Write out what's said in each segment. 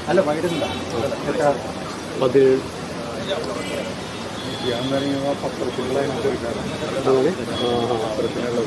അല്ല വൈകിട്ടില്ല പത്രത്തിലുള്ള പത്രത്തിനുള്ളത്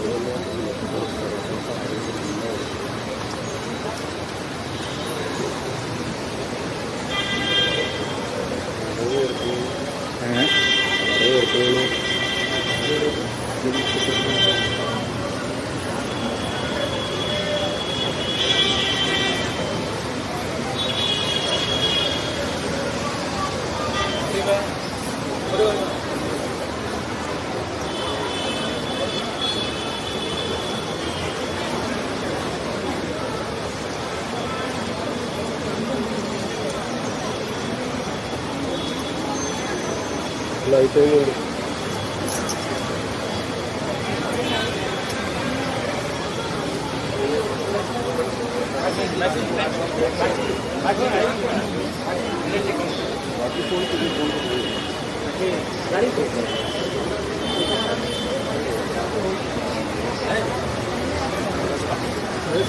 ലൈറ്റ് ഉണ്ട്.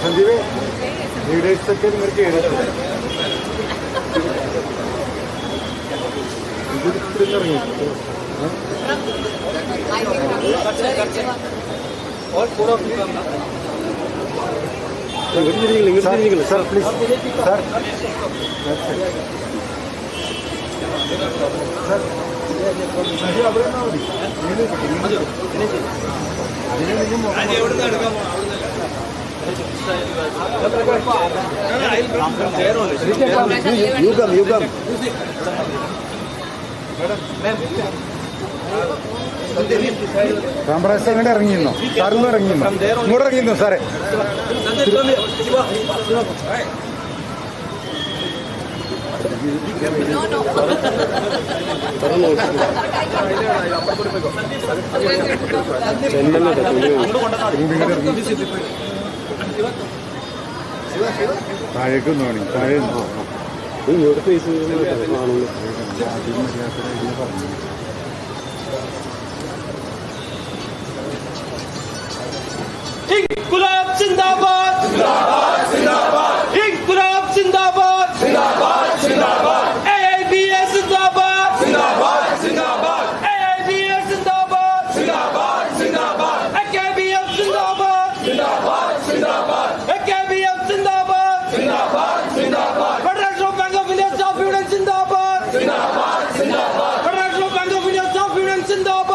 സഞ്ജീവേ ലീഡേഴ്സൊക്കെ നിങ്ങൾക്ക് ഇറങ്ങി സർ പ്ലീസ് സർ സർ അവിടെ മതി യുഗം രാംപ്രസാദ് അങ്ങോട്ട് ഇറങ്ങിയിരുന്നോ? സാറിന്ന് ഇറങ്ങിയിരുന്നോ? ഇങ്ങോട്ട് ഇറങ്ങിയിരുന്നോ സാറേ? താഴേക്കൊന്നു വേണി താഴെ ഇങ്ങോട്ട് ഫേസ് ആണല്ലോ. इनकलाब जिंदाबाद जिंदाबाद जिंदाबाद इनकलाब जिंदाबाद जिंदाबाद जिंदाबाद एआईबीएस जिंदाबाद जिंदाबाद जिंदाबाद एआईबीएस जिंदाबाद जिंदाबाद जिंदाबाद एकेबीएफ जिंदाबाद जिंदाबाद जिंदाबाद एकेबीएफ जिंदाबाद जिंदाबाद जिंदाबाद federation bank of India staff union जिंदाबाद जिंदाबाद जिंदाबाद federation bank of India staff union जिंदाबाद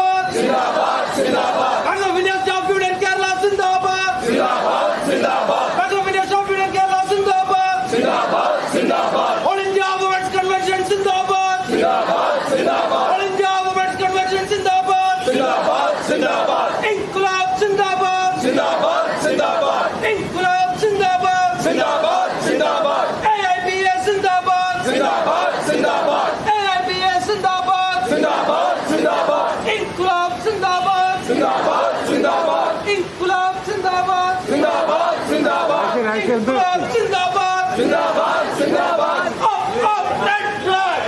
Inqilab Zindabad! Zindabad! Zindabad! Up, red flag!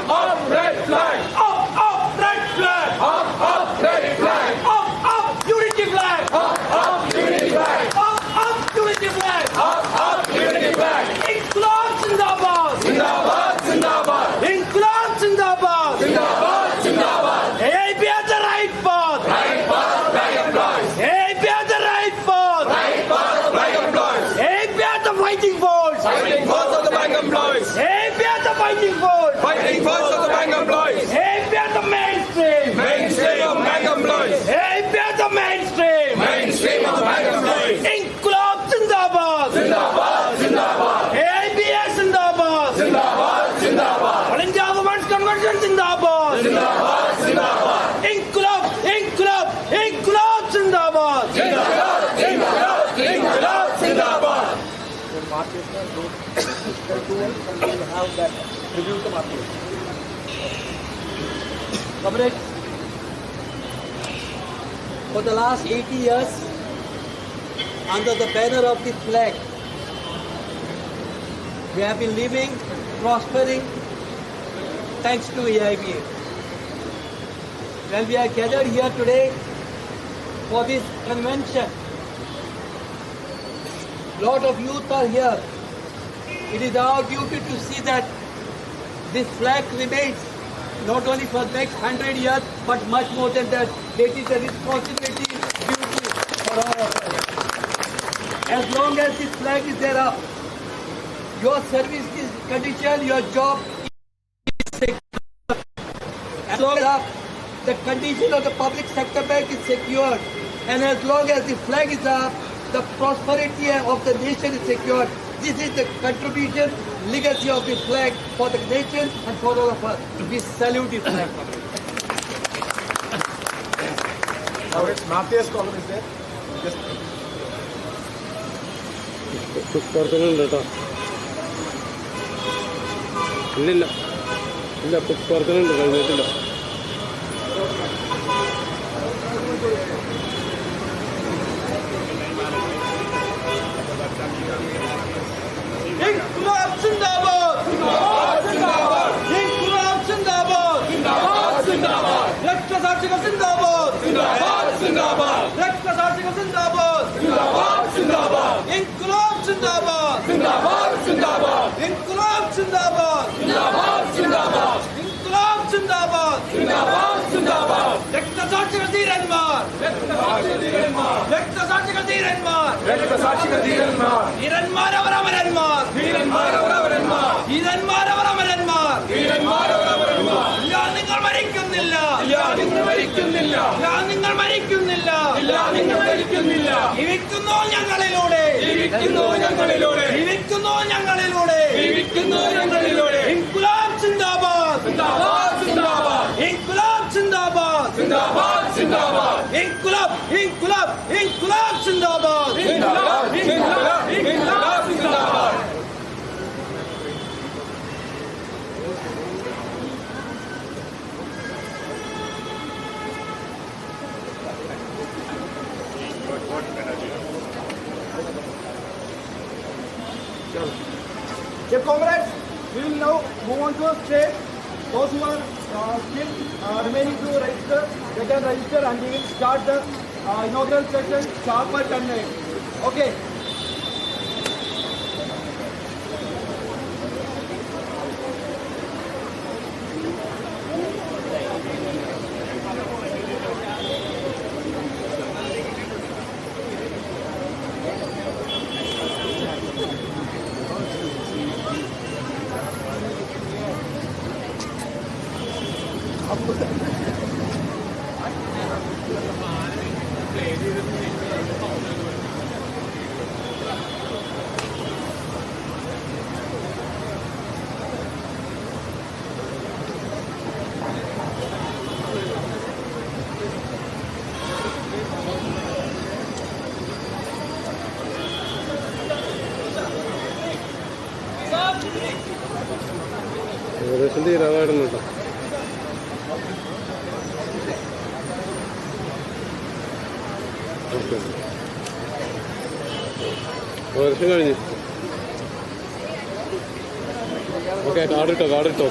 Up, red flag! Up, red flag! Up, red flag! Up, unity flag! Up, unity flag! Up, unity flag! Up, unity flag! Inqilab Zindabad! Zindabad! Zindabad! Inqilab Zindabad! Zindabad! Zindabad! AIB has the right path! Right path, right employees! AIB has the right path! Right path, right employees! AIB has the fighting force! Fighting force of the bank employees! AIB has the fighting force! Fighting force of the bank employees! AIB has the mainstream! Mainstream of bank employees! AIB has the mainstream! Mainstream of bank employees! Inqilab Zindabad! Zindabad! Zindabad! AIBS Zindabad! Zindabad! Zindabad! All India Women's Convention Zindabad! Zindabad! Zindabad! Inqilab! Inqilab! Inqilab Zindabad! Zindabad! Zindabad! Inqilab Zindabad! will have that tribute to market. Comrades, for the last 80 years, under the banner of the flag, we have been living, prospering, thanks to AIBA. When we are gathered here today for this convention, lot of youth are here. It is our duty to see that this flag remains not only for the next 100 years, but much more than that. It is a responsibility, duty for all of us. As long as this flag is there, your service is condition, your job is secure. As long as the condition of the public sector bank is secured, and as long as the flag is up, the prosperity of the nation is secured. This is the contribution, legacy of the flag for the nation and for all of us. We salute the flag. Now it's Matthias column is there. Just Inqilab Zindabad! Zindabad! Zindabad! Inqilab Zindabad! Zindabad! Zindabad! Rakta Sachika Zindabad! Zindabad! Zindabad! Rakta Sachika Zindabad! Zindabad! Zindabad! Inqilab Zindabad! Zindabad! Zindabad! Inqilab Zindabad! Zindabad! Zindabad! Inqilab Zindabad! Zindabad! Zindabad! Rakta Sachika Dhiranmar! Rakta Sachika Dhiranmar! Rakta Sachika Dhiranmar! Rakta Sachika Dhiranmar! Dhiranmar Avaramanmar! Dhiranmar Avaramanmar! Dhiranmar Avaramanmar! Dhiranmar Avaramanmar! ഇല്ല നിങ്ങൾ മരിക്കുന്നില്ല! ഇല്ല നിങ്ങൾ മരിക്കുന്നില്ല! ഇല്ല നിങ്ങൾ മരിക്കുന്നില്ല! ഇല്ല നിങ്ങൾ മരിക്കുന്നില്ല! ജീവിക്കുന്നു ഞങ്ങളിലൂടെ! ജീവിക്കുന്നു ഞങ്ങളിലൂടെ! ജീവിക്കുന്നു ഞങ്ങളിലൂടെ! ജീവിക്കുന്നു ഞങ്ങളിലൂടെ! ഇൻക്ലാബ് സിന്ദാബാദ്! സിന്ദാബാദ്! സിന്ദാബാദ്! ഇൻക്ലാബ് സിന്ദാബാദ്! സിന്ദാബാദ്! സിന്ദാബാദ്! ഇൻക്ലാബ്! ഇൻക്ലാബ്! ഇൻക്ലാബ് സിന്ദാബാദ്! ഇൻക്ലാബ്! ഇൻക്ലാബ്! ഇൻക്ലാബ് സിന്ദാബാദ്! Okay, comrades, we will now move on to a stage. Those who are still remaining to register, they can register and we will start the inaugural session sharp at 10 a.m. Okay. ഏകദേശം തീരാവാടുന്നുണ്ടോ? Okay, വർഷം കഴിഞ്ഞു. Okay കാർഡിട്ടോ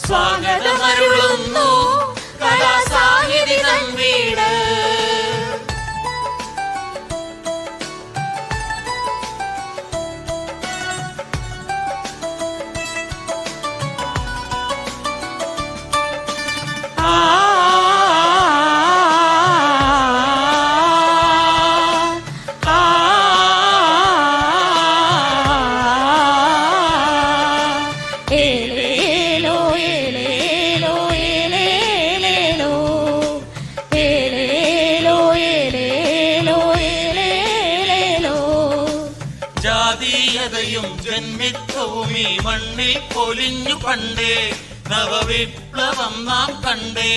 സ്വാഗതമരുളുന്നു Kalasahithi തൻ വീട്. ജന്മിത്വവും ഈ മണ്ണിൽ പൊലിഞ്ഞു പണ്ടേ നവവിപ്ലവം നാം കണ്ടേ.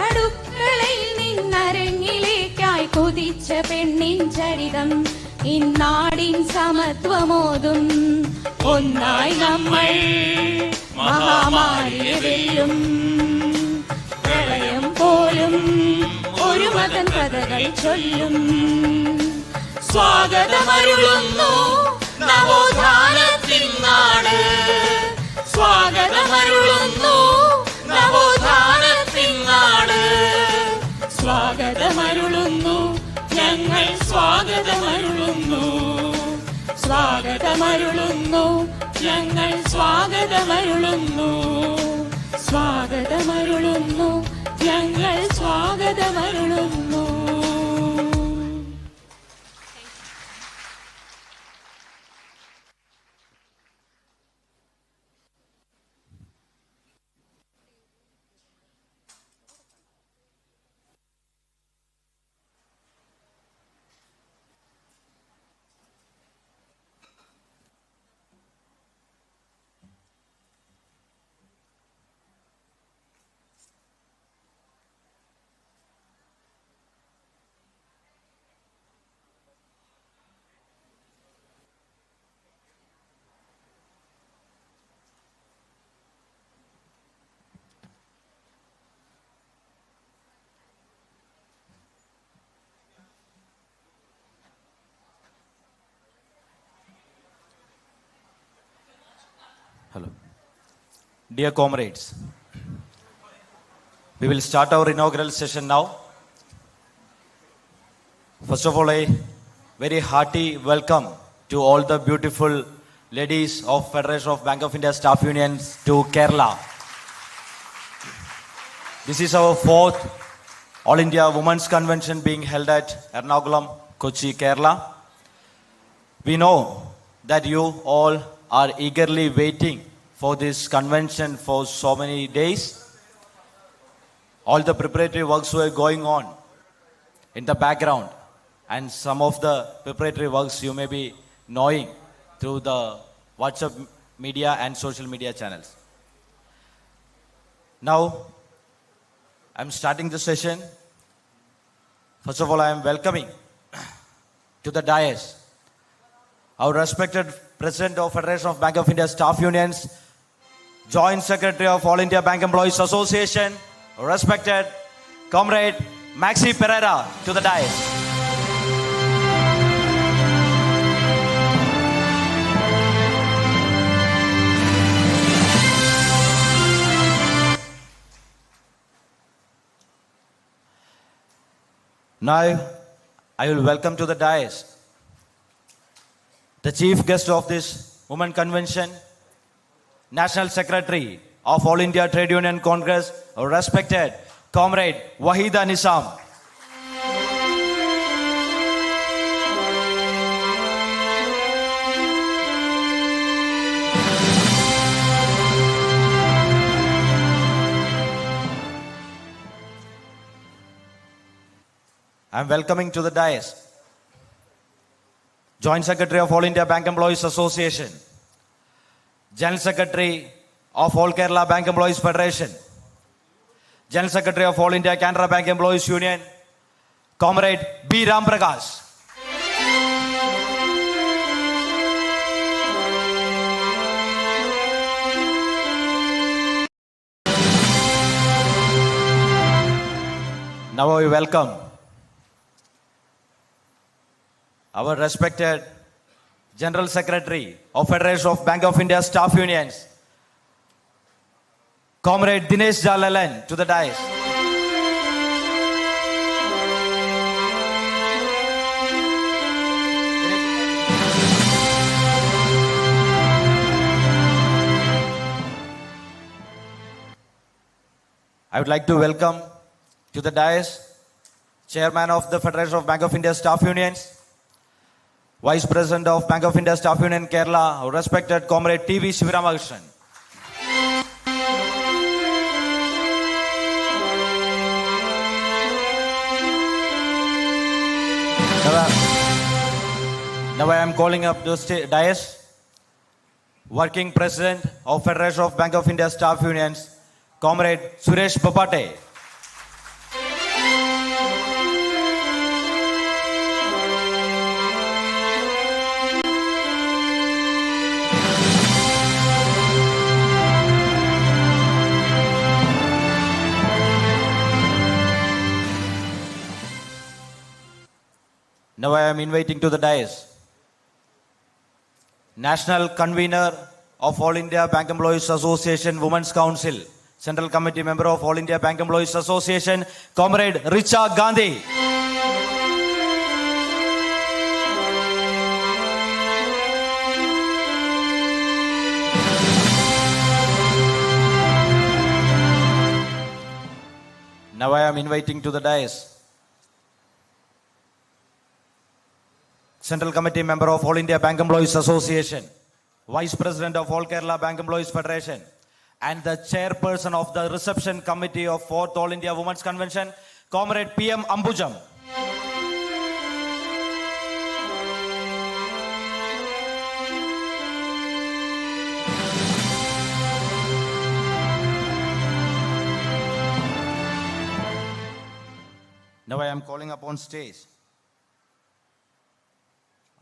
അടുക്കളയിൽ നിന്നരങ്ങിലേക്കായി കുതിച്ച പെണ്ണിൻ ചരിതം ഇന്നാടിൻ സമത്വമോതും. ഒന്നായി നമ്മൾ മഹാമാരിയെ വെല്ലും. പ്രളയം പോലും ഒരു മതം കഥകൾ ചൊല്ലും. സ്വാഗതമരുളുന്നു നവോത്ഥാനത്തിൻ നാട്. സ്വാഗതമരുളുന്നു നവോത്ഥാനത്തിൻ നാട്. സ്വാഗതമരുളുന്നു ഞങ്ങൾ സ്വാഗതമരുളുന്നു. സ്വാഗതമരുളുന്നു ഞങ്ങൾ സ്വാഗതമരുളുന്നു. സ്വാഗതമരുളുന്നു ഞങ്ങൾ സ്വാഗതമരുളുന്നു. Hello. Dear comrades, we will start our inaugural session now. First of all, a very hearty welcome to all the beautiful ladies of Federation of Bank of India Staff Unions to Kerala. This is our 4th All India Women's Convention being held at Ernakulam, Kochi, Kerala. We know that you all are eagerly waiting for this convention for so many days. All the preparatory works were going on in the background, and some of the preparatory works you may be knowing through the WhatsApp media and social media channels. Now, I'm starting the session. First of all, I am welcoming to the dais our respected President of Federation of Bank of India Staff Unions, Joint Secretary of All India Bank Employees Association, respected Comrade Maxi Pereira to the dais. Now, I will welcome to the dais the chief guest of this Women Convention, National Secretary of All India Trade Union Congress, respected Comrade Wahida Nizam. I am welcoming to the dais Joint Secretary of All India Bank Employees Association, General Secretary of All Kerala Bank Employees Federation, General Secretary of All India Canara Bank Employees Union, Comrade B. Ram Prakash. Now we welcome our respected General Secretary of Federation of Bank of India Staff Unions, Comrade Dinesh Jalalan to the dais. I would like to welcome to the dais Chairman of the Federation of Bank of India Staff Unions, Vice President of Bank of India Staff Union Kerala, respected Comrade T.V. Sivaramakrishnan. Now I am calling up the dais Working President of Federation of Bank of India Staff Unions, Comrade Suresh Bapate. Now I am inviting to the dais National Convener of All India Bank Employees Association Women's Council, Central Committee Member of All India Bank Employees Association, Comrade Richa Gandhi. Now I am inviting to the dais Central Committee Member of All India Bank Employees Association, Vice President of All Kerala Bank Employees Federation, and the Chairperson of the Reception Committee of 4th All India Women's Convention, Comrade P.M. Ambujam. Now I am calling upon stage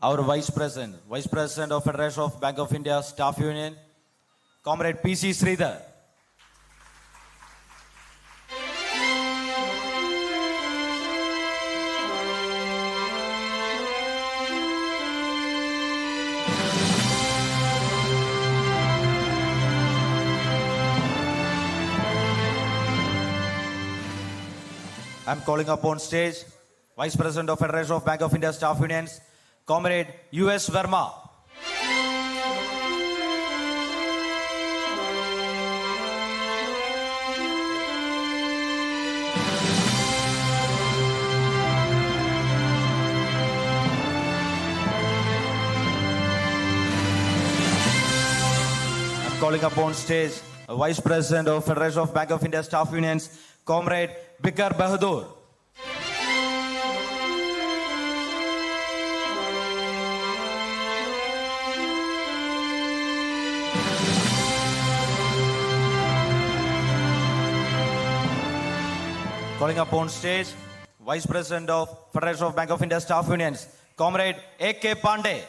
our Vice President of Federation of Bank of India Staff Union, Comrade P.C. Sridhar. I'm calling upon stage Vice President of Federation of Bank of India Staff Unions, Comrade U.S. Verma. calling upon stage Vice President of Federation of Bank of India Staff Unions, Comrade Bikar Bahadur. Calling upon stage Vice President of Federation of Bank of India Staff Unions, Comrade A.K. Pandey.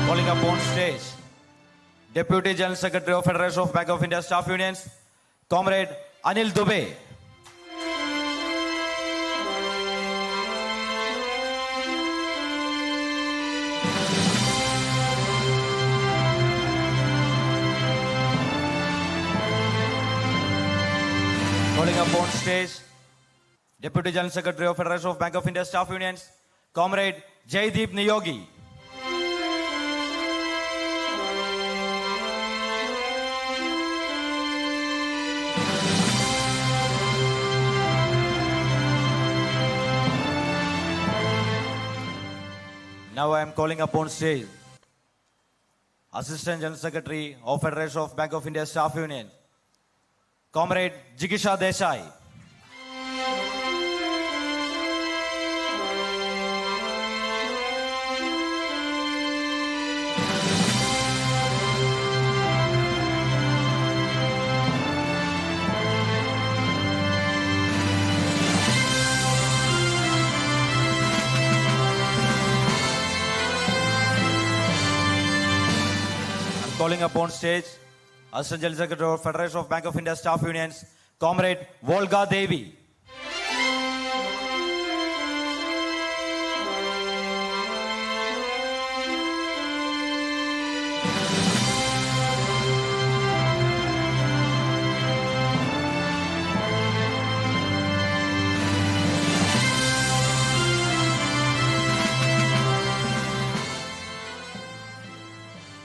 Calling upon stage Deputy General Secretary of Federation of Bank of India Staff Unions, Comrade Anil Dubey. Calling upon stage Deputy General Secretary of Federation of Bank of India Staff Unions, Comrade Jaideep Niyogi. Now I am calling upon stage Assistant General Secretary of Federation of Bank of India Staff Union, Comrade Jigisha Desai. Calling upon stage Assistant General Secretary of Federation of Bank of India Staff Unions, Comrade Volga Devi.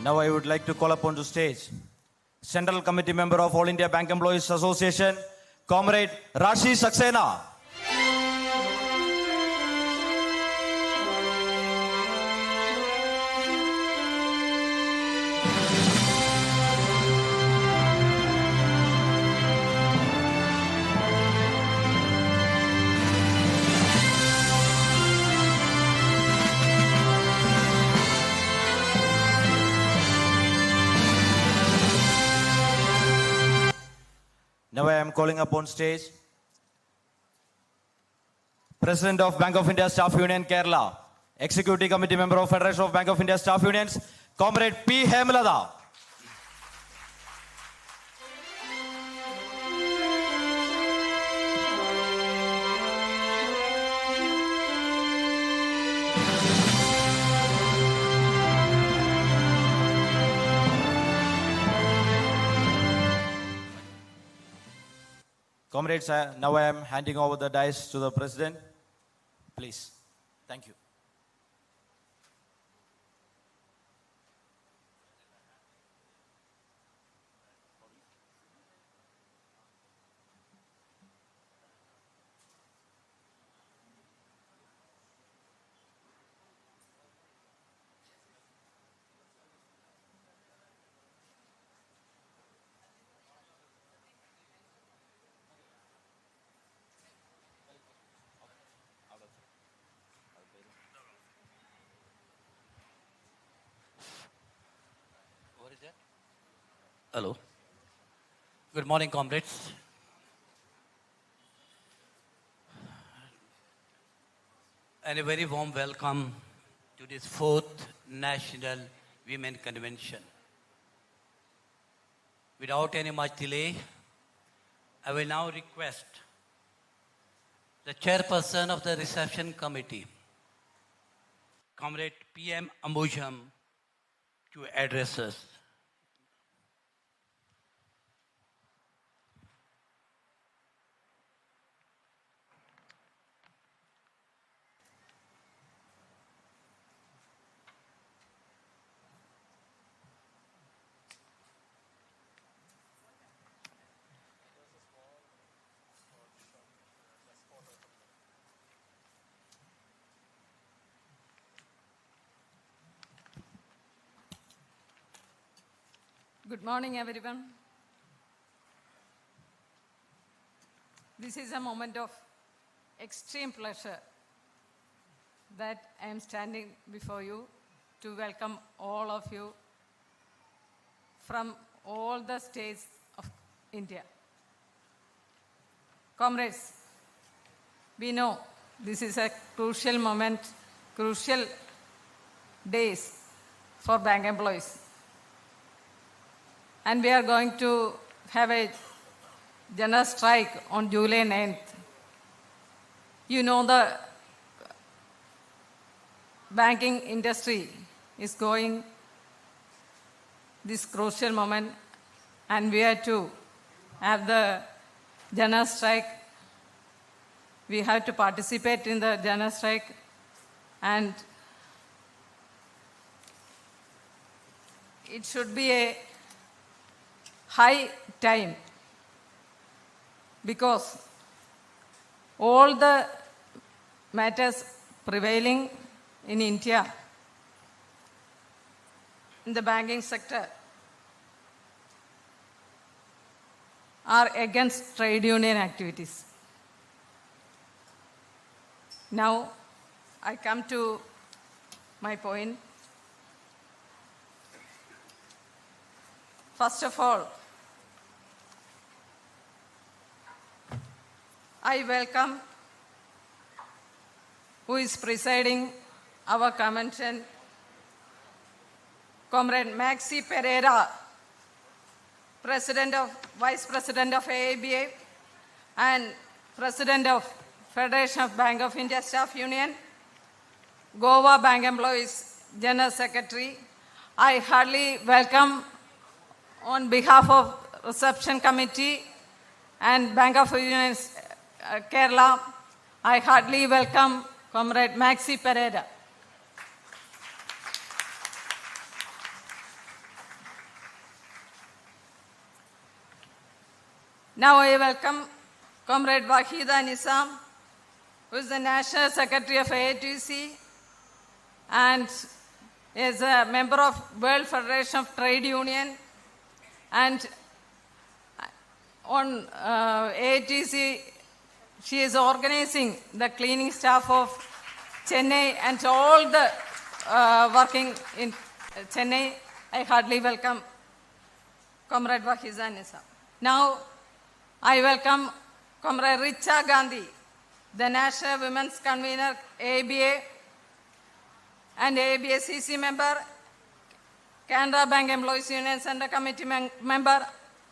Now I would like to call upon to stage Central Committee Member of All India Bank Employees Association, Comrade Rashi Saxena. Now I am calling upon stage President of Bank of India Staff Union Kerala, Executive Committee Member of Federation of Bank of India Staff Unions, Comrade P. Hemalada. Comrades, now I am handing over the dice to the President. Please. Thank you. Hello. Good morning, comrades. And a very warm welcome to this 4th National Women Convention. Without any much delay, I will now request the chairperson of the reception committee, Comrade P.M. Ambujam, to address us. Good morning, everyone. This is a moment of extreme pleasure that I am standing before you to welcome all of you from all the states of India. Comrades, we know this is a crucial moment, crucial days for bank employees. And we are going to have a general strike on July 9th. You know the banking industry is going this crucial moment, and we have to have the general strike. We have to participate in the general strike, and it should be a high time, because all the matters prevailing in India in the banking sector are against trade union activities. Now, I come to my point. First of all, I welcome who is presiding our convention, Comrade Maxi Pereira, Vice President of AABA and President of Federation of Bank of India Staff Union, Goa Bank Employees General Secretary. I heartily welcome on behalf of Reception Committee and Bank of Union Kerala, I heartily welcome Comrade Maxi Pereira. Now I welcome Comrade Wahida Nizam, who is the National Secretary of AATC and is a member of World Federation of Trade Union, and on AATC she is organizing the cleaning staff of Chennai and all the working in Chennai. I heartily welcome Comrade Wahida Nizam. Now I welcome Comrade Richa Gandhi, the National Women's Convener, ABA, and ABA CC member, Canada Bank Employees Union Center Committee member.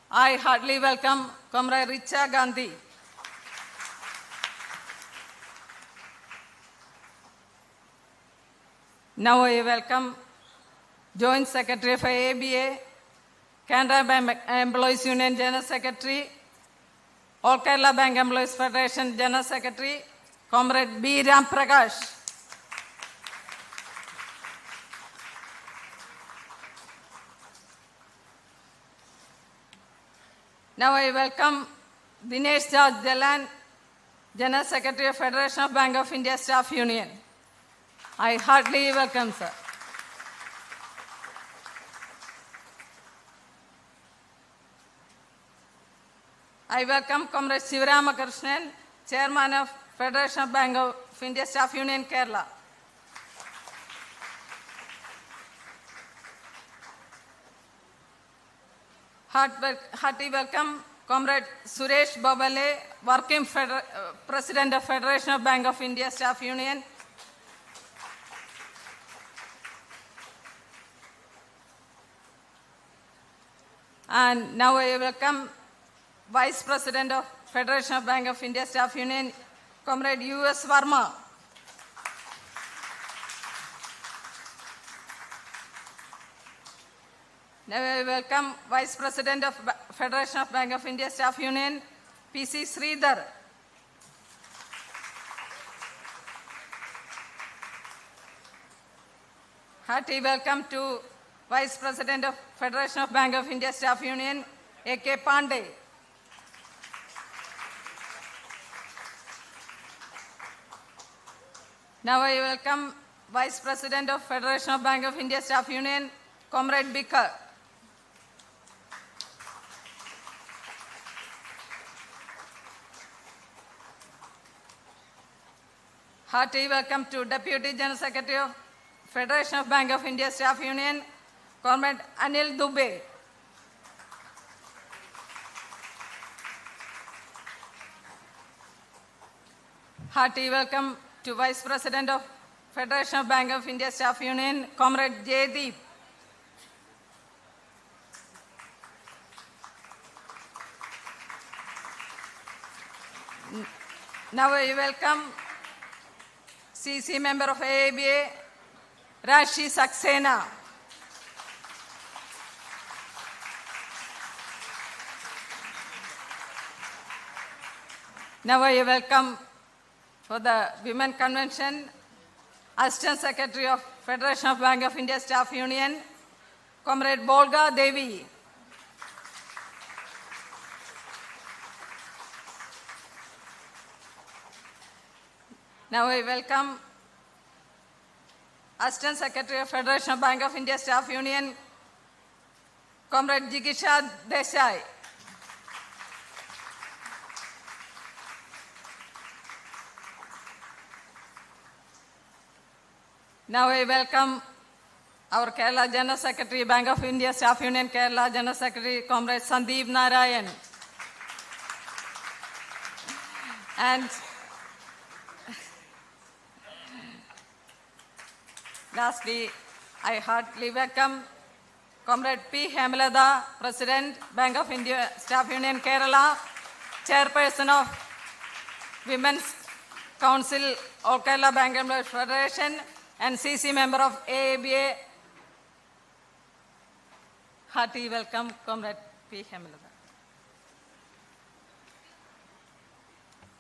I heartily welcome Comrade Richa Gandhi. Now I welcome Joint Secretary of ABA, Canada Bank Employees Union General Secretary, All Kerala Bank Employees Federation General Secretary, Comrade B. Ram Prakash. Now I welcome Dinesh George Jalan, General Secretary of Federation of Bank of India Staff Union. I heartily welcome, sir. I welcome Comrade Sivarama Krishnan, Chairman of Federation of Bank of India Staff Union, Kerala. Hearty welcome Comrade Suresh Babale, Working President of Federation of Bank of India Staff Union. And now I welcome Vice President of Federation of Bank of India Staff Union, Comrade U.S. Verma. Now I welcome Vice President of Federation of Bank of India Staff Union, P.C. Sridhar. Hearty welcome to Vice President of Federation of Bank of India Staff Union, A.K. Pandey. Now I welcome Vice President of Federation of Bank of India Staff Union, Comrade Bikar. Hearty welcome to Deputy General Secretary of Federation of Bank of India Staff Union, Comrade Anil Dubey. Hearty welcome to Vice President of Federation of Bank of India Staff Union, Comrade Jaydeep. Now I welcome CC member of AABA, Rashi Saxena. Now I welcome for the Women Convention, Assistant Secretary of Federation of Bank of India Staff Union, Comrade Bolga Devi. Now I welcome Assistant Secretary of Federation of Bank of India Staff Union, Comrade Jigisha Desai. Now I welcome our Kerala General Secretary, Bank of India Staff Union, Kerala General Secretary, Comrade Sandeep Narayan. And lastly, I heartily welcome Comrade P. Hemalada, President, Bank of India Staff Union, Kerala, Chairperson of Women's Council, All Kerala Bank Employees Federation, and CC member of AABA. Hearty welcome, Comrade P. Hemalada.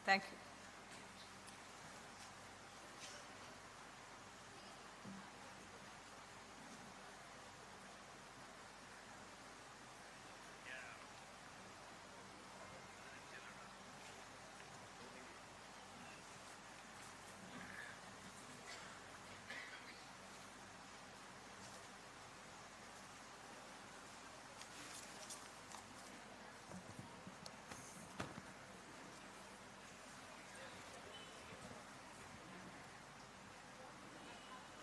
Thank you.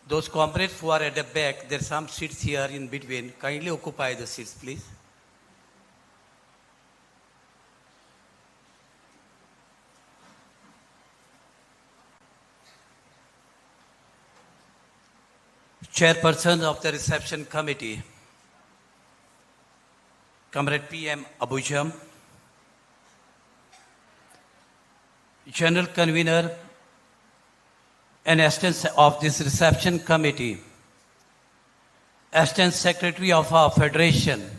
Those comrades who are at the back, there are some seats here in between. Kindly occupy the seats, please. Chairperson of the Reception Committee, Comrade P.M. Abujam. General Convener and Assistant of this Reception Committee, Assistant Secretary of our Federation,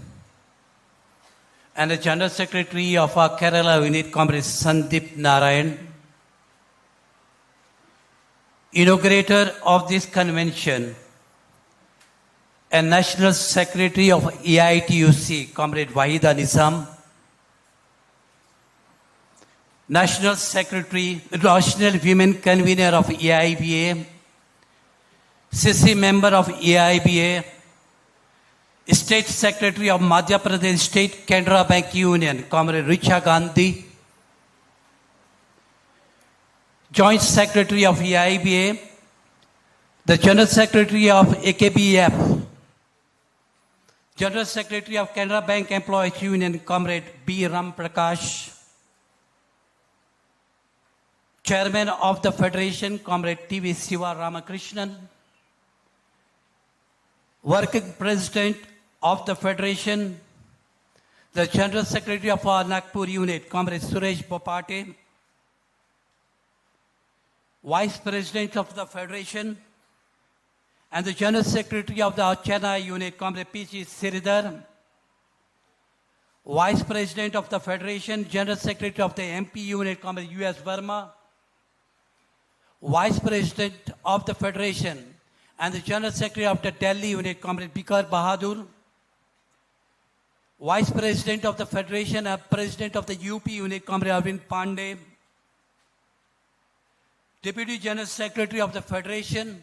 and the General Secretary of our Kerala Unit, Comrade Sandeep Narayan, inaugurator of this convention, and National Secretary of EITUC, Comrade Wahida Nizam, National Women Convener of EIBA, CC member of EIBA, State Secretary of Madhya Pradesh State Canara Bank Union, Comrade Richa Gandhi, Joint Secretary of EIBA, the General Secretary of AKBF, General Secretary of Canara Bank Employees Union, Comrade B. Ram Prakash, Chairman of the Federation, Comrade T.V. Siva Ramakrishnan, Working President of the Federation, the General Secretary of our Nagpur unit, Comrade Suresh Bopate, Vice President of the Federation, and the General Secretary of the Chennai unit, Comrade P.G. Siridhar, Vice President of the Federation, General Secretary of the MP unit, Comrade U.S. Verma, Vice President of the Federation and the General Secretary of the Delhi unit, Comrade Bikar Bahadur, Vice President of the Federation and President of the UP unit, Comrade Arvind Pandey, Deputy General Secretary of the Federation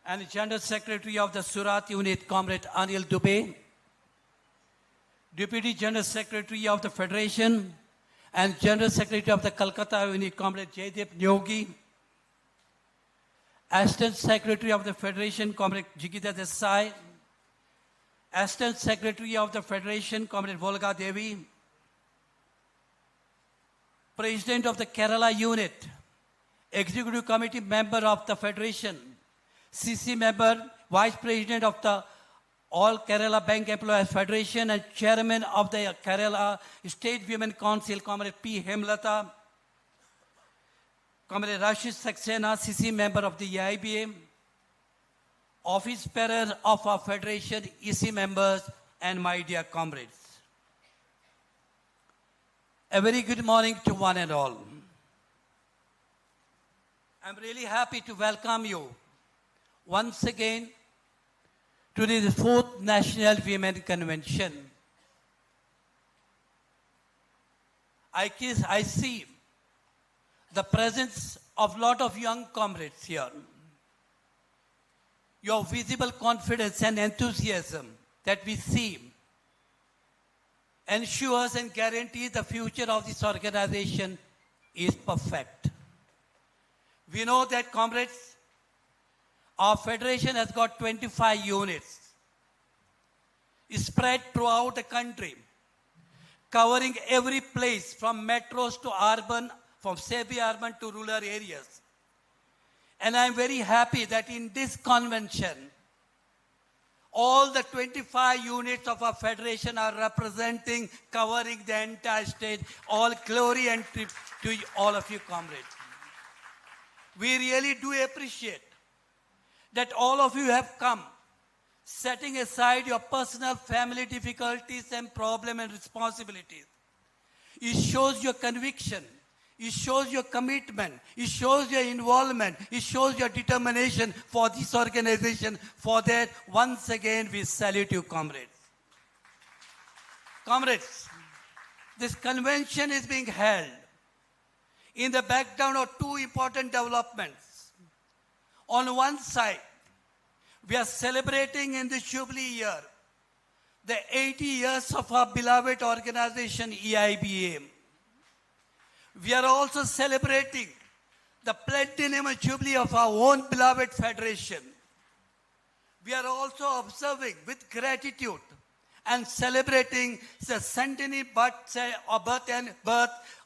and the General Secretary of the Surat unit, Comrade Anil Dubey, Deputy General Secretary of the Federation and General Secretary of the Calcutta unit, Comrade Jaydeep Nyogi, Assistant Secretary of the Federation, Comrade Jigita Desai, Assistant Secretary of the Federation, Comrade Volga Devi, President of the Kerala Unit, Executive Committee member of the Federation, CC member, Vice President of the All Kerala Bank Employees Federation and Chairman of the Kerala State Women Council, Comrade P. Hemlata, Comrade Rashid Saxena, CC member of the EIBA, office bearer of our Federation, EC members, and my dear comrades. A very good morning to one and all. I'm really happy to welcome you once again to the 4th National Women Convention. I see the presence of a lot of young comrades here. Your visible confidence and enthusiasm that we see ensures and guarantees the future of this organization is perfect. We know that, comrades, our federation has got 25 units spread throughout the country, covering every place from metros to urban, from semi-urban to rural areas. And I'm very happy that in this convention, all the 25 units of our federation are representing, covering the entire state. All glory and tribute to all of you, comrades. We really do appreciate that all of you have come, setting aside your personal family difficulties and problems and responsibilities. It shows your conviction. It shows your commitment. It shows your involvement. It shows your determination for this organization. For that, once again, we salute you, comrades. Comrades, this convention is being held in the background of two important developments. On one side, we are celebrating in this Jubilee year the 80 years of our beloved organization, EIBA. We are also celebrating the Platinum Jubilee of our own beloved federation. We are also observing with gratitude and celebrating the centenary birth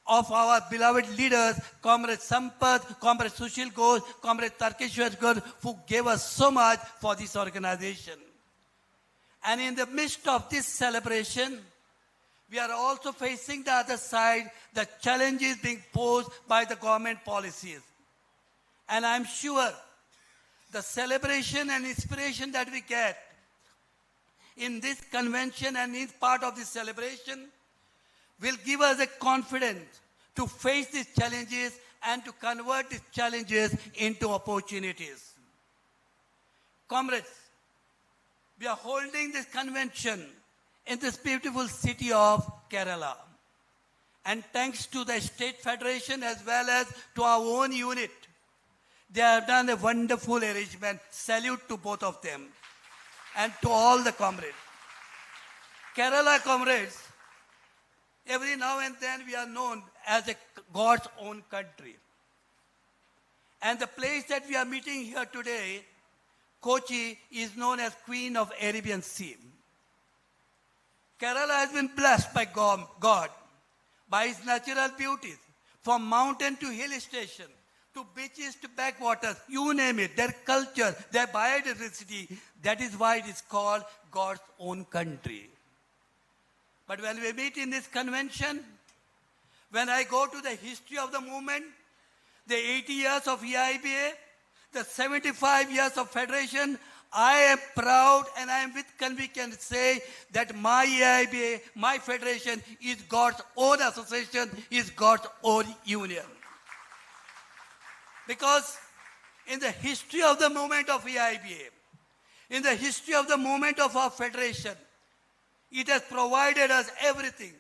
of our beloved leaders, Comrade Sampath, Comrade Sushil Ghosh, Comrade Tarkeshwar Ghosh, who gave us so much for this organization. And in the midst of this celebration, we are also facing the other side, the challenges being posed by the government policies. And I'm sure the celebration and inspiration that we get in this convention and in part of this celebration will give us a confidence to face these challenges and to convert these challenges into opportunities. Comrades, we are holding this convention in this beautiful city of Kerala. And thanks to the State Federation as well as to our own unit, they have done a wonderful arrangement. Salute to both of them and to all the comrades. Kerala, comrades, every now and then we are known as a God's own country. And the place that we are meeting here today, Kochi, is known as Queen of Arabian Sea. Kerala has been blessed by God by its natural beauties, from mountain to hill station, to beaches to backwaters, you name it, their culture, their biodiversity. That is why it is called God's own country. But when we meet in this convention, when I go to the history of the movement, the 80 years of EIBA, the 75 years of Federation, I am proud and I am with conviction to say that my EIBA, my Federation, is God's own association, is God's own union. Because in the history of the movement of EIBA, in the history of the movement of our Federation, it has provided us everything,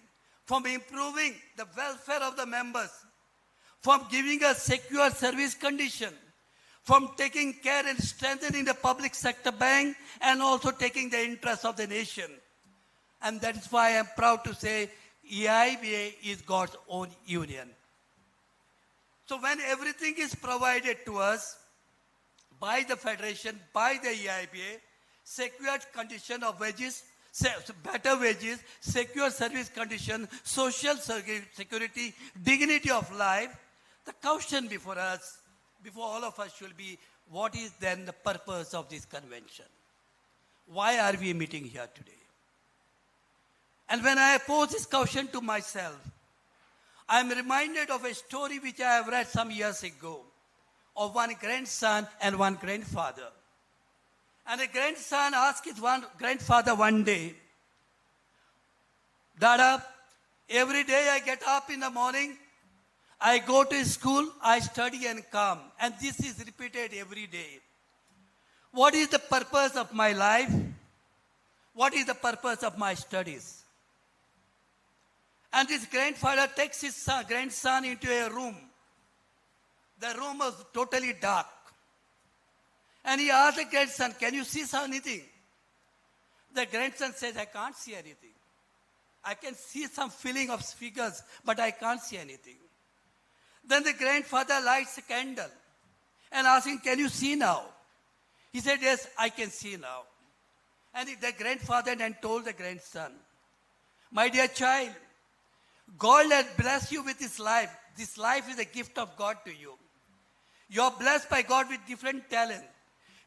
from improving the welfare of the members, from giving us secure service condition, from taking care and strengthening the public sector bank, and also taking the interests of the nation. And that is why I am proud to say EIBA is God's own union. So when everything is provided to us, by the Federation, by the EIBA, secured condition of wages, better wages, secure service condition, social security, dignity of life. The question before us, before all of us should be, what is then the purpose of this convention? Why are we meeting here today? And when I pose this question to myself, I am reminded of a story which I have read some years ago of one grandson and one grandfather. And the grandson asked his grandfather one day, Dada, every day I get up in the morning, I go to school, I study and come. And this is repeated every day. What is the purpose of my life? What is the purpose of my studies? And this grandfather takes his grandson into a room. The room was totally dark. And he asked the grandson, can you see anything? The grandson says, I can't see anything. I can see some feeling of figures, but I can't see anything. Then the grandfather lights a candle and asks him, can you see now? He said, yes, I can see now. And the grandfather then told the grandson, my dear child, God has blessed you with this life. This life is a gift of God to you. You are blessed by God with different talent.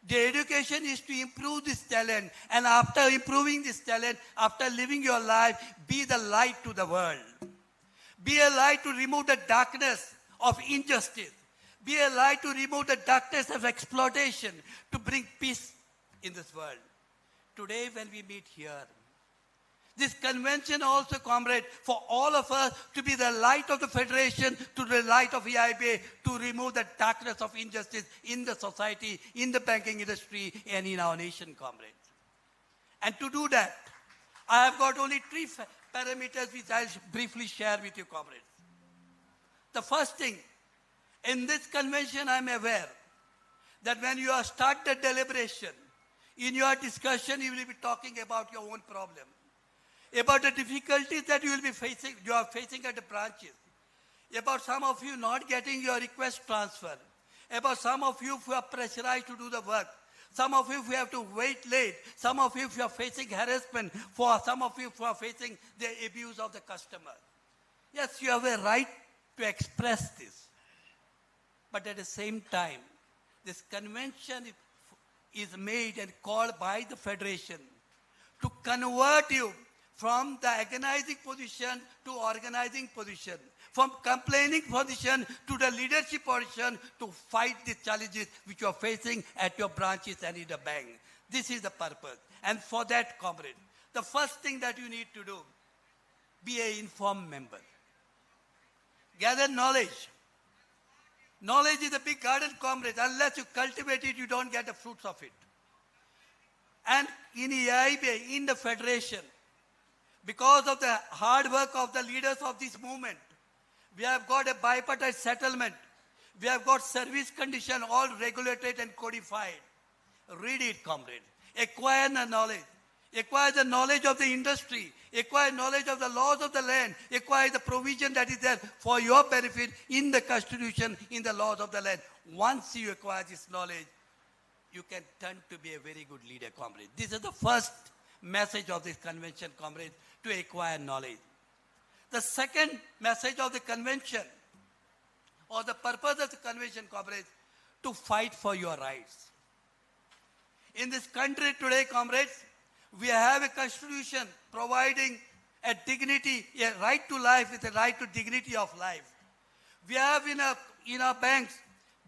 The education is to improve this talent. And after improving this talent, after living your life, be the light to the world. Be a light to remove the darkness of injustice. Be a light to remove the darkness of exploitation, to bring peace in this world. Today when we meet here, this convention also, comrade, for all of us to be the light of the Federation, to the light of EIBA, to remove the darkness of injustice in the society, in the banking industry, and in our nation, comrade. And to do that, I have got only 3 parameters which I'll briefly share with you, comrades. The first thing, in this convention I am aware that when you start the deliberation, in your discussion you will be talking about your own problem, about the difficulties that you are facing at the branches, about some of you not getting your request transfer, about some of you who are pressurized to do the work, some of you who have to wait late, some of you who are facing harassment, for some of you who are facing the abuse of the customer. Yes, you have a right to express this. But at the same time, this convention is made and called by the Federation to convert you from the agonizing position to organizing position, from complaining position to the leadership position, to fight the challenges which you are facing at your branches and in the bank. This is the purpose. And for that, comrade, the first thing that you need to do, be an informed member. Gather knowledge. Knowledge is a big garden, comrade. Unless you cultivate it, you don't get the fruits of it. And in EIBA, in the Federation, because of the hard work of the leaders of this movement, we have got a bipartite settlement. We have got service condition all regulated and codified. Read it, comrade. Acquire the knowledge. Acquire the knowledge of the industry. Acquire knowledge of the laws of the land. Acquire the provision that is there for your benefit in the Constitution, in the laws of the land. Once you acquire this knowledge, you can turn to be a very good leader, comrade. This is the first message of this convention, comrade, to acquire knowledge. The second message of the convention, or the purpose of the convention, comrades, to fight for your rights. In this country today, comrades, we have a constitution providing a dignity, a right to life with a right to dignity of life. We have in our banks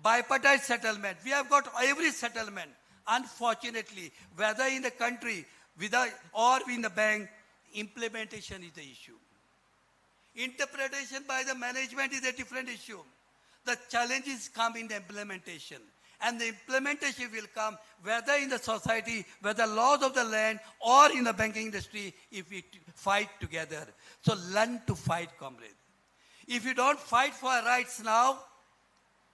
bipartite settlement. We have got every settlement. Unfortunately, whether in the country or in the bank, implementation is the issue. Interpretation by the management is a different issue. The challenges come in the implementation. And the implementation will come whether in the society, whether laws of the land or in the banking industry, if we fight together. So learn to fight, comrade. If you don't fight for rights now,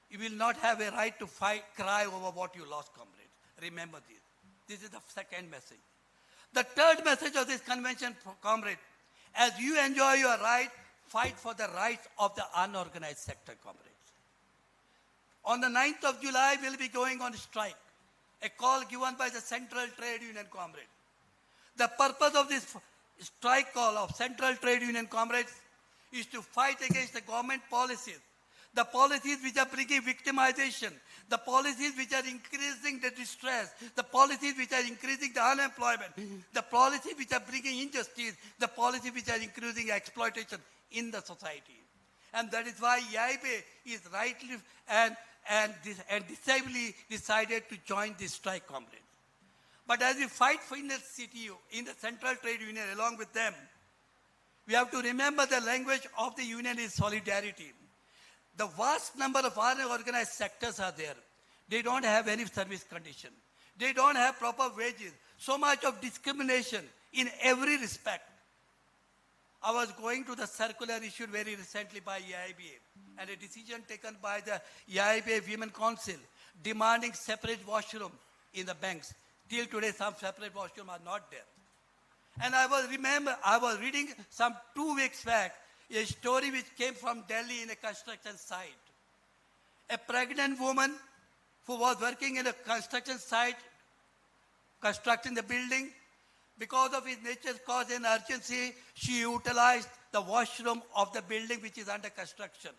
you will not have a right to cry over what you lost, comrade. Remember this. This is the second message. The third message of this convention, comrade, as you enjoy your right, fight for the rights of the unorganized sector, comrades. On the 9th of July, we'll be going on strike, a call given by the Central Trade Union Comrade. The purpose of this strike call of Central Trade Union Comrades is to fight against the government policies, the policies which are bringing victimization, the policies which are increasing the distress, the policies which are increasing the unemployment, the policies which are bringing injustice, the policies which are increasing exploitation in the society. And that is why EIB is rightly and decisively decided to join this strike, comrades. But as we fight for in the CTU, in the Central Trade Union along with them, we have to remember the language of the union is solidarity. The vast number of unorganized sectors are there. They don't have any service condition. They don't have proper wages. So much of discrimination in every respect. I was going to the circular issued very recently by EIBA and a decision taken by the EIBA Women Council demanding separate washroom in the banks. Till today, some separate washroom are not there. And I was reading some 2 weeks back a story which came from Delhi in a construction site. A pregnant woman who was working in a construction site, constructing the building, because of its nature's cause and urgency, she utilized the washroom of the building which is under construction.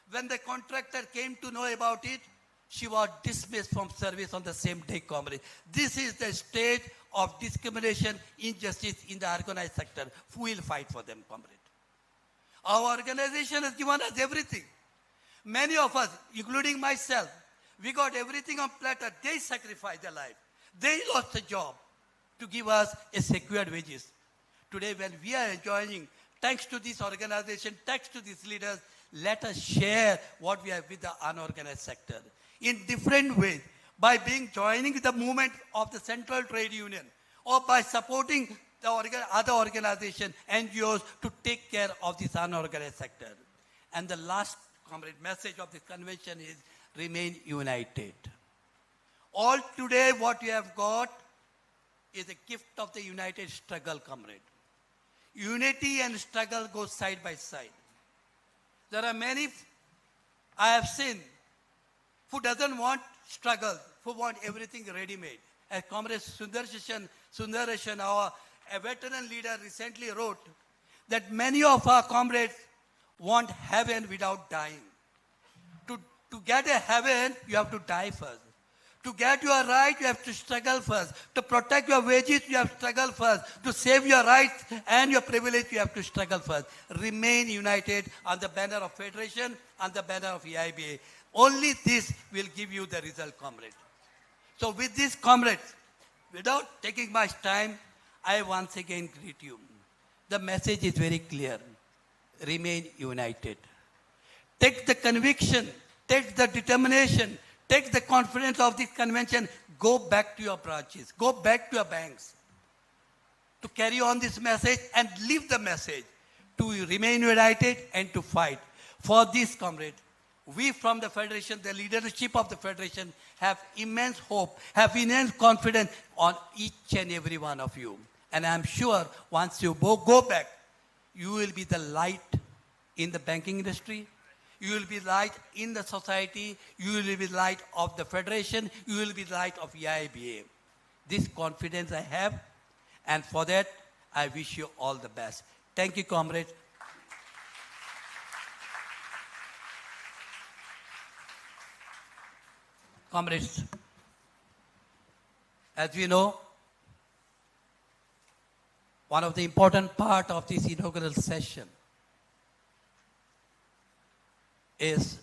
When the contractor came to know about it, she was dismissed from service on the same day, comrade. This is the state of discrimination, injustice in the organized sector. Who will fight for them, comrade? Our organization has given us everything. Many of us, including myself, we got everything on platter. They sacrificed their life. They lost a job to give us a secured wages. Today, when we are enjoying, thanks to this organization, thanks to these leaders, let us share what we have with the unorganized sector in different ways, by joining the movement of the Central Trade Union, or by supporting the other organizations, NGOs, to take care of this unorganized sector. And the last, comrade, message of this convention is remain united. All today what we have got is a gift of the united struggle, comrade. Unity and struggle go side by side. There are many I have seen who doesn't want struggle, who want everything ready-made. As Comrade Sundareshan, a veteran leader, recently wrote that many of our comrades want heaven without dying. To get a heaven, you have to die first. To get your right, you have to struggle first. To protect your wages, you have to struggle first. To save your rights and your privilege, you have to struggle first. Remain united on the banner of Federation, on the banner of EIBA. Only this will give you the result, comrade. So with this, comrades, without taking much time, I once again greet you. The message is very clear. Remain united. Take the conviction, take the determination, take the confidence of this convention, go back to your branches, go back to your banks to carry on this message and live the message, to remain united and to fight. For this, comrade, we from the Federation, the leadership of the Federation, have immense hope, have immense confidence on each and every one of you. And I'm sure once you go back, you will be the light in the banking industry, you will be light in the society, you will be light of the Federation, you will be light of EIBA. This confidence I have, and for that, I wish you all the best. Thank you, comrades. Comrades, as we know, one of the important part of this inaugural session is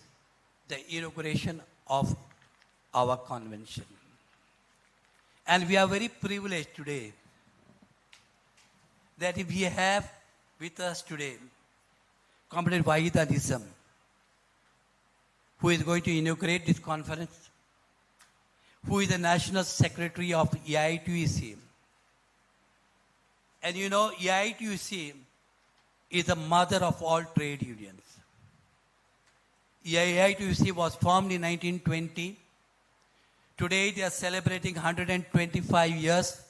the inauguration of our convention. And we are very privileged today that we have with us today Comrade Wahida Nizam, who is going to inaugurate this conference, who is the National Secretary of EITUC. And you know, EITUC is the mother of all trade unions. EITUC was formed in 1920. Today they are celebrating 125 years,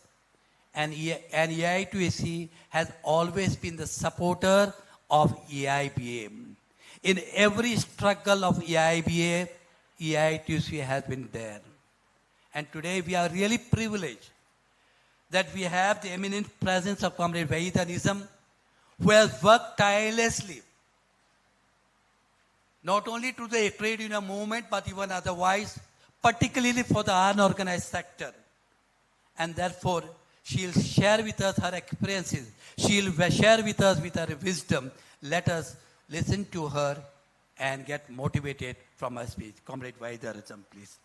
and EITUC has always been the supporter of EIBA. In every struggle of EIBA, EITC has been there. And today we are really privileged that we have the eminent presence of Comrade Wahid Nizam, who has worked tirelessly, not only to the trade union movement, but even otherwise, particularly for the unorganized sector. And therefore, she'll share with us her experiences. She'll share with us with her wisdom. Let us listen to her and get motivated from her speech. Comrade Wahid Nizam, please.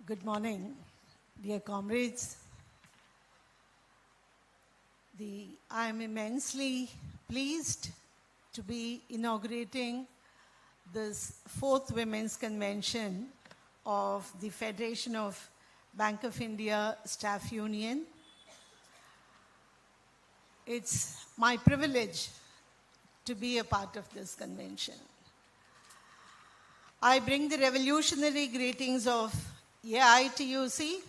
Good morning, dear comrades. I am immensely pleased to be inaugurating this 4th Women's Convention of the Federation of Bank of India Staff Union. It's my privilege to be a part of this convention. I bring the revolutionary greetings of AITUC,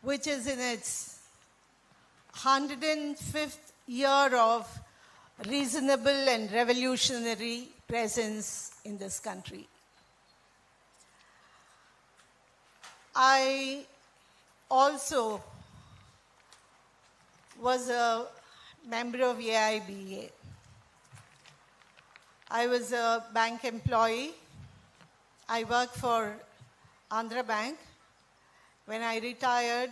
which is in its 105th year of reasonable and revolutionary presence in this country. I also was a member of AIBA. I was a bank employee. I worked for Andhra Bank. When I retired,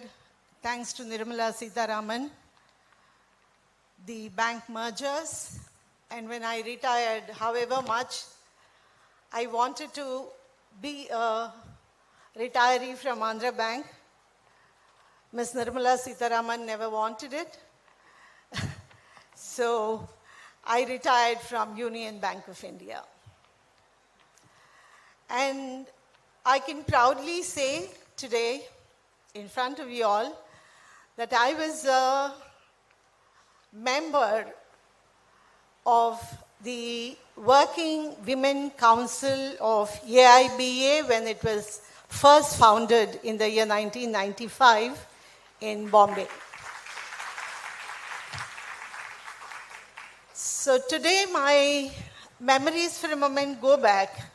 thanks to Nirmala Sitharaman, the bank mergers, and when I retired, however much, I wanted to be a retiree from Andhra Bank. Ms. Nirmala Sitharaman never wanted it. So I retired from Union Bank of India. And I can proudly say today, in front of you all, that I was a member of the Working Women Council of AIBA when it was first founded in the year 1995 in Bombay. So today my memories for a moment go back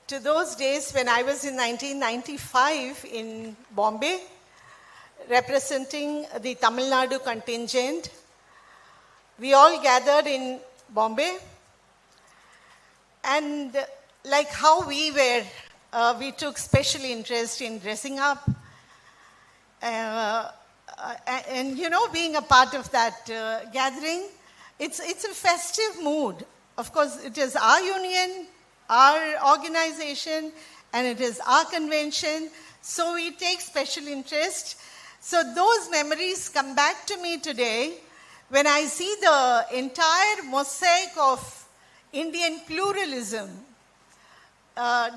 to those days when I was in 1995 in Bombay, representing the Tamil Nadu contingent. We all gathered in Bombay, and like how we were, we took special interest in dressing up, and you know, being a part of that gathering, it's a festive mood. Of course, it is our union, our organization, and it is our convention, so we take special interest. So those memories come back to me today when I see the entire mosaic of Indian pluralism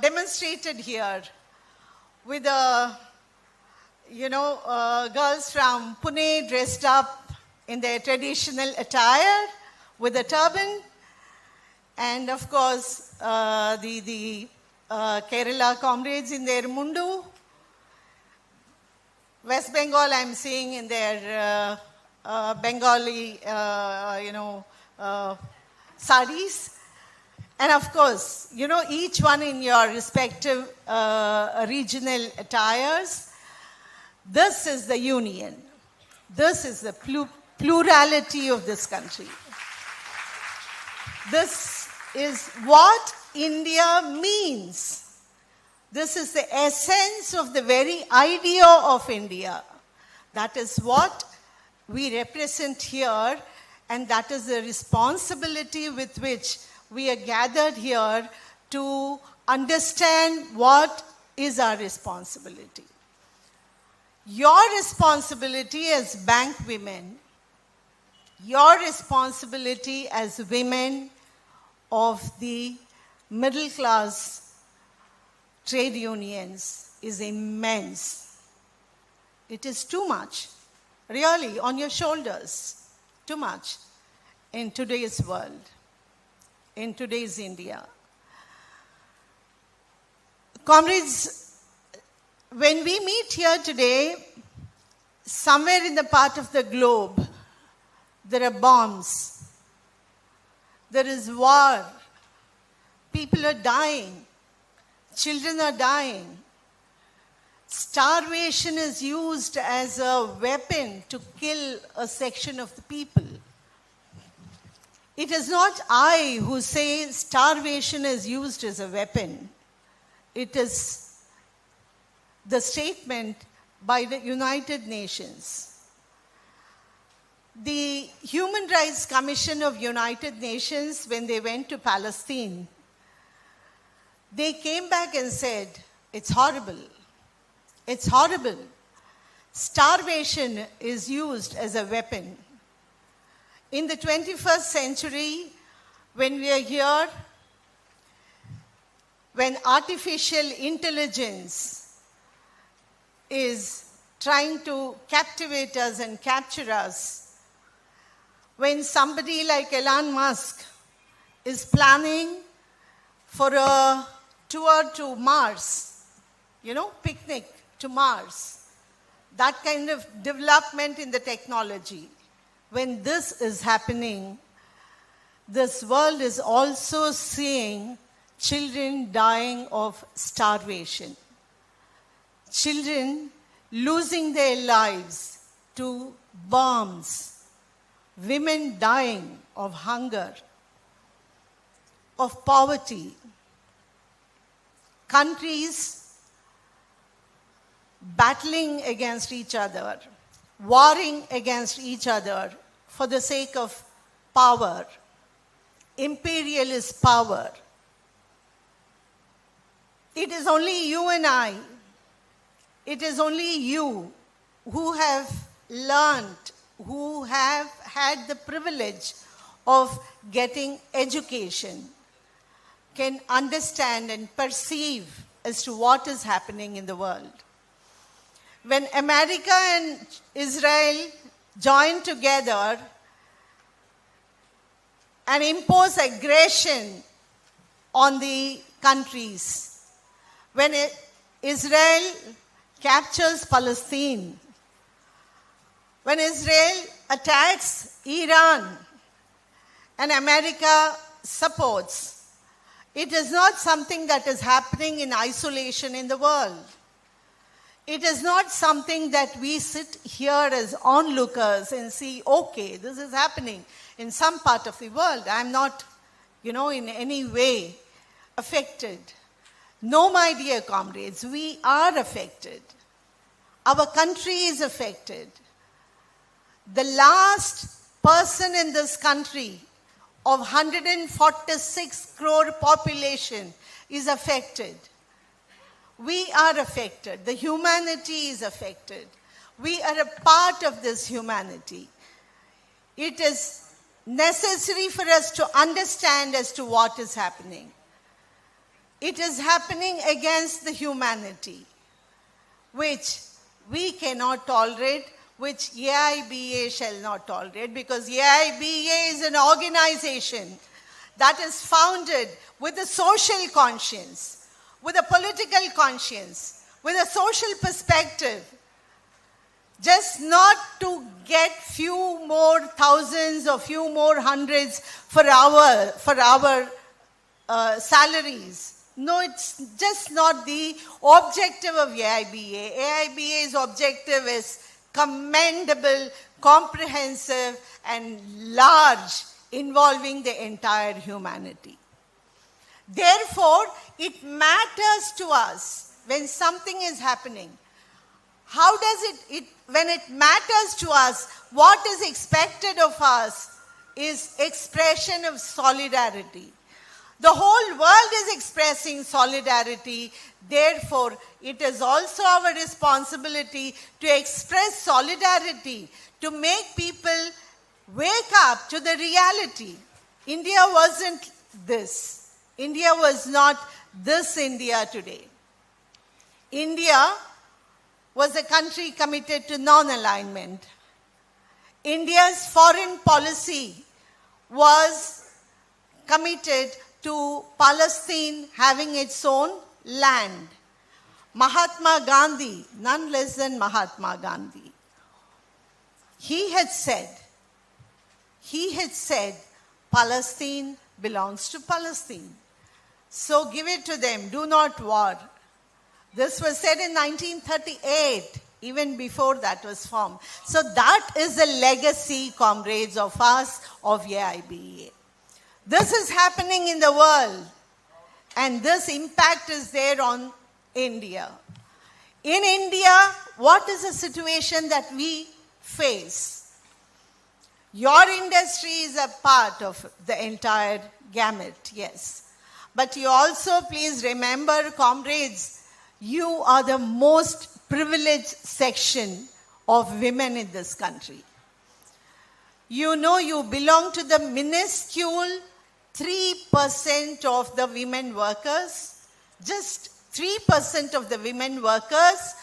demonstrated here with girls from Pune dressed up in their traditional attire with a turban, and of course the Kerala comrades in their mundu. West Bengal, I'm seeing in their Bengali, saris. And of course, you know, each one in your respective regional attires. This is the union. This is the plurality of this country. This is what India means. This is the essence of the very idea of India. That is what we represent here, and that is the responsibility with which we are gathered here to understand what is our responsibility. Your responsibility as bank women, your responsibility as women of the middle class trade unions is immense. It is too much, really, on your shoulders, too much in today's world, in today's India. Comrades, when we meet here today, somewhere in the part of the globe, there are bombs. There is war. People are dying. Children are dying. Starvation is used as a weapon to kill a section of the people. It is not I who say starvation is used as a weapon. It is the statement by the United Nations. The Human Rights Commission of United Nations, when they went to Palestine, they came back and said, it's horrible. It's horrible. Starvation is used as a weapon. In the 21st century, when we are here, when artificial intelligence is trying to captivate us and capture us, when somebody like Elon Musk is planning for a tour to Mars, picnic to Mars, that kind of development in the technology, when this is happening, this world is also seeing children dying of starvation, children losing their lives to bombs, women dying of hunger, of poverty, countries battling against each other, warring against each other for the sake of power, imperialist power. It is only you and I, it is only you who have learned, who have had the privilege of getting education, can understand and perceive as to what is happening in the world. When America and Israel joined together and impose aggression on the countries, when Israel captures Palestine, when Israel attacks Iran and America supports, it is not something that is happening in isolation in the world. It is not something that we sit here as onlookers and see, okay, this is happening in some part of the world. I'm not, in any way affected. No, my dear comrades, we are affected. Our country is affected. The last person in this country of 146 crore population is affected. We are affected. The humanity is affected. We are a part of this humanity. It is necessary for us to understand as to what is happening. It is happening against the humanity, which we cannot tolerate, which AIBA shall not tolerate, because AIBA is an organization that is founded with a social conscience, with a political conscience, with a social perspective, just not to get few more thousands or few more hundreds for our salaries. No, it's just not the objective of AIBA. AIBA's objective is commendable, comprehensive, and large, involving the entire humanity. Therefore, it matters to us when something is happening. How does it, when it matters to us, what is expected of us is expression of solidarity. The whole world is expressing solidarity. Therefore, it is also our responsibility to express solidarity, to make people wake up to the reality. India wasn't this. India was not this India today. India was a country committed to non-alignment. India's foreign policy was committed to Palestine having its own land. Mahatma Gandhi, none less than Mahatma Gandhi, he had said, Palestine belongs to Palestine. So give it to them, do not war. This was said in 1938, even before that was formed. So that is the legacy, comrades, of us, of AIBA. This is happening in the world, and this impact is there on India. In India, what is the situation that we face? Your industry is a part of the entire gamut, yes. But you also, please remember, comrades, you are the most privileged section of women in this country. You know you belong to the minuscule 3% of the women workers, just 3% of the women workers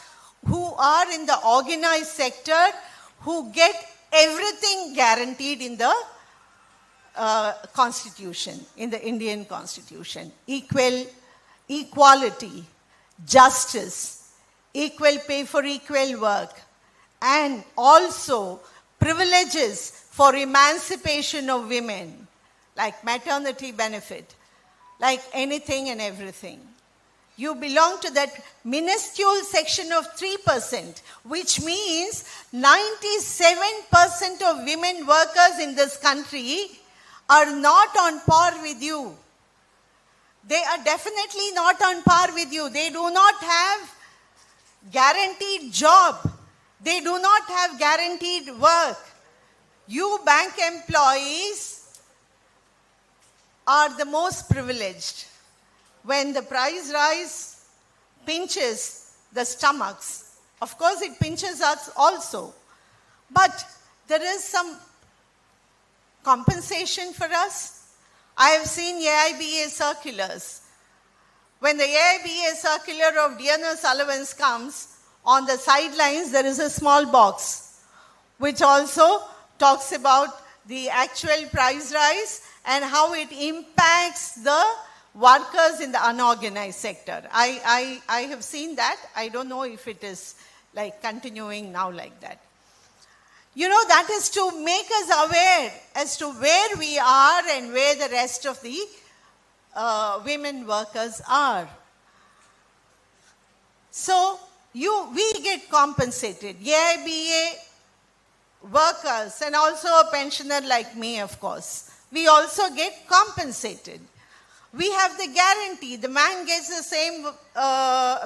who are in the organized sector, who get everything guaranteed in the Constitution, in the Indian Constitution. Equality, justice, equal pay for equal work, and also privileges for emancipation of women, like maternity benefit, like anything and everything. You belong to that minuscule section of 3%, which means 97% of women workers in this country are not on par with you. They are definitely not on par with you. They do not have guaranteed job. They do not have guaranteed work. You bank employees are the most privileged. When the price rise pinches the stomachs, of course it pinches us also. But there is some compensation for us. I have seen AIBA circulars. When the AIBA circular of dearness allowance comes, on the sidelines there is a small box which also talks about the actual price rise and how it impacts the workers in the unorganized sector. I have seen that. I don't know if it is like continuing now like that. You know, that is to make us aware as to where we are and where the rest of the women workers are. So we get compensated. AIBA workers and also a pensioner like me, of course, we also get compensated. We have the guarantee. The man gets the same,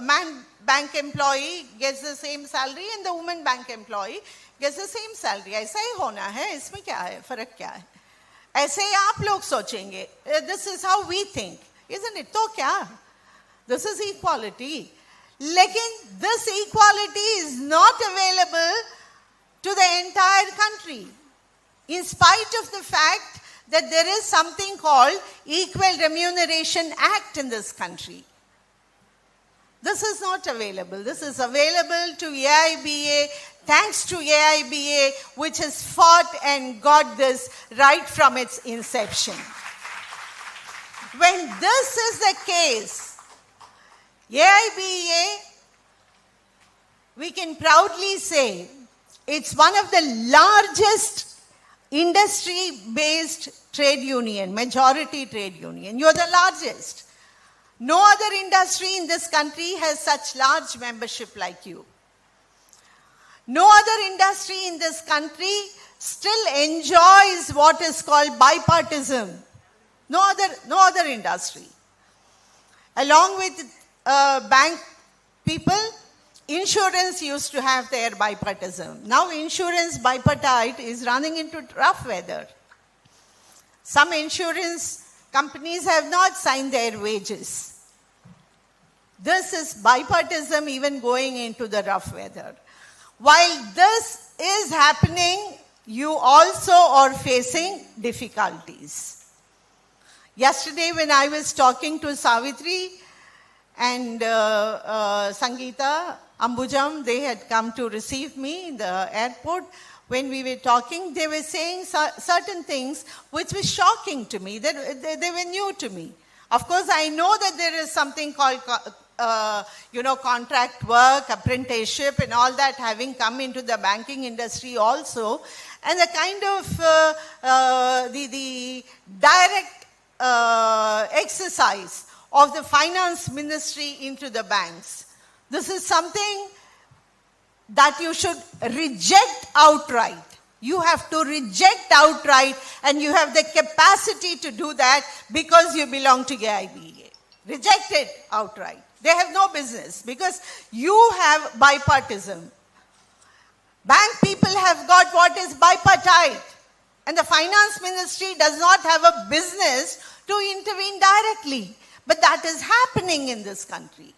man bank employee gets the same salary and the woman bank employee gets the same salary. ऐसा ही होना है, इसमें क्या है, फर्क क्या है? ऐसे ही आप लोग सोचेंगे. This is how we think, isn't it? तो क्या? This is equality. लेकिन this equality is not available to the entire country, in spite of the fact that there is something called Equal Remuneration Act in this country. This is not available. This is available to AIBA, thanks to AIBA, which has fought and got this right from its inception. When this is the case, AIBA, we can proudly say, it's one of the largest industry-based trade union, majority trade union. You're the largest. No other industry in this country has such large membership like you. No other industry in this country still enjoys what is called bipartisan. No other industry. Along with bank people, insurance used to have their bipartisan. Now insurance bipartite is running into rough weather. Some insurance companies have not signed their wages. This is bipartisan even going into the rough weather. While this is happening, you also are facing difficulties. Yesterday when I was talking to Savitri and Sangeeta, Ambujam, they had come to receive me in the airport. When we were talking, they were saying certain things which were shocking to me. They were new to me. Of course, I know that there is something called contract work, apprenticeship and all that, having come into the banking industry also, and the kind of the direct exercise of the finance ministry into the banks. This is something that you should reject outright. You have to reject outright, and you have the capacity to do that because you belong to AIBA. Reject it outright. They have no business because you have bipartism. Bank people have got what is bipartite, and the finance ministry does not have a business to intervene directly. But that is happening in this country.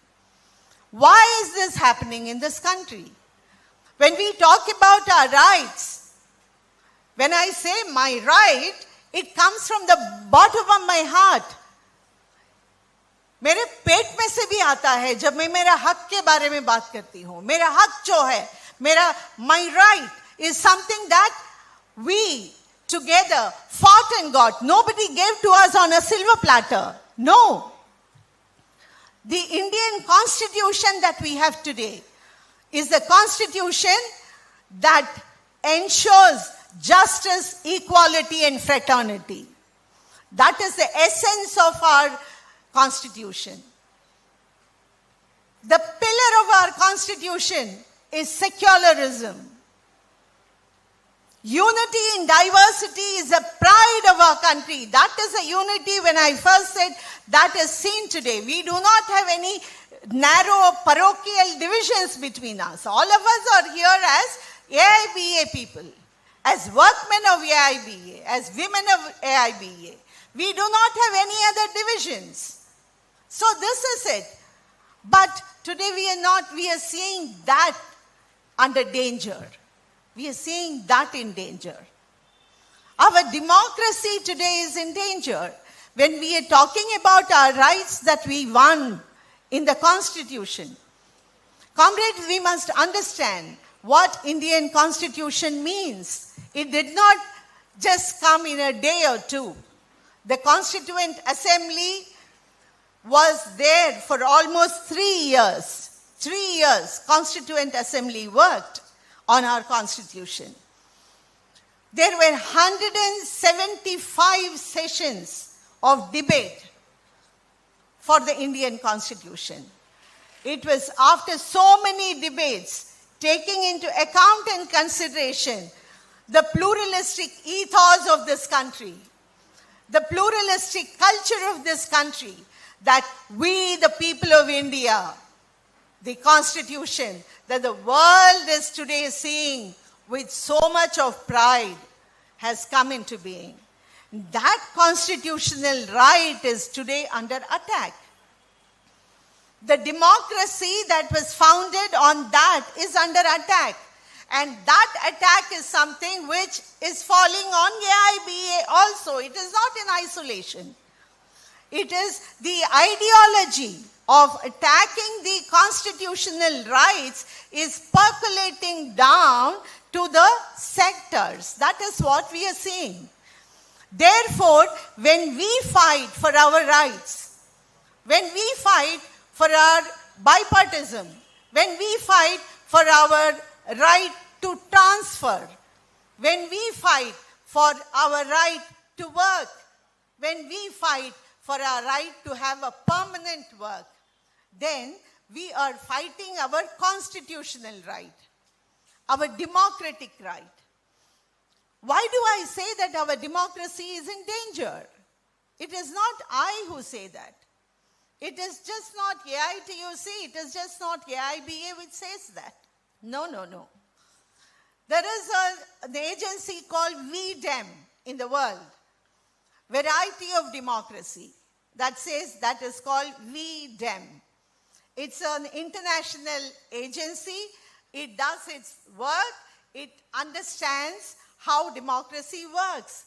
Why is this happening in this country? When we talk about our rights, when I say my right, it comes from the bottom of my heart. मेरे पेट में से भी आता है जब मैं मेरा हक के बारे में बात करती हूँ. मेरा हक जो है, my right is something that we together fought and got. Nobody gave to us on a silver platter. No. The Indian Constitution that we have today is the Constitution that ensures justice, equality and fraternity. That is the essence of our Constitution. The pillar of our Constitution is secularism. Unity in diversity is the pride of our country. That is a unity, when I first said, that is seen today. We do not have any narrow parochial divisions between us. All of us are here as AIBA people, as workmen of AIBA, as women of AIBA. We do not have any other divisions. So this is it. But today we are seeing that under danger. We are seeing that in danger. Our democracy today is in danger. When we are talking about our rights that we won in the Constitution, comrades, we must understand what Indian Constitution means. It did not just come in a day or two. The Constituent Assembly was there for almost 3 years. 3 years, Constituent Assembly worked on our Constitution. There were 175 sessions of debate for the Indian Constitution. It was after so many debates, taking into account and consideration the pluralistic ethos of this country, the pluralistic culture of this country, that we, the people of India, the Constitution that the world is today seeing with so much of pride, has come into being. That constitutional right is today under attack. The democracy that was founded on that is under attack. And that attack is something which is falling on AIBA also. It is not in isolation. It is the ideology of attacking the constitutional rights is percolating down to the sectors. That is what we are seeing. Therefore, when we fight for our rights, when we fight for our bipartism, when we fight for our right to transfer, when we fight for our right to work, when we fight for our right to have a permanent work, then we are fighting our constitutional right, our democratic right. Why do I say that our democracy is in danger? It is not I who say that. It is just not AITUC, it is just not AIBA which says that. No, no, no. There is an agency called VDEM in the world, Variety of Democracy, that says that is called VDEM. It's an international agency. It does its work. It understands how democracy works.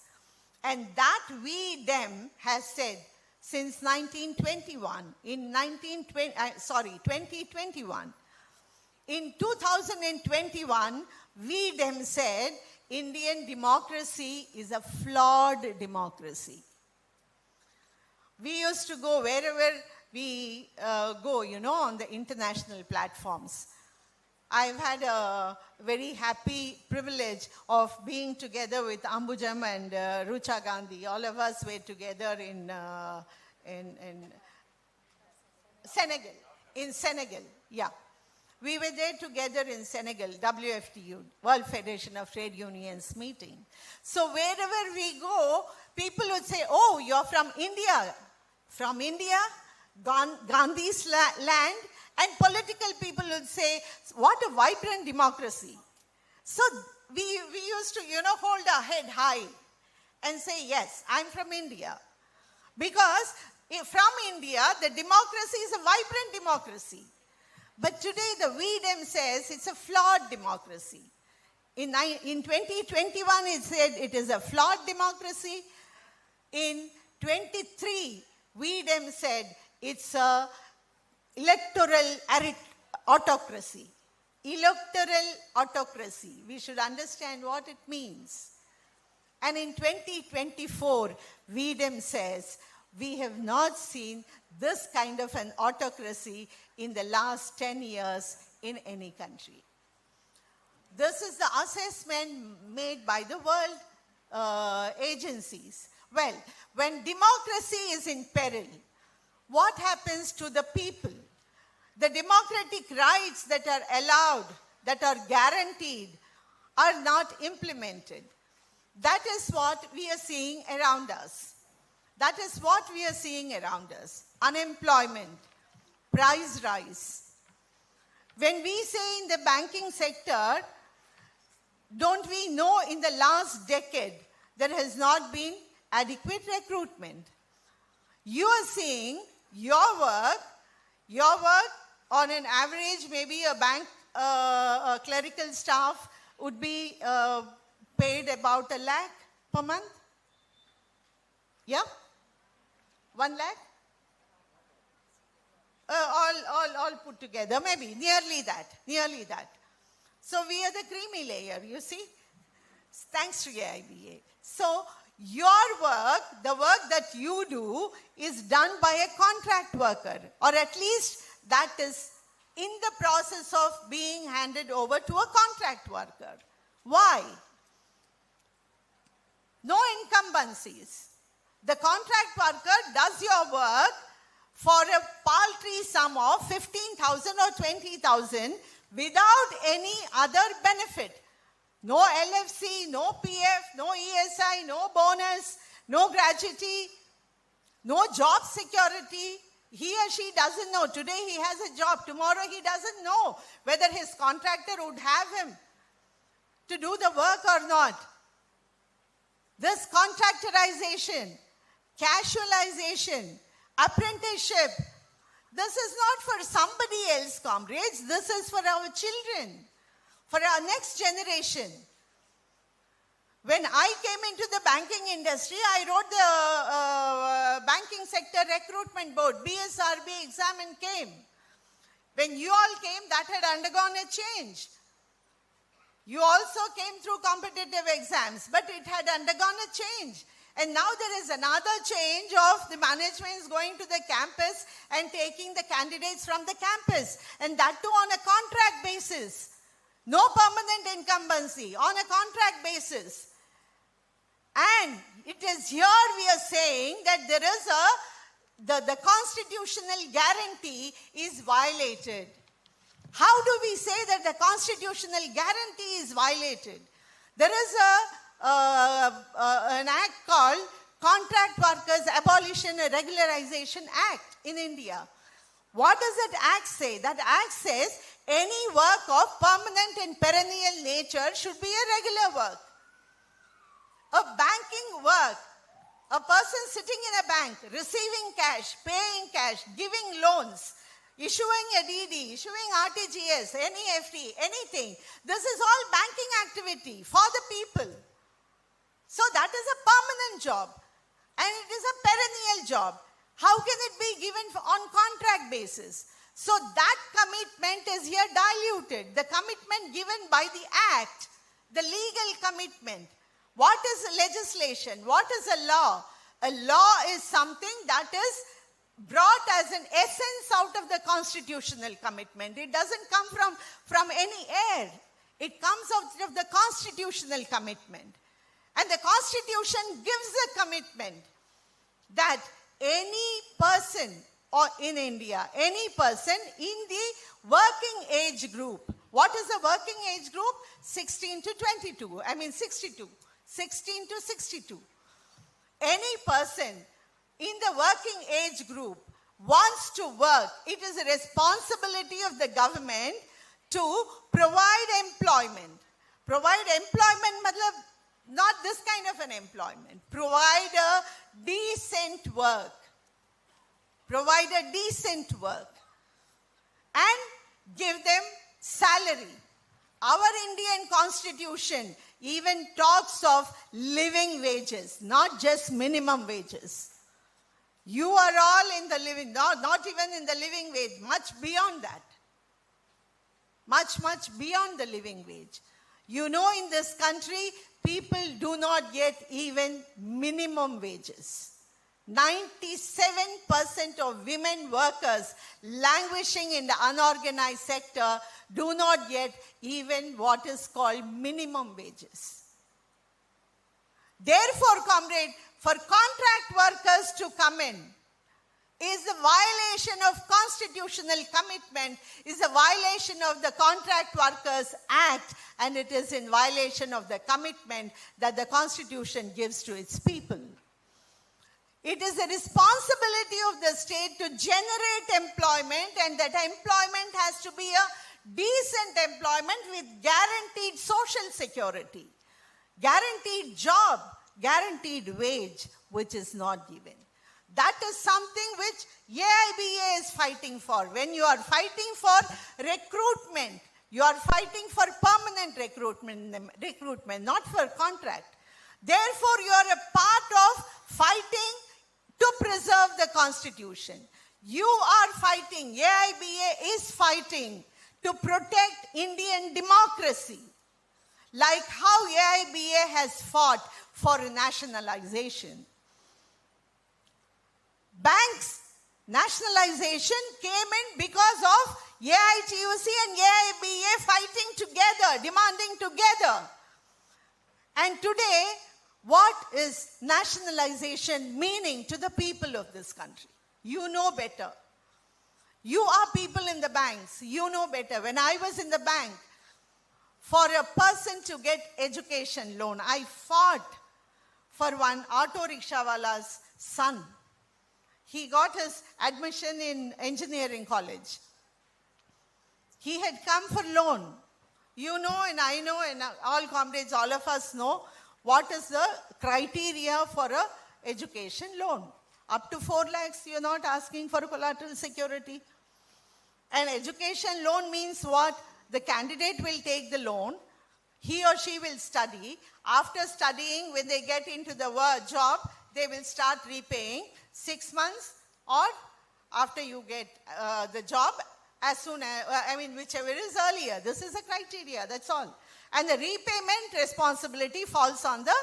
And that VDEM has said since 2021. In 2021, VDEM said Indian democracy is a flawed democracy. We used to go wherever we go, on the international platforms. I've had a very happy privilege of being together with Ambujam and Rucha Gandhi. All of us were together in Senegal. In Senegal, yeah. We were there together in Senegal, WFTU, World Federation of Trade Unions meeting. So wherever we go, people would say, oh, you're from India. From India, Gandhi's land. And political people would say, what a vibrant democracy. So we used to, hold our head high and say, yes, I'm from India. Because from India, the democracy is a vibrant democracy. But today, the VDEM says it's a flawed democracy. In 2021, it said it is a flawed democracy. In 23, VDEM said it's a electoral autocracy. Electoral autocracy. We should understand what it means. And in 2024, VDEM says, we have not seen this kind of an autocracy in the last 10 years in any country. This is the assessment made by the world agencies. Well, when democracy is in peril, what happens to the people? The democratic rights that are allowed, that are guaranteed, are not implemented. That is what we are seeing around us. That is what we are seeing around us. Unemployment, price rise. When we say in the banking sector, don't we know in the last decade there has not been adequate recruitment? You are seeing your work on an average, maybe a bank a clerical staff would be paid about 1 lakh per month. Yeah? 1 lakh? All put together, maybe, nearly that. So we are the creamy layer, you see, thanks to AIBA. So your work, the work that you do, is done by a contract worker, or at least that is in the process of being handed over to a contract worker. Why? No incumbencies. The contract worker does your work for a paltry sum of 15,000 or 20,000 without any other benefit. No LFC, no PF, no ESI, no bonus, no gratuity, no job security. He or she doesn't know. Today he has a job. Tomorrow he doesn't know whether his contractor would have him to do the work or not. This contractorization, casualization, apprenticeship, this is not for somebody else, comrades. This is for our children, for our next generation. When I came into the banking industry, I wrote the Banking Sector Recruitment Board, BSRB exam, and came. When you all came, that had undergone a change. You also came through competitive exams, but it had undergone a change. And now there is another change of the management is going to the campus and taking the candidates from the campus. And that too on a contract basis. No permanent incumbency, on a contract basis. And it is here we are saying that there is the constitutional guarantee is violated. How do we say that the constitutional guarantee is violated? There is an act called Contract Workers Abolition and Regularization Act in India. What does that act say? That act says any work of permanent and perennial nature should be a regular work. A banking work, a person sitting in a bank, receiving cash, paying cash, giving loans, issuing a DD, issuing RTGS, NEFT, anything. This is all banking activity for the people. So that is a permanent job and it is a perennial job. How can it be given on contract basis? So that commitment is here diluted. The commitment given by the act, the legal commitment. What is legislation? What is a law? A law is something that is brought as an essence out of the constitutional commitment. It doesn't come from any air. It comes out of the constitutional commitment. And the Constitution gives a commitment that any person or in India, any person in the working age group. What is the working age group? 16 to 22. 62. 16 to 62. Any person in the working age group wants to work. It is a responsibility of the government to provide employment. Provide employment, not this kind of an employment. Provide a decent work. Provide a decent work. And give them salary. Our Indian Constitution even talks of living wages, not just minimum wages. You are all in the living, not even in the living wage, much beyond that. Much, much beyond the living wage. You know, in this country, people do not get even minimum wages. 97% of women workers languishing in the unorganized sector do not get even what is called minimum wages. Therefore, comrade, for contract workers to come in is a violation of constitutional commitment, is a violation of the Contract Workers Act, and it is in violation of the commitment that the Constitution gives to its people. It is a responsibility of the state to generate employment, and that employment has to be a decent employment with guaranteed social security, guaranteed job, guaranteed wage, which is not given. That is something which AIBA is fighting for. When you are fighting for recruitment, you are fighting for permanent recruitment, not for contract. Therefore, you are a part of fighting to preserve the Constitution. You are fighting, AIBA is fighting to protect Indian democracy, like how AIBA has fought for nationalization. Banks nationalization came in because of AITUC and AIBA fighting together, demanding together. And today, what is nationalization meaning to the people of this country? You know better. You are people in the banks. You know better. When I was in the bank, for a person to get education loan, I fought for one auto rickshawala's son. He got his admission in engineering college. He had come for loan. You know, and I know, and all comrades, all of us know, what is the criteria for a education loan. Up to 4 lakhs, you're not asking for collateral security. An education loan means what? The candidate will take the loan. He or she will study. After studying, when they get into the job, they will start repaying 6 months or after you get the job, as soon as, whichever is earlier. This is the criteria, that's all. And the repayment responsibility falls on the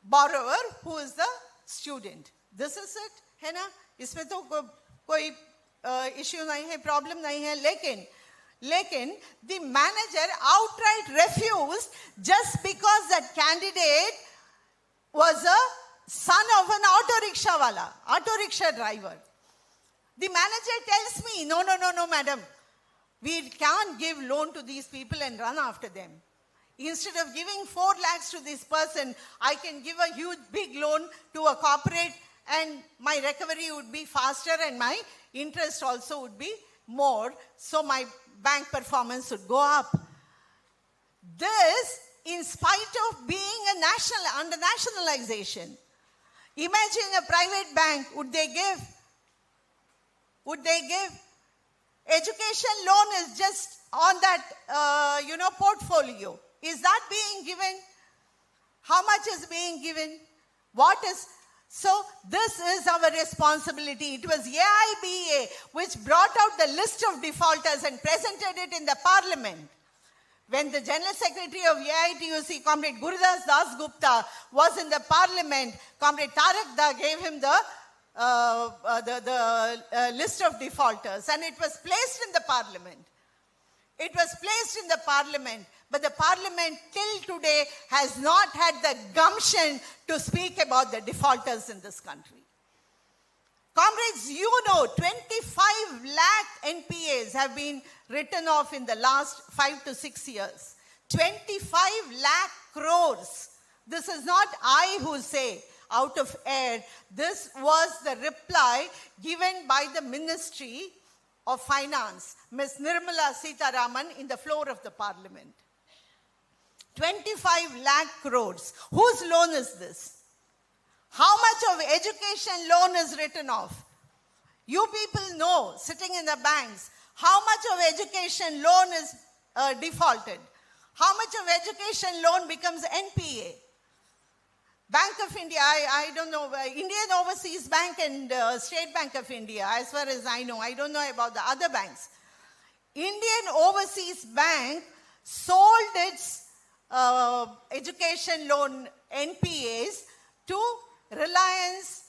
borrower, who is the student. This is it, है ना? इसमें तो कोई issue नहीं है, problem नहीं है, लेकिन the manager outright refused just because that candidate was a son of an auto rickshaw driver. The manager tells me, no, madam. We can't give loan to these people and run after them. Instead of giving 4 lakhs to this person, I can give a huge, big loan to a corporate and my recovery would be faster and my interest also would be more. So my bank performance would go up. This, in spite of being under nationalization. Imagine a private bank, would they give? Education loan is just on that, portfolio. Is that being given? How much is being given? So this is our responsibility. It was AIBA which brought out the list of defaulters and presented it in the parliament. When the General Secretary of AITUC, Comrade Gurudas Das Gupta, was in the parliament, Comrade Tarak Da gave him the list of defaulters, and it was placed in the parliament. It was placed in the parliament, but the parliament till today has not had the gumption to speak about the defaulters in this country. Comrades, you know 25 lakh NPAs have been written off in the last 5 to 6 years. 25 lakh crores. This is not I who say out of air. This was the reply given by the Ministry of Finance, Ms. Nirmala Sitharaman, in the floor of the parliament. 25 lakh crores. Whose loan is this? How much of education loan is written off? You people know, sitting in the banks, how much of education loan is defaulted? How much of education loan becomes NPA? Bank of India, I don't know, Indian Overseas Bank and State Bank of India, as far as I know. I don't know about the other banks. Indian Overseas Bank sold its education loan NPAs to Reliance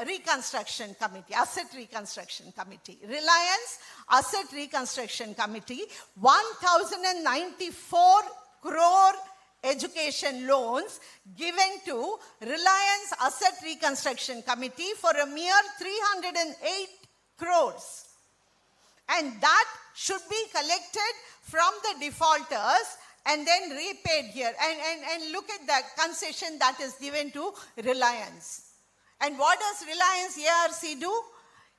Reconstruction Committee, Asset Reconstruction Committee. Reliance Asset Reconstruction Committee, 1,094 crore education loans given to Reliance Asset Reconstruction Committee for a mere 308 crores. And that should be collected from the defaulters and then repaid here. And look at the concession that is given to Reliance. And what does Reliance ARC do?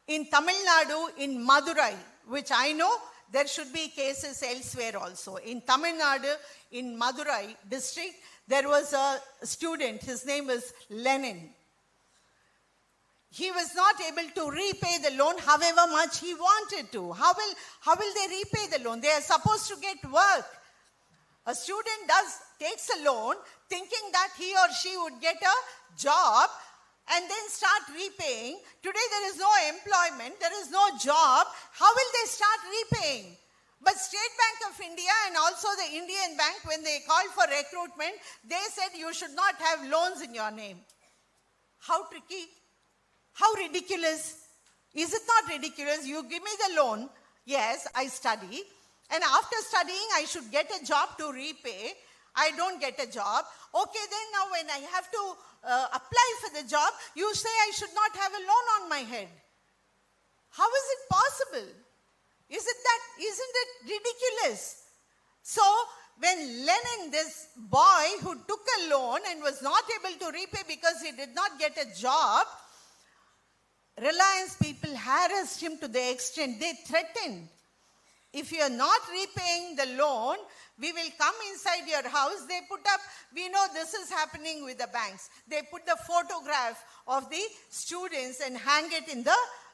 In Tamil Nadu, in Madurai, which I know, there should be cases elsewhere also. In Tamil Nadu, in Madurai district, there was a student, his name was Lenin. He was not able to repay the loan however much he wanted to. How will they repay the loan? They are supposed to get work. A student takes a loan thinking that he or she would get a job and then start repaying. Today there is no employment, there is no job. How will they start repaying? But State Bank of India and also the Indian Bank, when they called for recruitment, they said you should not have loans in your name. How tricky? How ridiculous? Is it not ridiculous? You give me the loan, yes, I study, and after studying I should get a job to repay. I don't get a job. Okay, then now when I have to apply for the job, you say I should not have a loan on my head. How is it possible? Isn't it ridiculous? So when Lenin, this boy who took a loan and was not able to repay because he did not get a job, Reliance people harassed him to the extent they threatened. If you are not repaying the loan, we will come inside your house. They put up, we know this is happening with the banks. They put the photograph of the students and hang it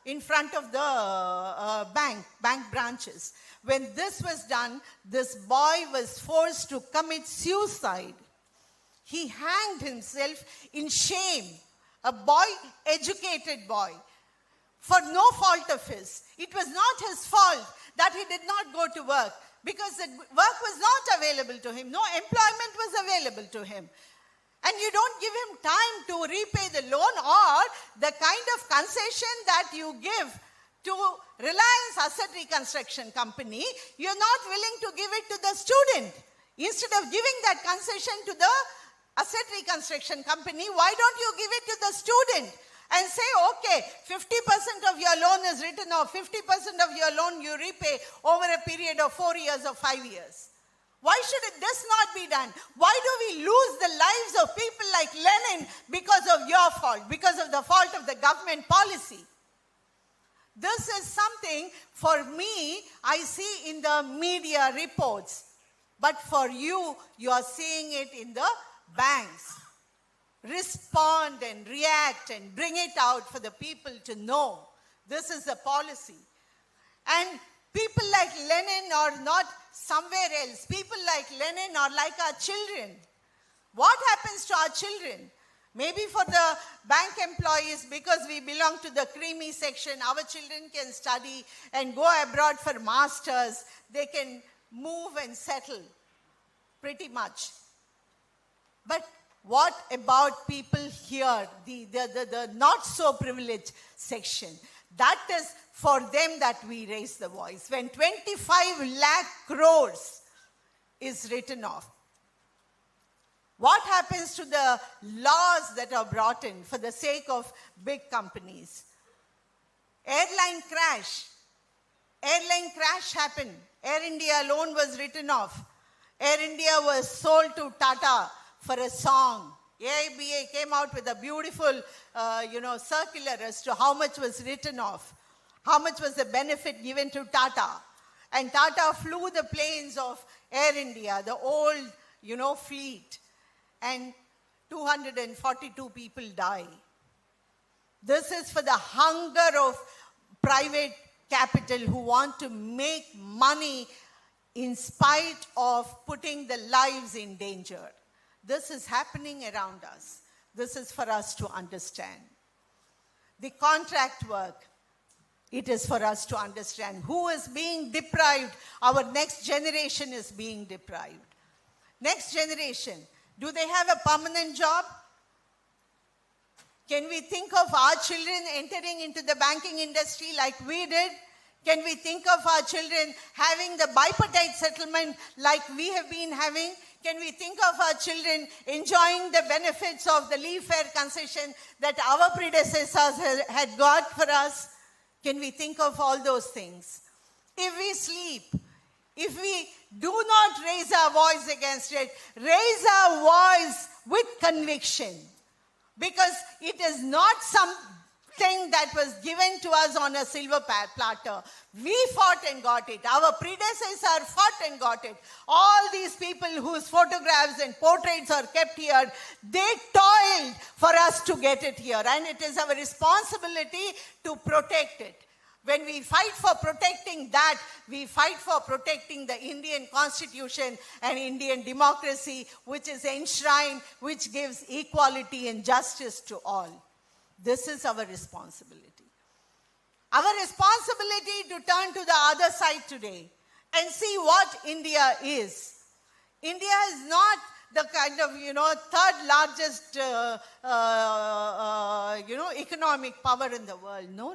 in front of the bank branches. When this was done, this boy was forced to commit suicide. He hanged himself in shame. A boy, educated boy, for no fault of his. It was not his fault that he did not go to work, because the work was not available to him. No employment was available to him. And you don't give him time to repay the loan, or the kind of concession that you give to Reliance Asset Reconstruction Company, you're not willing to give it to the student. Instead of giving that concession to the Asset Reconstruction Company, why don't you give it to the student? And say, okay, 50% of your loan is written off, 50% of your loan you repay over a period of 4 years or 5 years. Why should this not be done? Why do we lose the lives of people like Lenin because of your fault, because of the fault of the government policy? This is something, for me, I see in the media reports. But for you, you are seeing it in the banks. Respond and react and bring it out for the people to know. This is the policy. And people like Lenin are not somewhere else. People like Lenin are like our children. What happens to our children? Maybe for the bank employees, because we belong to the creamy section, our children can study and go abroad for masters. They can move and settle pretty much. But What about people here, the not so privileged section? That is for them that we raise the voice. When 25 lakh crores is written off, what happens to the laws that are brought in for the sake of big companies? Airline crash happened. Air India loan was written off. Air India was sold to Tata for a song. AIBA came out with a beautiful, circular as to how much was written off, how much was the benefit given to Tata. And Tata flew the planes of Air India, the old, fleet, and 242 people die. This is for the hunger of private capital who want to make money in spite of putting the lives in danger. This is happening around us. This is for us to understand. The contract work, it is for us to understand who is being deprived. Our next generation is being deprived. Next generation, do they have a permanent job? Can we think of our children entering into the banking industry like we did? Can we think of our children having the bipartite settlement like we have been having? Can we think of our children enjoying the benefits of the leave fare concession that our predecessors had got for us? Can we think of all those things? If we sleep, if we do not raise our voice against it, raise our voice with conviction. Because it is not something that was given to us on a silver platter. We fought and got it. Our predecessor fought and got it. All these people whose photographs and portraits are kept here, they toiled for us to get it here. And it is our responsibility to protect it. When we fight for protecting that, we fight for protecting the Indian Constitution and Indian democracy, which is enshrined, which gives equality and justice to all. This is our responsibility. Our responsibility to turn to the other side today and see what India is. India is not the kind of, third largest, economic power in the world. No.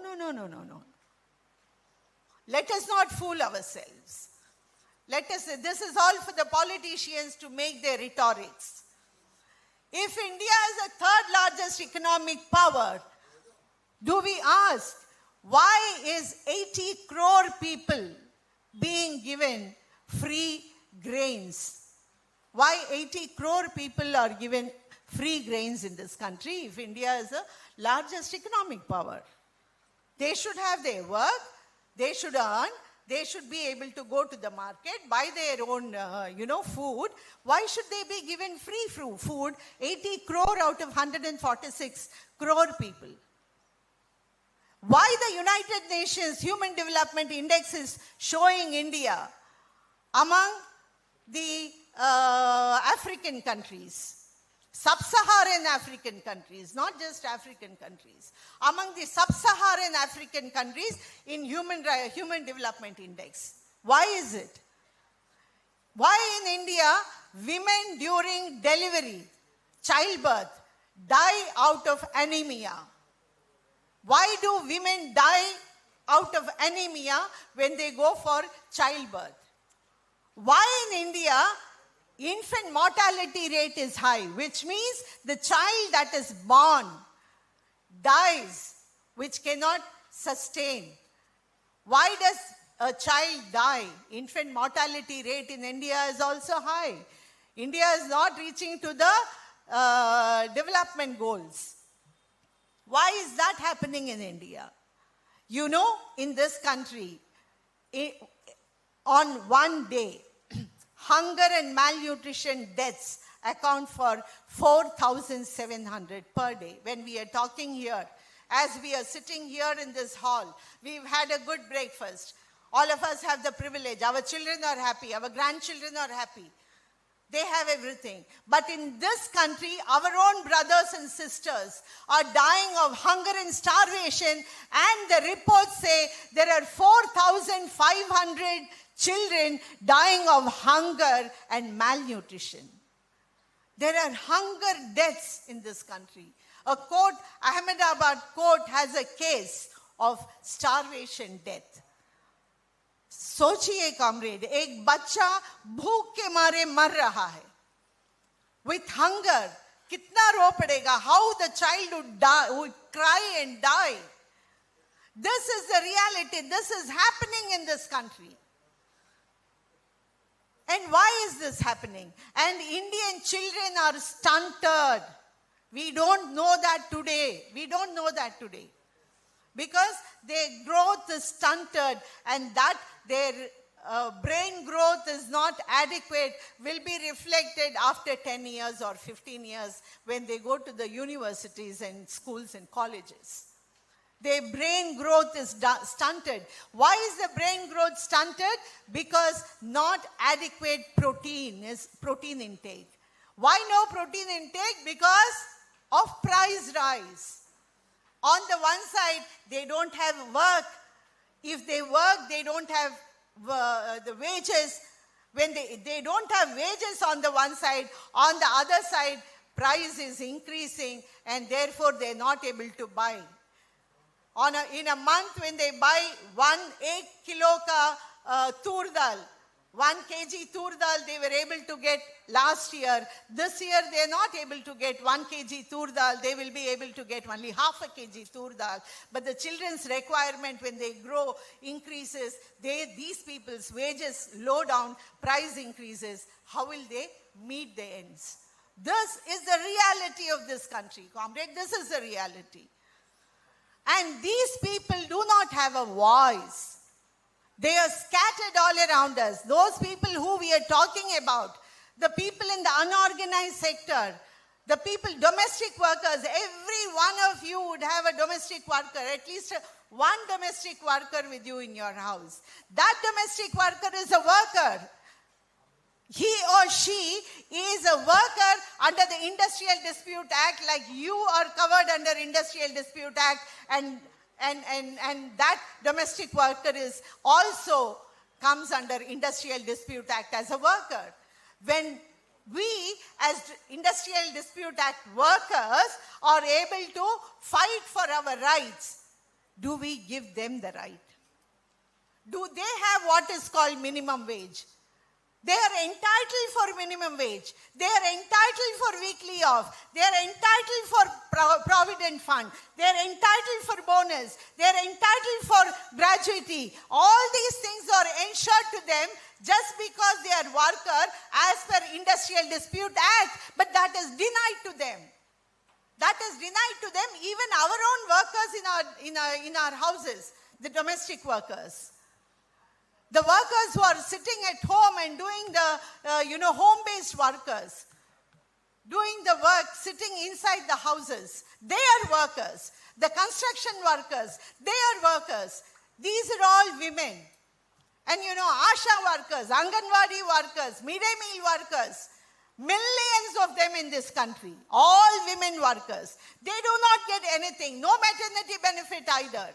Let us not fool ourselves. This is all for the politicians to make their rhetorics. If India is the third largest economic power, do we ask, why is 80 crore people being given free grains? Why 80 crore people are given free grains in this country if India is the largest economic power? They should have their work. They should earn, they should be able to go to the market, buy their own, food. Why should they be given free food? 80 crore out of 146 crore people. Why the United Nations Human Development Index is showing India among the African countries, sub-Saharan African countries, not just African countries, among the sub-Saharan African countries in Human Development Index. Why is it? Why in India, women during delivery, childbirth, die out of anemia? Why do women die out of anemia when they go for childbirth? Why in India, infant mortality rate is high, which means the child that is born dies, which cannot sustain. Why does a child die? Infant mortality rate in India is also high. India is not reaching to the development goals. Why is that happening in India? In this country, on one day, hunger and malnutrition deaths account for 4,700 per day. When we are talking here, as we are sitting here in this hall, we've had a good breakfast. All of us have the privilege. Our children are happy. Our grandchildren are happy. They have everything. But in this country, our own brothers and sisters are dying of hunger and starvation. And the reports say there are 4,500 children dying of hunger and malnutrition. There are hunger deaths in this country. A court, Ahmedabad court has a case of starvation death. सोचिए comrade, एक बच्चा भूख के मारे मर रहा है. With hunger, कितना रो पड़ेगा? How the child would die, would cry and die. This is the reality. This is happening in this country. And why is this happening? And Indian children are stunted. We don't know that today. We don't know that today. Because their growth is stunted, and that their brain growth is not adequate will be reflected after 10 years or 15 years when they go to the universities and schools and colleges. Their brain growth is stunted. Why is the brain growth stunted? Because not adequate protein intake. Why no protein intake? Because of price rise. On the one side, they don't have work. If they work, they don't have the wages. When they don't have wages on the one side, on the other side, price is increasing, and therefore they're not able to buy. In a month, when they buy 1 kilo ka tur dal, 1 kg tur dal they were able to get last year. This year they are not able to get 1 kg tur dal. They will be able to get only half a kg tur dal. But the children's requirement when they grow increases. These people's wages low down, price increases. How will they meet the ends? This is the reality of this country, comrade. This is the reality. And these people do not have a voice. They are scattered all around us. Those people who we are talking about, the people in the unorganized sector, the people, domestic workers, every one of you would have a domestic worker, at least one domestic worker with you in your house. That domestic worker is a worker. He or she is a worker under the Industrial Dispute Act, like you are covered under Industrial Dispute Act, and that domestic worker is also comes under Industrial Dispute Act as a worker. When we as Industrial Dispute Act workers are able to fight for our rights, do we give them the right? Do they have what is called minimum wage? They are entitled for minimum wage. They are entitled for weekly off. They are entitled for provident fund. They are entitled for bonus. They are entitled for gratuity. All these things are ensured to them just because they are worker as per Industrial Dispute Act. But that is denied to them. That is denied to them, even our own workers in our houses, the domestic workers. The workers who are sitting at home and doing the, home-based workers, doing the work, sitting inside the houses, they are workers. The construction workers, they are workers. These are all women. And ASHA workers, Anganwadi workers, midday meal workers, millions of them in this country, all women workers. They do not get anything, no maternity benefit either.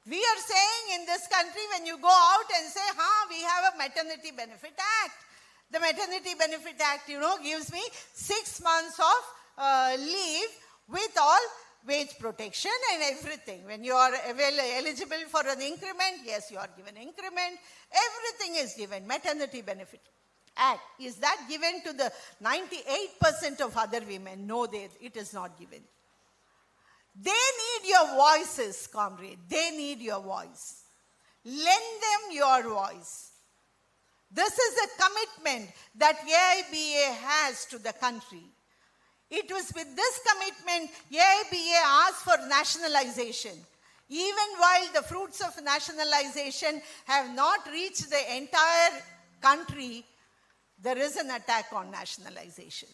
We are saying in this country, when you go out and say, we have a maternity benefit act. The maternity benefit act, gives me 6 months of leave with all wage protection and everything. When you are eligible for an increment, yes, you are given increment. Everything is given. Maternity benefit act. Is that given to the 98% of other women? No, it is not given. They need your voices, comrade. They need your voice. Lend them your voice. This is a commitment that AIBA has to the country. It was with this commitment AIBA asked for nationalization. Even while the fruits of nationalization have not reached the entire country, there is an attack on nationalization.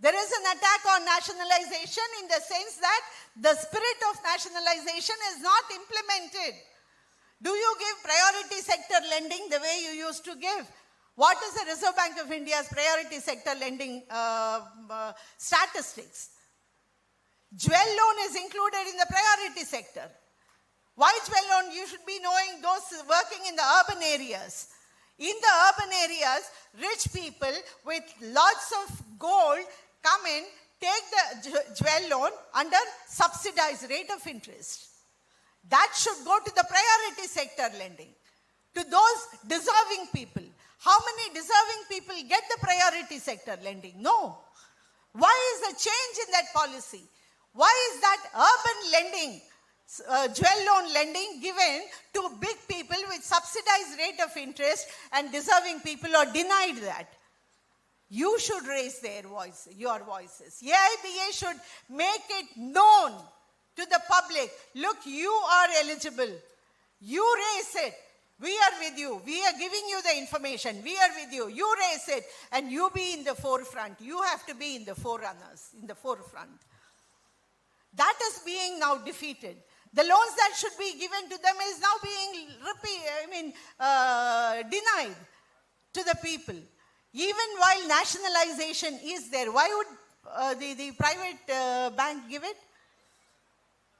There is an attack on nationalization in the sense that the spirit of nationalization is not implemented. Do you give priority sector lending the way you used to give? What is the Reserve Bank of India's priority sector lending statistics? Jewel loan is included in the priority sector. Why jewel loan? You should be knowing those working in the urban areas. In the urban areas, rich people with lots of gold come in, take the jewel loan under subsidized rate of interest. That should go to the priority sector lending, to those deserving people. How many deserving people get the priority sector lending? No. Why is a change in that policy? Why is that urban lending, jewel loan lending given to big people with subsidized rate of interest and deserving people are denied that? You should raise your voices. AIBA should make it known to the public. Look, you are eligible. You raise it. We are with you. We are giving you the information. We are with you. You raise it and you be in the forefront. You have to be in the forerunners, in the forefront. That is being now defeated. The loans that should be given to them is now being denied to the people. Even while nationalization is there, why would the private bank give it?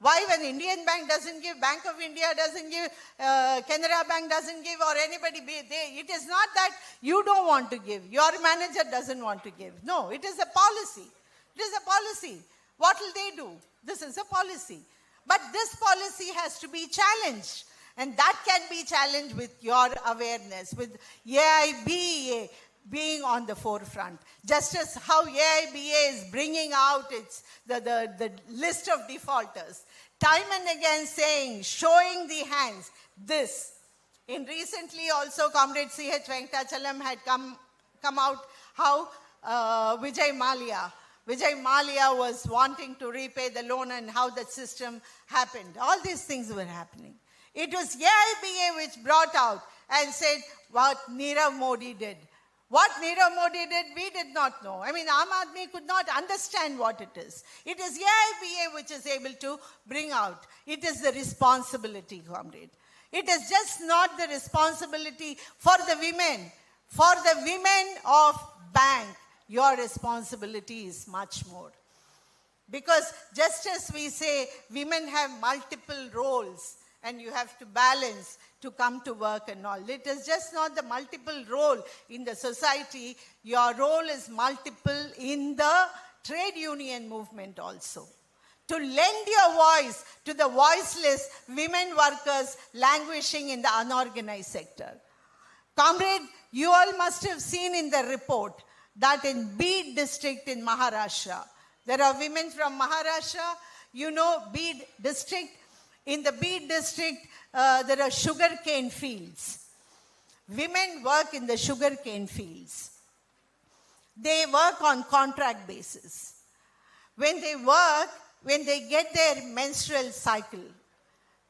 Why when Indian Bank doesn't give, Bank of India doesn't give, Canara Bank doesn't give, or anybody, it is not that you don't want to give, your manager doesn't want to give. No, it is a policy. It is a policy. What will they do? This is a policy. But this policy has to be challenged. And that can be challenged with your awareness, with AIBA being on the forefront. Just as how AIBA is bringing out the list of defaulters. Time and again saying, showing the hands, this. In recently also, Comrade C.H. Venkatachalam had come out how Vijay Mallya was wanting to repay the loan and how that system happened. All these things were happening. It was AIBA which brought out and said what Nirav Modi did. What Nirav Modi did, we did not know. I mean, Aam Aadmi could not understand what it is. It is AIBA which is able to bring out. It is the responsibility, comrade. It is just not the responsibility for the women. For the women of bank, your responsibility is much more. Because just as we say, women have multiple roles and you have to balance to come to work and all. It is just not the multiple role in the society. Your role is multiple in the trade union movement also. To lend your voice to the voiceless women workers languishing in the unorganized sector. Comrade, you all must have seen in the report that in Beed district in Maharashtra, there are women from Maharashtra, you know, Beed district. In the Beed district, there are sugarcane fields. Women work in the sugarcane fields. They work on contract basis. When they work, when they get their menstrual cycle,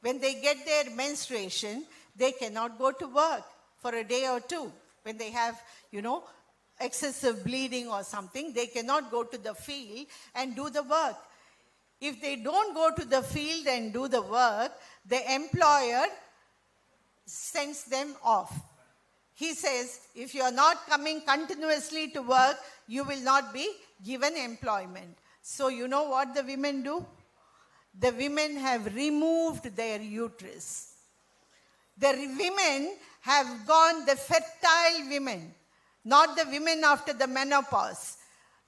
when they get their menstruation, they cannot go to work for a day or two. When they have, you know, excessive bleeding or something, they cannot go to the field and do the work. If they don't go to the field and do the work, the employer sends them off. He says, if you are not coming continuously to work, you will not be given employment. So you know what the women do? The women have removed their uterus. The women have gone, the fertile women, not the women after the menopause.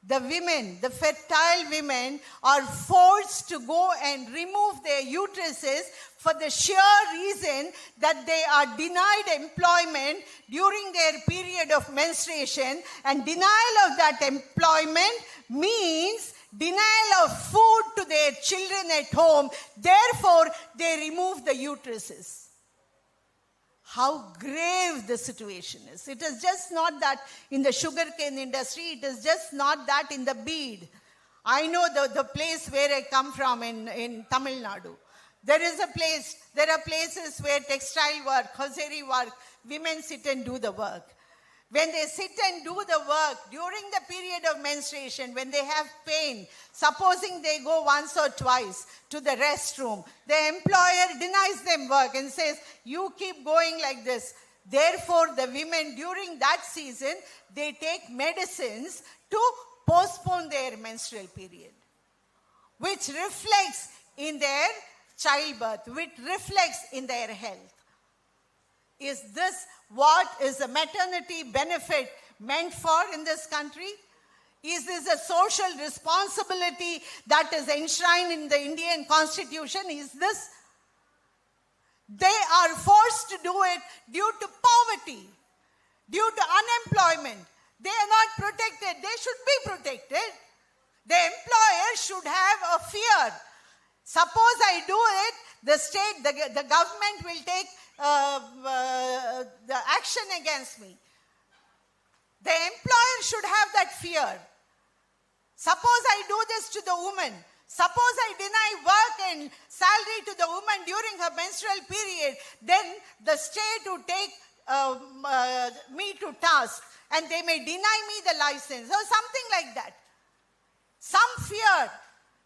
The women, the fertile women, are forced to go and remove their uteruses for the sheer reason that they are denied employment during their period of menstruation, and denial of that employment means denial of food to their children at home. Therefore, they remove the uteruses. How grave the situation is. It is just not that in the sugarcane industry, it is just not that in the bead. I know the place where I come from in Tamil Nadu. There are places where textile work, hosiery work, women sit and do the work. When they sit and do the work during the period of menstruation, when they have pain, supposing they go once or twice to the restroom, the employer denies them work and says, you keep going like this. Therefore, the women during that season, they take medicines to postpone their menstrual period, which reflects in their childbirth, which reflects in their health. Is this what is the maternity benefit meant for in this country? Is this a social responsibility that is enshrined in the Indian Constitution? Is this? They are forced to do it due to poverty, due to unemployment. They are not protected. They should be protected. The employer should have a fear. Suppose I do it, the state, the government will take the action against me. The employer should have that fear. Suppose I do this to the woman. Suppose I deny work and salary to the woman during her menstrual period, then the state would take me to task and they may deny me the license or something like that. Some fear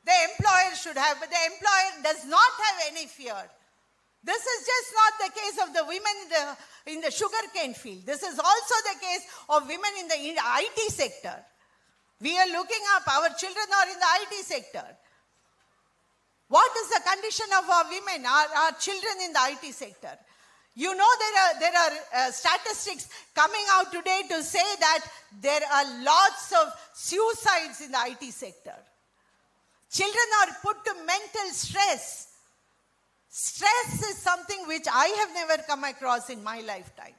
the employer should have, but the employer does not have any fear. This is just not the case of the women in the sugarcane field. This is also the case of women in the IT sector. We are looking up, our children are in the IT sector. What is the condition of our women, our children in the IT sector? You know there are statistics coming out today to say that there are lots of suicides in the IT sector. Children are put to mental stress. Stress is something which I have never come across in my lifetime.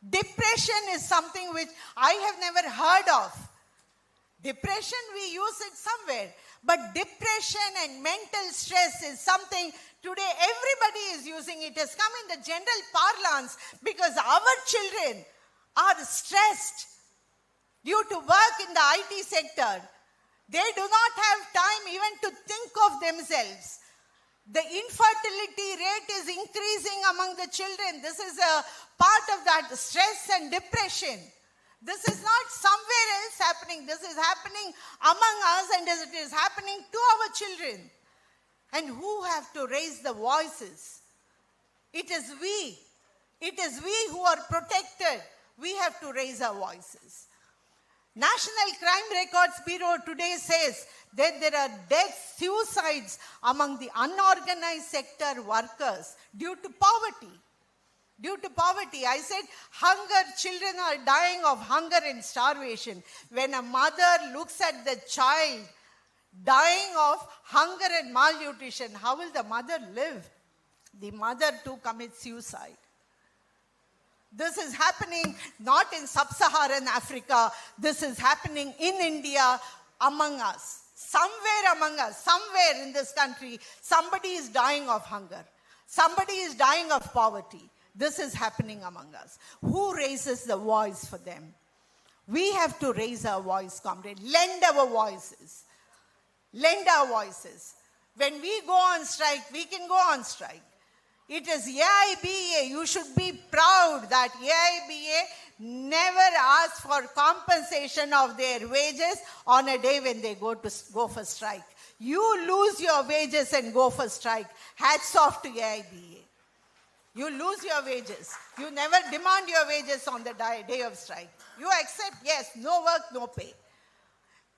Depression is something which I have never heard of. Depression, we use it somewhere. But depression and mental stress is something today everybody is using. It has come in the general parlance because our children are stressed due to work in the IT sector. They do not have time even to think of themselves. The infertility rate is increasing among the children. This is a part of that stress and depression. This is not somewhere else happening. This is happening among us and it is happening to our children. And who have to raise the voices? It is we. It is we who are protected. We have to raise our voices. National Crime Records Bureau today says that there are deaths, suicides among the unorganized sector workers due to poverty. Due to poverty. I said hunger, children are dying of hunger and starvation. When a mother looks at the child dying of hunger and malnutrition, how will the mother live? The mother too commits suicide. This is happening not in sub-Saharan Africa. This is happening in India among us. Somewhere among us, somewhere in this country, somebody is dying of hunger. Somebody is dying of poverty. This is happening among us. Who raises the voice for them? We have to raise our voice, comrade. Lend our voices. Lend our voices. When we go on strike, we can go on strike. It is AIBA. You should be proud that AIBA never asks for compensation of their wages on a day when they go for strike. You lose your wages and go for strike. Hats off to AIBA. You lose your wages. You never demand your wages on the day of strike. You accept, yes, no work, no pay.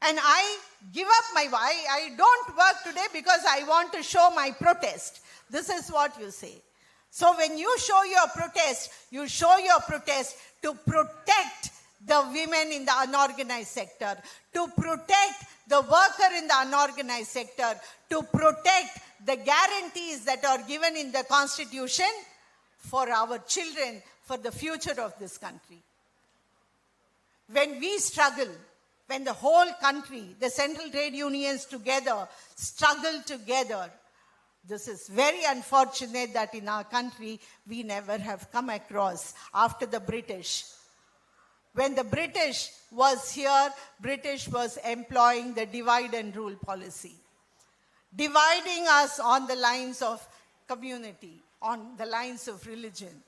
And I give up I don't work today because I want to show my protest. This is what you say. So when you show your protest, you show your protest to protect the women in the unorganized sector, to protect the worker in the unorganized sector, to protect the guarantees that are given in the Constitution for our children, for the future of this country. When we struggle, when the whole country, the central trade unions together, struggle together, this is very unfortunate that in our country, we never have come across after the British. When the British was here, British was employing the divide and rule policy, dividing us on the lines of community, on the lines of religion.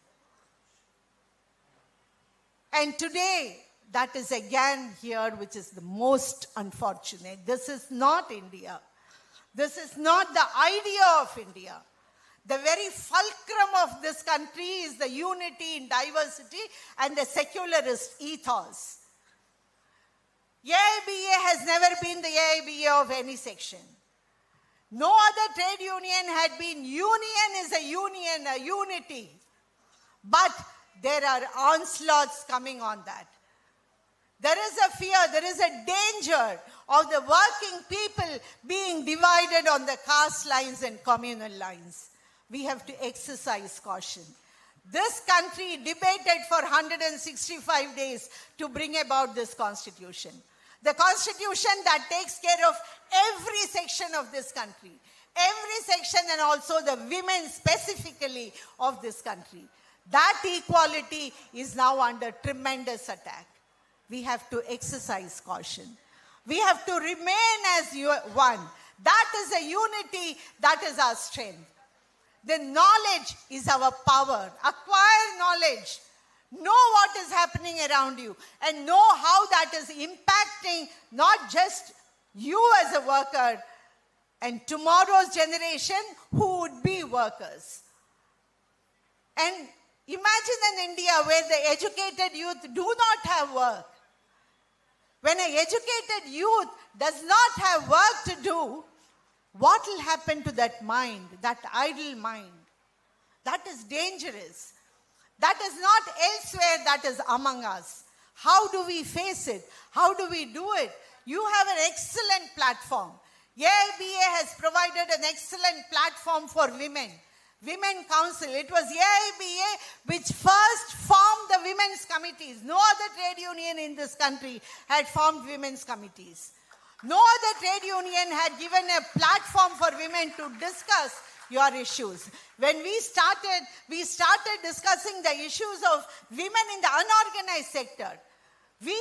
And today, that is again here, which is the most unfortunate. This is not India. This is not the idea of India. The very fulcrum of this country is the unity in diversity and the secularist ethos. AIBA has never been the AIBA of any section. No other trade union had been. Union is a union, a unity. But there are onslaughts coming on that. There is a fear, there is a danger of the working people being divided on the caste lines and communal lines. We have to exercise caution. This country debated for 165 days to bring about this constitution. The constitution that takes care of every section of this country, every section, and also the women specifically of this country. That equality is now under tremendous attack. We have to exercise caution. We have to remain as one. That is a unity, that is our strength. The knowledge is our power. Acquire knowledge. Know what is happening around you and know how that is impacting not just you as a worker and tomorrow's generation who would be workers. And imagine an India where the educated youth do not have work. When an educated youth does not have work to do, what will happen to that mind, that idle mind? That is dangerous. That is not elsewhere, that is among us. How do we face it? How do we do it? You have an excellent platform. AIBA has provided an excellent platform for women. Women Council. It was AIBA which first formed the women's committees. No other trade union in this country had formed women's committees. No other trade union had given a platform for women to discuss your issues. When we started discussing the issues of women in the unorganized sector. We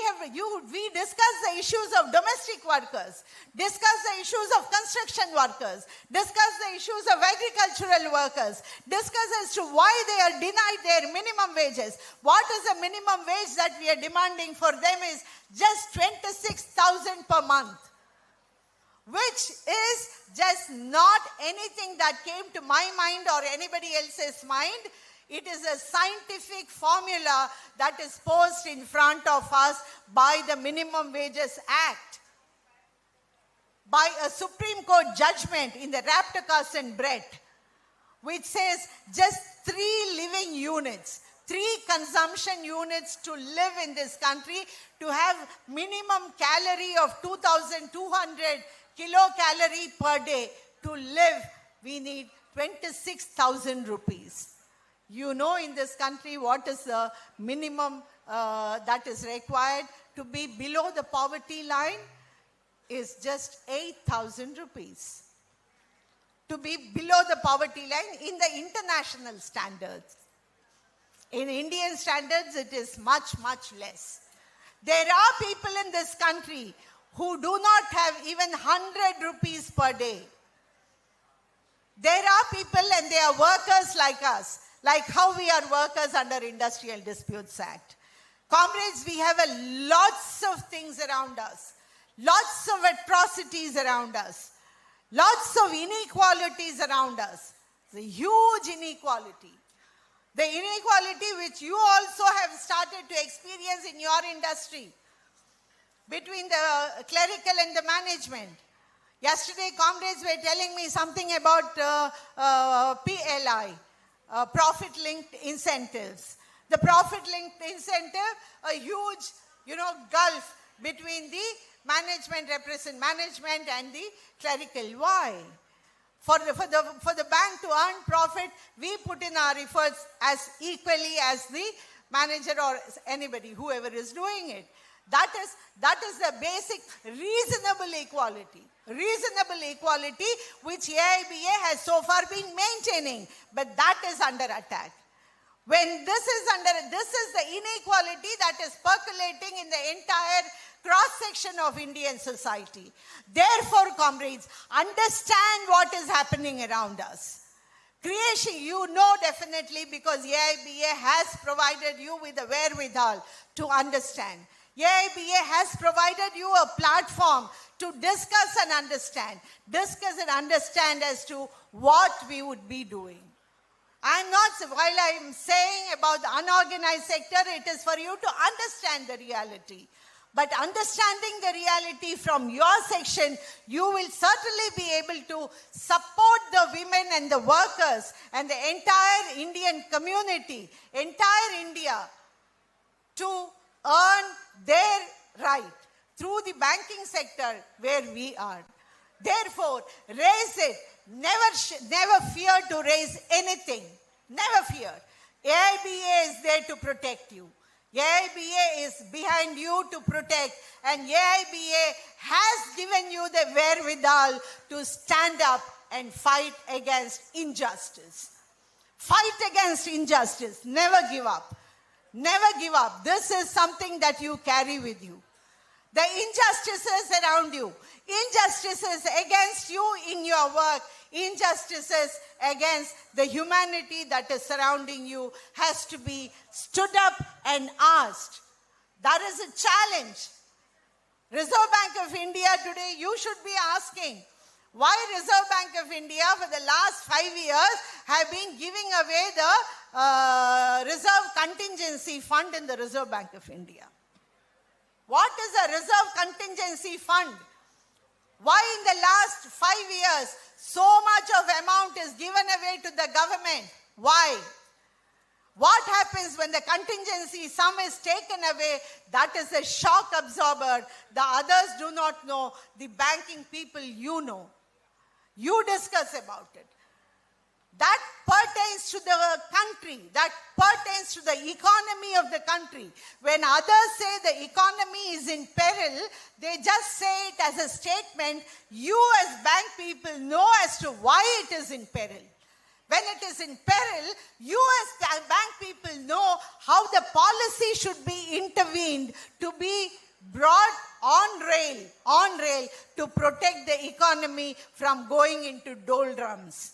discussed the issues of domestic workers, discussed the issues of construction workers, discussed the issues of agricultural workers, discussed as to why they are denied their minimum wages. What is the minimum wage that we are demanding for them is just 26,000 per month, which is just not anything that came to my mind or anybody else's mind. It is a scientific formula that is posed in front of us by the Minimum Wages Act, by a Supreme Court judgment in the Raptacus and Brett, which says just 3 living units, 3 consumption units to live in this country, to have minimum calorie of 2,200 kilocalorie per day. To live, we need 26,000 rupees. You know in this country what is the minimum that is required to be below the poverty line is just 8,000 rupees. To be below the poverty line in the international standards. In Indian standards, it is much, much less. There are people in this country who do not have even 100 rupees per day. There are people and they are workers like us. Like how we are workers under Industrial Disputes Act. Comrades, we have lots of things around us. Lots of atrocities around us. Lots of inequalities around us. The huge inequality. The inequality which you also have started to experience in your industry. Between the clerical and the management. Yesterday, comrades were telling me something about PLI. Profit-linked incentives. The profit-linked incentive, a huge, gulf between the management and the clerical. Why? For the bank to earn profit, we put in our efforts as equally as the manager or anybody, whoever is doing it. That is the basic reasonable equality. Reasonable equality which AIBA has so far been maintaining, but that is under attack. When this is the inequality that is percolating in the entire cross-section of Indian society. Therefore, comrades, understand what is happening around us. Creation, you know definitely because AIBA has provided you with the wherewithal to understand. AIBA has provided you a platform to discuss and understand as to what we would be doing. While I'm saying about the unorganized sector, it is for you to understand the reality. But understanding the reality from your section, you will certainly be able to support the women and the workers and the entire Indian community, entire India, to earn their right through the banking sector where we are. Therefore, raise it. Never fear to raise anything. Never fear. AIBA is there to protect you. AIBA is behind you to protect, and AIBA has given you the wherewithal to stand up and fight against injustice. Fight against injustice. Never give up. Never give up. This is something that you carry with you. The injustices around you, injustices against you in your work, injustices against the humanity that is surrounding you has to be stood up and asked. That is a challenge. Reserve Bank of India today, you should be asking, why Reserve Bank of India for the last 5 years have been giving away the reserve contingency fund in the Reserve Bank of India? What is a reserve contingency fund? Why in the last 5 years so much of amount is given away to the government? Why? What happens when the contingency sum is taken away? That is a shock absorber. The others do not know. The banking people, you know. You discuss about it. That pertains to the country. That pertains to the economy of the country. When others say the economy is in peril, they just say it as a statement. You as bank people know as to why it is in peril. When it is in peril, you as bank people know how the policy should be intervened to be brought on rail to protect the economy from going into doldrums.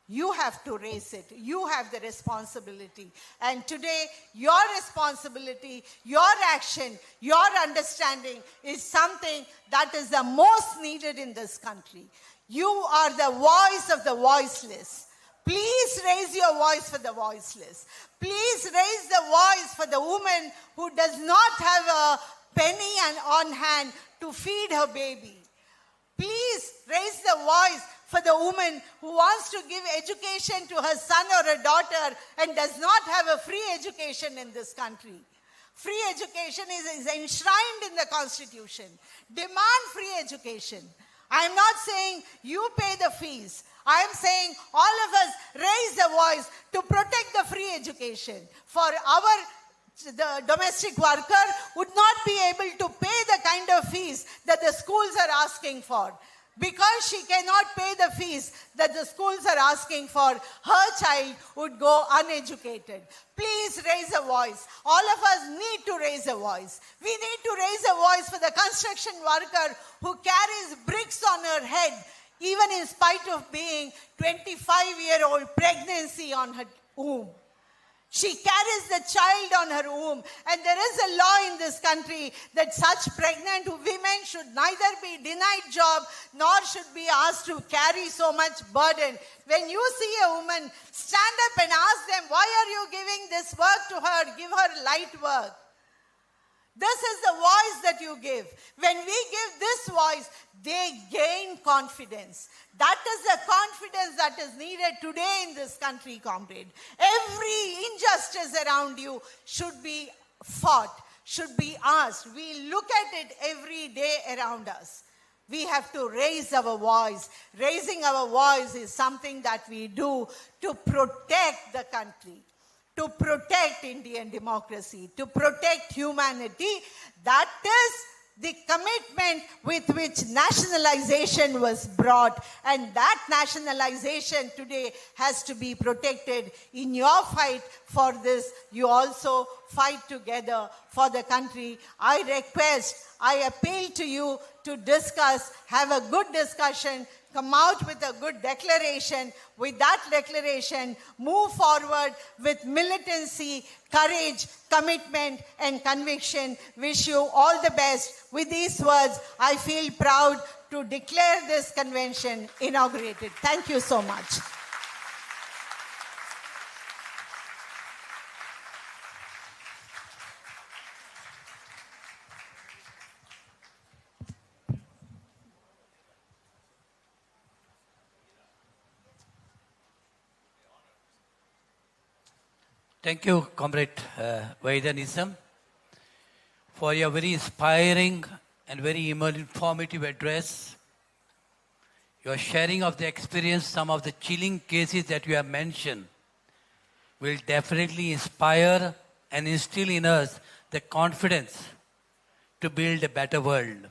You have to raise it. You have the responsibility. And today, your responsibility, your action, your understanding is something that is the most needed in this country. You are the voice of the voiceless. Please raise your voice for the voiceless. Please raise the voice for the woman who does not have a penny on hand to feed her baby. Please raise the voice for the woman who wants to give education to her son or her daughter and does not have a free education in this country. Free education is enshrined in the Constitution. Demand free education. I am not saying you pay the fees. I am saying all of us raise the voice to protect the free education. For the domestic worker would not be able to pay the kind of fees that the schools are asking for. Because she cannot pay the fees that the schools are asking for, her child would go uneducated. Please raise a voice. All of us need to raise a voice. We need to raise a voice for the construction worker who carries bricks on her head, even in spite of being 25-year-old pregnancy on her womb. She carries the child on her womb. And there is a law in this country that such pregnant women should neither be denied job nor should be asked to carry so much burden. When you see a woman, stand up and ask them, why are you giving this work to her? Give her light work. This is the voice that you give. When we give this voice, they gain confidence. That is the confidence that is needed today in this country, comrade. Every injustice around you should be fought, should be asked. We look at it every day around us. We have to raise our voice. Raising our voice is something that we do to protect the country, to protect Indian democracy, to protect humanity. That is the commitment with which nationalization was brought, and that nationalization today has to be protected. In your fight for this, you also fight together for the country. I request, I appeal to you to discuss, have a good discussion, come out with a good declaration. With that declaration, move forward with militancy, courage, commitment, and conviction. Wish you all the best. With these words, I feel proud to declare this convention inaugurated. Thank you so much. Thank you, Comrade Vaidanism, for your very inspiring and very informative address. Your sharing of the experience, some of the chilling cases that you have mentioned, will definitely inspire and instill in us the confidence to build a better world.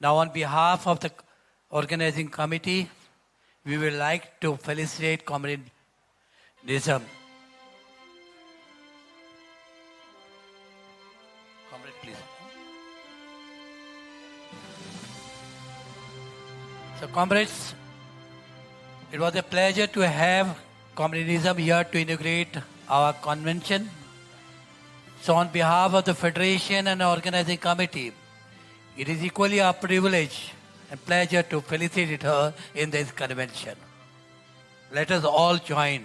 Now, on behalf of the organizing committee, we would like to felicitate Comrade Nizam. Comrade, please. So, comrades, it was a pleasure to have Comrade Nizam here to inaugurate our convention. So, on behalf of the Federation and Organizing Committee, it is equally our privilege and pleasure to felicitate her in this convention. Let us all join.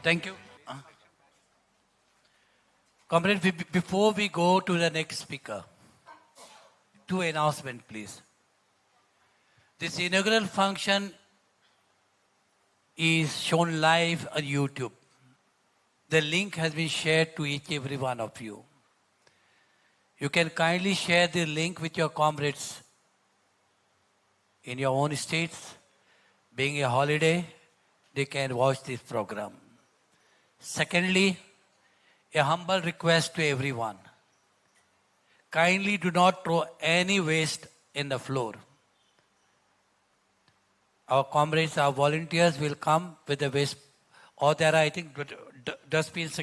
Thank you. Comrade, before we go to the next speaker, two announcements, please. This inaugural function is shown live on YouTube. The link has been shared to each and every one of you. You can kindly share the link with your comrades in your own states. Being a holiday, they can watch this program. Secondly, a humble request to everyone. Kindly do not throw any waste in the floor. Our comrades, our volunteers will come with the waste, or there are, I think, dustbins.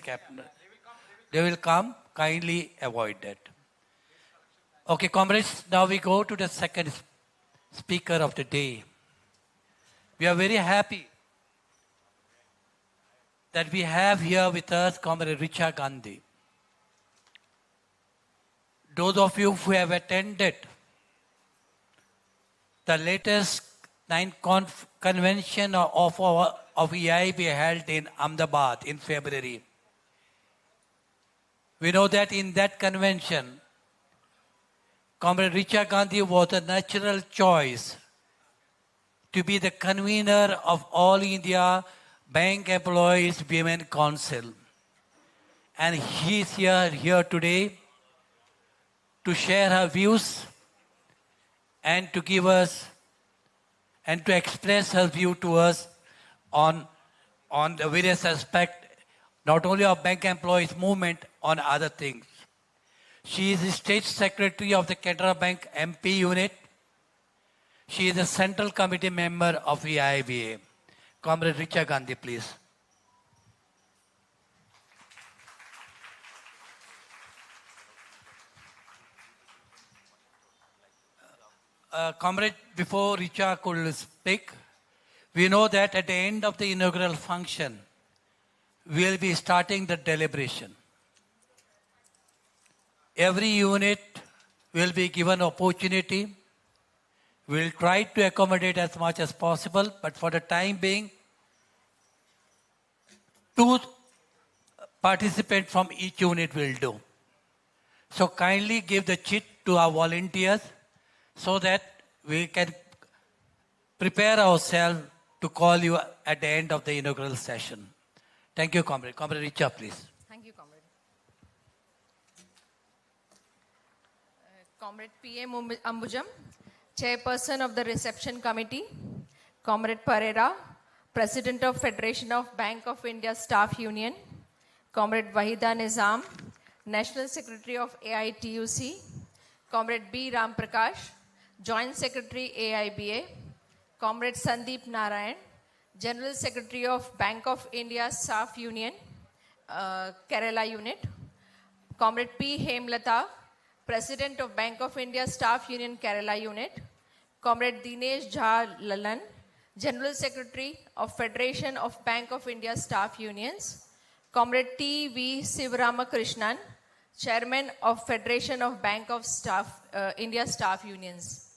They will come. Kindly avoid that. Okay, comrades, now we go to the second speaker of the day. We are very happy that we have here with us Comrade Richa Gandhi. Those of you who have attended the latest 9th convention of EIB held in Ahmedabad in February, we know that in that convention, Comrade Richa Gandhi was a natural choice to be the convener of All India Bank Employees Women Council. And he is here today to share her views and to give us and to express her view to us on the various aspects, not only of bank employees movement, on other things. She is the State Secretary of the Canara Bank MP unit. She is a Central Committee member of EIBA. Comrade Richa Gandhi, please. Comrade, before Richa could speak, we know that at the end of the inaugural function, we will be starting the deliberation. Every unit will be given opportunity. We will try to accommodate as much as possible, but for the time being, 2 participants from each unit will do. So kindly give the chit to our volunteers so that we can prepare ourselves to call you at the end of the inaugural session. Thank you, Comrade. Comrade Richa, please. Thank you, Comrade. Comrade P.A. Ambujam, Chairperson of the Reception Committee. Comrade Pereira, President of Federation of Bank of India Staff Union. Comrade Wahida Nizam, National Secretary of AITUC. Comrade B. Ram Prakash, Joint Secretary AIBA. Comrade Sandeep Narayan, General Secretary of Bank of India Staff Union, Kerala Unit. Comrade P. Hemlata, President of Bank of India Staff Union, Kerala Unit. Comrade Dinesh Jha Lalan, General Secretary of Federation of Bank of India Staff Unions. Comrade T. V. Sivaramakrishnan, Chairman of Federation of Bank of India Staff Unions.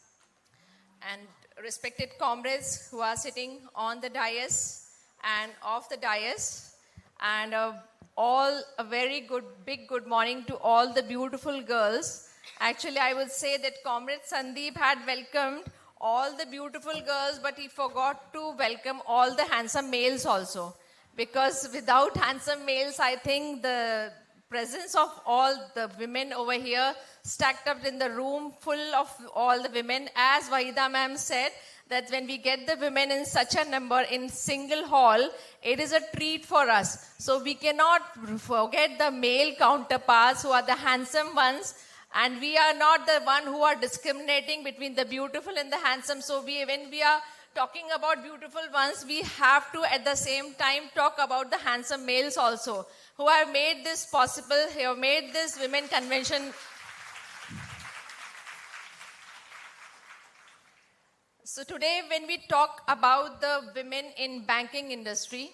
And respected comrades who are sitting on the dais and off the dais, and all a very big good morning to all the beautiful girls. Actually, I would say that Comrade Sandeep had welcomed all the beautiful girls, but he forgot to welcome all the handsome males also. Because without handsome males, I think the presence of all the women over here stacked up in the room full of all the women, as Vahida ma'am said, that when we get the women in such a number in single hall, it is a treat for us. So we cannot forget the male counterparts who are the handsome ones, and we are not the one who are discriminating between the beautiful and the handsome. So when we are talking about beautiful ones, we have to at the same time talk about the handsome males also, who have made this possible, who have made this women convention. So today when we talk about the women in banking industry,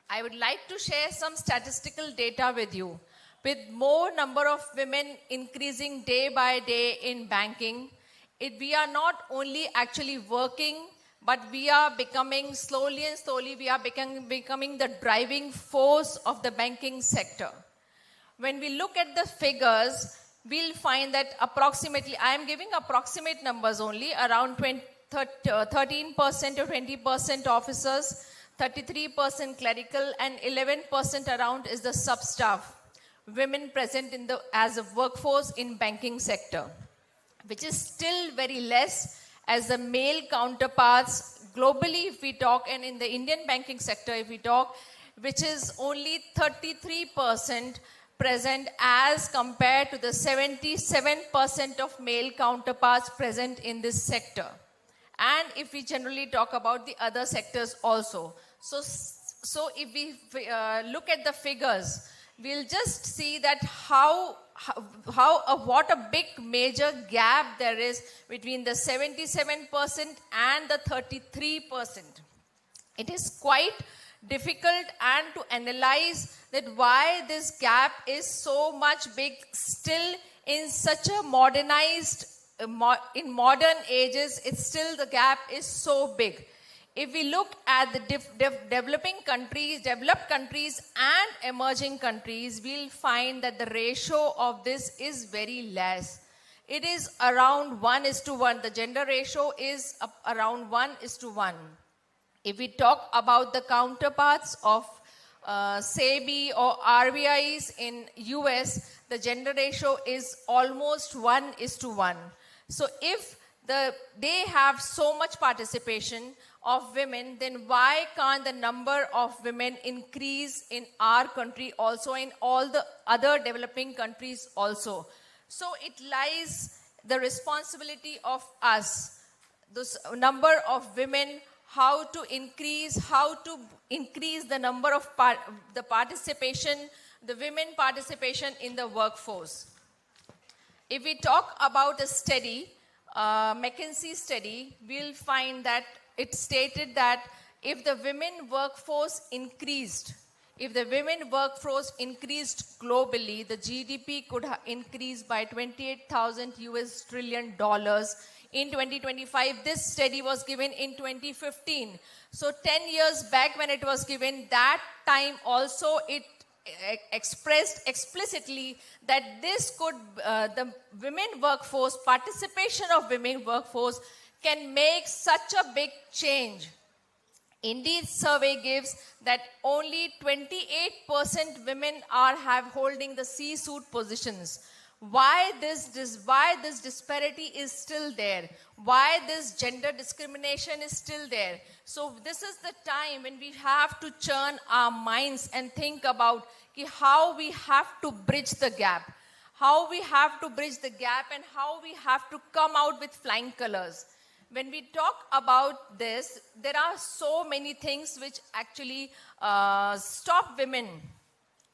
I would like to share some statistical data with you. With more number of women increasing day by day in banking, we are not only actually working, but we are becoming slowly, we are becoming the driving force of the banking sector. When we look at the figures, we'll find that approximately, I am giving approximate numbers only, around 13% or 20% officers, 33% clerical, and 11% around is the sub-staff, women present as a workforce in banking sector, which is still very less as the male counterparts globally if we talk, and in the Indian banking sector if we talk, which is only 33% present as compared to the 77% of male counterparts present in this sector. And if we generally talk about the other sectors also. So if we look at the figures, we'll just see that what a big major gap there is between the 77% and the 33%. It is quite difficult and to analyze that why this gap is so much big still in such a modernized, in modern ages, it's still the gap is so big. If we look at the developing countries, developed countries and emerging countries, we'll find that the ratio of this is very less. It is around 1:1. The gender ratio is around 1:1. If we talk about the counterparts of SEBI or RBIs in US, the gender ratio is almost 1:1. So if they have so much participation of women, then why can't the number of women increase in our country also, in all the other developing countries also? So it lies the responsibility of us, this number of women, how to increase the number of the participation, the women participation in the workforce. If we talk about a study, McKinsey study, we'll find that it stated that if the women workforce increased globally, the GDP could increase by $28,000 trillion in 2025. This study was given in 2015. So 10 years back when it was given, that time also it expressed explicitly that this could, the women workforce, participation of women workforce can make such a big change. Indeed, survey gives that only 28% women are holding the C-suite positions. Why this disparity is still there? Why this gender discrimination is still there? So this is the time when we have to churn our minds and think about how we have to bridge the gap. How we have to bridge the gap and how we have to come out with flying colors. when we talk about this, there are so many things which actually stop women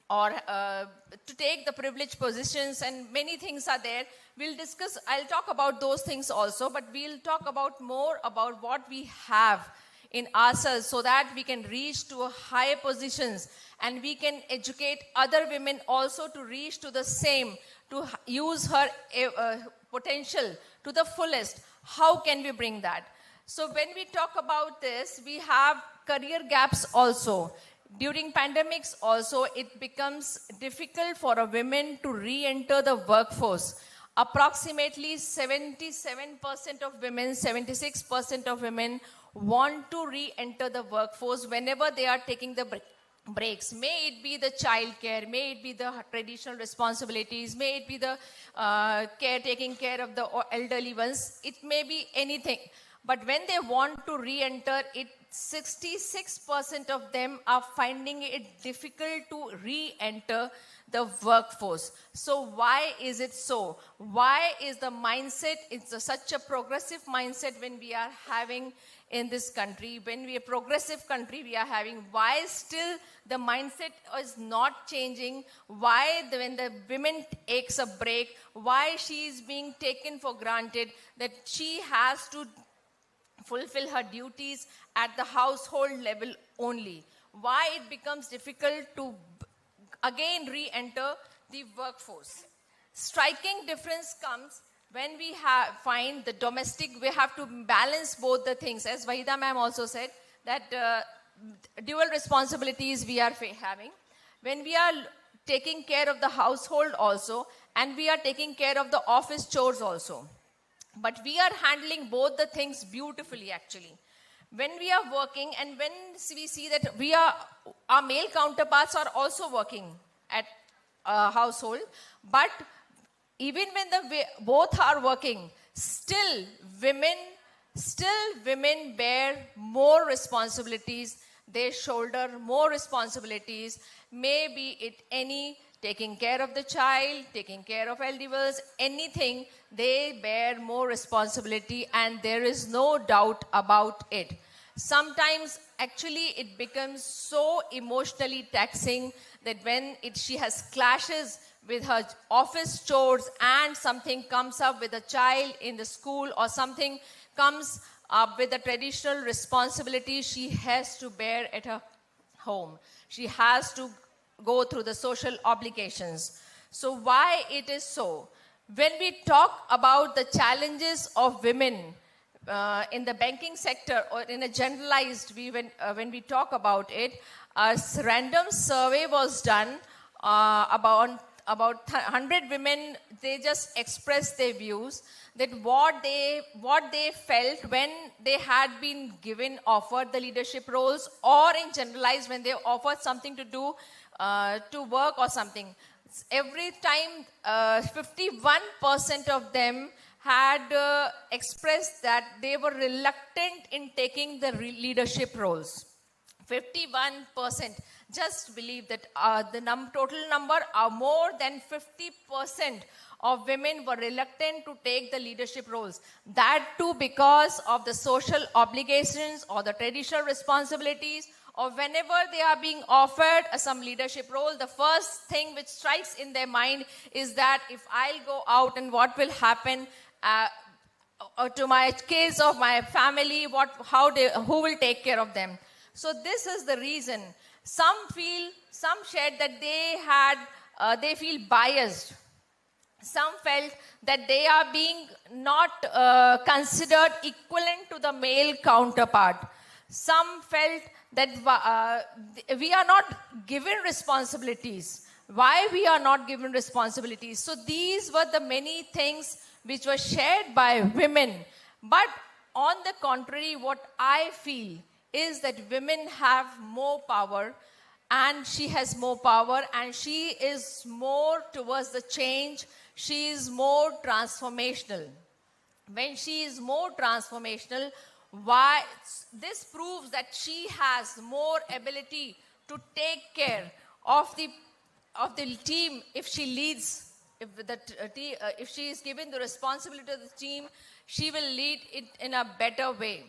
or to take the privileged positions, and many things are there. We'll discuss, I'll talk about those things also, but we'll talk about more about what we have in ourselves so that we can reach to higher positions and we can educate other women also to reach to the same, to use her potential to the fullest. How can we bring that? So when we talk about this, we have career gaps also. During pandemics also, it becomes difficult for a woman to re-enter the workforce. Approximately 77% of women, 76% of women want to re-enter the workforce whenever they are taking the breaks. May it be the child care, may it be the traditional responsibilities, may it be the taking care of the elderly ones, it may be anything. But when they want to re-enter it, 66% of them are finding it difficult to re-enter the workforce. So why is it so? Why is the mindset, such a progressive mindset when we are having in this country, when we are a progressive country we are having, why still the mindset is not changing? Why when the women takes a break, why she is being taken for granted that she has to fulfill her duties at the household level only? Why it becomes difficult to again re-enter the workforce? Striking difference comes when we find the domestic, we have to balance both the things. As Vahida ma'am also said, that dual responsibilities we are having. When we are taking care of the household also, and we are taking care of the office chores also. But we are handling both the things beautifully actually. When we are working and when we see that our male counterparts are also working at a household, but even when both are working, still women bear more responsibilities. They shoulder more responsibilities. Maybe it any taking care of the child, taking care of elders, anything, they bear more responsibility, and there is no doubt about it. Sometimes actually it becomes so emotionally taxing that when she has clashes with her office chores and something comes up with a child in the school or something comes up with the traditional responsibility she has to bear at her home. She has to go through the social obligations. So why it is so? When we talk about the challenges of women in the banking sector or in a generalized, when we talk about it, a random survey was done about 100 women. They just expressed their views that what they felt when they had been offered the leadership roles, or in generalized when they offered something to do to work or something. Every time 51% of them had expressed that they were reluctant in taking the leadership roles. 51%. Just believe that the total number are more than 50% of women were reluctant to take the leadership roles. That too because of the social obligations or the traditional responsibilities, or whenever they are being offered some leadership role, the first thing which strikes in their mind is that if I'll go out and what will happen to my kids or my family, who will take care of them? So this is the reason. Some shared that they feel biased. Some felt that they are being not considered equivalent to the male counterpart. Some felt that we are not given responsibilities. Why we are not given responsibilities? So these were the many things which were shared by women. But on the contrary, what I feel is that women have more power, and she has more power, and she is more towards the change. She is more transformational. When she is more transformational, why? This proves that she has more ability to take care of the team if she leads if she is given the responsibility of the team, she will lead it in a better way.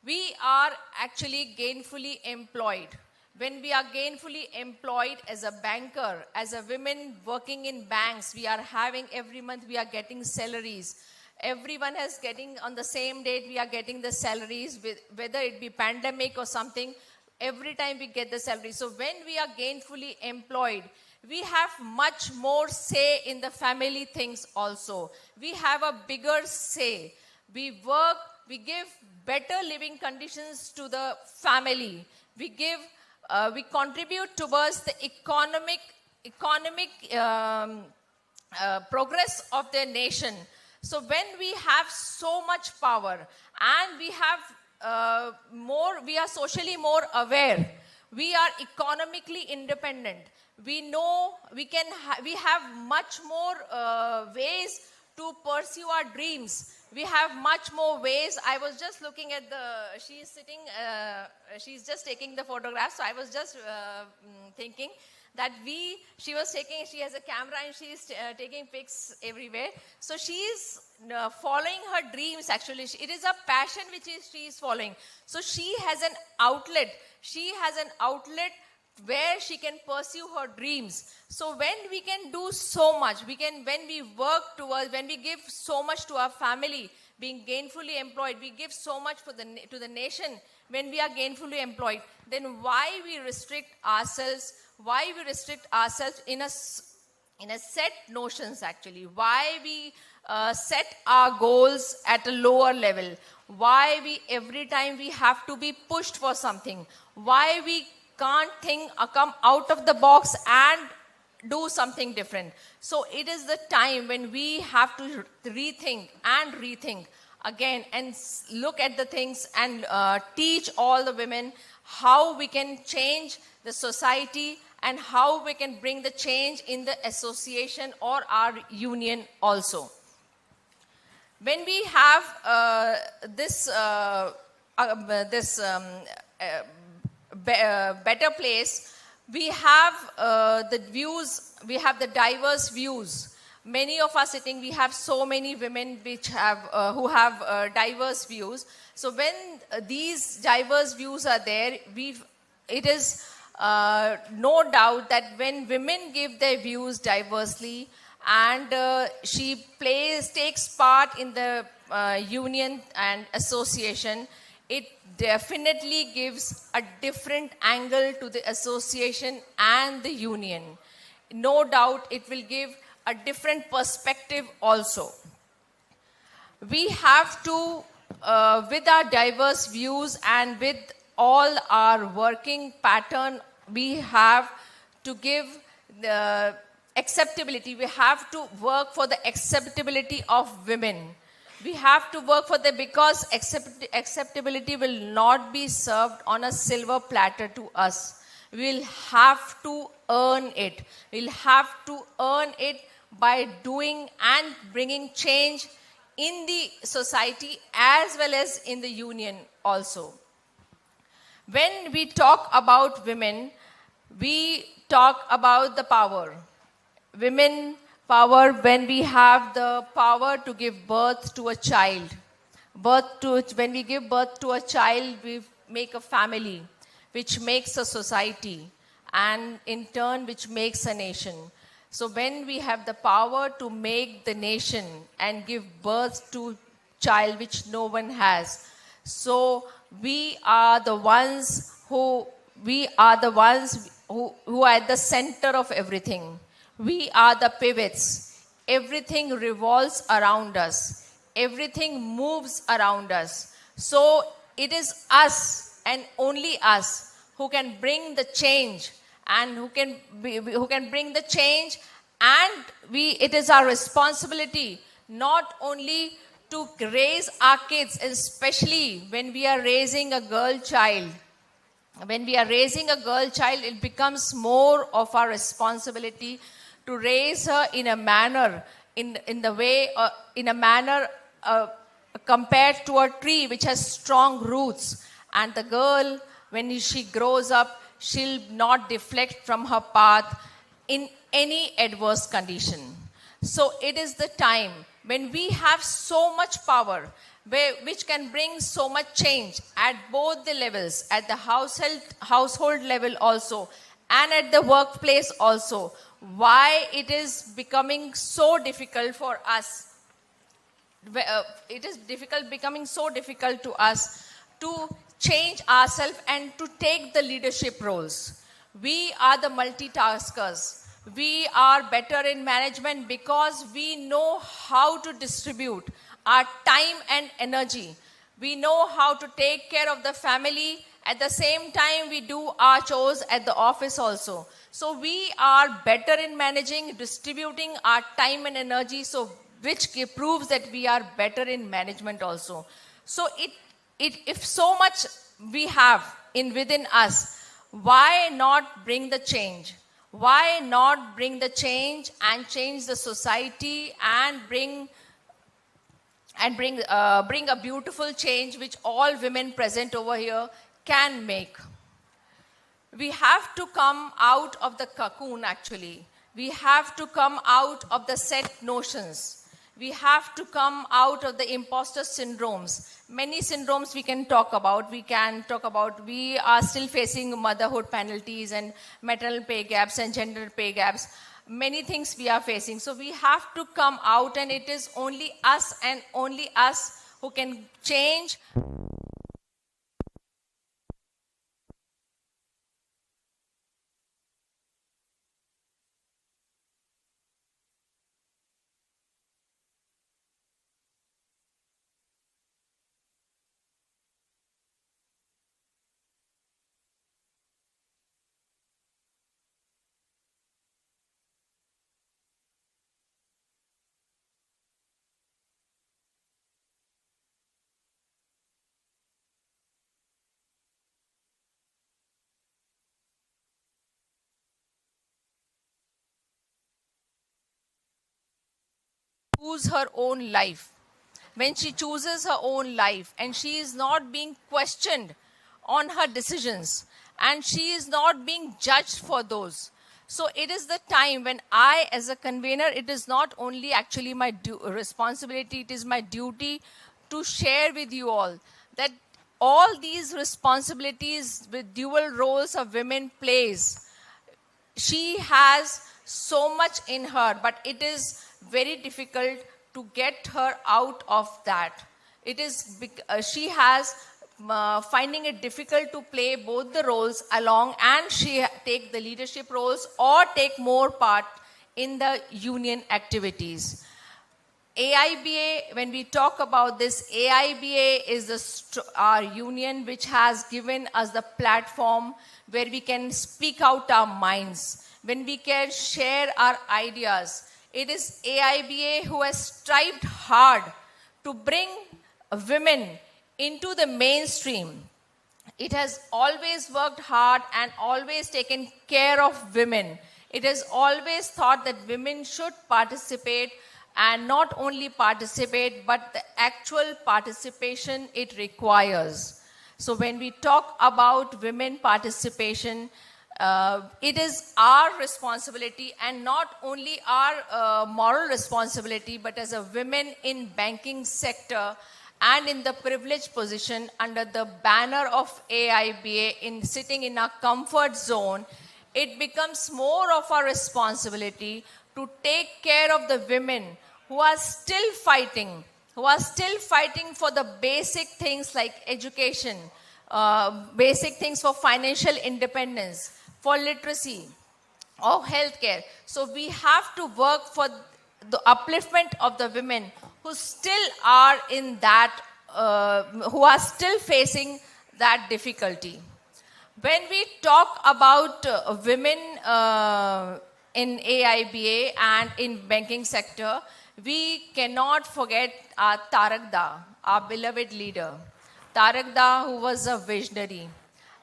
We are actually gainfully employed. When we are gainfully employed as a banker, as a woman working in banks, we are having every month, we are getting salaries. Everyone is getting on the same date, we are getting the salaries, whether it be pandemic or something, every time we get the salary. So when we are gainfully employed, we have much more say in the family things also. We have a bigger say. We work, we give better living conditions to the family. We contribute towards the economic progress of the nation. So when we have so much power and we have we are socially more aware, we are economically independent. We know we have much more ways to pursue our dreams. We have much more ways. I was just looking at she's sitting, she's just taking the photograph. So I was just thinking that she has a camera and she's taking pics everywhere. So she's following her dreams actually. It is a passion which she is following. So she has an outlet. She has an outlet where she can pursue her dreams. So when we can do so much, when we work towards, when we give so much to our family, being gainfully employed, we give so much to the nation when we are gainfully employed, then why we restrict ourselves? Why we restrict ourselves in a set notions actually? Why we set our goals at a lower level? Why every time we have to be pushed for something? Why we can't come out of the box and do something different? So it is the time when we have to rethink again and look at the things and teach all the women how we can change the society and how we can bring the change in the association or our union also. When we have better place, we have the views, we have the diverse views. Many of us sitting, we have so many women who have diverse views. So when these diverse views are there, it is no doubt that when women give their views diversely and she takes part in the union and association, it definitely gives a different angle to the association and the union. No doubt it will give a different perspective also. We have to, with our diverse views and with all our working pattern, we have to give the acceptability. We have to work for the acceptability of women. We have to work for because acceptability will not be served on a silver platter to us. We'll have to earn it. We'll have to earn it by doing and bringing change in the society as well as in the union also. When we talk about women, we talk about the power. Women power when we have the power to give birth to a child. When we give birth to a child, we make a family, which makes a society, and in turn, which makes a nation. So when we have the power to make the nation and give birth to child which no one has, so we are the ones who are at the center of everything. We are the pivots. Everything revolves around us. Everything moves around us. So it is us and only us who can bring the change and who can bring the change, and it is our responsibility not only to raise our kids, especially when we are raising a girl child. When we are raising a girl child, it becomes more of our responsibility to raise her in a manner, compared to a tree which has strong roots. And the girl, when she grows up, she'll not deflect from her path in any adverse condition. So it is the time when we have so much power, which can bring so much change at both the levels, at the household level also, and at the workplace also. Why it is becoming so difficult for us. It is becoming so difficult to us to change ourselves and to take the leadership roles. We are the multitaskers. We are better in management because we know how to distribute our time and energy. We know how to take care of the family. At the same time, we do our chores at the office also. So we are better in managing, distributing our time and energy, so which proves that we are better in management also. So if so much we have within us, why not bring the change? Why not bring the change and change the society and bring a beautiful change which all women present over here can make? We have to come out of the cocoon actually. We have to come out of the set notions. We have to come out of the imposter syndromes. Many syndromes we can talk about. We are still facing motherhood penalties and maternal pay gaps and gender pay gaps. Many things we are facing. So we have to come out, and it is only us and only us who can change. Choose her own life. When she chooses her own life and she is not being questioned on her decisions and she is not being judged for those. So it is the time when I, as a convener, it is not only actually my responsibility, it is my duty to share with you all that all these responsibilities with dual roles of women plays. She has so much in her, but it is very difficult to get her out of that. It is she has finding it difficult to play both the roles along, and she take the leadership roles or take more part in the union activities. AIBA, when we talk about this, AIBA is our union which has given us the platform where we can speak out our minds, when we can share our ideas. It is AIBA who has strived hard to bring women into the mainstream. It has always worked hard and always taken care of women. It has always thought that women should participate, and not only participate, but the actual participation it requires. So when we talk about women participation, it is our responsibility, and not only our moral responsibility, but as a women in banking sector and in the privileged position under the banner of AIBA, sitting in our comfort zone, it becomes more of our responsibility to take care of the women who are still fighting for the basic things like education, basic things for financial independence, for literacy, or healthcare. So we have to work for the upliftment of the women who still are in that, who are still facing that difficulty. When we talk about women in AIBA and in banking sector, we cannot forget our Tarak Da, our beloved leader. Tarak Da, who was a visionary.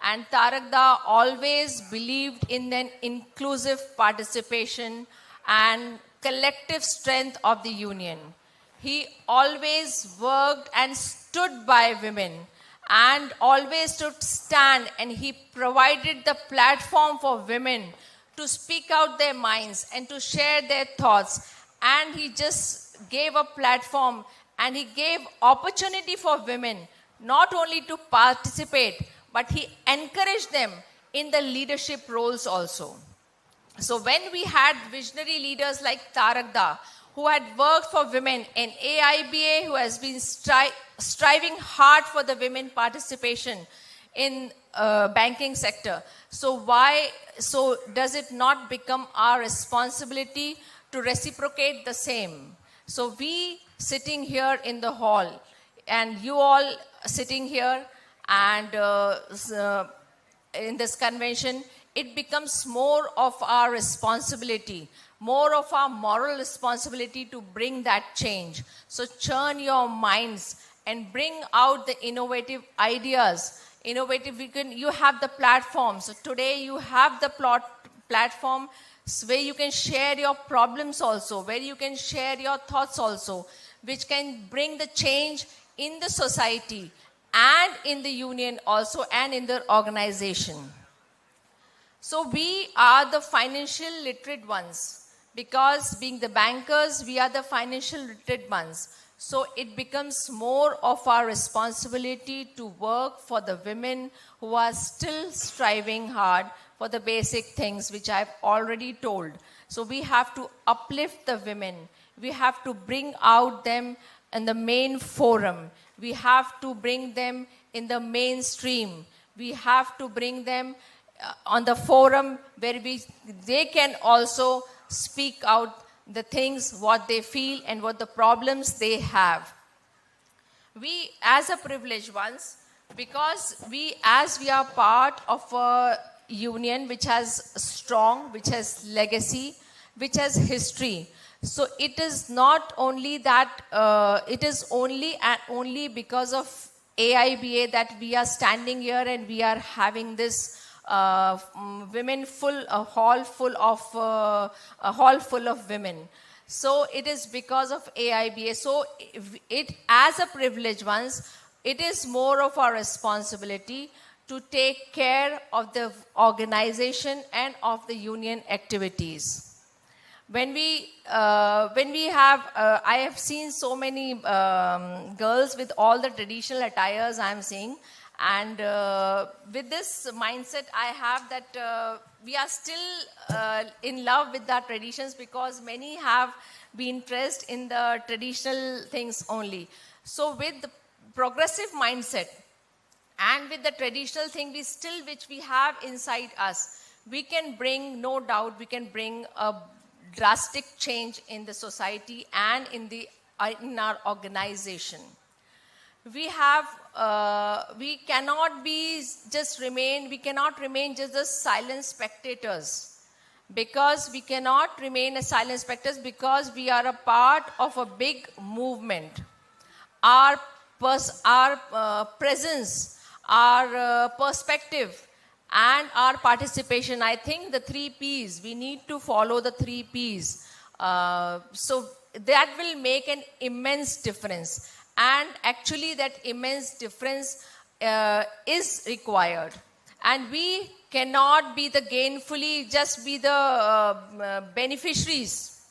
And Tarak Da always believed in an inclusive participation and collective strength of the union. He always worked and stood by women and always stood stand, and he provided the platform for women to speak out their minds and to share their thoughts. and he just gave a platform and he gave opportunity for women not only to participate, but he encouraged them in the leadership roles also. So when we had visionary leaders like Tarak Da, who had worked for women, in AIBA, who has been striving hard for the women participation in banking sector. So does it not become our responsibility to reciprocate the same? So we sitting here in the hall, and you all sitting here, and in this convention, it becomes more of our responsibility, more of our moral responsibility to bring that change. So churn your minds and bring out the innovative ideas. You have the platform. So today you have the platform where you can share your problems also, where you can share your thoughts also, which can bring the change in the society and in the union also and in the organization. So we are the financial literate ones, because being the bankers, we are the financial literate ones. So it becomes more of our responsibility to work for the women who are still striving hard for the basic things which I've already told. So we have to uplift the women. We have to bring out them in the main forum. We have to bring them in the mainstream. We have to bring them on the forum where they can also speak out the things, what they feel and what the problems they have. We as a privileged ones, because as we are part of a union which has strong, which has legacy, which has history. So it is not only that, it is only and only because of AIBA that we are standing here and we are having this women a hall full of women. So it is because of AIBA. So it as a privileged ones, it is more of our responsibility to take care of the organization and of the union activities. When we have, I have seen so many girls with all the traditional attires I am seeing. And with this mindset I have that we are still in love with our traditions, because many have been pressed in the traditional things only. So with the progressive mindset and with the traditional thing which we have inside us, we can bring, no doubt, we can bring a drastic change in the society and in our organization. We cannot remain just the silent spectators, because we cannot remain as silent spectators, because we are a part of a big movement. Our presence, our perspective and our participation, I think the 3 Ps, we need to follow the 3 Ps. So that will make an immense difference. And actually that immense difference is required. And we cannot be just be the beneficiaries.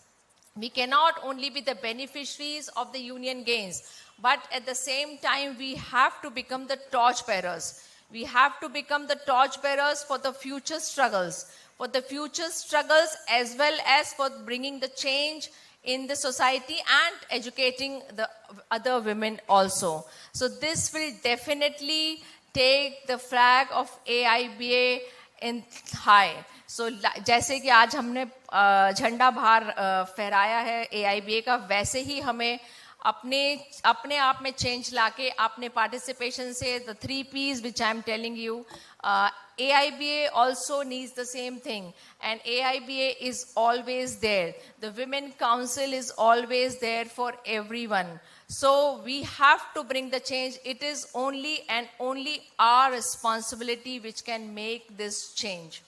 We cannot only be the beneficiaries of the union gains, but at the same time we have to become the torch bearers. We have to become the torch bearers for the future struggles, as well as for bringing the change in the society and educating the other women also. So this will definitely take the flag of AIBA in high. So जैसे कि आज हमने झंडा बाहर फहराया है AIBA का, वैसे ही हमें अपने आप में चेंज लाके अपने पार्टिसिपेशन से the 3 Ps which I am telling you, AIBA also needs the same thing, and AIBA is always there. The Women Council is always there for everyone. So we have to bring the change. It is only and only our responsibility which can make this change.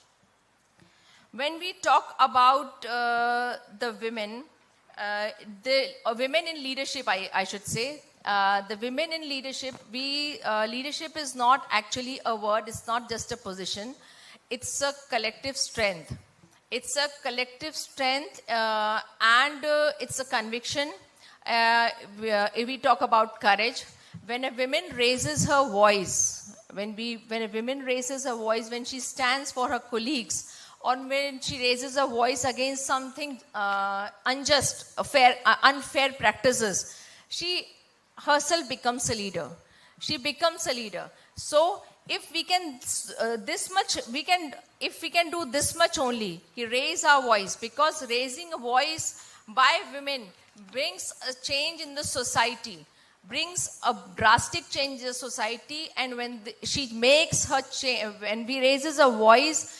When we talk about the women, the women in leadership, I should say, the women in leadership, leadership is not actually a word, it's not just a position, it's a collective strength. It's a collective strength and it's a conviction. We talk about courage. When a woman raises her voice, when a woman raises her voice, when she stands for her colleagues, or when she raises her voice against something unjust, unfair practices, she herself becomes a leader. She becomes a leader. So if we can if we can do this much only, raise our voice, because raising a voice by women brings a change in the society, brings a drastic change in the society. And when she makes her change, when we raises a voice,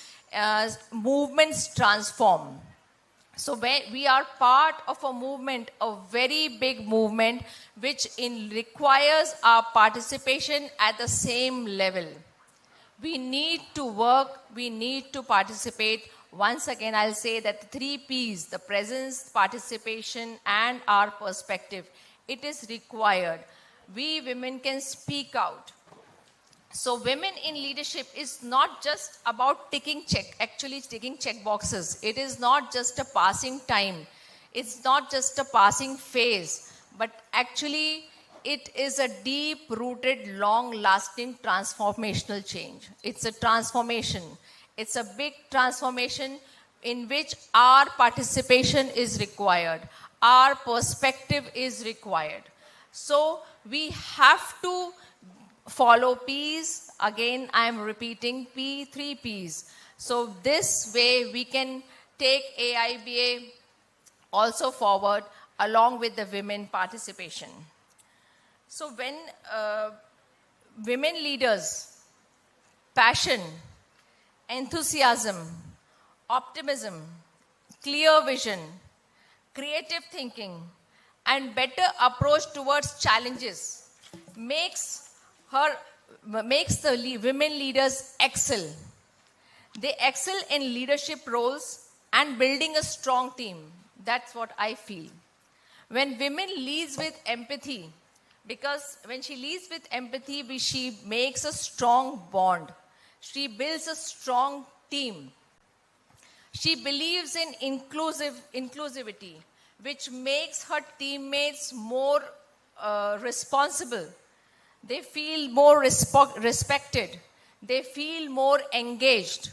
movements transform. So we are part of a movement, a very big movement, which requires our participation at the same level. We need to work, we need to participate. Once again, I'll say that the 3 Ps, the presence, participation, and our perspective, it is required. We women can speak out. So women in leadership is not just about taking check boxes. It is not just a passing time. It's not just a passing phase, but actually it is a deep-rooted, long-lasting transformational change. It's a transformation. It's a big transformation in which our participation is required. Our perspective is required. So we have to follow Ps. Again, I am repeating 3 Ps. So this way we can take AIBA also forward along with the women participation. So when women leaders, passion, enthusiasm, optimism, clear vision, creative thinking, and better approach towards challenges makes the women leaders excel. They excel in leadership roles and building a strong team. That's what I feel. When women leads with empathy, because when she leads with empathy, she makes a strong bond. She builds a strong team. She believes in inclusivity, which makes her teammates more responsible. They feel more respected. They feel more engaged.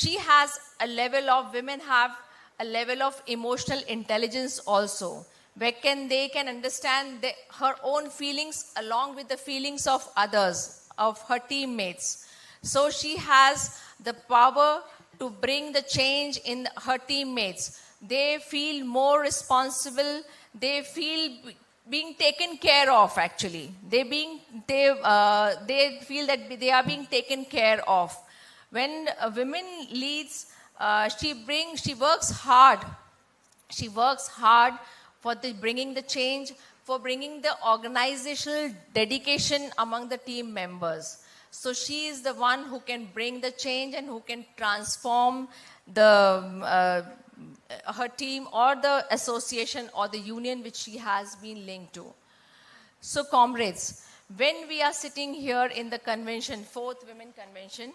Women have a level of emotional intelligence also, where they can understand her own feelings along with the feelings of others, of her teammates. So she has the power to bring the change in her teammates. They feel more responsible. They feel being taken care of, actually. They feel that they are being taken care of. When a woman leads, she works hard. She works hard for bringing the change, for bringing the organizational dedication among the team members. So she is the one who can bring the change and who can transform her team or the association or the union which she has been linked to. So comrades, when we are sitting here in the convention, 4th Women Convention,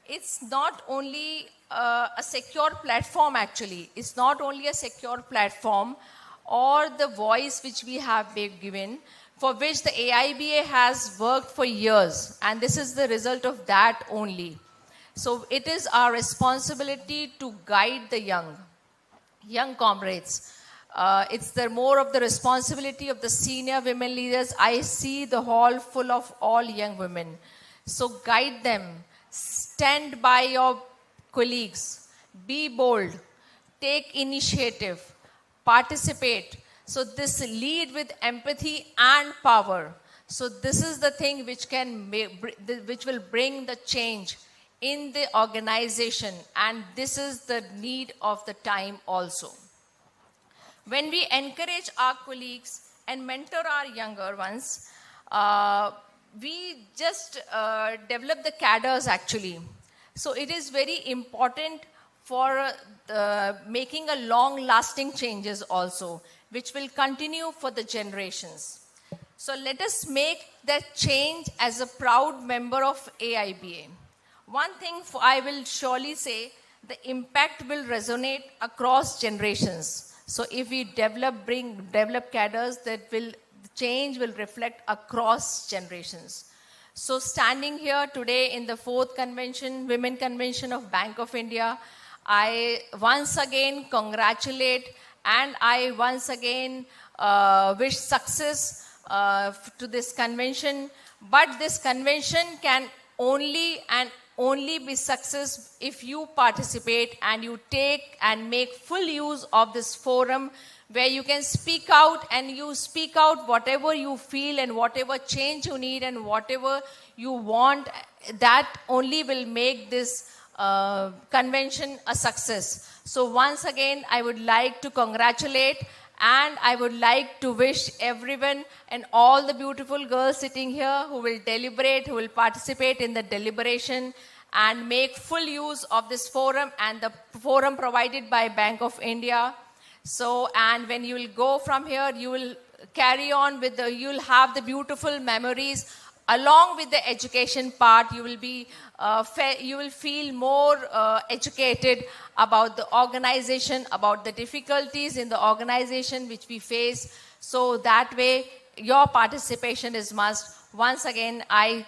it's not only a secure platform, actually. It's not only a secure platform or the voice which we have been given, for which the AIBA has worked for years, and this is the result of that only. So it is our responsibility to guide the young comrades. It's more of the responsibility of the senior women leaders. I see the hall full of all young women. So guide them. Stand by your colleagues. Be bold. Take initiative. Participate. So this lead with empathy and power. So this is the thing which will bring the change in the organization, and this is the need of the time also. When we encourage our colleagues and mentor our younger ones, we just develop the cadres, actually. So it is very important for making a long-lasting changes also, which will continue for the generations. So let us make that change as a proud member of AIBA. One thing I will surely say, the impact will resonate across generations. So if we develop cadres, change will reflect across generations. So standing here today in the 4th convention, Women Convention of Bank of India, I once again congratulate and I once again wish success to this convention. But this convention can only be success if you participate and you take and make full use of this forum where you can speak out and you speak out whatever you feel and whatever change you need and whatever you want. That only will make this convention a success. So once again, I would like to congratulate and I would like to wish everyone and all the beautiful girls sitting here who will deliberate, who will participate in the deliberation and make full use of this forum and the forum provided by Bank of India. So, and when you will go from here, you will carry on with you will have the beautiful memories along with the education part. You will be, you will feel more educated about the organization, about the difficulties in the organization which we face. So that way, your participation is must. Once again, I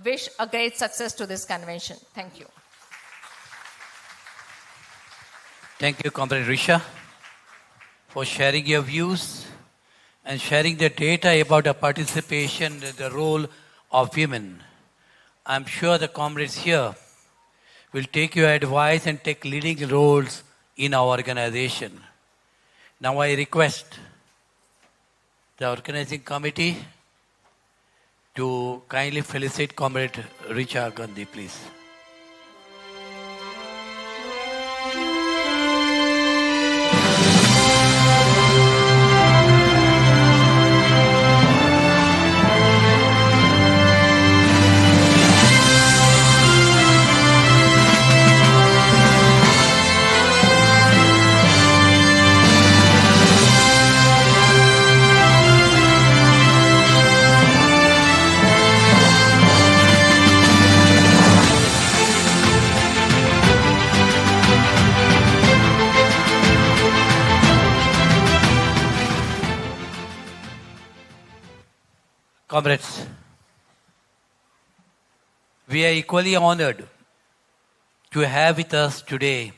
wish a great success to this convention. Thank you. Thank you, Comrade Risha, for sharing your views and sharing the data about the participation and the role of women. I'm sure the comrades here will take your advice and take leading roles in our organization. Now I request the organizing committee to kindly felicitate Comrade Richa Gandhi, please. Comrades, we are equally honored to have with us today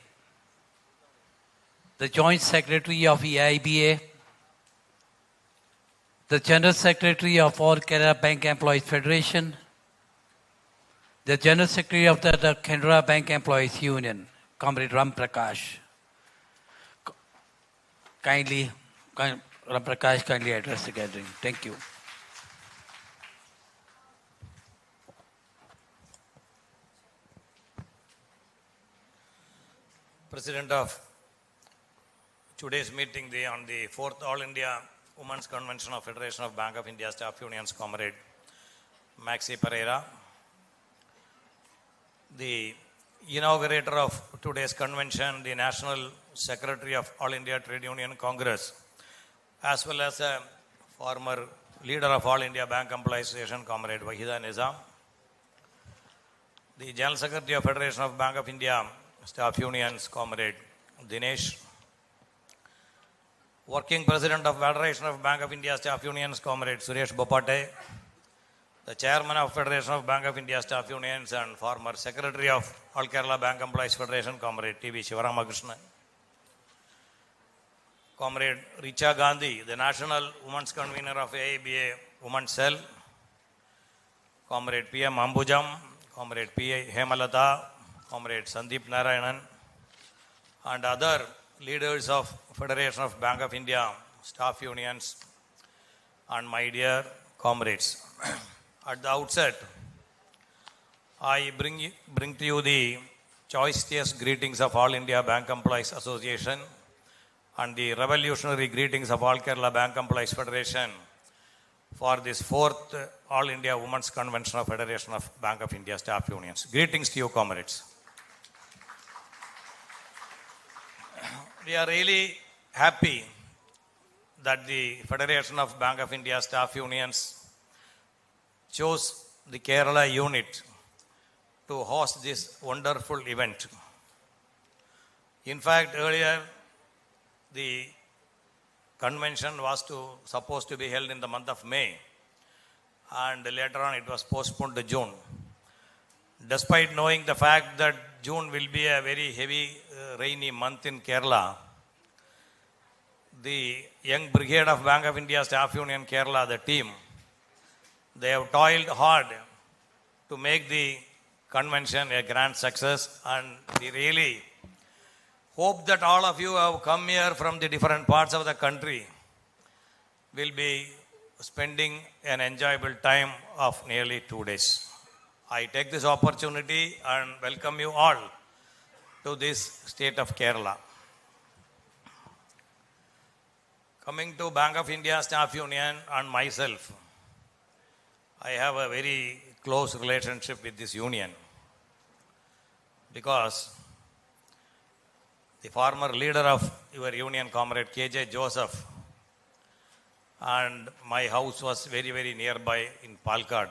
the Joint Secretary of EIBA, the General Secretary of All Canara Bank Employees Federation, the General Secretary of the Canara Bank Employees Union, Comrade Ram Prakash. Ram Prakash kindly address the gathering. Thank you. President of today's meeting on the 4th All India Women's Convention of Federation of Bank of India Staff Unions, Comrade Maxi Pereira, the inaugurator of today's convention, the National Secretary of All India Trade Union Congress, as well as a former leader of All India Bank Employees Association, Comrade Wahida Nizam, the General Secretary of Federation of Bank of India Staff Unions, Comrade Dinesh, Working President of Federation of Bank of India Staff Unions, Comrade Suresh Bopate, the Chairman of Federation of Bank of India Staff Unions and former Secretary of All Kerala Bank Employees Federation, Comrade T.V. Shivaramakrishnan, Comrade Richa Gandhi, the National Women's Convener of AIBA Women's Cell, Comrade P.M. Ambujam, Comrade P.A. Hemalata, Comrade Sandeep Narayanan, and other leaders of Federation of Bank of India Staff Unions, and my dear comrades. At the outset, I bring to you the choicest greetings of All India Bank Employees Association and the revolutionary greetings of All Kerala Bank Employees Federation for this 4th All India Women's Convention of Federation of Bank of India Staff Unions. Greetings to you, comrades. We are really happy that the Federation of Bank of India Staff Unions chose the Kerala unit to host this wonderful event. In fact, earlier the convention was supposed to be held in the month of May, and later on it was postponed to June. Despite knowing the fact that June will be a very heavy rainy month in Kerala, the young brigade of Bank of India Staff Union Kerala, the team, they have toiled hard to make the convention a grand success, and we really hope that all of you who have come here from the different parts of the country will be spending an enjoyable time of nearly 2 days. I take this opportunity and welcome you all to this state of Kerala. Coming to Bank of India Staff Union and myself, I have a very close relationship with this union because the former leader of your union, Comrade KJ Joseph, and my house was very, very nearby in Palkad.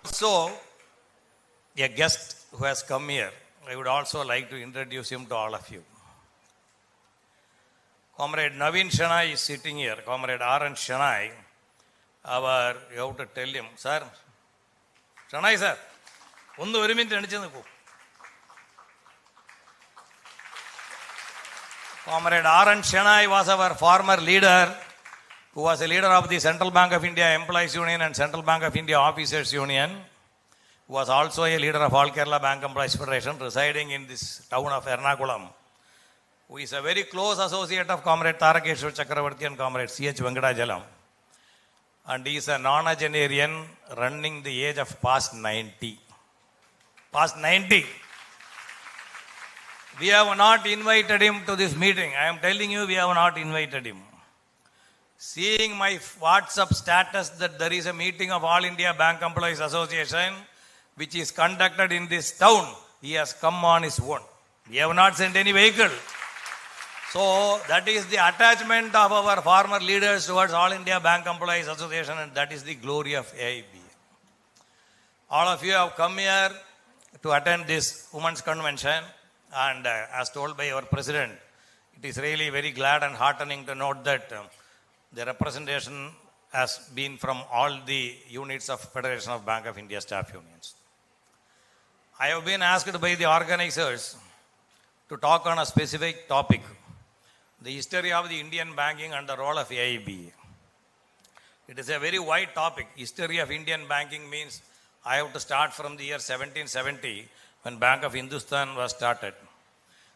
So, a guest who has come here, I would also like to introduce him to all of you. Comrade Naveen Shanai is sitting here. Comrade R.N. Shanai, you have to tell him, sir, Shanai sir, Comrade R.N. Shanai was our former leader, who was a leader of the Central Bank of India Employees Union and Central Bank of India Officers Union, who was also a leader of All Kerala Bank Employees Federation, residing in this town of Ernakulam, who is a very close associate of Comrade Tarakeshwar Chakravarti and Comrade C.H. Venkadajalam. And he is a nonagenarian running the age of past 90. Past 90. We have not invited him to this meeting. I am telling you, we have not invited him. Seeing my WhatsApp status that there is a meeting of All India Bank Employees Association which is conducted in this town, he has come on his own. We have not sent any vehicle. So that is the attachment of our former leaders towards All India Bank Employees Association, and that is the glory of AIB. All of you have come here to attend this Women's Convention, and as told by our President, it is really very glad and heartening to note that the representation has been from all the units of Federation of Bank of India Staff Unions. I have been asked by the organizers to talk on a specific topic, the history of the Indian banking and the role of AIB. It is a very wide topic. History of Indian banking means I have to start from the year 1770 when Bank of Hindustan was started.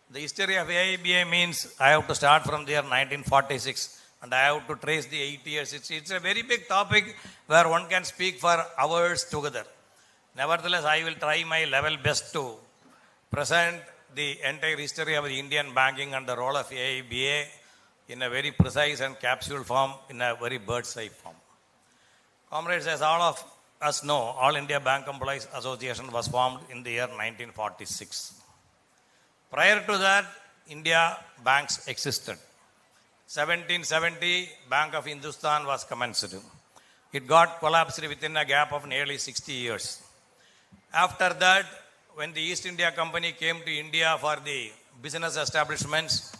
The history of AIB means I have to start from the year 1946 and I have to trace the 8 years. It's a very big topic where one can speak for hours together. Nevertheless, I will try my level best to present the entire history of the Indian banking and the role of AIBA in a very precise and capsule form, in a very bird's eye form. Comrades, as all of us know, All India Bank Employees Association was formed in the year 1946. Prior to that, India banks existed. 1770, Bank of Hindustan was commenced. It got collapsed within a gap of nearly 60 years. After that, when the East India Company came to India for the business establishments,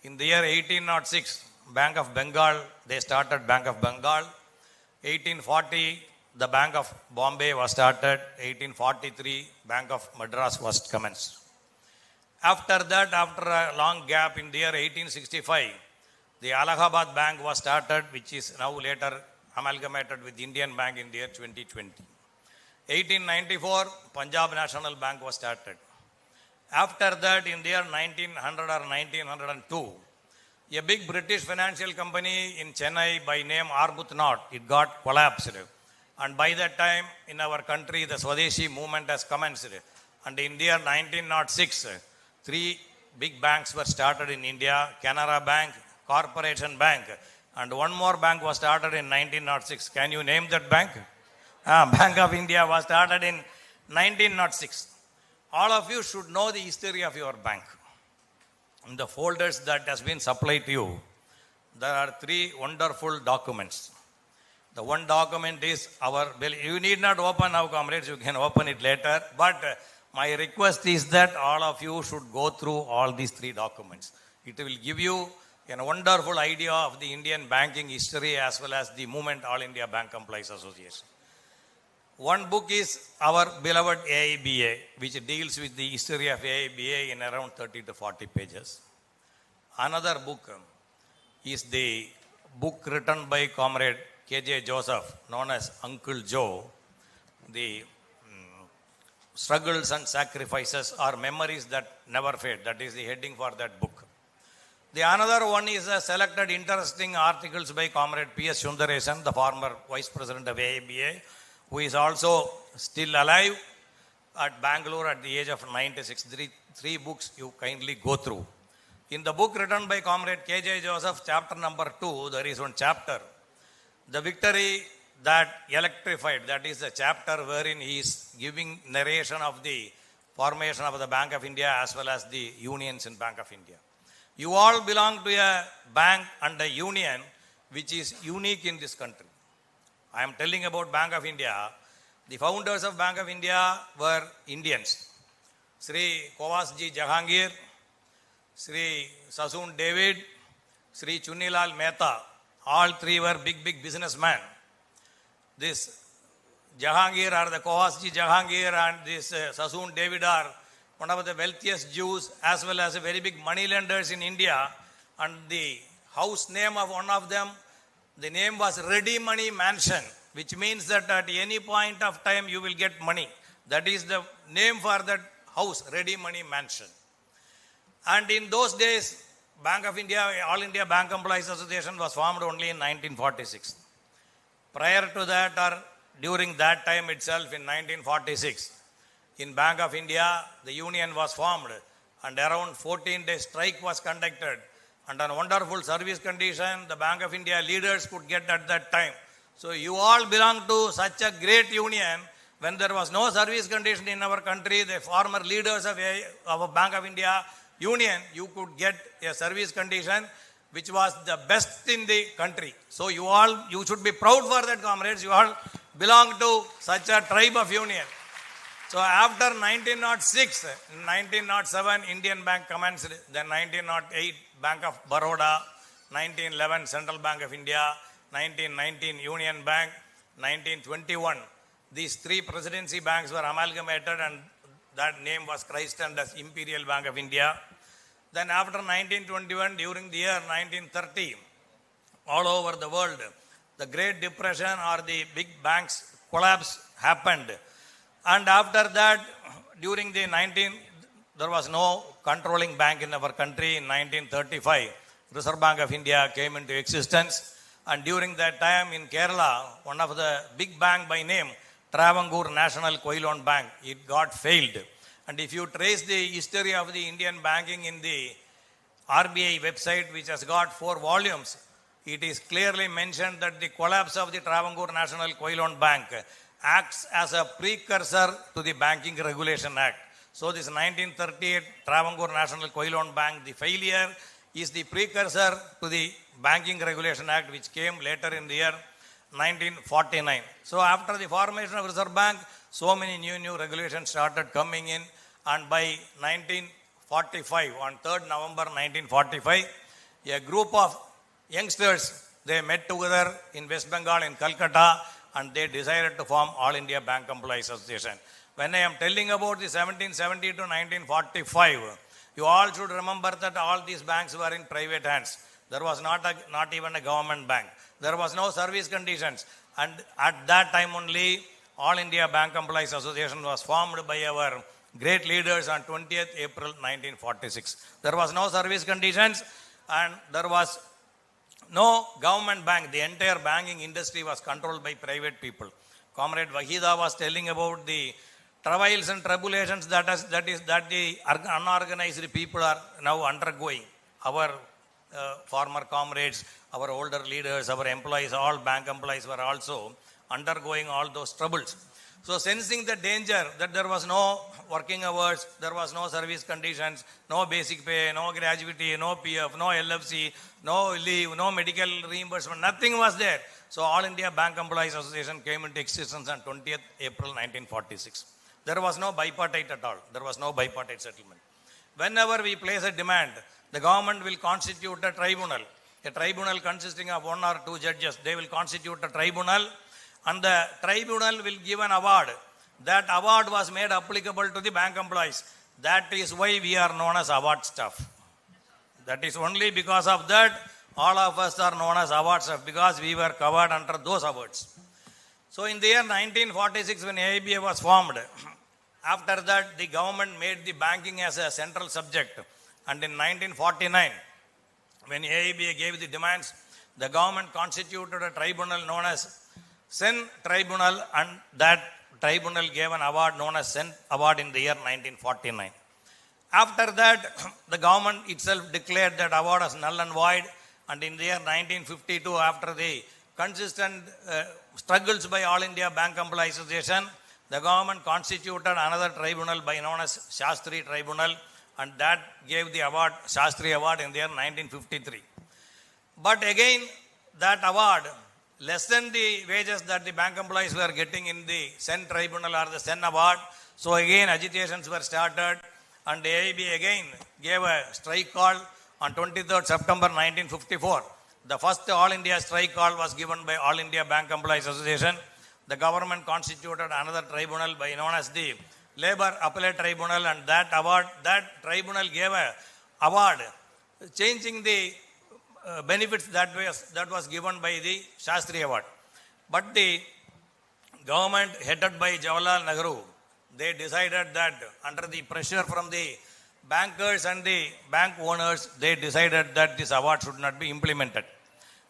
in the year 1806, Bank of Bengal, they started Bank of Bengal. 1840, the Bank of Bombay was started. 1843, Bank of Madras was commenced. After that, after a long gap in the year 1865, the Allahabad Bank was started, which is now later amalgamated with Indian Bank in the year 2020. 1894, Punjab National Bank was started. After that, in the year 1900 or 1902, a big British financial company in Chennai by name Arbuthnot, it got collapsed. And by that time, in our country, the Swadeshi movement has commenced. And in the year 1906, 3 big banks were started in India, Canara Bank, Corporation Bank, and one more bank was started in 1906. Can you name that bank? Bank of India was started in 1906. All of you should know the history of your bank. In the folders that has been supplied to you, there are 3 wonderful documents. The one document is our bill. You need not open now, comrades, you can open it later. But my request is that all of you should go through all these 3 documents. It will give you a wonderful idea of the Indian banking history as well as the movement All India Bank Employees Association. One book is our beloved AIBA, which deals with the history of AIBA in around 30 to 40 pages. Another book is the book written by Comrade K.J. Joseph, known as Uncle Joe, the struggles and sacrifices or memories that never fade. That is the heading for that book. The another one is a selected interesting articles by Comrade P.S. Sundaresan, the former Vice President of AIBA, who is also still alive at Bangalore at the age of 96. 3 books you kindly go through. In the book written by Comrade K.J. Joseph, chapter number 2, there is one chapter, The Victory That Electrified. That is the chapter wherein he is giving narration of the formation of the Bank of India as well as the unions in Bank of India. You all belong to a bank and a union which is unique in this country. I am telling about Bank of India. The founders of Bank of India were Indians. Sri Kovasji Jahangir, Sri Sassoon David, Sri Chunnilal Mehta. All 3 were big businessmen. This Jahangir or the Kovasji Jahangir and this Sassoon David are one of the wealthiest Jews as well as a very big money lenders in India. And the house name of one of them, the name was Ready Money Mansion, which means that at any point of time you will get money. That is the name for that house, Ready Money Mansion. And in those days, Bank of India, All India Bank Employees Association was formed only in 1946. Prior to that or during that time itself in 1946, in Bank of India, the union was formed and around 14-day strike was conducted. And on wonderful service condition, the Bank of India leaders could get at that time. So you all belong to such a great union. When there was no service condition in our country, the former leaders of Bank of India union, you could get a service condition which was the best in the country. So you should be proud for that, comrades. You all belong to such a tribe of union. So after 1906, in 1907, Indian Bank commenced, then 1908, Bank of Baroda, 1911, Central Bank of India, 1919, Union Bank, 1921. These 3 presidency banks were amalgamated and that name was christened as Imperial Bank of India. Then after 1921, during the year 1930, all over the world, the Great Depression or the big banks collapse happened. And after that, during the there was no controlling bank in our country. In 1935, Reserve Bank of India came into existence. And during that time in Kerala, one of the big bank by name, Travancore National Coilon Bank, it got failed. And if you trace the history of the Indian banking in the RBI website, which has got 4 volumes, it is clearly mentioned that the collapse of the Travancore National Coilon Bank acts as a precursor to the Banking Regulation Act. So this 1938 Travancore National Coilon Bank, the failure is the precursor to the Banking Regulation Act, which came later in the year 1949. So after the formation of Reserve Bank, so many new regulations started coming in, and by 1945, on 3rd November 1945, a group of youngsters, they met together in West Bengal in Calcutta, and they decided to form All India Bank Employees Association. When I am telling about the 1770 to 1945, you all should remember that all these banks were in private hands. There was not even a government bank. There was no service conditions. And at that time only, All India Bank Employees Association was formed by our great leaders on 20th April 1946. There was no service conditions and there was no government bank. The entire banking industry was controlled by private people. Comrade Wahida was telling about the travails and tribulations that the unorganized people are now undergoing. Our former comrades, our older leaders, our employees, all bank employees were also undergoing all those troubles. So sensing the danger that there was no working hours, there was no service conditions, no basic pay, no gratuity, no PF, no LFC, no leave, no medical reimbursement, nothing was there. So All India Bank Employees Association came into existence on 20th April 1946. There was no bipartite at all. There was no bipartite settlement. Whenever we place a demand, the government will constitute a tribunal consisting of 1 or 2 judges. They will constitute a tribunal, and the tribunal will give an award. That award was made applicable to the bank employees. That is why we are known as award staff. That is only because of that all of us are known as award staff, because we were covered under those awards. So in the year 1946, when AIBA was formed, after that the government made the banking as a central subject. And in 1949, when AIBA gave the demands, the government constituted a tribunal known as Sen Tribunal, and that tribunal gave an award known as Sen Award in the year 1949. After that, the government itself declared that award as null and void, and in the year 1952, after the consistent struggles by All India Bank Employees Association, the government constituted another tribunal known as Shastri Tribunal, and that gave the award, Shastri Award, in the year 1953. But again, that award lessened the wages that the bank employees were getting in the Sen Tribunal or the Sen Award. So again, agitations were started, and AIB again gave a strike call on 23rd September 1954. The first All India strike call was given by All India Bank Employees Association. The government constituted another tribunal known as the Labour Appellate Tribunal, and that tribunal gave a award changing the benefits that was given by the Shastri Award. But the government headed by Jawaharlal Nehru, they decided that under the pressure from the bankers and the bank owners, they decided that this award should not be implemented.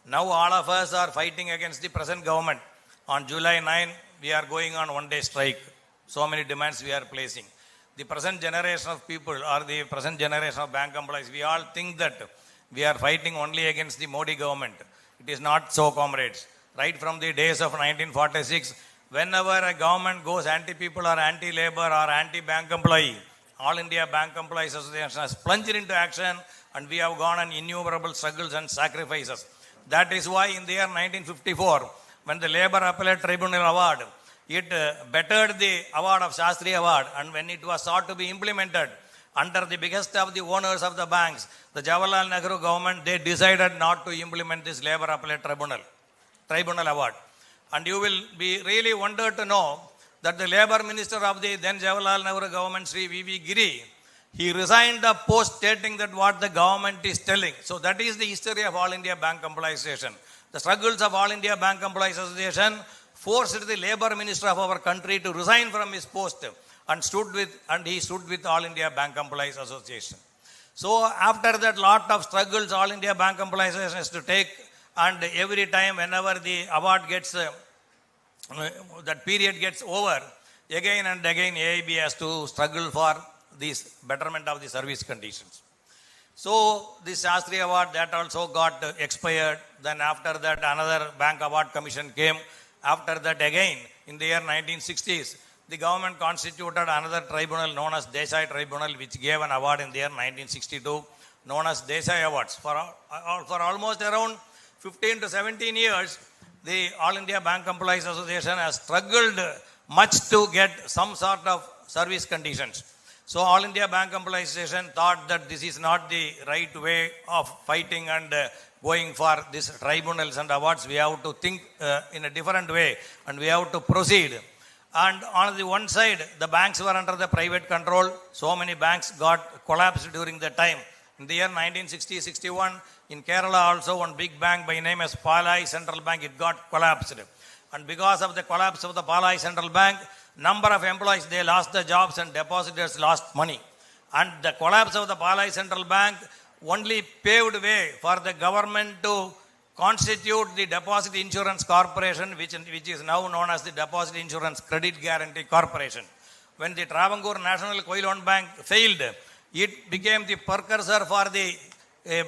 Now all of us are fighting against the present government. On July 9, we are going on one-day strike. So many demands we are placing. The present generation of people, or the present generation of bank employees, we all think that we are fighting only against the Modi government. It is not so, comrades. Right from the days of 1946, whenever a government goes anti-people or anti-labor or anti-bank employee, All India Bank Employees Association has plunged into action, and we have gone on innumerable struggles and sacrifices. That is why in the year 1954, when the Labour Appellate Tribunal Award, it bettered the award of Shastri Award, and when it was sought to be implemented under the biggest of the owners of the banks, the Jawaharlal Nehru government, they decided not to implement this Labour Appellate Tribunal Award. And you will be really wondered to know that the Labour Minister of the then Jawaharlal Nehru government, Sri V.V. Giri, he resigned the post stating that what the government is telling. So that is the history of All India Bank Employees Association. The struggles of All India Bank Employees Association forced the Labour Minister of our country to resign from his post, and he stood with All India Bank Employees Association. So after that lot of struggles All India Bank Employees Association has to take, and every time whenever the award gets, that period gets over, again and again AIB has to struggle for this betterment of the service conditions. So this Shastri Award, that also got expired. Then after that another Bank Award Commission came. After that again in the year 1960s, the government constituted another tribunal known as Desai Tribunal, which gave an award in the year 1962 known as Desai Awards. For almost around 15 to 17 years, the All India Bank Employees Association has struggled much to get some sort of service conditions. So All India Bank Employees Association thought that this is not the right way of fighting and going for these tribunals and awards. We have to think in a different way and we have to proceed. And on the one side, the banks were under the private control. So many banks got collapsed during that time. In the year 1960-61, in Kerala also one big bank by name as Palai Central Bank, it got collapsed. And because of the collapse of the Palai Central Bank, number of employees, they lost their jobs and depositors lost money. And the collapse of the Palai Central Bank only paved way for the government to constitute the Deposit Insurance Corporation, which is now known as the Deposit Insurance Credit Guarantee Corporation. When the Travancore National Koi Loan Bank failed, it became the precursor for the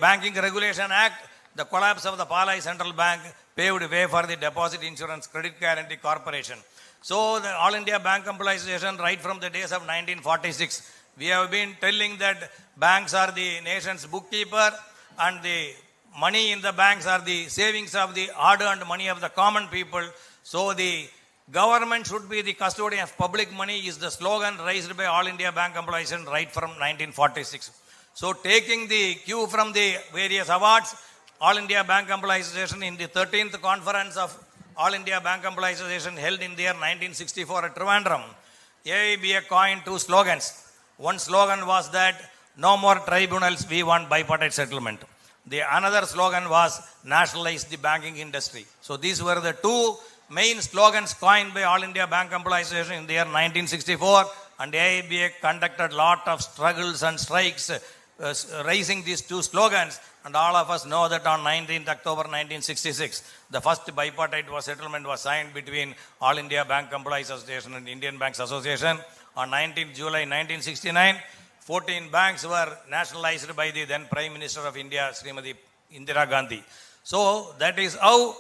Banking Regulation Act. The collapse of the Palai Central Bank paved way for the Deposit Insurance Credit Guarantee Corporation. So the All India Bank Employees Association, right from the days of 1946, we have been telling that banks are the nation's bookkeeper and the money in the banks are the savings of the hard-earned money of the common people. So the government should be the custodian of public money is the slogan raised by All India Bank Employees right from 1946. So taking the cue from the various awards, All India Bank Employees Association in the 13th conference of All India Bank Employees Association held in the year 1964 at Trivandrum, AIBA coined two slogans. One slogan was that no more tribunals, we want bipartite settlement. The another slogan was nationalize the banking industry. So these were the two main slogans coined by All India Bank Employees Association in the year 1964, and AIBA conducted a lot of struggles and strikes raising these two slogans, and all of us know that on 19th October 1966, the first bipartite settlement was signed between All India Bank Employees Association and Indian Banks Association. On 19th July 1969, 14 banks were nationalized by the then Prime Minister of India, Srimati Indira Gandhi. So that is how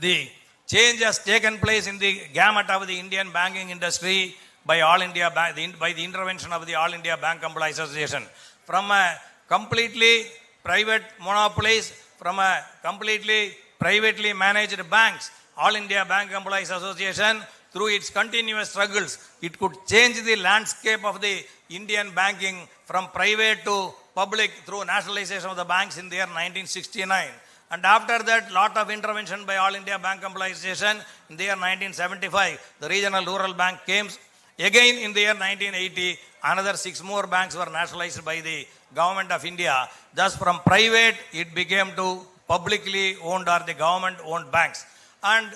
the change has taken place in the gamut of the Indian banking industry by All India by the intervention of the All India Bank Employees Association. From a completely private monopolies, from a completely privately managed banks, All India Bank Employees Association, through its continuous struggles, it could change the landscape of the Indian banking from private to public through nationalization of the banks in the year 1969. And after that, lot of intervention by All India Bank Employees Association in the year 1975. The regional rural bank came. Again in the year 1980, another 6 more banks were nationalized by the government of India. Thus from private, it became to publicly owned or the government owned banks. And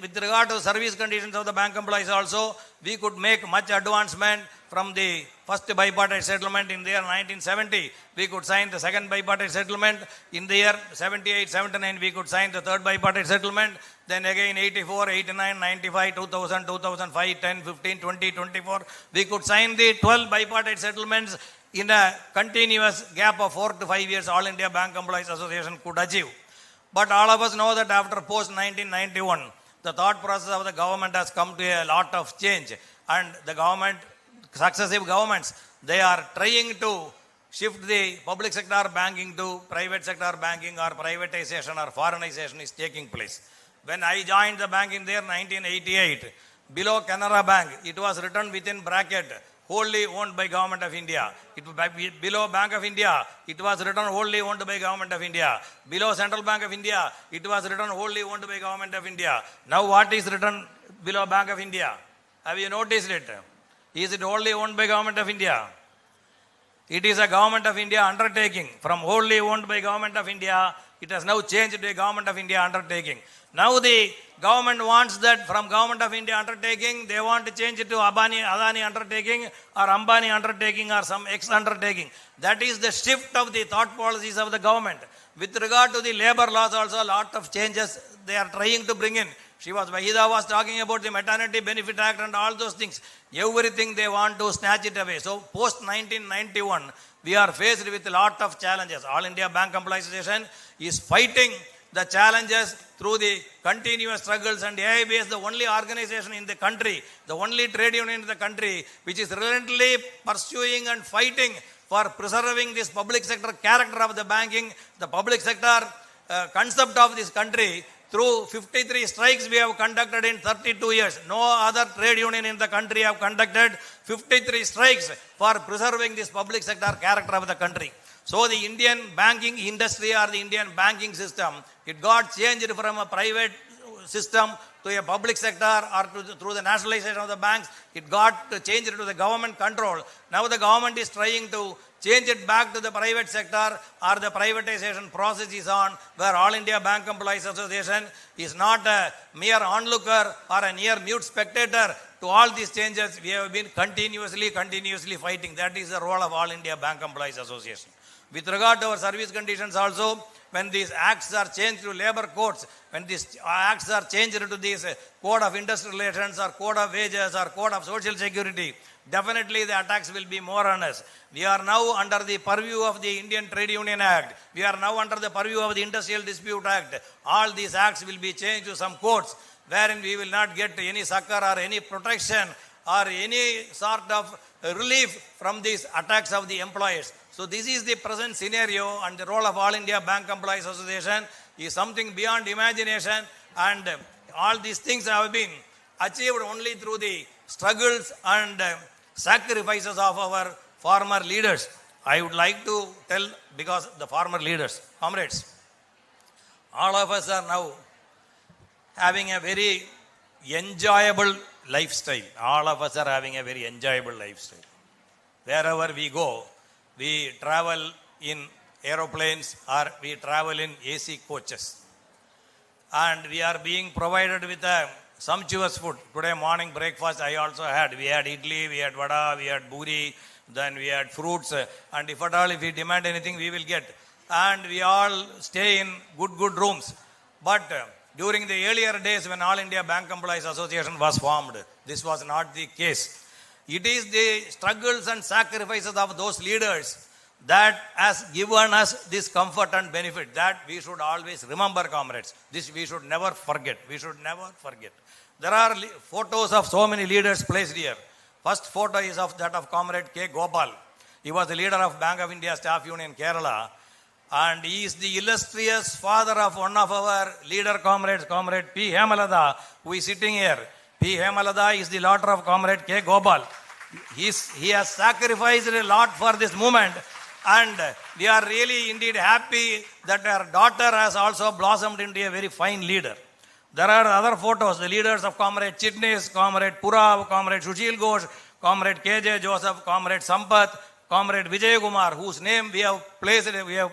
with regard to service conditions of the bank employees also, we could make much advancement from the first bipartite settlement in the year 1970. We could sign the second bipartite settlement. In the year 78, 79, we could sign the third bipartite settlement. Then again 84, 89, 95, 2000, 2005, 10, 15, 20, 24. We could sign the 12 bipartite settlements in a continuous gap of 4 to 5 years. All India Bank Employees Association could achieve. But all of us know that after post-1991, the thought process of the government has come to a lot of change. And the government, successive governments, they are trying to shift the public sector banking to private sector banking, or privatization or foreignization is taking place. When I joined the bank in the year 1988, below Canara Bank, it was written within bracket, wholly owned by Government of India. Below Bank of India, it was written wholly owned by Government of India. Below Central Bank of India, it was written wholly owned by Government of India. Now what is written below Bank of India? Have you noticed it? Is it wholly owned by Government of India? It is a Government of India undertaking. From wholly owned by Government of India, it has now changed to a Government of India undertaking. Now the government wants that from Government of India undertaking, they want to change it to Adani undertaking or Ambani undertaking or some X undertaking. That is the shift of the thought policies of the government. With regard to the labor laws also, a lot of changes they are trying to bring in. Wahida was talking about the Maternity Benefit Act and all those things. Everything they want to snatch it away. So post-1991, we are faced with a lot of challenges. All India Bank Employees Association is fighting the challenges through the continuous struggles, and AIB is the only organization in the country, the only trade union in the country which is relentlessly pursuing and fighting for preserving this public sector character of the banking, the public sector concept of this country. through 53 strikes we have conducted in 32 years. No other trade union in the country have conducted 53 strikes for preserving this public sector character of the country. So the Indian banking industry or the Indian banking system, it got changed from a private system to a public sector or through the nationalization of the banks. It got changed to the government control. Now the government is trying to change it back to the private sector, or the privatization process is on, where All India Bank Employees Association is not a mere onlooker or a mere mute spectator to all these changes. We have been continuously fighting. That is the role of All India Bank Employees Association. With regard to our service conditions also, when these acts are changed to labor codes, when these acts are changed to this code of industrial relations or code of wages or code of social security, definitely the attacks will be more on us. We are now under the purview of the Indian Trade Union Act. We are now under the purview of the Industrial Dispute Act. All these acts will be changed to some codes wherein we will not get any succor or any protection or any sort of relief from these attacks of the employers. So this is the present scenario, and the role of All India Bank Employees Association is something beyond imagination, and all these things have been achieved only through the struggles and sacrifices of our former leaders. I would like to tell, because the former leaders, comrades, all of us are now having a very enjoyable lifestyle. All of us are having a very enjoyable lifestyle. Wherever we go, we travel in aeroplanes or we travel in AC coaches. And we are being provided with a sumptuous food. Today morning breakfast I also had. We had idli, we had vada, we had buri, then we had fruits. And if at all, if we demand anything, we will get. And we all stay in good rooms. But during the earlier days when All India Bank Employees Association was formed, this was not the case. It is the struggles and sacrifices of those leaders that has given us this comfort and benefit, that we should always remember, comrades. This we should never forget. We should never forget. There are photos of so many leaders placed here. First photo is of that of Comrade K. Gopal. He was the leader of Bank of India Staff Union Kerala, and he is the illustrious father of one of our leader comrades, Comrade P. Hemalada, who is sitting here. P. Hemalada is the daughter of Comrade K. Gopal. He has sacrificed a lot for this movement, and we are really indeed happy that our daughter has also blossomed into a very fine leader. There are other photos, the leaders of Comrade Chitnis, Comrade Purav, Comrade Sushil Ghosh, Comrade K.J. Joseph, Comrade Sampath, Comrade Vijay Kumar, whose name we have placed, we have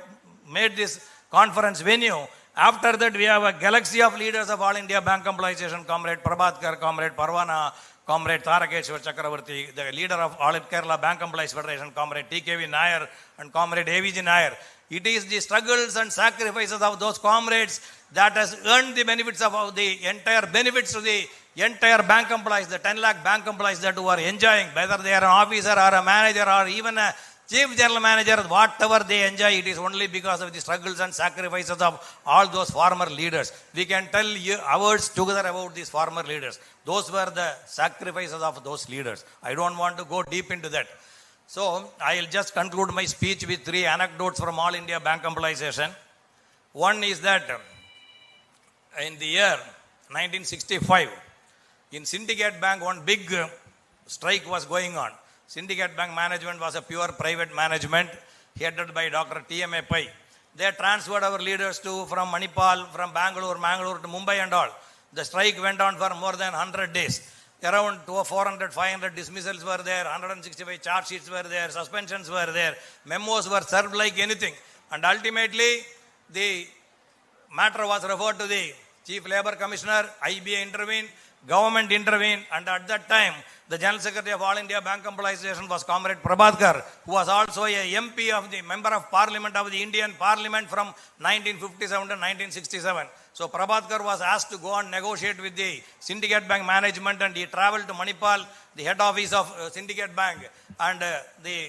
made this conference venue. After that, we have a galaxy of leaders of All India Bank Employees Association, Comrade Prabhatkar, Comrade Parvana, Comrade Tarakeshwar Chakravarti, the leader of All Kerala Bank Employees Federation, Comrade T.K.V. Nair, and Comrade A.V.G. Nair. It is the struggles and sacrifices of those comrades that has earned the benefits of the entire benefits to the entire bank employees, the 10 lakh bank employees that who are enjoying, whether they are an officer or a manager or even a chief general manager, whatever they enjoy, it is only because of the struggles and sacrifices of all those former leaders. We can tell you hours together about these former leaders. Those were the sacrifices of those leaders. I don't want to go deep into that. So I will just conclude my speech with 3 anecdotes from All India Bank Employees Association. One is that in the year 1965, in Syndicate Bank, one big strike was going on. Syndicate Bank management was a pure private management headed by Dr. T.M.A. Pai. They transferred our leaders from Manipal, from Bangalore to Mumbai and all. The strike went on for more than 100 days. Around 400, 500 dismissals were there, 165 charge sheets were there, suspensions were there, memos were served like anything. And ultimately, the matter was referred to the Chief Labour Commissioner, IBA intervened, government intervened, and at that time, the General Secretary of All India Bank Employees Association was Comrade Prabhatkar, who was also a MP of the Member of Parliament of the Indian Parliament from 1957 to 1967. So Prabhatkar was asked to go and negotiate with the Syndicate Bank management, and he travelled to Manipal, the head office of Syndicate Bank, and the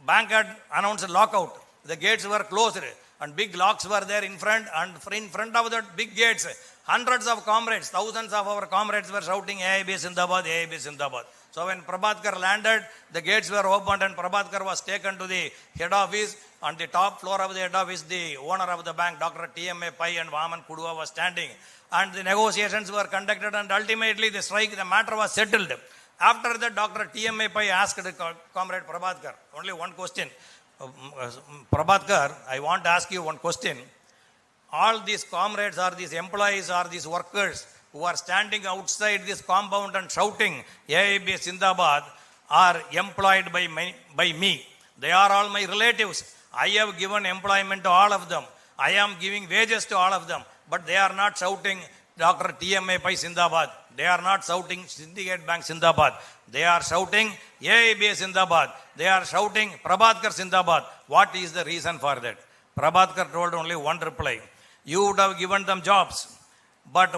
bank had announced a lockout. The gates were closed and big locks were there in front, and in front of the big gates, hundreds of comrades, thousands of our comrades were shouting, AIB Zindabad, AIB Zindabad. So when Prabhakar landed, the gates were opened and Prabhakar was taken to the head office. On the top floor of the head office, the owner of the bank, Dr. T.M.A. Pai and Vaman Kudua was standing. And the negotiations were conducted and ultimately the strike, the matter was settled. After that, Dr. T.M.A. Pai asked Comrade Prabhakar, only one question. Prabhakar, I want to ask you one question. All these comrades or these employees or these workers who are standing outside this compound and shouting, AIB Sindabad, are employed by me. They are all my relatives. I have given employment to all of them. I am giving wages to all of them. But they are not shouting Dr. T.M.A. Pai Sindabad. They are not shouting Syndicate Bank Sindabad. They are shouting AIB Sindabad. They are shouting Prabhakar Sindabad. What is the reason for that? Prabhakar told only one reply. You would have given them jobs. But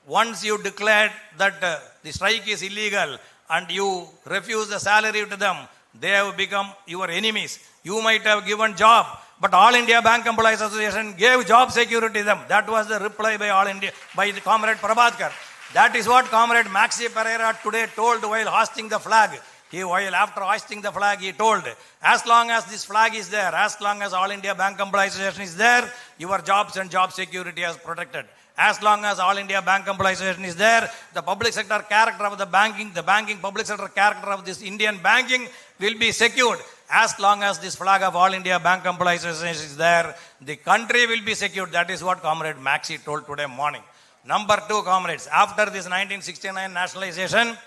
once you declared that the strike is illegal and you refuse the salary to them, they have become your enemies. You might have given job, but All India Bank Employees Association gave job security to them. That was the reply by the Comrade Prabhakar. That is what Comrade Maxi Pereira today told while hoisting the flag. After hoisting the flag, he told, as long as this flag is there, as long as All India Bank Employees Association is there, your jobs and job security is protected. As long as All India Bank Employees Association is there, the public sector character of the banking public sector character of this Indian banking will be secured. As long as this flag of All India Bank Employees Association is there, the country will be secured. That is what Comrade Maxi told today morning. Number two, comrades, after this 1969 nationalization,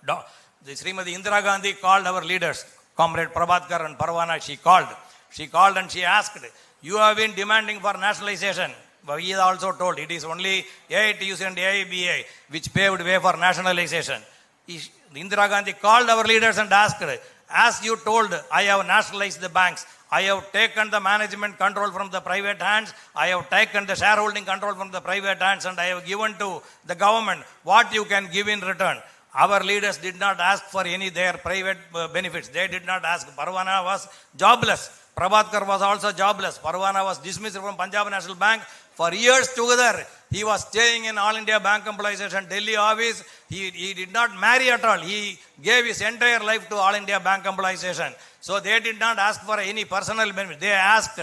the Srimati Indira Gandhi called our leaders, Comrade Prabhakar and Parwana, she called and she asked, you have been demanding for nationalization. But he is also told it is only AITUC and AIBA which paved way for nationalization. Indira Gandhi called our leaders and asked, as you told, I have nationalized the banks. I have taken the management control from the private hands. I have taken the shareholding control from the private hands and I have given to the government what you can give in return. Our leaders did not ask for any their private benefits. They did not ask. Parwana was jobless. Prabhakar was also jobless. Parwana was dismissed from Punjab National Bank. For years together, he was staying in All India Bank Employees Association Delhi office. He did not marry at all. He gave his entire life to All India Bank Employees Association. So they did not ask for any personal benefit. They asked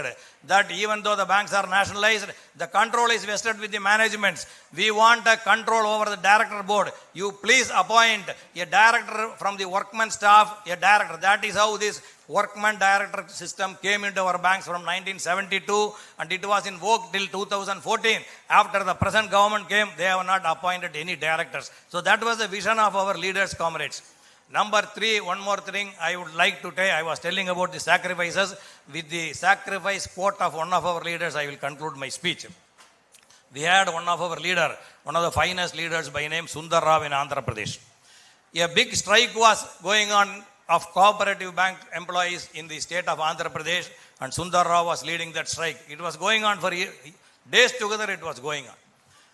that even though the banks are nationalized, the control is vested with the managements. We want a control over the director board. You please appoint a director from the workman staff, a director. That is how this workman director system came into our banks from 1972 and it was invoked till 2014. After the present government came, they have not appointed any directors. So that was the vision of our leaders, comrades. Number three, one more thing I would like to tell. I was telling about the sacrifices. With the sacrifice quote of one of our leaders, I will conclude my speech. We had one of our leader, one of the finest leaders by name Sundar Rao in Andhra Pradesh. A big strike was going on of cooperative bank employees in the state of Andhra Pradesh and Sundar Rao was leading that strike. It was going on for days together, it was going on.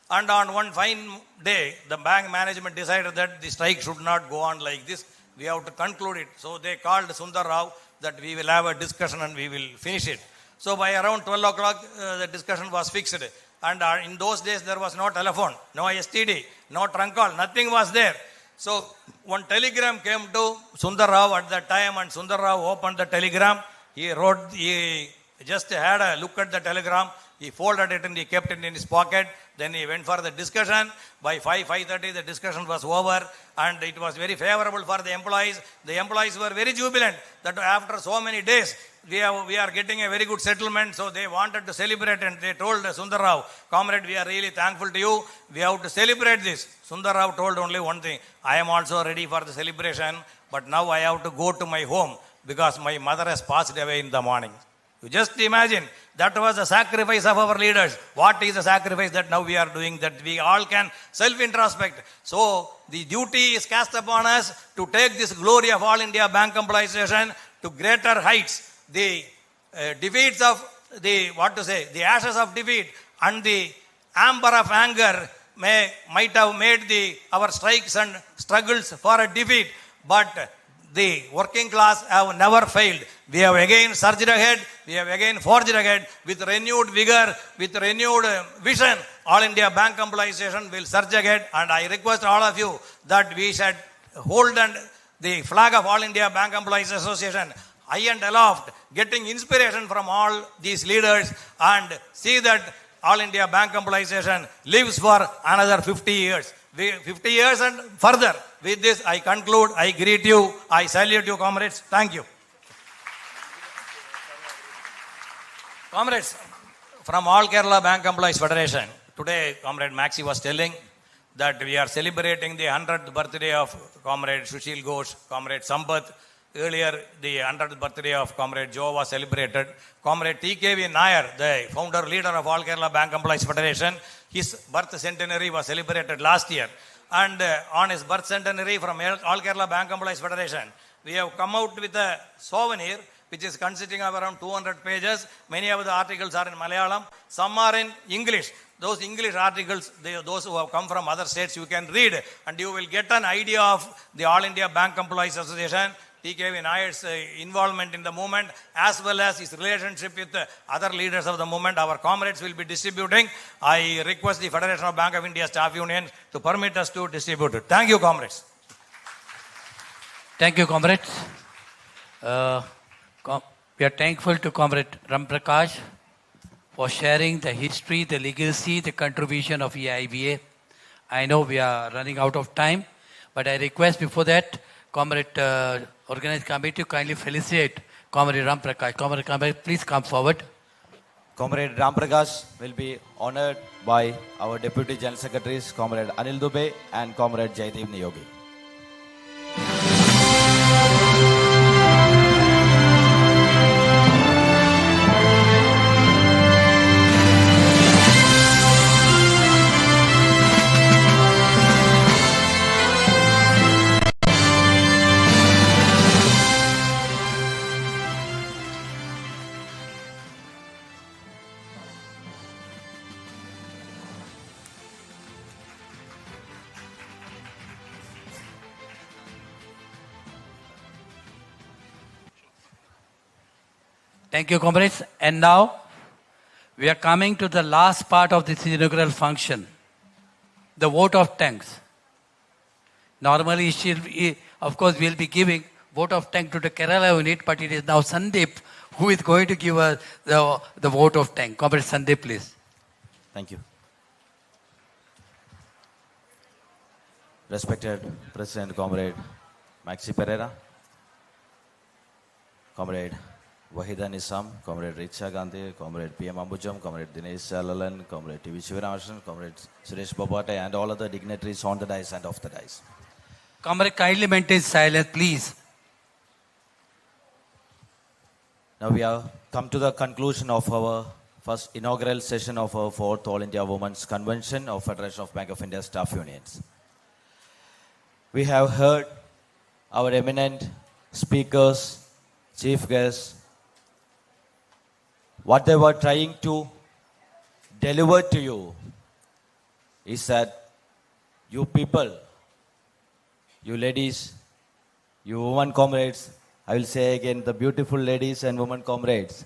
And on one fine day, the bank management decided that the strike should not go on like this. We have to conclude it. So they called Sundar Rao that we will have a discussion and we will finish it. So by around 12 o'clock, the discussion was fixed. And in those days, there was no telephone, no STD, no trunk call, nothing was there. So one telegram came to Sundar Rao at that time and Sundar Rao opened the telegram. He just had a look at the telegram. He folded it and he kept it in his pocket. Then he went for the discussion. By 5:30, the discussion was over and it was very favorable for the employees. The employees were very jubilant that after so many days, we are getting a very good settlement. So they wanted to celebrate and they told Sundar Rao, comrade, we are really thankful to you. We have to celebrate this. Sundar Rao told only one thing, I am also ready for the celebration, but now I have to go to my home because my mother has passed away in the morning. You just imagine, that was the sacrifice of our leaders. What is the sacrifice that now we are doing, that we all can self-introspect. So the duty is cast upon us to take this glory of All India Bank Employees Association to greater heights. The defeats of the ashes of defeat and the amber of anger might have made our strikes and struggles for a defeat, but the working class have never failed. We have again surged ahead. We have again forged ahead with renewed vigor, with renewed vision. All India Bank Employees Association will surge ahead. And I request all of you that we should hold and the flag of All India Bank Employees Association high and aloft, getting inspiration from all these leaders, and see that All India Bank Employees Association lives for another 50 years. 50 years and further. With this, I conclude. I greet you. I salute you, comrades. Thank you. Comrades, from All Kerala Bank Employees Federation, today Comrade Maxi was telling that we are celebrating the 100th birthday of Comrade Sushil Ghosh, Comrade Sampath. Earlier, the 100th birthday of Comrade Joe was celebrated. Comrade TKV Nair, the founder leader of All Kerala Bank Employees Federation, his birth centenary was celebrated last year. And on his birth centenary from All Kerala Bank Employees Federation, we have come out with a souvenir which is consisting of around 200 pages. Many of the articles are in Malayalam. Some are in English. Those English articles, those who have come from other states, you can read and you will get an idea of the All India Bank Employees Association, TKV Nair's involvement in the movement, as well as his relationship with other leaders of the movement. Our comrades will be distributing. I request the Federation of Bank of India Staff Union to permit us to distribute it. Thank you, comrades. Thank you, comrades. We are thankful to Comrade Ram Prakash for sharing the history, the legacy, the contribution of EIBA. I know we are running out of time, but I request before that, Comrade Organized Committee to kindly felicitate Comrade Ram Prakash. Comrade, please come forward. Comrade Ram Prakash will be honored by our Deputy General Secretaries, Comrade Anil Dubey and Comrade Jaideep Niyogi. Thank you, comrades. And now, we are coming to the last part of this inaugural function, the vote of thanks. Normally, of course, we will be giving vote of thanks to the Kerala unit, but it is now Sandeep who is going to give us the vote of thanks. Comrade Sandeep, please. Thank you. Respected President, Comrade Maxi Pereira, Comrade Wahida Nizam, Comrade Richa Gandhi, Comrade PM Ambujam, Comrade Dinesh Alalan, Comrade TV Shivaramasan, Comrade Suresh Babate, and all other dignitaries on the dais and off the dais. Comrade, kindly maintain silence, please. Now we have come to the conclusion of our first inaugural session of our 4th All India Women's Convention of Federation of Bank of India Staff Unions. We have heard our eminent speakers, chief guests, what they were trying to deliver to you is that you people, you ladies, you women comrades, I will say again, the beautiful ladies and women comrades,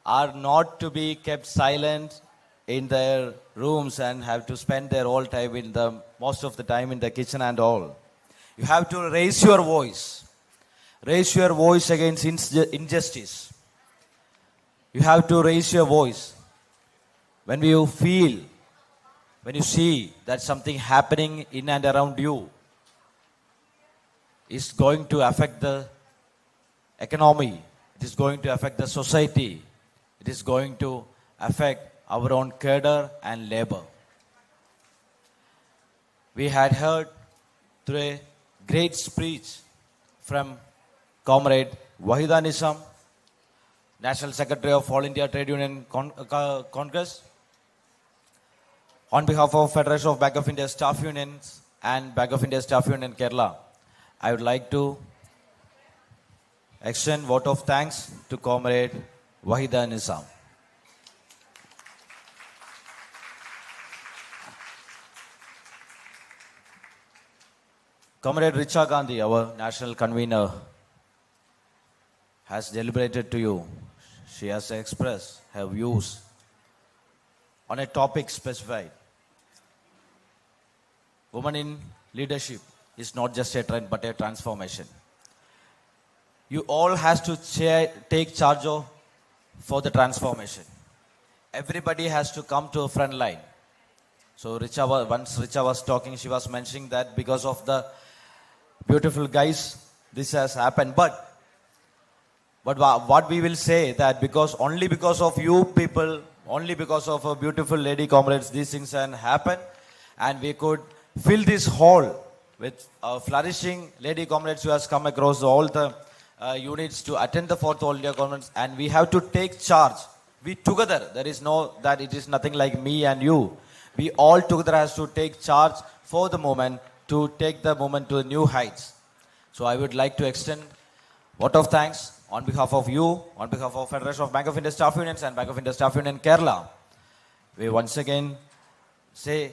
are not to be kept silent in their rooms and have to spend their whole time most of the time in the kitchen and all. You have to raise your voice. Raise your voice against injustice. You have to raise your voice. When you feel, when you see that something happening in and around you is going to affect the economy, it is going to affect the society, it is going to affect our own cadre and labor. We had heard through a great speech from Comrade Wahida Nizam, National Secretary of All India Trade Union Congress. On behalf of Federation of Bank of India Staff Unions and Bank of India Staff Union Kerala, I would like to extend vote of thanks to Comrade Wahida Nizam. Comrade Richa Gandhi, our national convener, has deliberated to you. She has expressed her views on a topic specified. Women in leadership is not just a trend but a transformation. You all has to take charge of for the transformation. Everybody has to come to a front line. So once Richa was talking, she was mentioning that because of the beautiful guys, this has happened. But what we will say that only because of you people, only because of a beautiful lady comrades, these things can happen, and we could fill this hall with flourishing lady comrades who has come across all the units to attend the 4th All India Conference, and we have to take charge. We together, there is no that it is nothing like me and you. We all together has to take charge for the moment to take the moment to new heights. So I would like to extend a lot of thanks on behalf of you, on behalf of Federation of Bank of India Staff Unions and Bank of India Staff Union Kerala. We once again say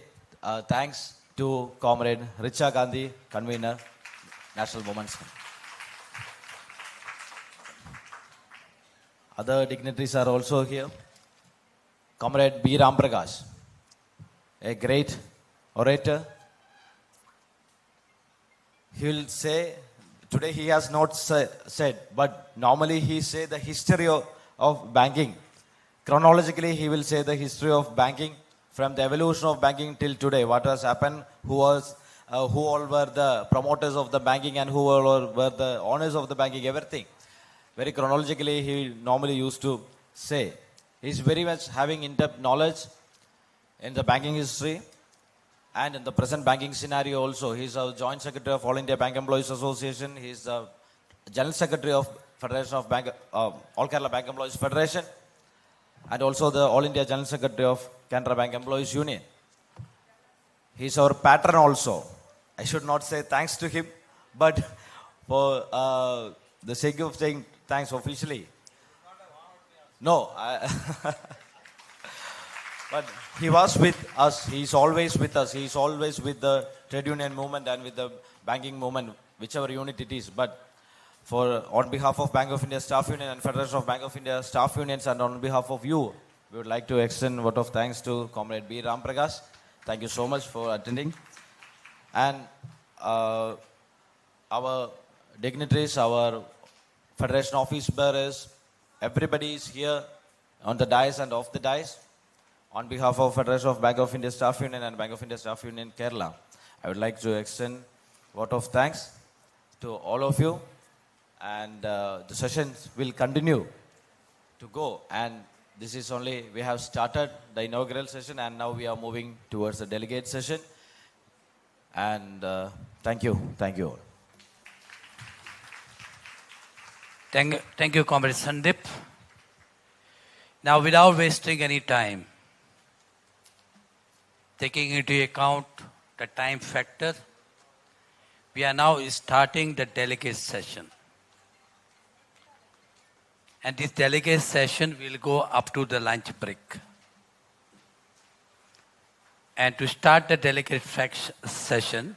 thanks to Comrade Richa Gandhi, convener, National Women's. Other dignitaries are also here. Comrade B. Ramprakash, a great orator. He will say, today he has not said, but normally he say the history of banking. Chronologically, he will say the history of banking from the evolution of banking till today. What has happened, who all were the promoters of the banking and who all were the owners of the banking, everything. Very chronologically, he normally used to say. He's very much having in-depth knowledge in the banking history and in the present banking scenario also. He's a Joint Secretary of All India Bank Employees Association. He's the General Secretary of Federation of All Kerala Bank Employees Federation, and also the All India General Secretary of Canara Bank Employees Union. He's our patron also. I should not say thanks to him, but for the sake of saying thanks officially. No, but he was with us. He's always with us. He's always with the trade union movement and with the banking movement, whichever unit it is. But on behalf of Bank of India Staff Union and Federation of Bank of India Staff Unions, and on behalf of you, we would like to extend a vote of thanks to Comrade B. Ramprakash. Thank you so much for attending. And our dignitaries, our Federation office bearers, everybody is here on the dais and off the dais. On behalf of Federation of Bank of India Staff Union and Bank of India Staff Union Kerala, I would like to extend a vote of thanks to all of you. And the sessions will continue to go. And this is only, we have started the inaugural session and now we are moving towards the delegate session. And thank you all. Thank you, Comrade Sandeep. Now, without wasting any time, taking into account the time factor, we are now starting the delegate session. And this delegate session will go up to the lunch break. And to start the delegate session,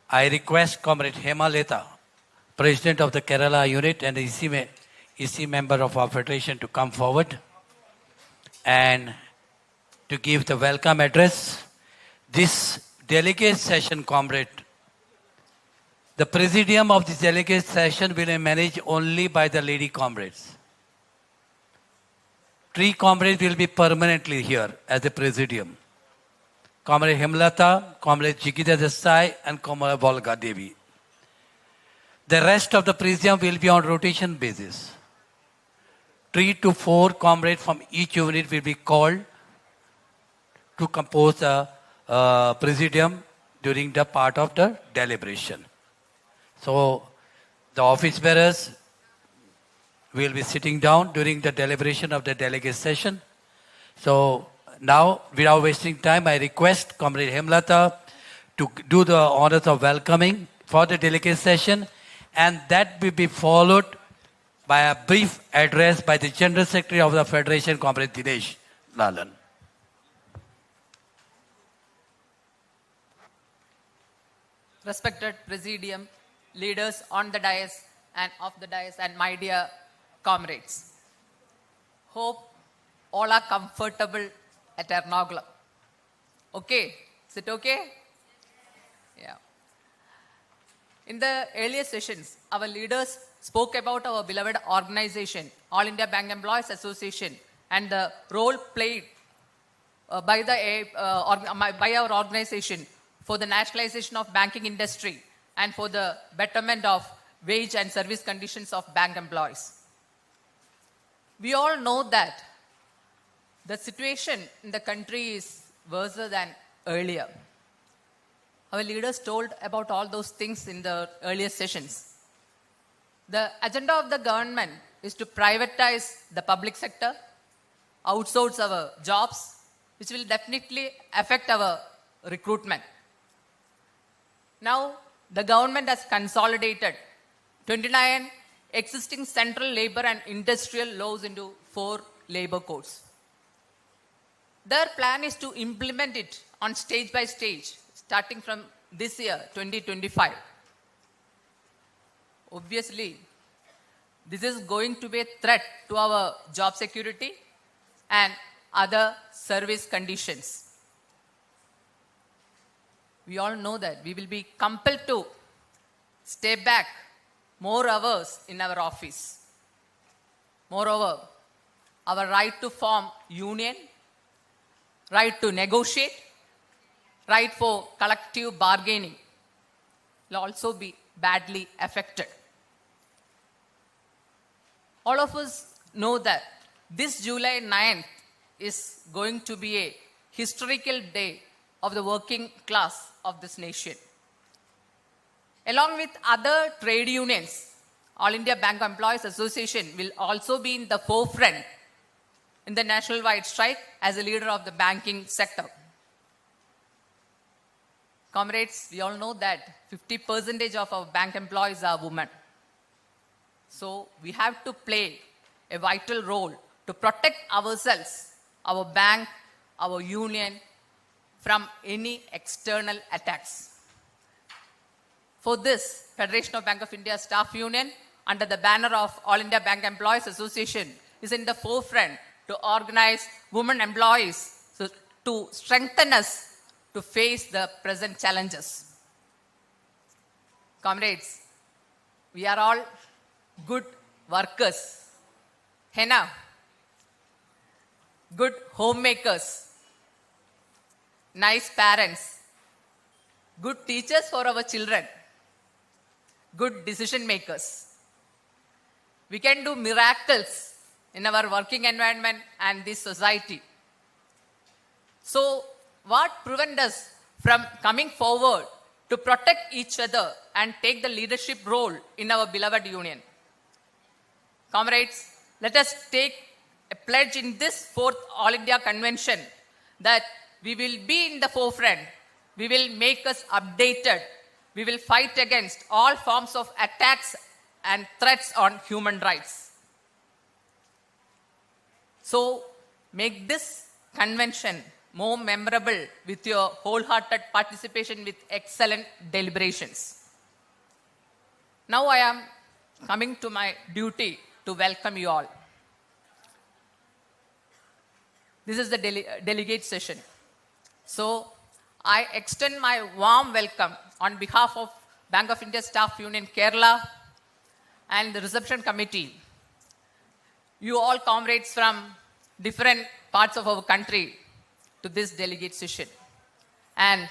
I request Comrade Hemaleta, President of the Kerala unit and EC member of our federation, to come forward and to give the welcome address. This delegate session, Comrade, the presidium of this delegate session will be managed only by the lady comrades. 3 comrades will be permanently here as the presidium. Comrade Hemlata, Comrade Jigita Desai, and Comrade Volga Devi. The rest of the presidium will be on rotation basis. 3 to 4 comrades from each unit will be called to compose the presidium during the part of the deliberation. So the office bearers will be sitting down during the deliberation of the delegate session. So now, without wasting time, I request Comrade Hemlata to do the honors of welcoming for the delegate session, and that will be followed by a brief address by the General Secretary of the Federation, Comrade Dinesh Lalan. Respected Presidium, leaders on the dais and off the dais, and my dear comrades. Hope all are comfortable at Ernakulam. Okay? Is it okay? Yeah. In the earlier sessions, our leaders spoke about our beloved organization, All India Bank Employees Association, and the role played by our organization for the nationalization of banking industry and for the betterment of wage and service conditions of bank employees. We all know that the situation in the country is worse than earlier. Our leaders told about all those things in the earlier sessions. The agenda of the government is to privatize the public sector, outsource our jobs, which will definitely affect our recruitment. Now, the government has consolidated 29 existing central labor and industrial laws into 4 labor codes. Their plan is to implement it on stage by stage, starting from this year, 2025. Obviously, this is going to be a threat to our job security and other service conditions. We all know that we will be compelled to stay back more hours in our office. Moreover, our right to form union, right to negotiate, right for collective bargaining will also be badly affected. All of us know that this July 9th is going to be a historical day of the working class of this nation. Along with other trade unions, All India Bank Employees Association will also be in the forefront in the national-wide strike as a leader of the banking sector. Comrades, we all know that 50% of our bank employees are women. So we have to play a vital role to protect ourselves, our bank, our union from any external attacks. For this, Federation of Bank of India Staff Union, under the banner of All India Bank Employees Association, is in the forefront to organize women employees to strengthen us to face the present challenges. Comrades, we are all good workers, henna, good homemakers, nice parents, good teachers for our children, good decision makers. We can do miracles in our working environment and this society. So, what prevents us from coming forward to protect each other and take the leadership role in our beloved union? Comrades, let us take a pledge in this 4th All India Convention that we will be in the forefront, we will make us updated, we will fight against all forms of attacks and threats on human rights. So, make this convention more memorable with your wholehearted participation with excellent deliberations. Now I am coming to my duty to welcome you all. This is the delegate session. So I extend my warm welcome on behalf of Bank of India Staff Union Kerala and the reception committee. You all comrades from different parts of our country to this delegate session. And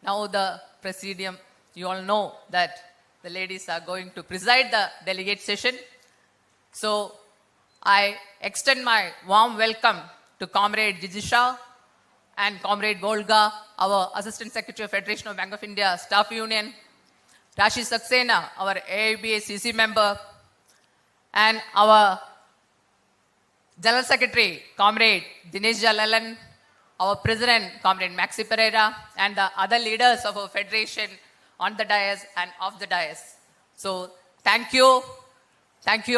now the presidium, you all know that the ladies are going to preside the delegate session. So I extend my warm welcome to Comrade Jijisha and Comrade Volga, our Assistant Secretary of Federation of Bank of India Staff Union, Rashi Saxena, our AIBA CC member, and our General Secretary, Comrade Dinesh Jalalan, our President, Comrade Maxi Pereira, and the other leaders of our Federation on the dais and off the dais. So, thank you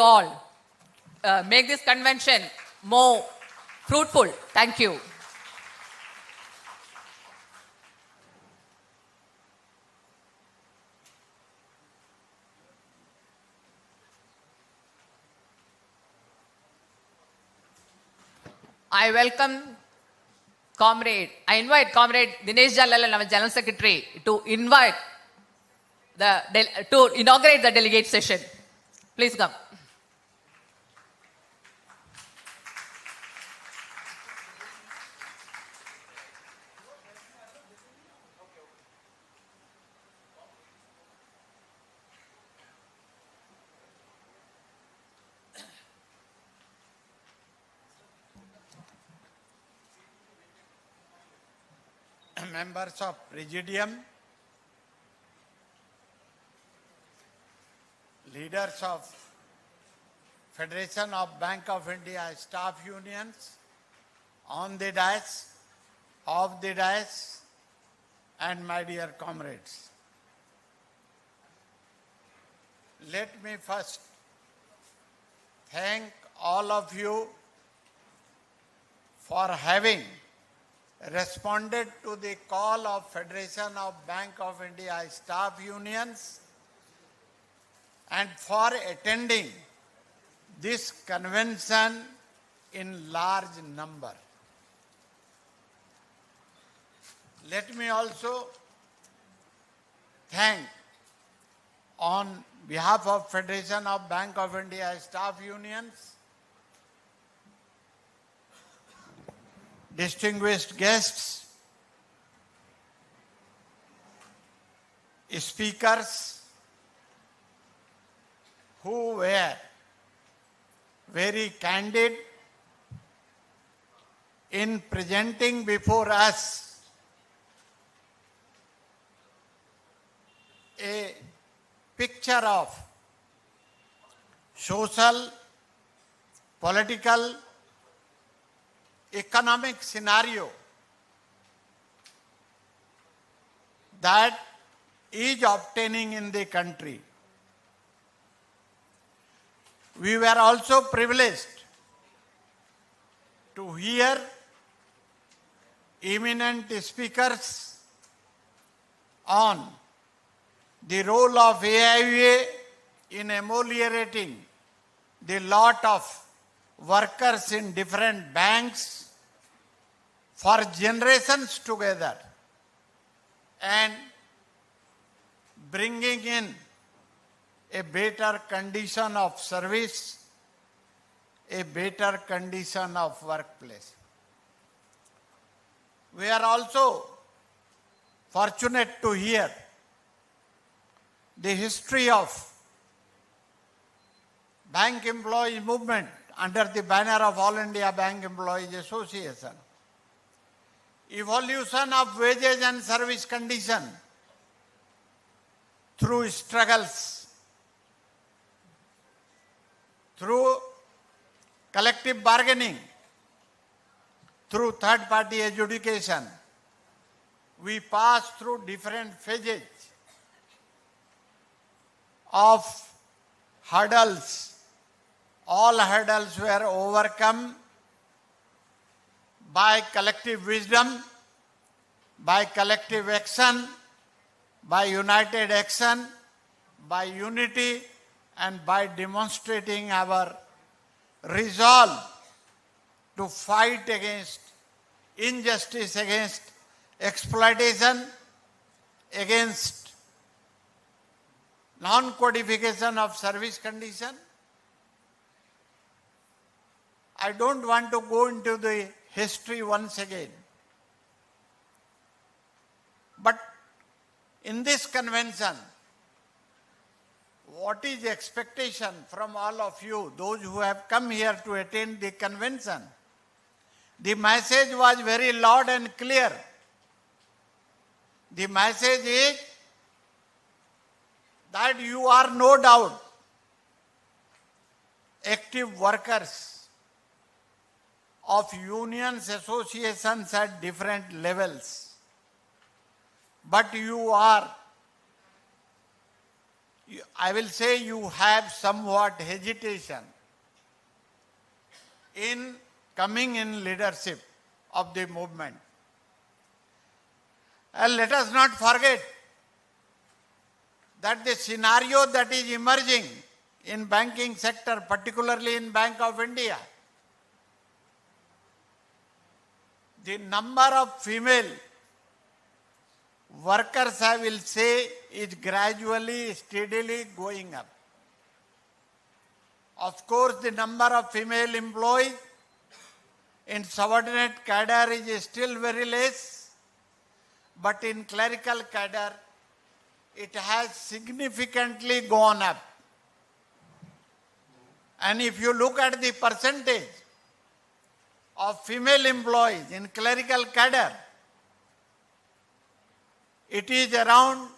all. Make this convention more fruitful. Thank you. I invite Comrade Dinesh Jalalan, our General Secretary, to invite to inaugurate the delegate session. Please come. Members of Presidium, leaders of Federation of Bank of India staff unions, on the dais, off the dais, and my dear comrades. Let me first thank all of you for having responded to the call of Federation of Bank of India staff unions and for attending this convention in large number. Let me also thank on behalf of Federation of Bank of India staff unions, distinguished guests, speakers who were very candid in presenting before us a picture of social, political, economic scenario that is obtaining in the country. We were also privileged to hear eminent speakers on the role of AIA in ameliorating the lot of workers in different banks for generations together and bringing in a better condition of service, a better condition of workplace. We are also fortunate to hear the history of bank employees movement under the banner of All India Bank Employees Association, evolution of wages and service condition through struggles, through collective bargaining, through third-party adjudication. We pass through different phases of hurdles. All hurdles were overcome by collective wisdom, by collective action, by united action, by unity, and by demonstrating our resolve to fight against injustice, against exploitation, against non-codification of service condition. I don't want to go into the history once again. But in this convention, what is the expectation from all of you, those who have come here to attend the convention? The message was very loud and clear. The message is that you are no doubt active workers of unions, associations at different levels. But you are, I will say you have somewhat hesitation in coming in leadership of the movement. And let us not forget that the scenario that is emerging in banking sector, particularly in Bank of India, the number of female workers, I will say, is gradually, steadily going up. Of course, the number of female employees in subordinate cadre is still very less, but in clerical cadre, it has significantly gone up. And if you look at the percentage of female employees in clerical cadre, it is around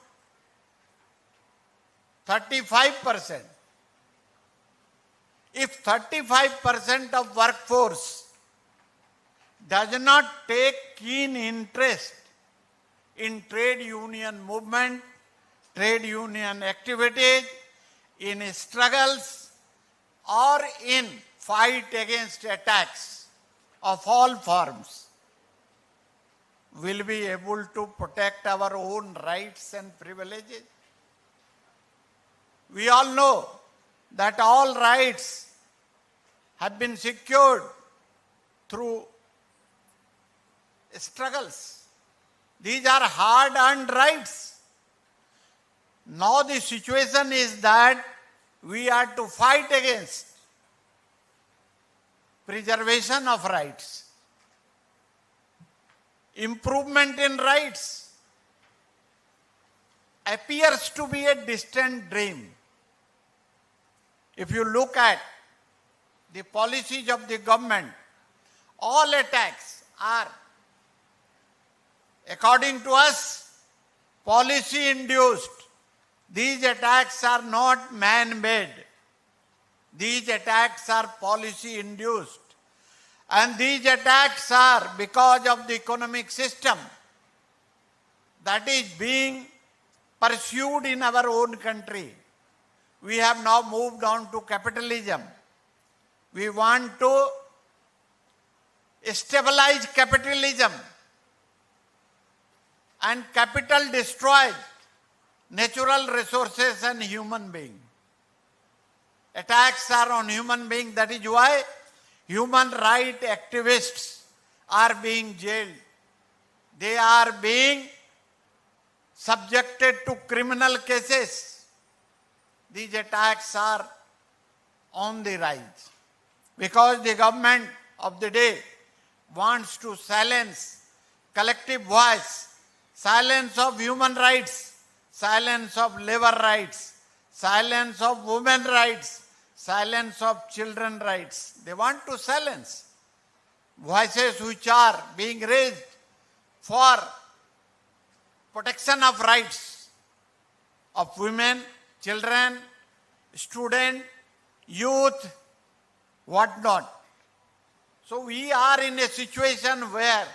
35%. If 35% of workforce does not take keen interest in trade union movement, trade union activities, in struggles, or in fight against attacks of all forms, will be able to protect our own rights and privileges. We all know that all rights have been secured through struggles. These are hard-earned rights. Now the situation is that we are to fight against preservation of rights. Improvement in rights appears to be a distant dream. If you look at the policies of the government, all attacks are, according to us, policy-induced. These attacks are not man-made. These attacks are policy-induced. And these attacks are because of the economic system that is being pursued in our own country. We have now moved on to capitalism. We want to stabilize capitalism. And capital destroys natural resources and human beings. Attacks are on human beings. That is why human rights activists are being jailed. They are being subjected to criminal cases. These attacks are on the rise because the government of the day wants to silence collective voice, silence of human rights, silence of labor rights, silence of women rights, silence of children rights. They want to silence voices which are being raised for protection of rights of women, children, students, youth, whatnot. So we are in a situation where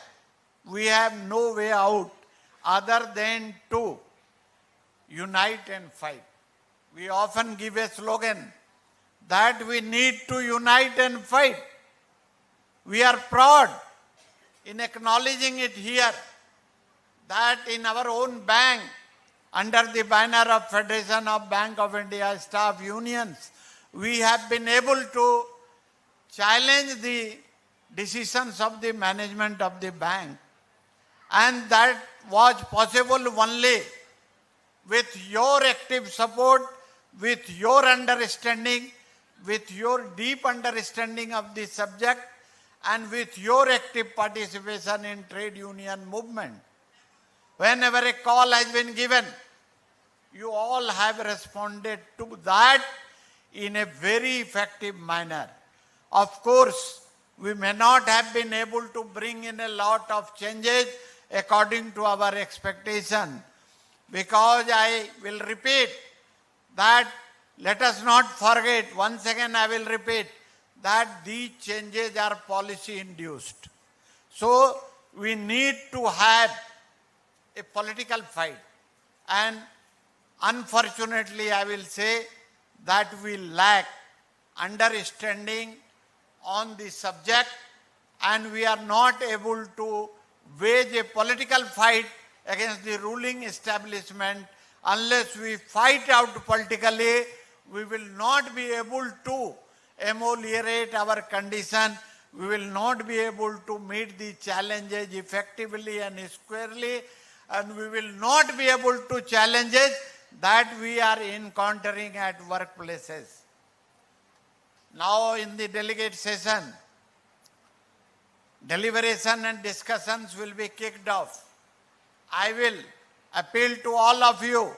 we have no way out other than to unite and fight. We often give a slogan that we need to unite and fight. We are proud in acknowledging it here that in our own bank, under the banner of Federation of Bank of India Staff Unions, we have been able to challenge the decisions of the management of the bank. And that was possible only with your active support, with your understanding, with your deep understanding of the subject, and with your active participation in trade union movement. Whenever a call has been given, you all have responded to that in a very effective manner. Of course, we may not have been able to bring in a lot of changes according to our expectation, because I will repeat that let us not forget, once again I will repeat, that these changes are policy induced. So we need to have a political fight, and unfortunately I will say that we lack understanding on the subject, and we are not able to wage a political fight against the ruling establishment. Unless we fight out politically, we will not be able to ameliorate our condition. We will not be able to meet the challenges effectively and squarely. and we will not be able to challenges that we are encountering at workplaces. Now in the delegate session, deliberation and discussions will be kicked off. I will appeal to all of you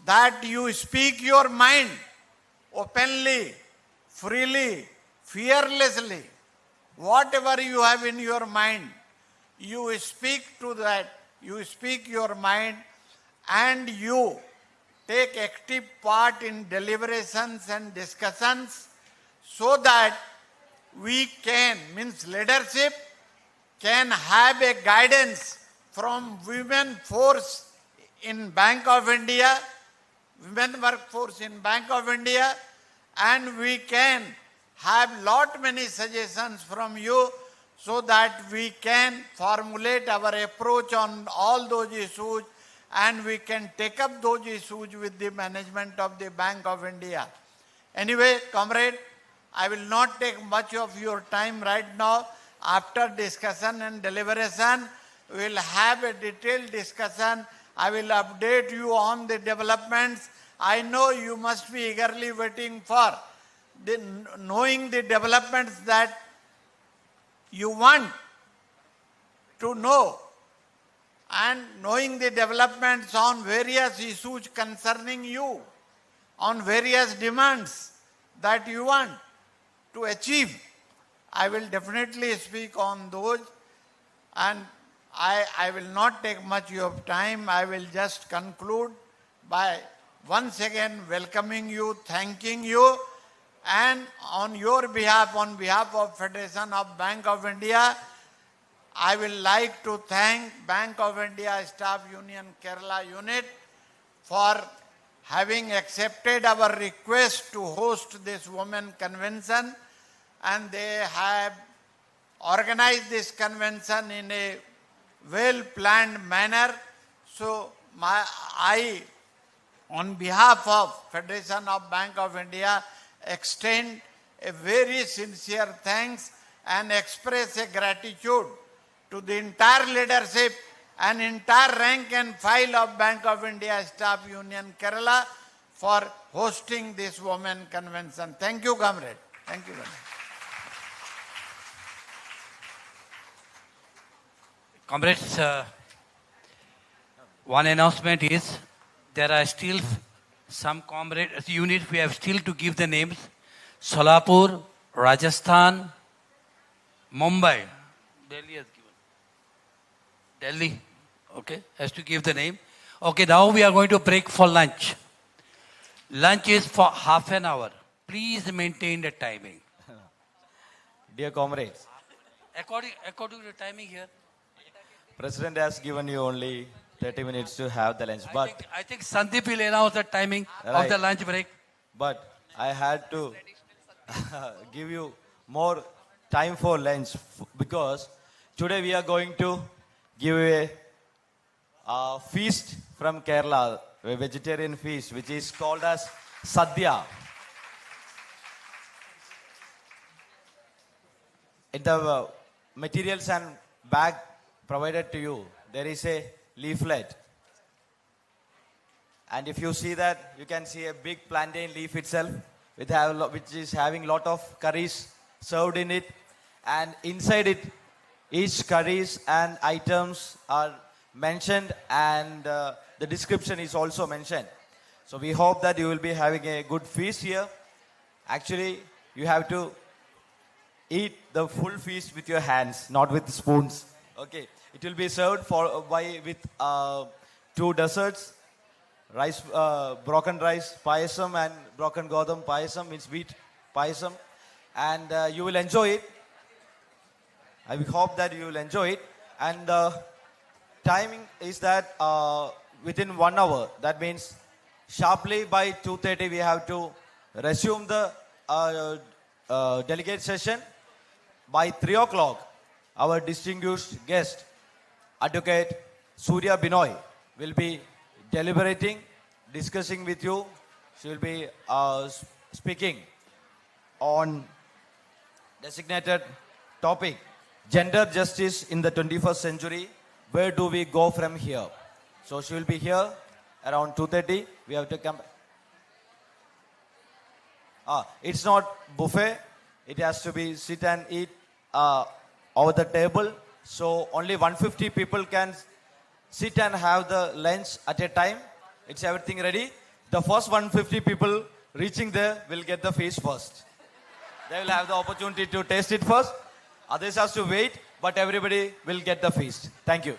that you speak your mind openly, freely, fearlessly. Whatever you have in your mind, you speak to that, you speak your mind, and you take active part in deliberations and discussions so that we can, means leadership, can have a guidance from women force in Bank of India, women workforce in Bank of India, and we can have lot many suggestions from you so that we can formulate our approach on all those issues and we can take up those issues with the management of the Bank of India. Anyway, comrade, I will not take much of your time right now. After discussion and deliberation, we will have a detailed discussion. I will update you on the developments. I know you must be eagerly waiting for knowing the developments that you want to know, and knowing the developments on various issues concerning you, on various demands that you want to achieve. I will definitely speak on those, and I will not take much of time. I will just conclude by once again welcoming you, thanking you, and on your behalf, on behalf of Federation of Bank of India, I will like to thank Bank of India Staff Union Kerala Unit for having accepted our request to host this women convention, and they have organized this convention in a well-planned manner. So I, on behalf of Federation of Bank of India, extend a very sincere thanks and express a gratitude to the entire leadership and entire rank and file of Bank of India Staff Union Kerala for hosting this women convention. Thank you, comrade. Thank you very much. Comrades, one announcement is there are still some comrades, units we have still to give the names. Solapur, Rajasthan, Mumbai. Delhi has given. Delhi, okay, has to give the name. Okay, now we are going to break for lunch. Lunch is for half an hour. Please maintain the timing. Dear comrades, According to the timing here. President has given you only 30 minutes to have the lunch, but I think Sandeep will announce the timing of the lunch break. But I had to give you more time for lunch because today we are going to give a feast from Kerala, a vegetarian feast which is called as Sadhya. In the materials and bag provided to you, there is a leaflet. And if you see that, you can see a big plantain leaf itself, which is having lot of curries served in it. And inside it, each curries and items are mentioned, and the description is also mentioned. So we hope that you will be having a good feast here. Actually, you have to eat the full feast with your hands, not with spoons. Okay, it will be served with 2 desserts, rice, broken rice payasam and broken godam payasam, means wheat payasam, and you will enjoy it. I hope that you will enjoy it. And timing is that within 1 hour. That means sharply by 2:30 we have to resume the delegate session. By 3 o'clock, our distinguished guest, Advocate Surya Binoy, will be deliberating, discussing with you. She will be speaking on designated topic, gender justice in the 21st century, where do we go from here? So she will be here around 2:30. We have to come. It's not buffet. It has to be sit and eat over the table. So only 150 people can sit and have the lunch at a time. It's everything ready. The first 150 people reaching there will get the feast first. They will have the opportunity to taste it first. Others has to wait, but everybody will get the feast. Thank you.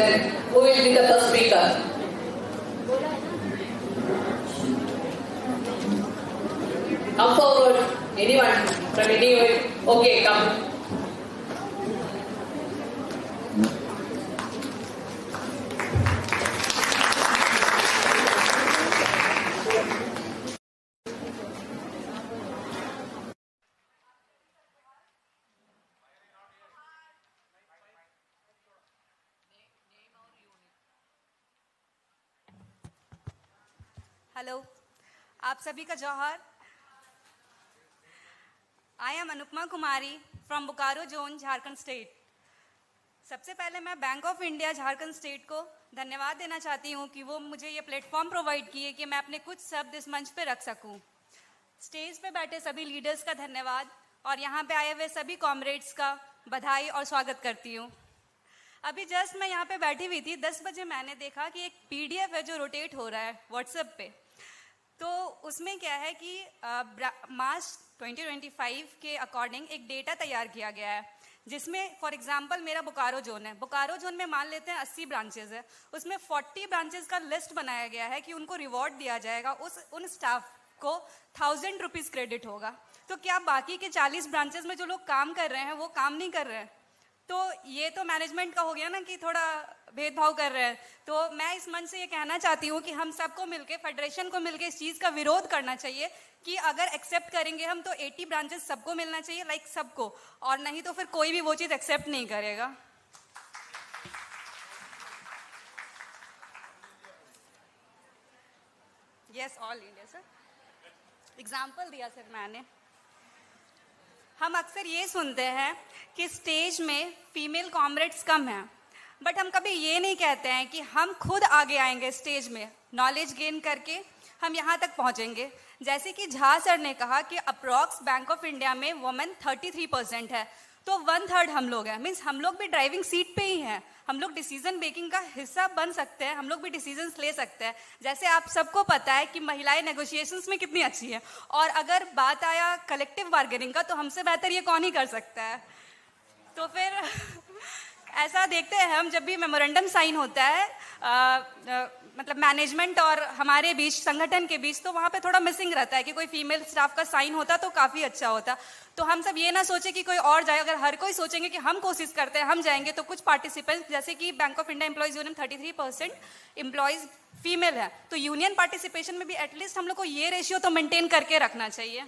Then who will be the first speaker? Come forward. Anyone from anywhere? Okay, come. हेलो, आप सभी का Johar. I am Anupama Kumari from Bokaro zone, Jharkhand state. सबसे पहले मैं bank of India Jharkhand state को धन्यवाद देना चाहती हूँ कि वो मुझे ये प्लेटफॉर्म प्रोवाइड किए कि मैं अपने कुछ शब्द इस मंच पे रख सकूँ। स्टेज पे बैठे सभी लीडर्स का धन्यवाद और यहाँ पे आए हुए सभी कॉमरेड्स का बधाई और स्वागत करती हूँ। अभी जस्ट मैं यहाँ पे बैठी हुई थी, 10 बजे मैंने देखा कि एक PDF है जो रोटेट हो रहा है व्हाट्सएप पे। तो उसमें क्या है कि मार्च 2025 के अकॉर्डिंग एक डेटा तैयार किया गया है, जिसमें फॉर एग्जांपल मेरा बोकारो जोन है। बोकारो जोन में मान लेते हैं 80 ब्रांचेस है, उसमें 40 ब्रांचेस का लिस्ट बनाया गया है कि उनको रिवॉर्ड दिया जाएगा, उन स्टाफ को 1000 रुपीज क्रेडिट होगा। तो क्या बाकी के 40 ब्रांचेस में जो लोग काम कर रहे हैं वो काम नहीं कर रहे हैं? तो ये तो मैनेजमेंट का हो गया ना कि थोड़ा भेदभाव कर रहे हैं। तो मैं इस मंच से ये कहना चाहती हूँ कि हम सबको मिलके, फेडरेशन को मिलके इस चीज़ का विरोध करना चाहिए कि अगर एक्सेप्ट करेंगे हम तो 80 ब्रांचेस सबको मिलना चाहिए, लाइक सबको, और नहीं तो फिर कोई भी वो चीज़ एक्सेप्ट नहीं करेगा। Yes, all India sir. Example दिया सर मैंने। हम अक्सर ये सुनते हैं कि स्टेज में फीमेल कॉमरेड्स कम हैं, बट हम कभी ये नहीं कहते हैं कि हम खुद आगे आएंगे स्टेज में, नॉलेज गेन करके हम यहाँ तक पहुँचेंगे। जैसे कि झा सर ने कहा कि अप्रॉक्स बैंक ऑफ इंडिया में वुमेन 33% है, तो 1/3 हम लोग हैं। मीन्स हम लोग भी ड्राइविंग सीट पे ही हैं, हम लोग डिसीजन मेकिंग का हिस्सा बन सकते हैं, हम लोग भी डिसीजंस ले सकते हैं। जैसे आप सबको पता है कि महिलाएं नेगोशिएशंस में कितनी अच्छी हैं, और अगर बात आया कलेक्टिव बार्गेनिंग का तो हमसे बेहतर ये कौन ही कर सकता है। तो फिर ऐसा देखते हैं हम, जब भी मेमोरेंडम साइन होता है मतलब मैनेजमेंट और हमारे बीच, संगठन के बीच, तो वहाँ पे थोड़ा मिसिंग रहता है कि कोई फीमेल स्टाफ का साइन होता तो काफ़ी अच्छा होता। तो हम सब ये ना सोचे कि कोई और जाए, अगर हर कोई सोचेंगे कि हम कोशिश करते हैं, हम जाएंगे, तो कुछ पार्टिसिपेंट्स, जैसे कि bank of India employees union 33% employees female है, तो यूनियन पार्टिसिपेशन में भी एटलीस्ट हम लोग को ये रेशियो तो मेंटेन करके रखना चाहिए।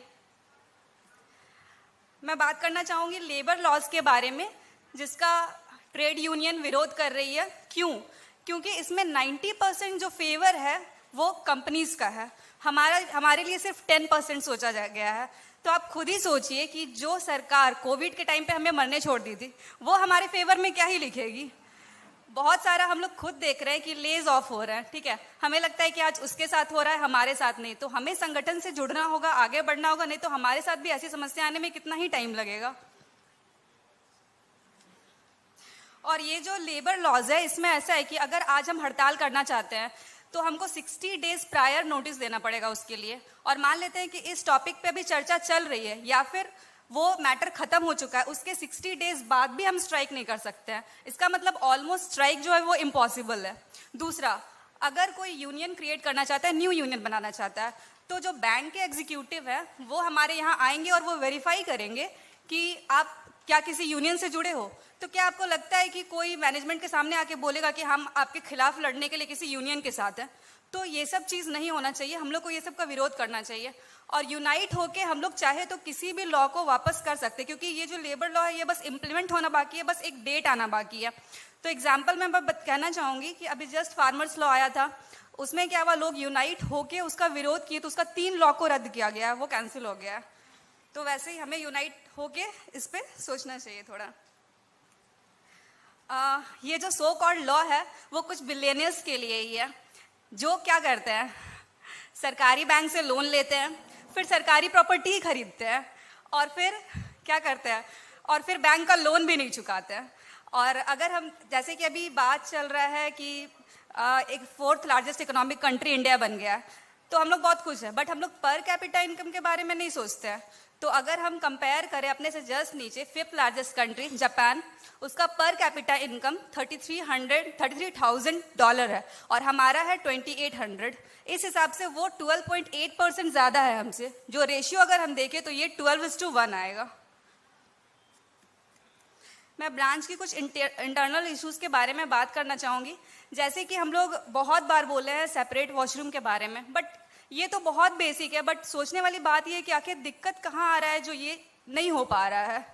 मैं बात करना चाहूँगी लेबर लॉज के बारे में, जिसका ट्रेड यूनियन विरोध कर रही है। क्यों? क्योंकि इसमें 90% जो फेवर है वो कंपनीज का है, हमारे लिए सिर्फ 10% सोचा गया है। तो आप खुद ही सोचिए कि जो सरकार कोविड के टाइम पे हमें मरने छोड़ दी थी, वो हमारे फेवर में क्या ही लिखेगी। बहुत सारा हम लोग खुद देख रहे हैं कि लेज ऑफ हो रहा है, ठीक है, हमें लगता है कि आज उसके साथ हो रहा है, हमारे साथ नहीं। तो हमें संगठन से जुड़ना होगा, आगे बढ़ना होगा, नहीं तो हमारे साथ भी ऐसी समस्या आने में कितना ही टाइम लगेगा। और ये जो लेबर लॉज है, इसमें ऐसा है कि अगर आज हम हड़ताल करना चाहते हैं तो हमको 60 डेज प्रायर नोटिस देना पड़ेगा उसके लिए। और मान लेते हैं कि इस टॉपिक पे अभी चर्चा चल रही है या फिर वो मैटर खत्म हो चुका है, उसके 60 डेज बाद भी हम स्ट्राइक नहीं कर सकते हैं। इसका मतलब ऑलमोस्ट स्ट्राइक जो है वो इम्पॉसिबल है। दूसरा, अगर कोई यूनियन क्रिएट करना चाहता है, न्यू यूनियन बनाना चाहता है, तो जो बैंक के एग्जीक्यूटिव है वो हमारे यहाँ आएंगे और वो वेरीफाई करेंगे कि आप क्या किसी यूनियन से जुड़े हो। तो क्या आपको लगता है कि कोई मैनेजमेंट के सामने आके बोलेगा कि हम आपके खिलाफ लड़ने के लिए किसी यूनियन के साथ हैं? तो ये सब चीज़ नहीं होना चाहिए, हम लोग को ये सब का विरोध करना चाहिए। और यूनाइट होके हम लोग चाहे तो किसी भी लॉ को वापस कर सकते हैं, क्योंकि ये जो लेबर लॉ है ये बस इम्प्लीमेंट होना बाकी है, बस एक डेट आना बाकी है। तो एग्जाम्पल मैं कहना चाहूँगी कि अभी जस्ट फार्मर्स लॉ आया था, उसमें क्या हुआ, लोग यूनाइट होके उसका विरोध किए तो उसका 3 लॉ को रद्द किया गया है, वो कैंसिल हो गया है। तो वैसे ही हमें यूनाइट होके इस पे सोचना चाहिए थोड़ा। ये जो सो कॉल्ड लॉ है वो कुछ बिलियनियर्स के लिए ही है, जो क्या करते हैं, सरकारी बैंक से लोन लेते हैं, फिर सरकारी प्रॉपर्टी ही खरीदते हैं, और फिर क्या करते हैं, और फिर बैंक का लोन भी नहीं चुकाते हैं। और अगर हम, जैसे कि अभी बात चल रहा है कि एक 4th largest economic country India बन गया, तो हम लोग बहुत खुश हैं, बट हम लोग पर कैपिटा इनकम के बारे में नहीं सोचते हैं। तो अगर हम कंपेयर करें अपने से जस्ट नीचे 5th लार्जेस्ट कंट्री जापान, उसका पर कैपिटा इनकम $33,000 है और हमारा है 2800। इस हिसाब से वो 12.8% ज़्यादा है हमसे। जो रेशियो अगर हम देखें तो ये 12:1 आएगा। मैं ब्रांच की कुछ इंटरनल इश्यूज़ के बारे में बात करना चाहूँगी। जैसे कि हम लोग बहुत बार बोले हैं सेपरेट वॉशरूम के बारे में, बट ये तो बहुत बेसिक है, बट सोचने वाली बात ये है कि आखिर दिक्कत कहाँ आ रहा है जो ये नहीं हो पा रहा है।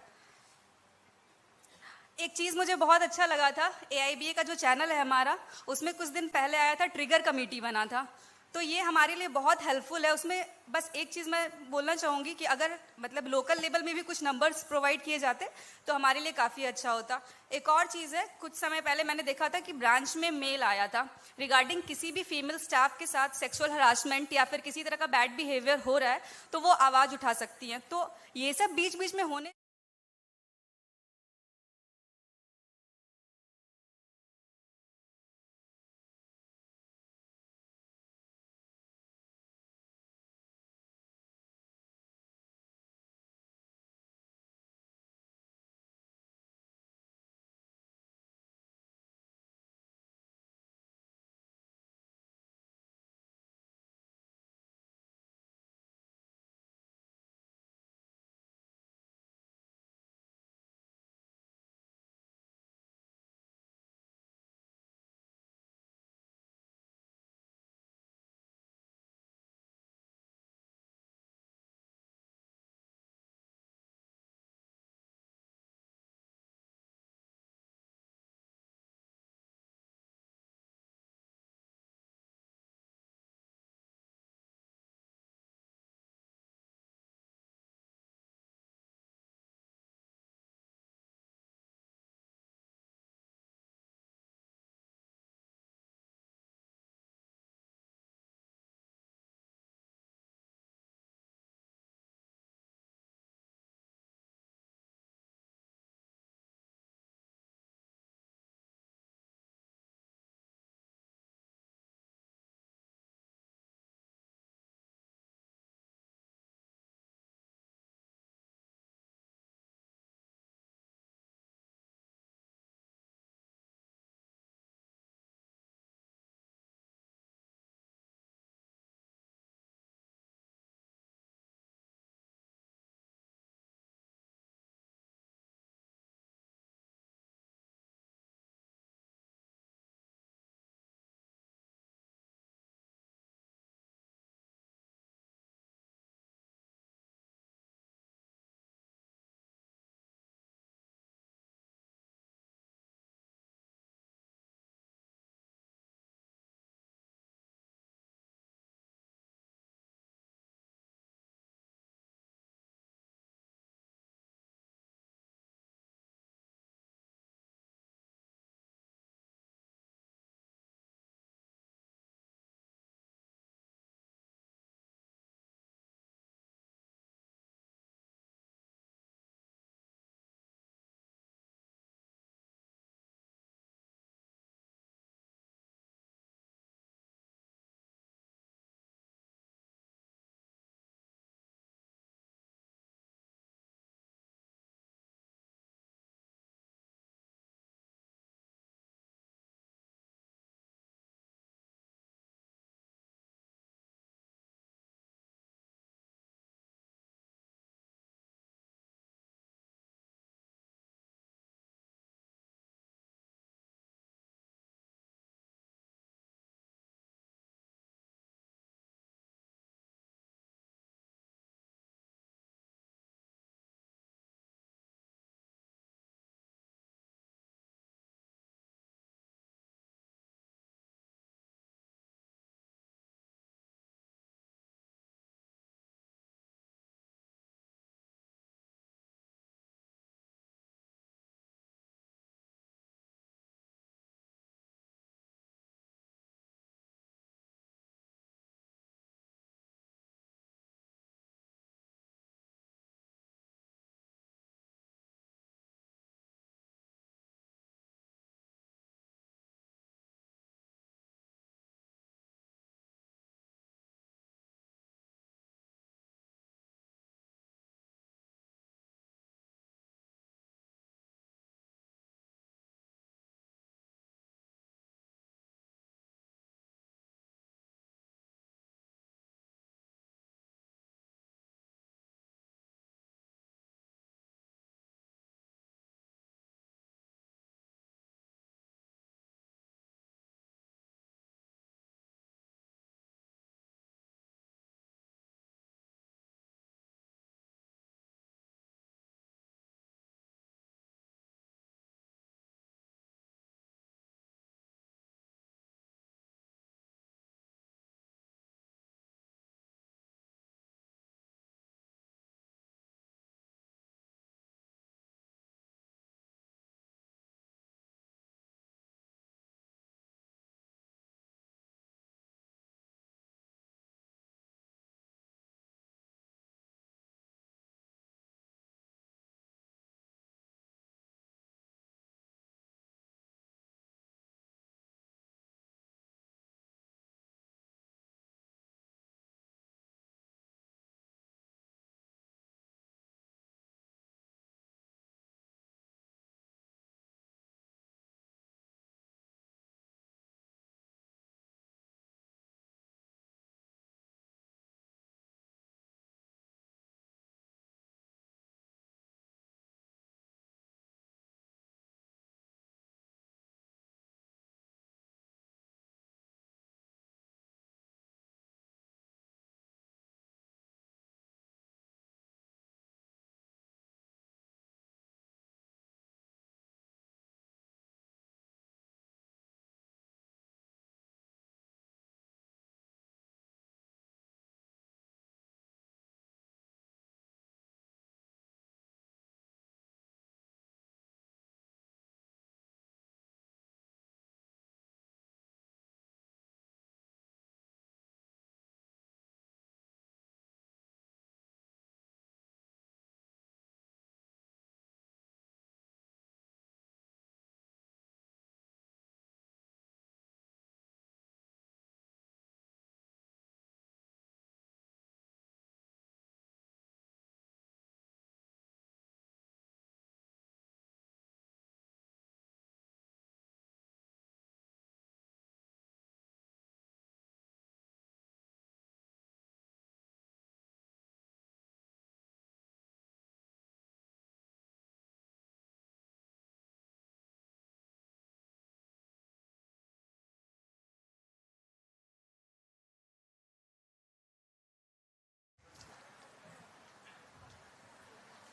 एक चीज़ मुझे बहुत अच्छा लगा था, AIBA का जो चैनल है हमारा, उसमें कुछ दिन पहले आया था, ट्रिगर कमेटी बना था। तो ये हमारे लिए बहुत हेल्पफुल है। उसमें बस एक चीज़ मैं बोलना चाहूँगी कि अगर मतलब लोकल लेवल में भी कुछ नंबर्स प्रोवाइड किए जाते तो हमारे लिए काफ़ी अच्छा होता। एक और चीज़ है, कुछ समय पहले मैंने देखा था कि ब्रांच में मेल आया था रिगार्डिंग किसी भी फीमेल स्टाफ के साथ सेक्सुअल हरासमेंट या फिर किसी तरह का बैड बिहेवियर हो रहा है तो वो आवाज़ उठा सकती हैं। तो ये सब बीच बीच में होने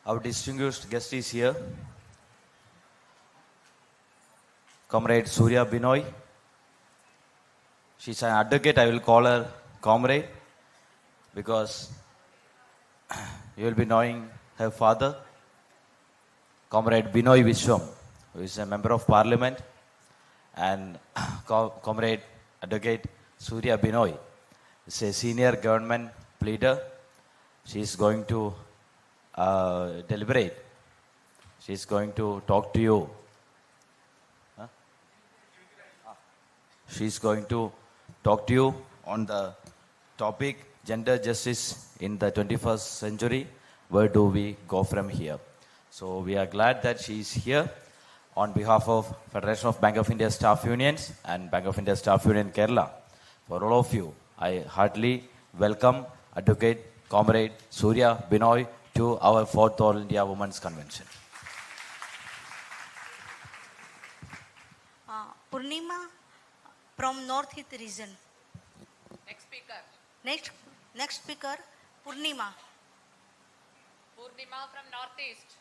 Our distinguished guest is here, Comrade Surya Binoy. She's an advocate. I will call her Comrade because you will be knowing her father, Comrade Binoy Vishwam, who is a member of parliament, and Comrade Advocate Surya Binoy is a senior government leader. She is going to deliberate. She is going to talk to you. She is going to talk to you on the topic gender justice in the 21st century. Where do we go from here? So we are glad that she is here. On behalf of Federation of Bank of India Staff Unions and Bank of India Staff Union Kerala, for all of you, I heartily welcome Advocate Comrade Surya Binoy to our 4th All India Women's Convention. Purnima from North East region. Next speaker. Next speaker, Purnima. Purnima from Northeast.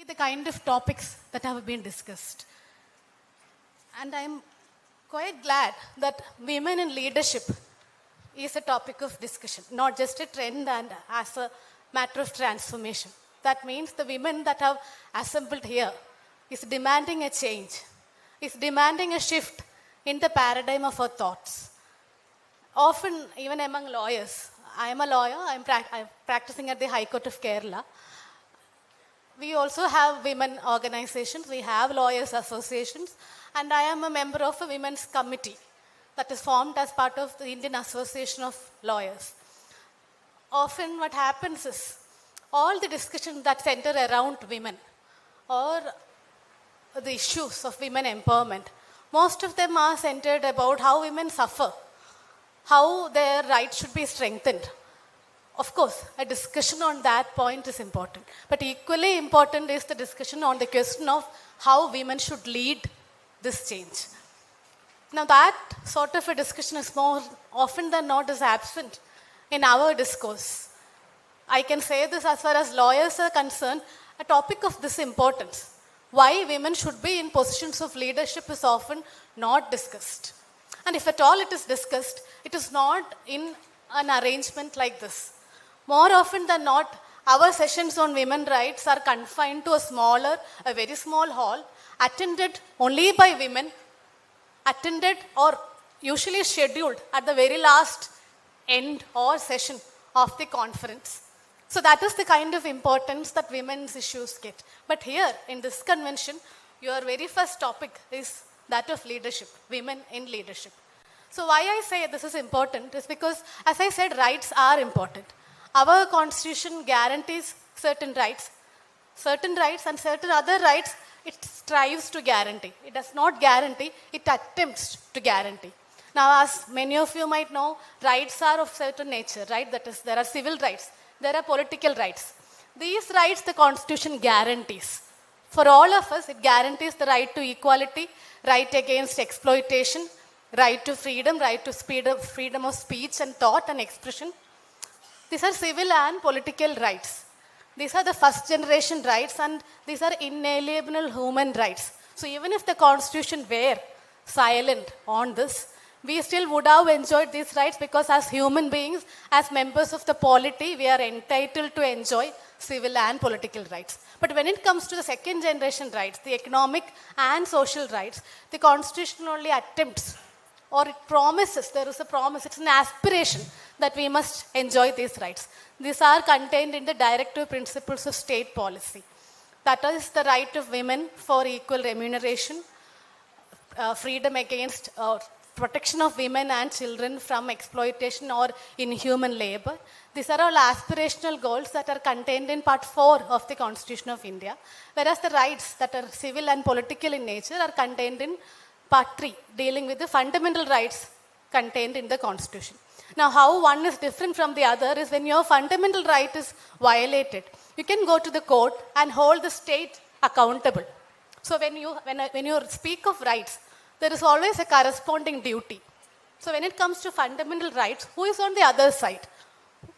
The kind of topics that have been discussed. And I'm quite glad that women in leadership is a topic of discussion, not just a trend and as a matter of transformation. That means the women that have assembled here is demanding a change, is demanding a shift in the paradigm of our thoughts. Often, even among lawyers, I am a lawyer, I'm practicing at the High Court of Kerala. We also have women organizations, we have lawyers associations, and I am a member of a women's committee that is formed as part of the Indian Association of Lawyers. Often what happens is, all the discussions that center around women or the issues of women empowerment, most of them are centered about how women suffer, how their rights should be strengthened. Of course, a discussion on that point is important. But equally important is the discussion on the question of how women should lead this change. Now that sort of a discussion is more often than not is absent in our discourse. I can say this as far as lawyers are concerned, a topic of this importance. Why women should be in positions of leadership is often not discussed. And if at all it is discussed, it is not in an arrangement like this. More often than not, our sessions on women's rights are confined to a very small hall, attended only by women, attended or usually scheduled at the very last end or session of the conference. So that is the kind of importance that women's issues get. But here in this convention, your very first topic is that of leadership, women in leadership. So why I say this is important is because, as I said, rights are important. Our constitution guarantees certain rights and certain other rights it strives to guarantee. It does not guarantee, it attempts to guarantee. Now, as many of you might know, rights are of certain nature, right? That is, there are civil rights, there are political rights. These rights the Constitution guarantees. For all of us, it guarantees the right to equality, right against exploitation, right to freedom, right to freedom of speech and thought and expression. These are civil and political rights. These are the first generation rights and these are inalienable human rights. So even if the Constitution were silent on this, we still would have enjoyed these rights because as human beings, as members of the polity, we are entitled to enjoy civil and political rights. But when it comes to the second generation rights, the economic and social rights, the Constitution only attempts or it promises, there is a promise, it's an aspiration that we must enjoy these rights. These are contained in the directive principles of state policy. That is the right of women for equal remuneration, freedom against protection of women and children from exploitation or inhuman labor. These are all aspirational goals that are contained in Part 4 of the Constitution of India, whereas the rights that are civil and political in nature are contained in Part 3, dealing with the fundamental rights contained in the Constitution. Now, how one is different from the other is when your fundamental right is violated, you can go to the court and hold the state accountable. So when you speak of rights, there is always a corresponding duty. So when it comes to fundamental rights, who is on the other side?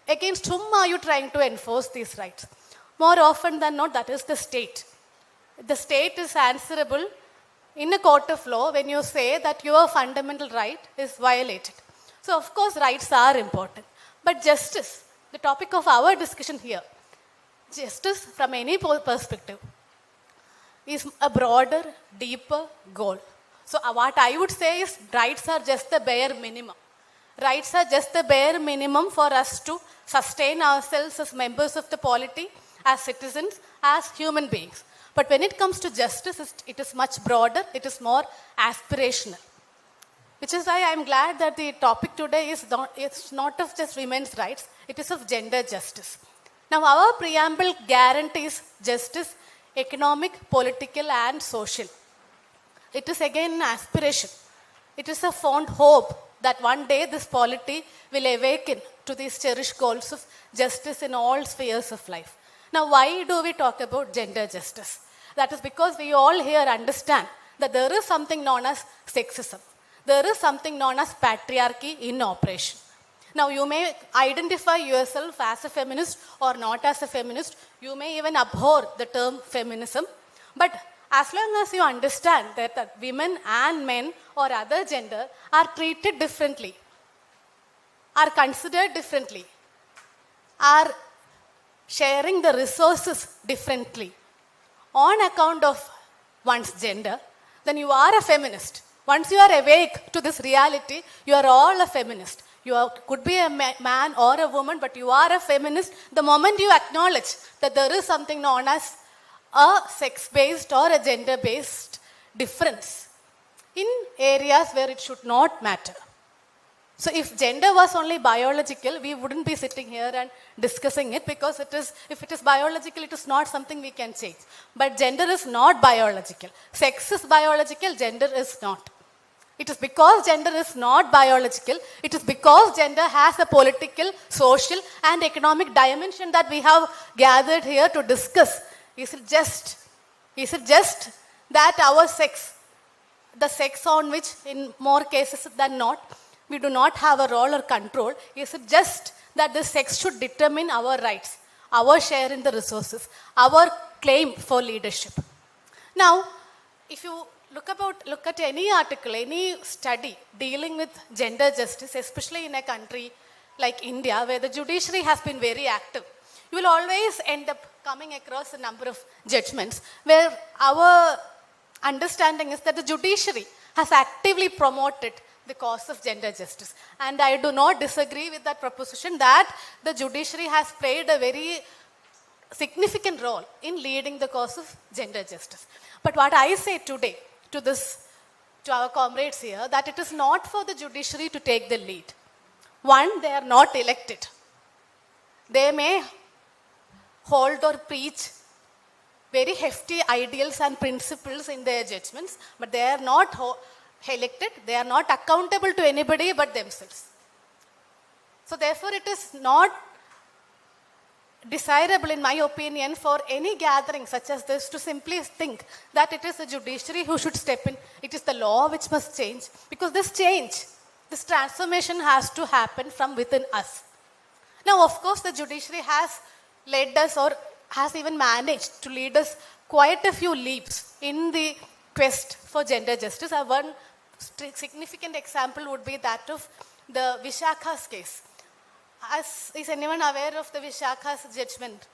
Against whom are you trying to enforce these rights? More often than not, that is the state. The state is answerable in a court of law when you say that your fundamental right is violated. So of course rights are important. But justice, the topic of our discussion here, justice from any perspective is a broader, deeper goal. So what I would say is rights are just the bare minimum. Rights are just the bare minimum for us to sustain ourselves as members of the polity, as citizens, as human beings. But when it comes to justice, it is much broader, it is more aspirational. Which is why I am glad that the topic today is not of just women's rights, it is of gender justice. Now our preamble guarantees justice, economic, political and social. It is again an aspiration. It is a fond hope that one day this polity will awaken to these cherished goals of justice in all spheres of life. Now, why do we talk about gender justice? That is because we all here understand that there is something known as sexism. There is something known as patriarchy in operation. Now, you may identify yourself as a feminist or not as a feminist. You may even abhor the term feminism. But as long as you understand that women and men or other gender are treated differently, are considered differently, are sharing the resources differently on account of one's gender, then you are a feminist. Once you are awake to this reality, you are all a feminist. Could be a man or a woman, but you are a feminist the moment you acknowledge that there is something known as a sex-based or a gender-based difference in areas where it should not matter. So if gender was only biological, we wouldn't be sitting here and discussing it, because if it is biological, it is not something we can change. But gender is not biological. Sex is biological, gender is not. It is because gender is not biological, it is because gender has a political, social and economic dimension that we have gathered here to discuss. Is it just that our sex, the sex on which in more cases than not, we do not have a role or control, is it just that the sex should determine our rights, our share in the resources, our claim for leadership? Now, if you look at any article, any study dealing with gender justice, especially in a country like India, where the judiciary has been very active, you will always end up coming across a number of judgments where our understanding is that the judiciary has actively promoted the cause of gender justice. And I do not disagree with that proposition that the judiciary has played a very significant role in leading the cause of gender justice. But what I say today to our comrades here, that it is not for the judiciary to take the lead. One, they are not elected. They may hold or preach very hefty ideals and principles in their judgments, but they are not elected. They are not accountable to anybody but themselves. So therefore, it is not desirable, in my opinion, for any gathering such as this to simply think that it is the judiciary who should step in. It is the law which must change, because this transformation has to happen from within us. Now, of course, the judiciary has led us, or has even managed to lead us quite a few leaps in the quest for gender justice. One significant example would be that of the Vishakha's case. Is anyone aware of the Vishakha's judgment?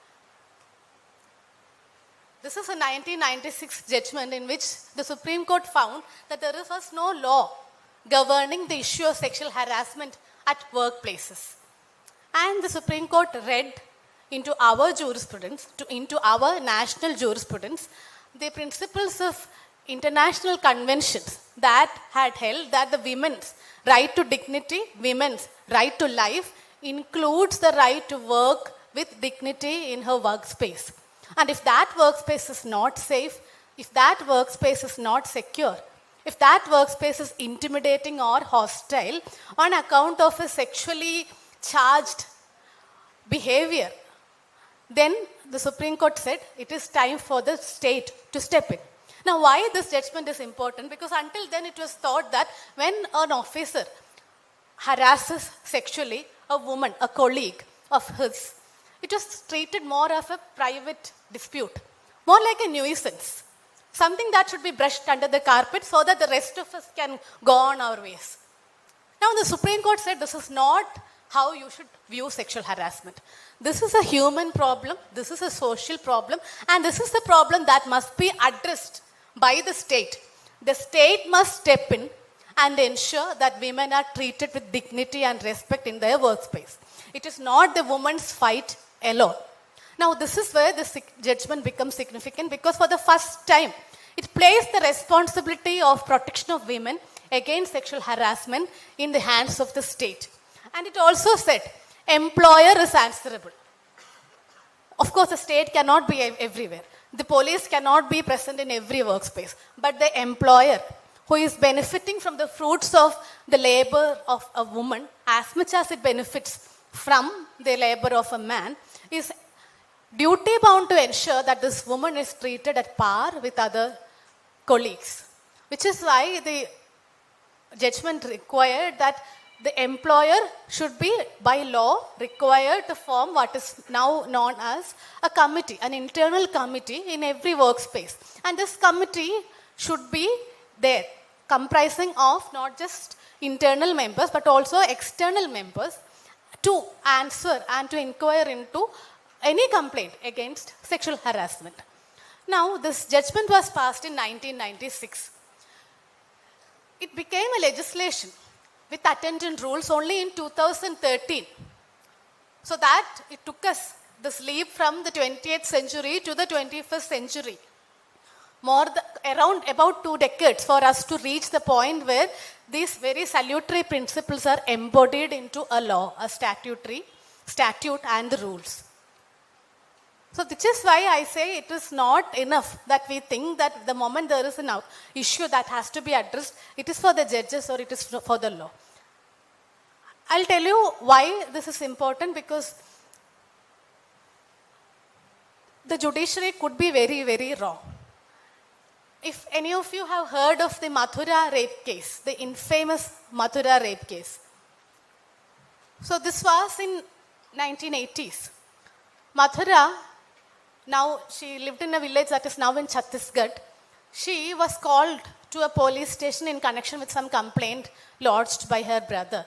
This is a 1996 judgment in which the Supreme Court found that there was no law governing the issue of sexual harassment at workplaces. And the Supreme Court read into our jurisprudence, into our national jurisprudence, the principles of international conventions that had held that the women's right to dignity, women's right to life, includes the right to work with dignity in her workspace. And if that workspace is not safe, if that workspace is not secure, if that workspace is intimidating or hostile on account of a sexually charged behavior, then the Supreme Court said it is time for the state to step in. Now, why this judgment is important? Because until then it was thought that when an officer harasses sexually a woman, a colleague of his, it was treated more of a private dispute, more like a nuisance, something that should be brushed under the carpet so that the rest of us can go on our ways. Now, the Supreme Court said this is not how you should view sexual harassment. This is a human problem, this is a social problem, and this is the problem that must be addressed by the state. The state must step in and ensure that women are treated with dignity and respect in their workspace. It is not the woman's fight alone. Now, this is where this judgment becomes significant, because for the first time, it placed the responsibility of protection of women against sexual harassment in the hands of the state. And it also said, employer is answerable. Of course, the state cannot be everywhere. The police cannot be present in every workspace. But the employer, who is benefiting from the fruits of the labor of a woman as much as it benefits from the labor of a man, is duty bound to ensure that this woman is treated at par with other colleagues. Which is why the judgment required that the employer should be by law required to form what is now known as a committee, an internal committee in every workspace. And this committee should be there, comprising of not just internal members but also external members to answer and to inquire into any complaint against sexual harassment. Now, this judgment was passed in 1996. It became a legislation with attendant rules only in 2013. So that it took us this leap from the 20th century to the 21st century. Around about 2 decades for us to reach the point where these very salutary principles are embodied into a law, a statute and the rules. So which is why I say it is not enough that we think that the moment there is an issue that has to be addressed, it is for the judges or it is for the law. I'll tell you why this is important, because the judiciary could be very, very wrong. If any of you have heard of the Mathura rape case, the infamous Mathura rape case. So this was in 1980s. Mathura, now she lived in a village that is now in Chhattisgarh. She was called to a police station in connection with some complaint lodged by her brother.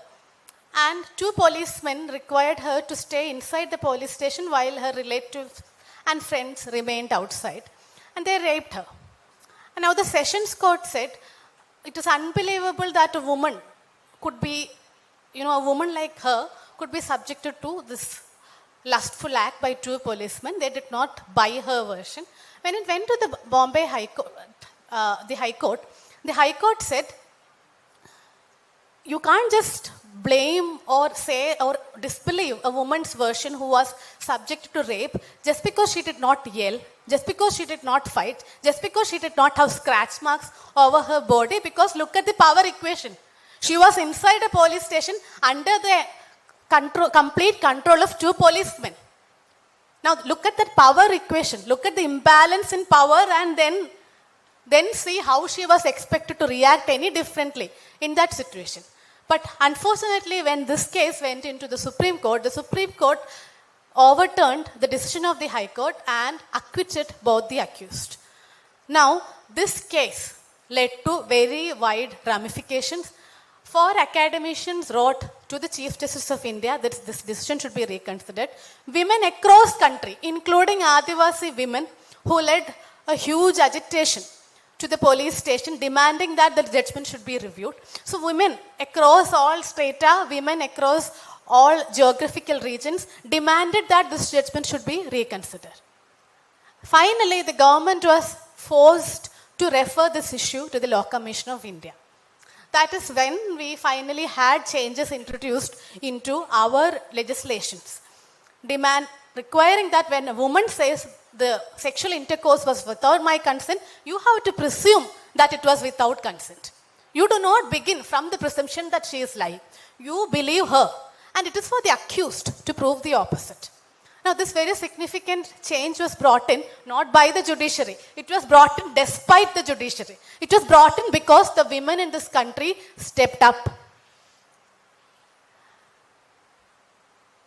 And 2 policemen required her to stay inside the police station while her relatives and friends remained outside. And they raped her. And now the Sessions Court said it is unbelievable that a woman could be, a woman like her could be subjected to this lustful act by 2 policemen. They did not buy her version. When it went to the Bombay High Court, the High Court said, you can't just blame or say or disbelieve a woman's version who was subject to rape just because she did not yell, just because she did not fight, just because she did not have scratch marks over her body, because look at the power equation. She was inside a police station under the complete control of 2 policemen. Now look at that power equation, look at the imbalance in power, and then see how she was expected to react any differently in that situation. But unfortunately, when this case went into the Supreme Court overturned the decision of the High Court and acquitted both the accused. Now, this case led to very wide ramifications. 4 academicians wrote to the Chief Justice of India that this decision should be reconsidered. Women across country, including Adivasi women, who led a huge agitation to the police station demanding that the judgment should be reviewed. So women across all strata, women across all geographical regions demanded that this judgment should be reconsidered. Finally, the government was forced to refer this issue to the Law Commission of India. That is when we finally had changes introduced into our legislations, requiring that when a woman says the sexual intercourse was without my consent, you have to presume that it was without consent. You do not begin from the presumption that she is lying. You believe her, and it is for the accused to prove the opposite. Now, this very significant change was brought in not by the judiciary. It was brought in despite the judiciary. It was brought in because the women in this country stepped up.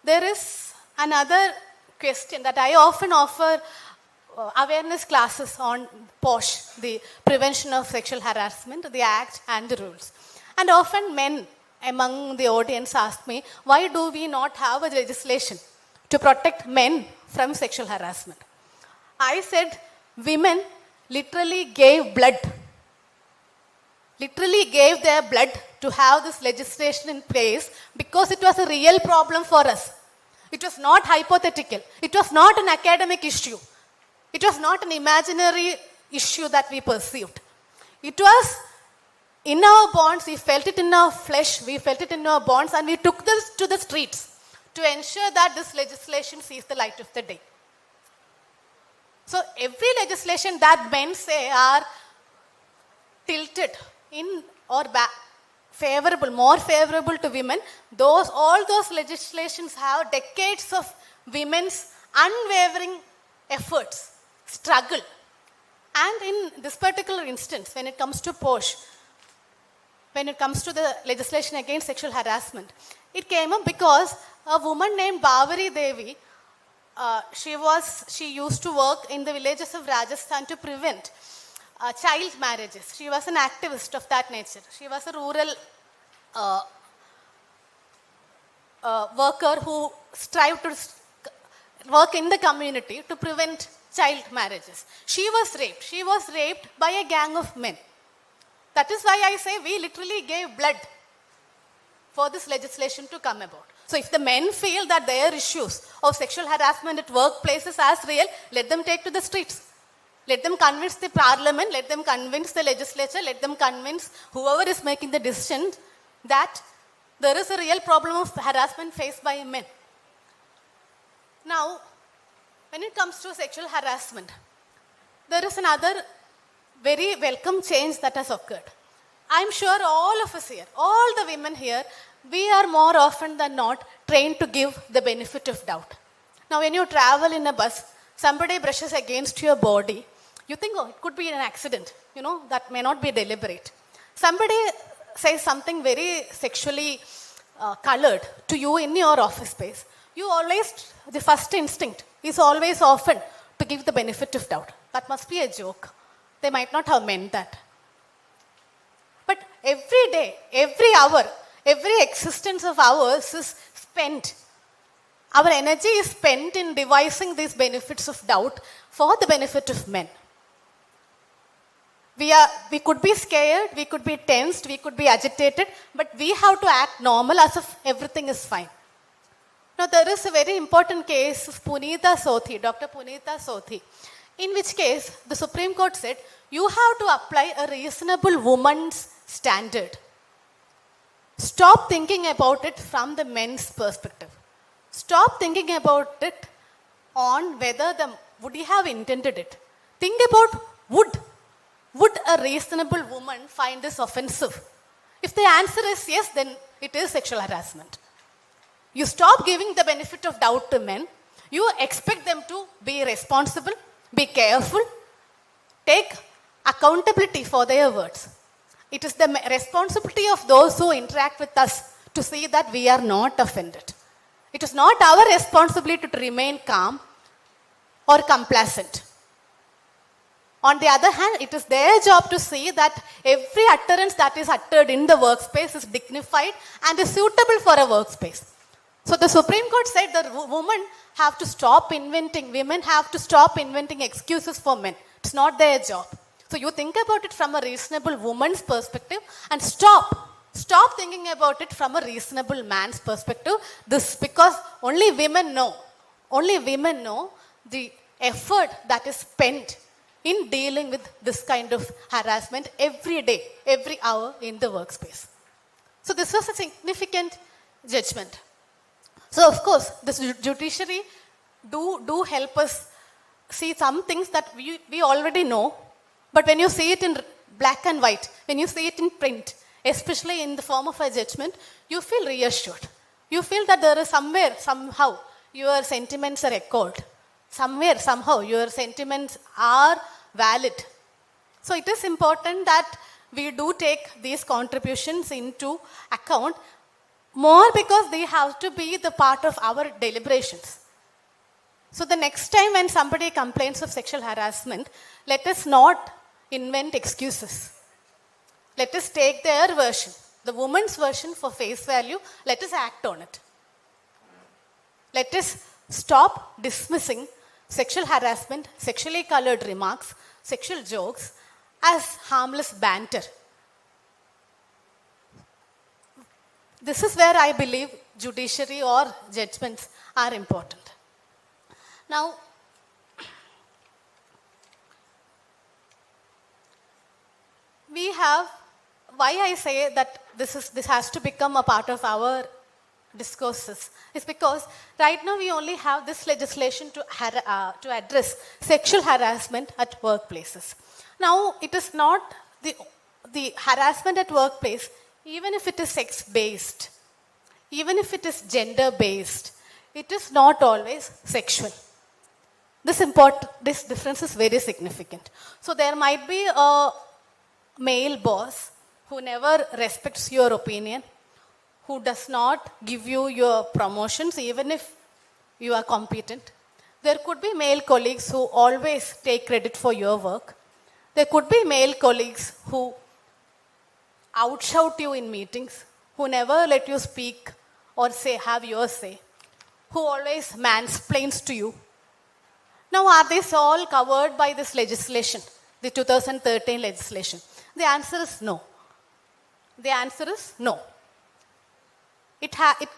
There is another question that I often offer awareness classes on POSH, the Prevention of Sexual Harassment, the Act and the rules. And often men among the audience ask me, why do we not have a legislation to protect men from sexual harassment? I said, women literally gave blood, literally gave their blood to have this legislation in place because it was a real problem for us. It was not hypothetical. It was not an academic issue. It was not an imaginary issue that we perceived. It was in our bonds. We felt it in our flesh. We felt it in our bonds, and we took this to the streets to ensure that this legislation sees the light of the day. So every legislation that men say are tilted in or back, more favorable to women, all those legislations have decades of women's unwavering efforts, struggle. And in this particular instance, when it comes to POSH, when it comes to the legislation against sexual harassment. It came up because a woman named Bavari Devi, she used to work in the villages of Rajasthan to prevent child marriages. She was an activist of that nature. She was a rural worker who strived to work in the community to prevent child marriages. She was raped. She was raped by a gang of men. That is why I say we literally gave blood for this legislation to come about. So if the men feel that their issues of sexual harassment at workplaces are real, let them take to the streets. Let them convince the parliament, let them convince the legislature, let them convince whoever is making the decision that there is a real problem of harassment faced by men. Now, when it comes to sexual harassment, there is another very welcome change that has occurred. I'm sure all of us here, all the women here, we are more often than not trained to give the benefit of doubt. Now, when you travel in a bus, somebody brushes against your body, you think, oh, it could be an accident, that may not be deliberate. Somebody says something very sexually colored to you in your office space. You always, the first instinct is always often to give the benefit of doubt. That must be a joke. They might not have meant that. But every day, every hour, every existence of ours is spent. Our energy is spent in devising these benefits of doubt for the benefit of men. We could be scared, we could be tensed, we could be agitated, but we have to act normal as if everything is fine. Now, there is a very important case of Punita Sothi, Dr. Punita Sothi, in which case the Supreme Court said, you have to apply a reasonable woman's standard. Stop thinking about it from the men's perspective. Stop thinking about it on whether would he have intended it. Think about would a reasonable woman find this offensive? If the answer is yes, then it is sexual harassment. You stop giving the benefit of doubt to men. You expect them to be responsible, be careful, take accountability for their words. It is the responsibility of those who interact with us to see that we are not offended. It is not our responsibility to remain calm or complacent. On the other hand, it is their job to see that every utterance that is uttered in the workspace is dignified and is suitable for a workspace. So the Supreme Court said that women have to stop inventing excuses for men. It's not their job. So you think about it from a reasonable woman's perspective and stop thinking about it from a reasonable man's perspective. This because only women know the effort that is spent in dealing with this kind of harassment every day, every hour in the workspace. So this was a significant judgment. So of course, the judiciary do help us see some things that we already know, but when you see it in black and white, when you see it in print, especially in the form of a judgment, you feel reassured. You feel that there is somehow, your sentiments are echoed. Somehow, your sentiments are valid. So it is important that we do take these contributions into account, more because they have to be the part of our deliberations. So the next time when somebody complains of sexual harassment, let us not invent excuses. Let us take their version, the woman's version for face value. Let us act on it. Let us stop dismissing sexual harassment, sexually colored remarks, sexual jokes as harmless banter. This is where I believe judiciary or judgments are important. Now, we have, why I say that this has to become a part of our discourses is because right now we only have this legislation to address sexual harassment at workplaces. Now, it is not the harassment at workplace, even if it is sex-based, even if it is gender-based, it is not always sexual. This difference is very significant. So there might be a male boss who never respects your opinion, who does not give you your promotions even if you are competent. There could be male colleagues who always take credit for your work. There could be male colleagues who outshout you in meetings, who never let you speak or have your say, who always mansplains to you. Now, are these all covered by this legislation, the 2013 legislation? The answer is no. The answer is no. It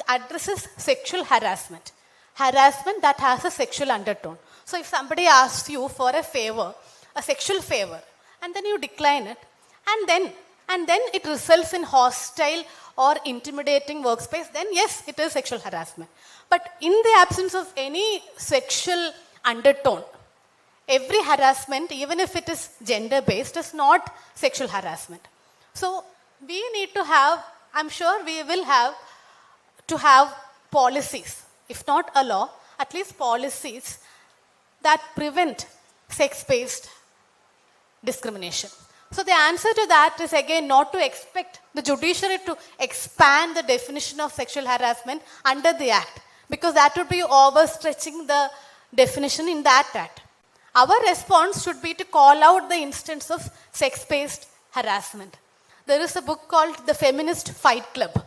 addresses sexual harassment that has a sexual undertone. So if somebody asks you for a favor, a sexual favor, and then you decline it, and then it results in hostile or intimidating workspace, then yes, it is sexual harassment. But in the absence of any sexual undertone, every harassment, even if it is gender-based, is not sexual harassment. So we need to have, I'm sure we will have to have policies, if not a law, at least policies that prevent sex-based discrimination. So the answer to that is again not to expect the judiciary to expand the definition of sexual harassment under the act, because that would be overstretching the definition in that act. Our response should be to call out the instance of sex-based harassment. There is a book called The Feminist Fight Club.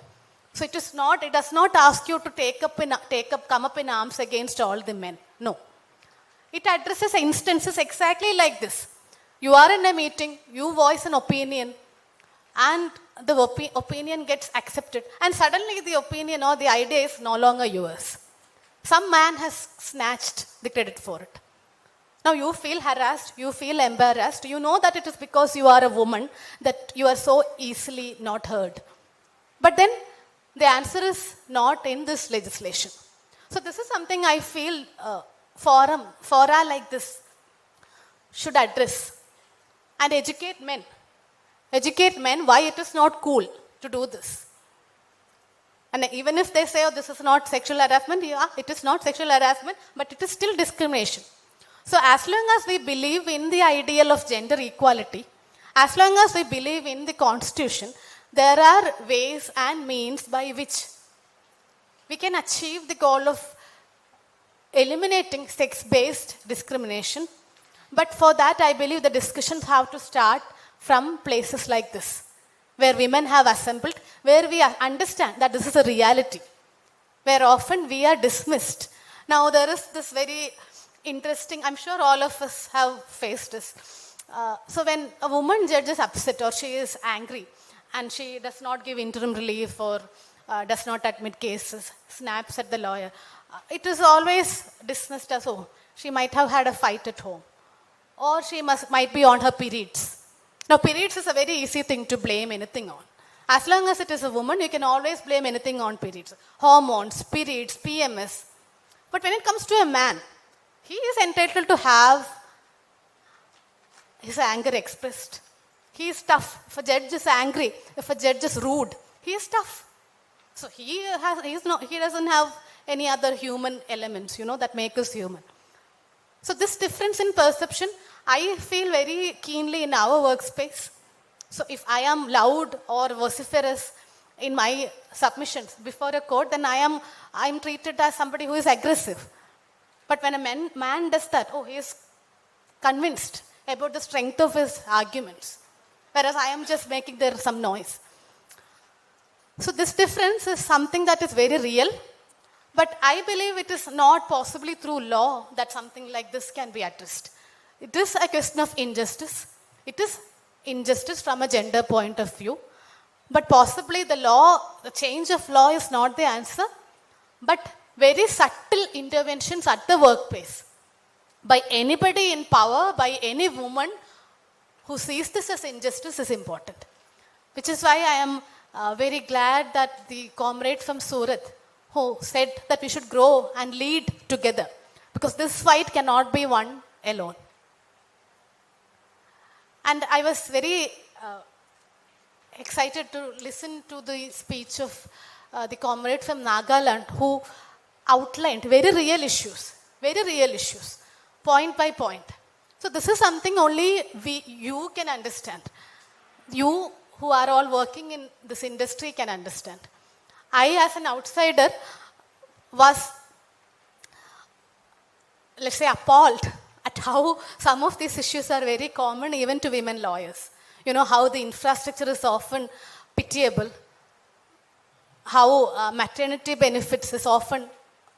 So it does not ask you to come up in arms against all the men. No. It addresses instances exactly like this. You are in a meeting, you voice an opinion, and the opinion gets accepted. And suddenly the opinion or the idea is no longer yours. Some man has snatched the credit for it. Now you feel harassed, you feel embarrassed. You know that it is because you are a woman that you are so easily not heard. But then the answer is not in this legislation. So this is something I feel fora like this should address and educate men. Educate men why it is not cool to do this. And even if they say, oh, this is not sexual harassment, yeah, it is not sexual harassment, but it is still discrimination. So as long as we believe in the ideal of gender equality, as long as we believe in the Constitution, there are ways and means by which we can achieve the goal of eliminating sex-based discrimination. But for that, I believe the discussions have to start from places like this, where women have assembled, where we understand that this is a reality, where often we are dismissed. Now, there is this very interesting, I'm sure all of us have faced this. So when a woman judge is upset or she is angry and she does not give interim relief or does not admit cases, snaps at the lawyer, it is always dismissed as, oh, she might have had a fight at home, or she might be on her periods. Now, periods is a very easy thing to blame anything on. As long as it is a woman, you can always blame anything on periods. Hormones, periods, PMS. But when it comes to a man, he is entitled to have his anger expressed. He is tough. If a judge is angry, if a judge is rude, he is tough. So he doesn't have any other human elements, that make us human. So this difference in perception, I feel very keenly in our workspace. So if I am loud or vociferous in my submissions before a court, then I am treated as somebody who is aggressive. But when a man does that, oh, he is convinced about the strength of his arguments, whereas I am just making there some noise. So this difference is something that is very real, but I believe it is not possibly through law that something like this can be addressed. It is a question of injustice. It is injustice from a gender point of view, but possibly the change of law is not the answer, but very subtle interventions at the workplace by anybody in power, by any woman who sees this as injustice is important. Which is why I am very glad that the comrade from Surat who said that we should grow and lead together, because this fight cannot be won alone. And I was very excited to listen to the speech of the comrade from Nagaland who outlined very real issues, point by point. So this is something only you can understand. You who are all working in this industry can understand. I, as an outsider, was, let's say, appalled at how some of these issues are very common even to women lawyers. You know, how the infrastructure is often pitiable, how maternity benefits is often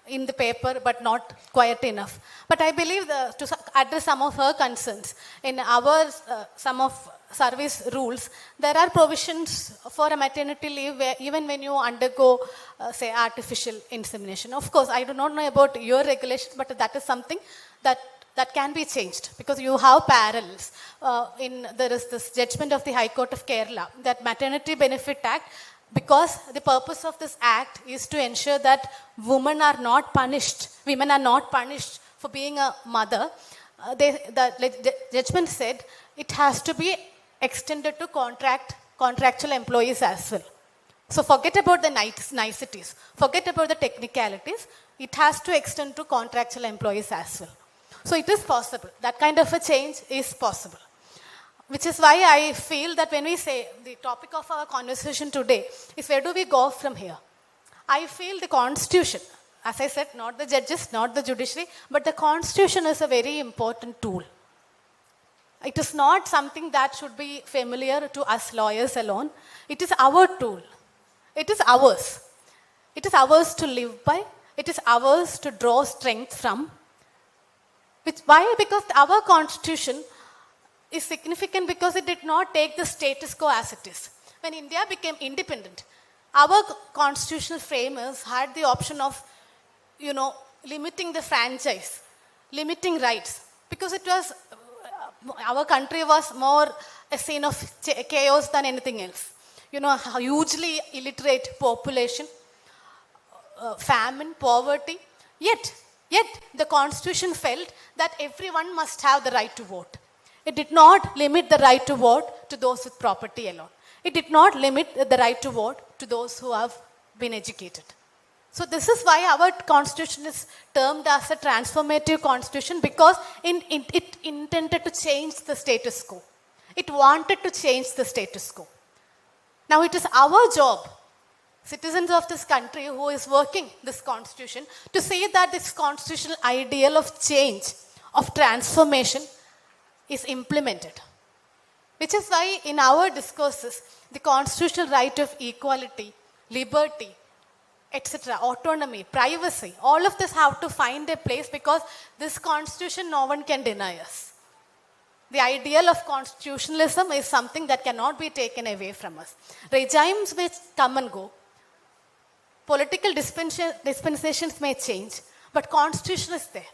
in the paper but not quite enough. But I believe to address some of her concerns, in our some of service rules, there are provisions for a maternity leave where even when you undergo, say, artificial insemination. Of course, I do not know about your regulations, but that is something that can be changed because you have parallels. There is this judgment of the High Court of Kerala, that Maternity Benefit Act, because the purpose of this act is to ensure that women are not punished for being a mother. The judgment said it has to be extended to contractual employees as well. So forget about the niceties, forget about the technicalities. It has to extend to contractual employees as well. So it is possible. That kind of a change is possible. Which is why I feel that when we say the topic of our conversation today is where do we go from here? I feel the Constitution, as I said, not the judges, not the judiciary, but the Constitution is a very important tool. It is not something that should be familiar to us lawyers alone. It is our tool. It is ours. It is ours to live by. It is ours to draw strength from. Why? Because our Constitution is significant because it did not take the status quo as it is. When India became independent, our constitutional framers had the option of, limiting the franchise, limiting rights, because it was, our country was more a scene of chaos than anything else. A hugely illiterate population, famine, poverty. Yet the Constitution felt that everyone must have the right to vote. It did not limit the right to vote to those with property alone. It did not limit the right to vote to those who have been educated. So this is why our constitution is termed as a transformative constitution, because it intended to change the status quo. It wanted to change the status quo. Now it is our job, citizens of this country who is working this constitution, to see that this constitutional ideal of change, of transformation, is implemented. Which is why in our discourses, the constitutional right of equality, liberty, etc., autonomy, privacy, all of this have to find a place, because this constitution no one can deny us. The ideal of constitutionalism is something that cannot be taken away from us. Regimes may come and go. Political dispensations may change, but constitution is there.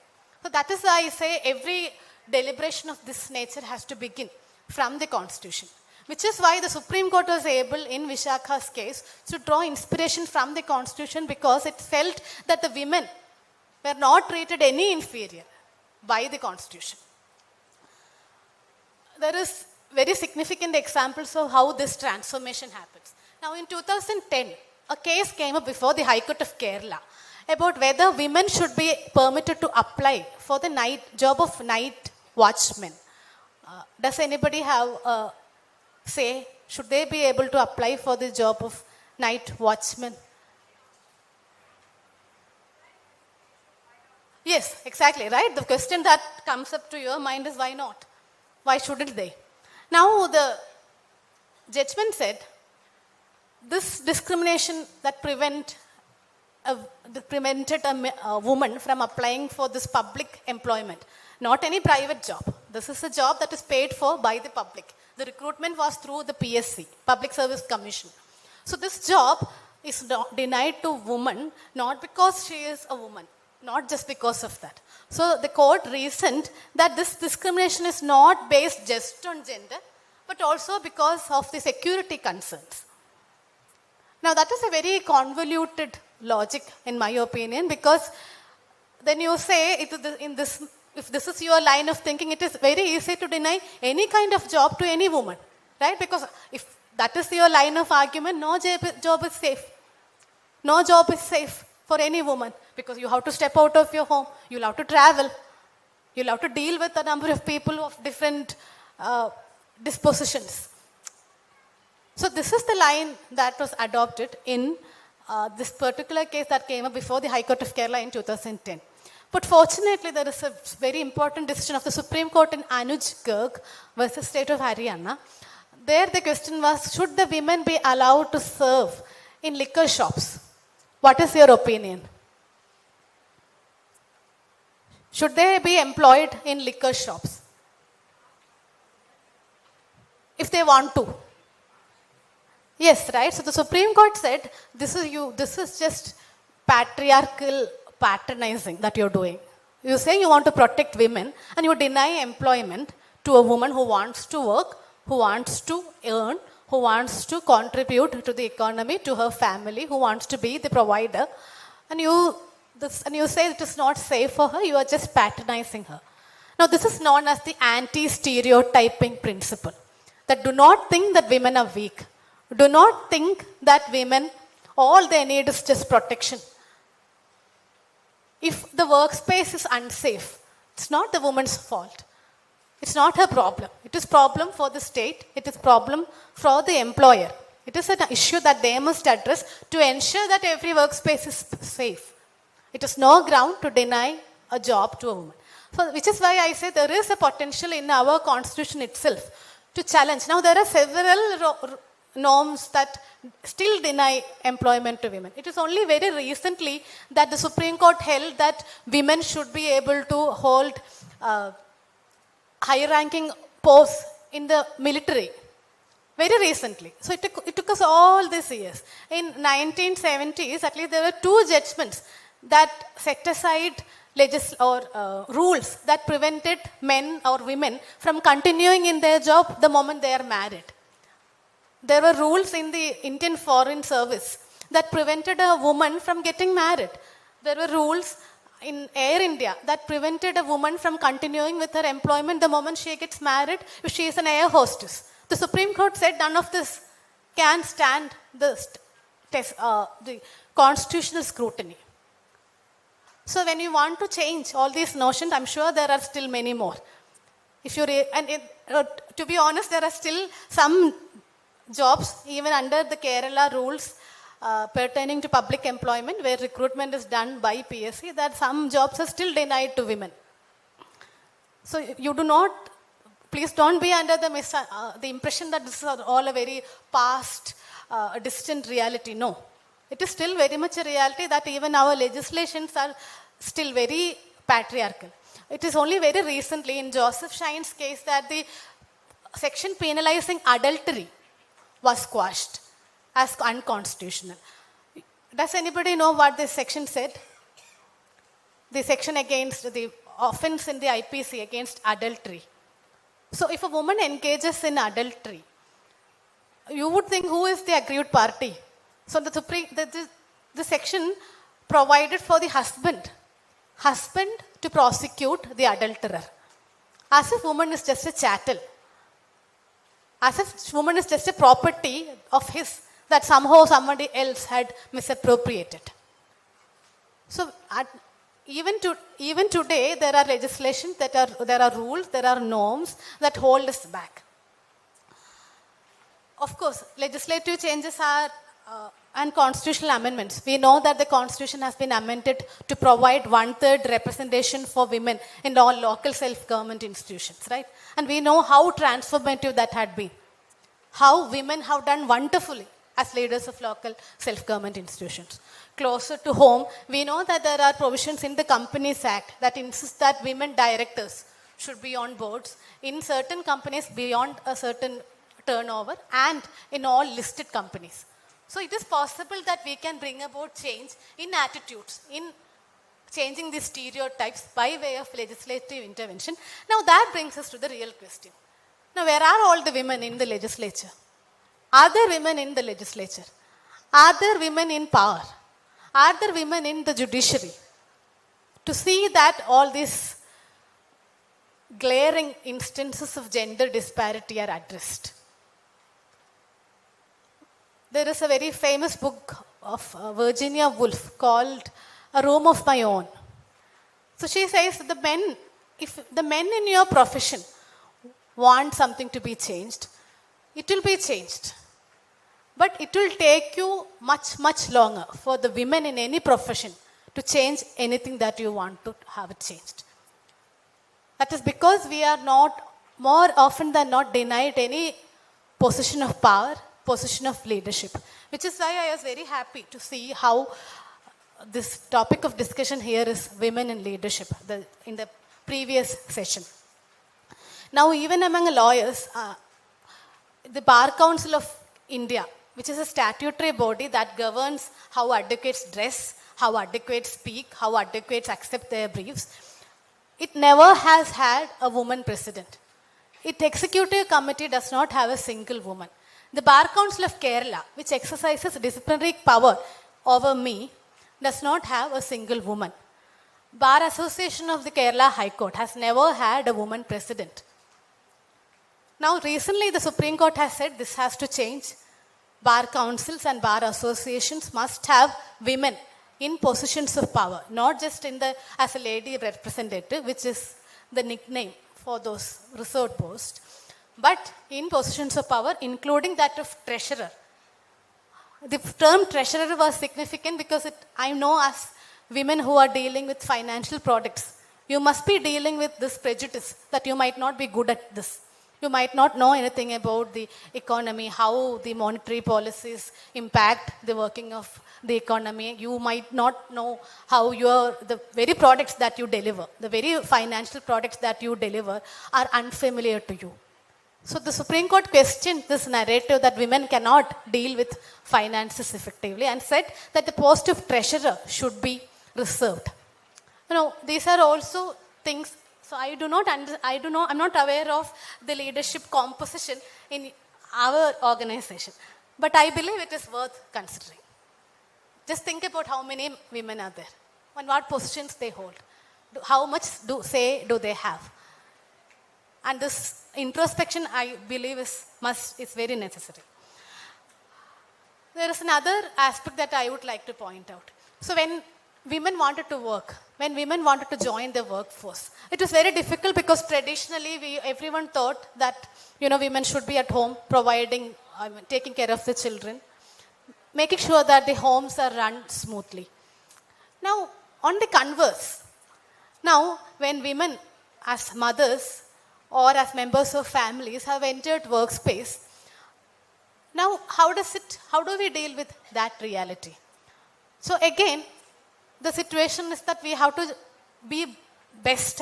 So that is why I say every deliberation of this nature has to begin from the Constitution. Which is why the Supreme Court was able, in Vishakha's case, to draw inspiration from the Constitution, because it felt that the women were not treated any inferior by the Constitution. There is very significant examples of how this transformation happens. Now in 2010, a case came up before the High Court of Kerala about whether women should be permitted to apply for the job of night watchman. Does anybody have a say? Should they be able to apply for the job of night watchman? Yes, exactly, right? The question that comes up to your mind is why not? Why shouldn't they? Now the judgment said this discrimination that prevented a woman from applying for this public employment, not any private job. This is a job that is paid for by the public. The recruitment was through the PSC, Public Service Commission. So this job is denied to women not because she is a woman, not just because of that. So the court reasoned that this discrimination is not based just on gender, but also because of the security concerns. Now that is a very convoluted logic in my opinion, because then you say if this is your line of thinking, it is very easy to deny any kind of job to any woman, right? Because if that is your line of argument, no job is safe. No job is safe for any woman, because you have to step out of your home, you'll have to travel, you'll have to deal with a number of people of different dispositions. So this is the line that was adopted in this particular case that came up before the High Court of Kerala in 2010. But fortunately, there is a very important decision of the Supreme Court in Anuj Garg versus State of Haryana. There the question was, should the women be allowed to serve in liquor shops? What is your opinion? Should they be employed in liquor shops? If they want to. Yes, right? So the Supreme Court said, this is just patriarchal patronizing that you're doing. You say you want to protect women and you deny employment to a woman who wants to work, who wants to earn, who wants to contribute to the economy, to her family, who wants to be the provider. And you say it is not safe for her, you are just patronizing her. Now this is known as the anti-stereotyping principle. That do not think that women are weak. Do not think that women, all they need is just protection. If the workspace is unsafe, it's not the woman's fault. It's not her problem. It is problem for the state. It is problem for the employer. It is an issue that they must address to ensure that every workspace is safe. It is no ground to deny a job to a woman. So, which is why I say there is a potential in our constitution itself to challenge. Now there are several norms that still deny employment to women. It is only very recently that the Supreme Court held that women should be able to hold high-ranking posts in the military. Very recently. So it took us all these years. In 1970s, at least there were 2 judgments that set aside rules that prevented men or women from continuing in their job the moment they are married. There were rules in the Indian Foreign Service that prevented a woman from getting married. There were rules in Air India that prevented a woman from continuing with her employment the moment she gets married if she is an air hostess. The Supreme Court said none of this can stand the constitutional scrutiny. So when you want to change all these notions, I'm sure there are still many more. To be honest, there are still some jobs, even under the Kerala rules pertaining to public employment, where recruitment is done by PSC, that some jobs are still denied to women. So please don't be under the impression that this is all a very past, distant reality. No. It is still very much a reality that even our legislations are still very patriarchal. It is only very recently in Joseph Shine's case that the section penalizing adultery was quashed as unconstitutional. Does anybody know what this section said? The section against the offense in the IPC against adultery. So if a woman engages in adultery, you would think, who is the aggrieved party? So the section provided for the husband to prosecute the adulterer. As if woman is just a chattel. As if woman is just a property of his that somehow somebody else had misappropriated. So even today there are legislations, there are rules, there are norms that hold us back. Of course, legislative changes are and constitutional amendments. We know that the constitution has been amended to provide 1/3 representation for women in all local self-government institutions, right? And we know how transformative that had been. How women have done wonderfully as leaders of local self-government institutions. Closer to home, we know that there are provisions in the Companies Act that insist that women directors should be on boards in certain companies beyond a certain turnover and in all listed companies. So it is possible that we can bring about change in attitudes, in changing these stereotypes by way of legislative intervention. Now that brings us to the real question. Now where are all the women in the legislature? Are there women in the legislature? Are there women in power? Are there women in the judiciary? To see that all these glaring instances of gender disparity are addressed. There is a very famous book of Virginia Woolf called A Room of My Own. So she says if the men in your profession want something to be changed, it will be changed. But it will take you much, much longer for the women in any profession to change anything that you want to have it changed. That is because we are not, more often than not, denied any position of power, position of leadership, which is why I was very happy to see how this topic of discussion here is women in leadership in the previous session. Now, even among lawyers, the Bar Council of India, which is a statutory body that governs how advocates dress, how advocates speak, how advocates accept their briefs, it never has had a woman president. Its executive committee does not have a single woman. The Bar Council of Kerala, which exercises disciplinary power over me, does not have a single woman. Bar Association of the Kerala High Court has never had a woman president. Now, recently the Supreme Court has said this has to change. Bar councils and bar associations must have women in positions of power, not just as a lady representative, which is the nickname for those reserved posts, but in positions of power, including that of treasurer. The term treasurer was significant because I know as women who are dealing with financial products, you must be dealing with this prejudice that you might not be good at this. You might not know anything about the economy, how the monetary policies impact the working of the economy. You might not know how the very products that you deliver, the very financial products that you deliver are unfamiliar to you. So the Supreme Court questioned this narrative that women cannot deal with finances effectively and said that the post of treasurer should be reserved. These are also things. So I'm not aware of the leadership composition in our organization. But I believe it is worth considering. Just think about how many women are there and what positions they hold. How much say do they have? And this introspection, I believe, is very necessary. There is another aspect that I would like to point out. So when women wanted to work, when women wanted to join the workforce, it was very difficult because traditionally everyone thought that women should be at home taking care of the children, making sure that the homes are run smoothly. Now, on the converse, now when women as mothers or as members of families have entered workspace, now how do we deal with that reality? So again, the situation is that we have to be best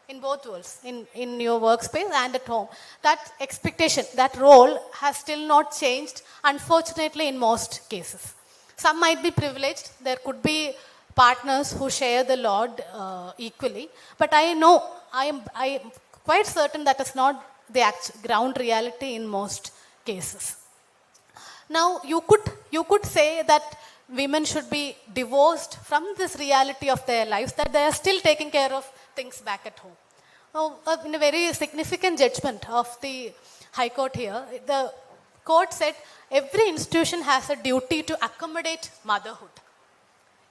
in both worlds, in your workspace and at home. That expectation, that role has still not changed, unfortunately, in most cases. Some might be privileged. There could be partners who share the load equally. But I am quite certain that is not the ground reality in most cases. Now, you could say that women should be divorced from this reality of their lives, that they are still taking care of things back at home. In a very significant judgment of the High Court here, the court said every institution has a duty to accommodate motherhood.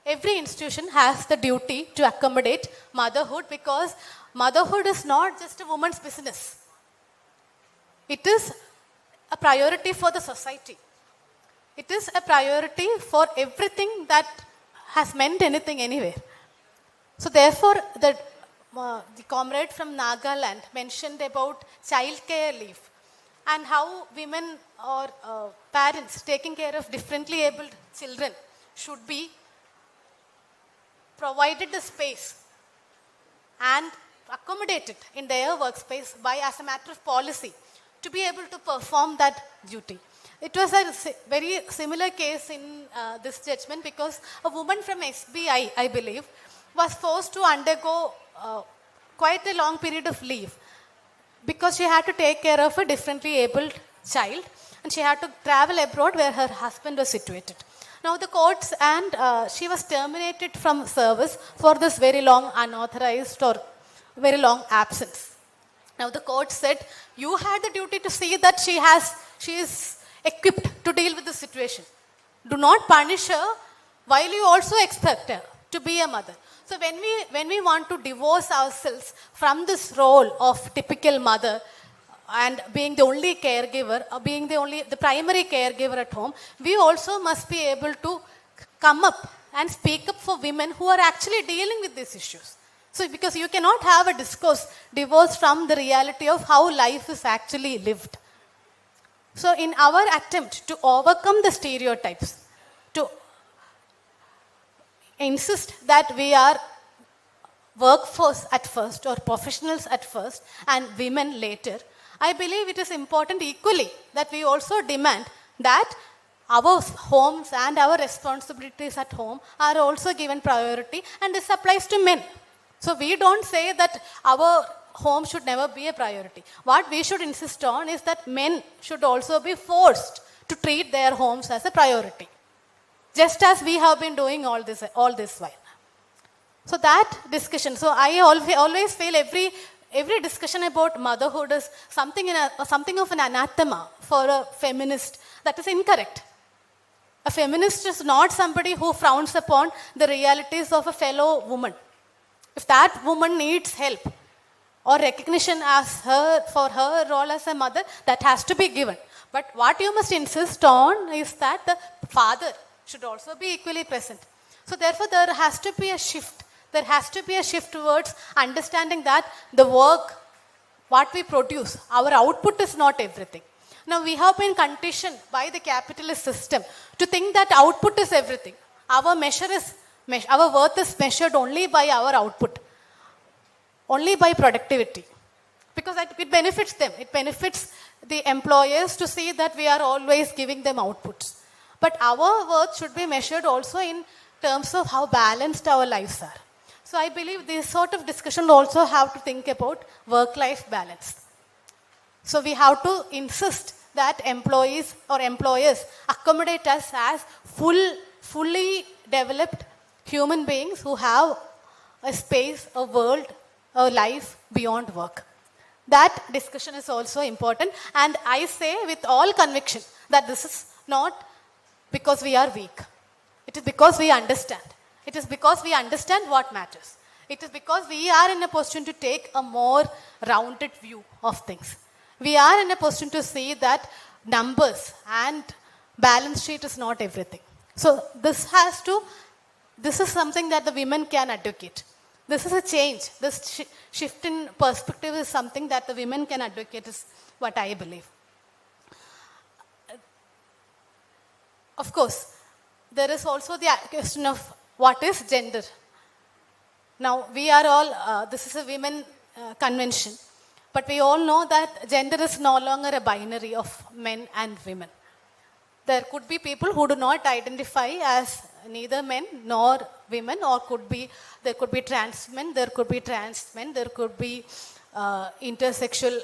Every institution has the duty to accommodate motherhood because motherhood is not just a woman's business. It is a priority for the society. It is a priority for everything that has meant anything anywhere. So therefore, the comrade from Nagaland mentioned about childcare leave and how women or parents taking care of differently abled children should be provided the space and accommodated in their workspace as a matter of policy to be able to perform that duty. It was a very similar case in this judgment because a woman from SBI, I believe, was forced to undergo quite a long period of leave because she had to take care of a differently abled child and she had to travel abroad where her husband was situated. Now the courts and she was terminated from service for this very long unauthorized or very long absence. Now the court said, you had the duty to see that she is equipped to deal with the situation. Do not punish her while you also expect her to be a mother. So when we want to divorce ourselves from this role of typical mother, and being the only caregiver, being the primary caregiver at home, we also must be able to come up and speak up for women who are actually dealing with these issues. So because you cannot have a discourse divorced from the reality of how life is actually lived. So in our attempt to overcome the stereotypes, to insist that we are workforce at first or professionals at first and women later, I believe it is important equally that we also demand that our homes and our responsibilities at home are also given priority, and this applies to men. So we don't say that our home should never be a priority. What we should insist on is that men should also be forced to treat their homes as a priority, just as we have been doing all this while. So that discussion, so I always feel every discussion about motherhood is something of an anathema for a feminist. That is incorrect. A feminist is not somebody who frowns upon the realities of a fellow woman. If that woman needs help or recognition for her role as a mother, that has to be given. But what you must insist on is that the father should also be equally present. So therefore there has to be a shift. There has to be a shift towards understanding that the work, what we produce, our output is not everything. Now we have been conditioned by the capitalist system to think that output is everything. Our worth is measured only by our output, only by productivity. Because it benefits them. It benefits the employers to see that we are always giving them outputs. But our worth should be measured also in terms of how balanced our lives are. So I believe this sort of discussion also have to think about work-life balance. So we have to insist that employees or employers accommodate us as fully developed human beings who have a space, a world, a life beyond work. That discussion is also important, and I say with all conviction that this is not because we are weak. It is because we understand. It is because we understand what matters. It is because we are in a position to take a more rounded view of things. We are in a position to see that numbers and balance sheet is not everything. So this is something that the women can advocate. This is a change. This shift in perspective is something that the women can advocate, is what I believe. Of course, there is also the question of what is gender. Now, we are all, this is a women convention, but we all know that gender is no longer a binary of men and women. There could be people who do not identify as neither men nor women, or there could be trans men, there could be trans men, there could be intersexual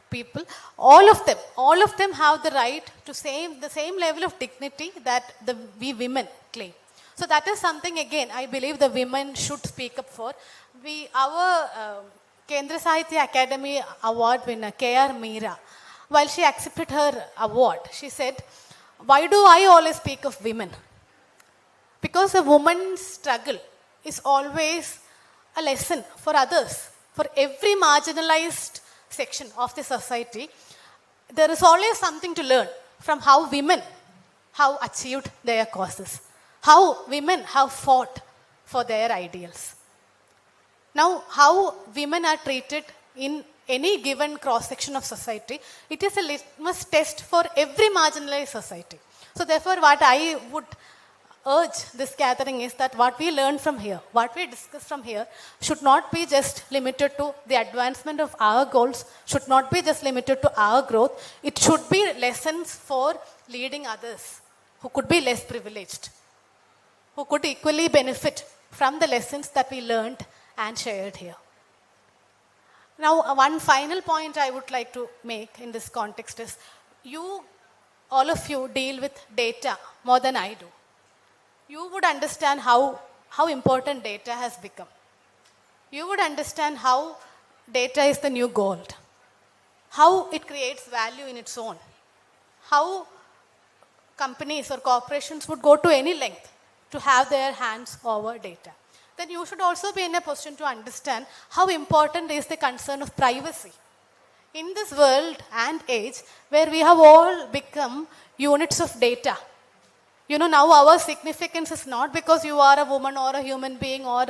people. All of them have the right to the same level of dignity that we women claim. So that is something, again, I believe the women should speak up for. Our Kendra Sahitya Academy Award winner, K.R. Meera, while she accepted her award, she said, "Why do I always speak of women? Because a woman's struggle is always a lesson for others. For every marginalized section of the society, there is always something to learn from how women have achieved their causes, how women have fought for their ideals. Now, how women are treated in any given cross-section of society, it is a litmus test for every marginalized society. So therefore, what I would urge this gathering is that what we learn from here, what we discuss from here, should not be just limited to the advancement of our goals, should not be just limited to our growth. It should be lessons for leading others who could be less privileged, who could equally benefit from the lessons that we learned and shared here. Now, one final point I would like to make in this context is, all of you deal with data more than I do. You would understand how important data has become. You would understand how data is the new gold, how it creates value in its own, how companies or corporations would go to any length to have their hands over data. Then you should also be in a position to understand how important is the concern of privacy. in this world and age where we have all become units of data. You know, now our significance is not because you are a woman or a human being or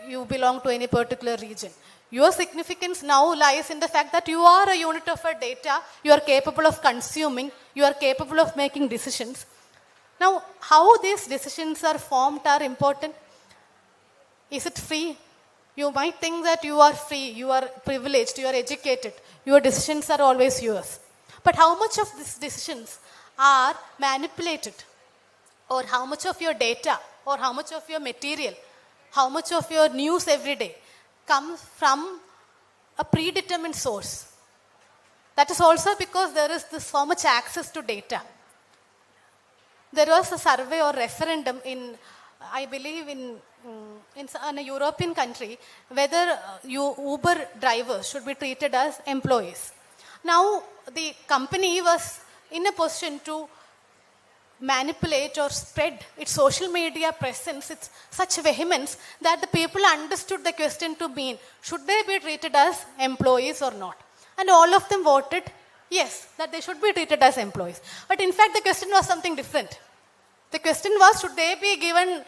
you belong to any particular region. Your significance now lies in the fact that you are a unit of a data, you are capable of consuming, you are capable of making decisions. Now, how these decisions are formed are important. Is it free? You might think that you are free, you are privileged, you are educated, your decisions are always yours. But how much of these decisions are manipulated? Or how much of your data, or how much of your material, how much of your news every day comes from a predetermined source? That is also because there is so much access to data. There was a survey or referendum in, I believe in a European country, whether Uber drivers should be treated as employees. Now, the company was in a position to manipulate or spread its social media presence, its such vehemence that the people understood the question to mean, should they be treated as employees or not? And all of them voted yes, that they should be treated as employees. But in fact, the question was something different. The question was, should they be given,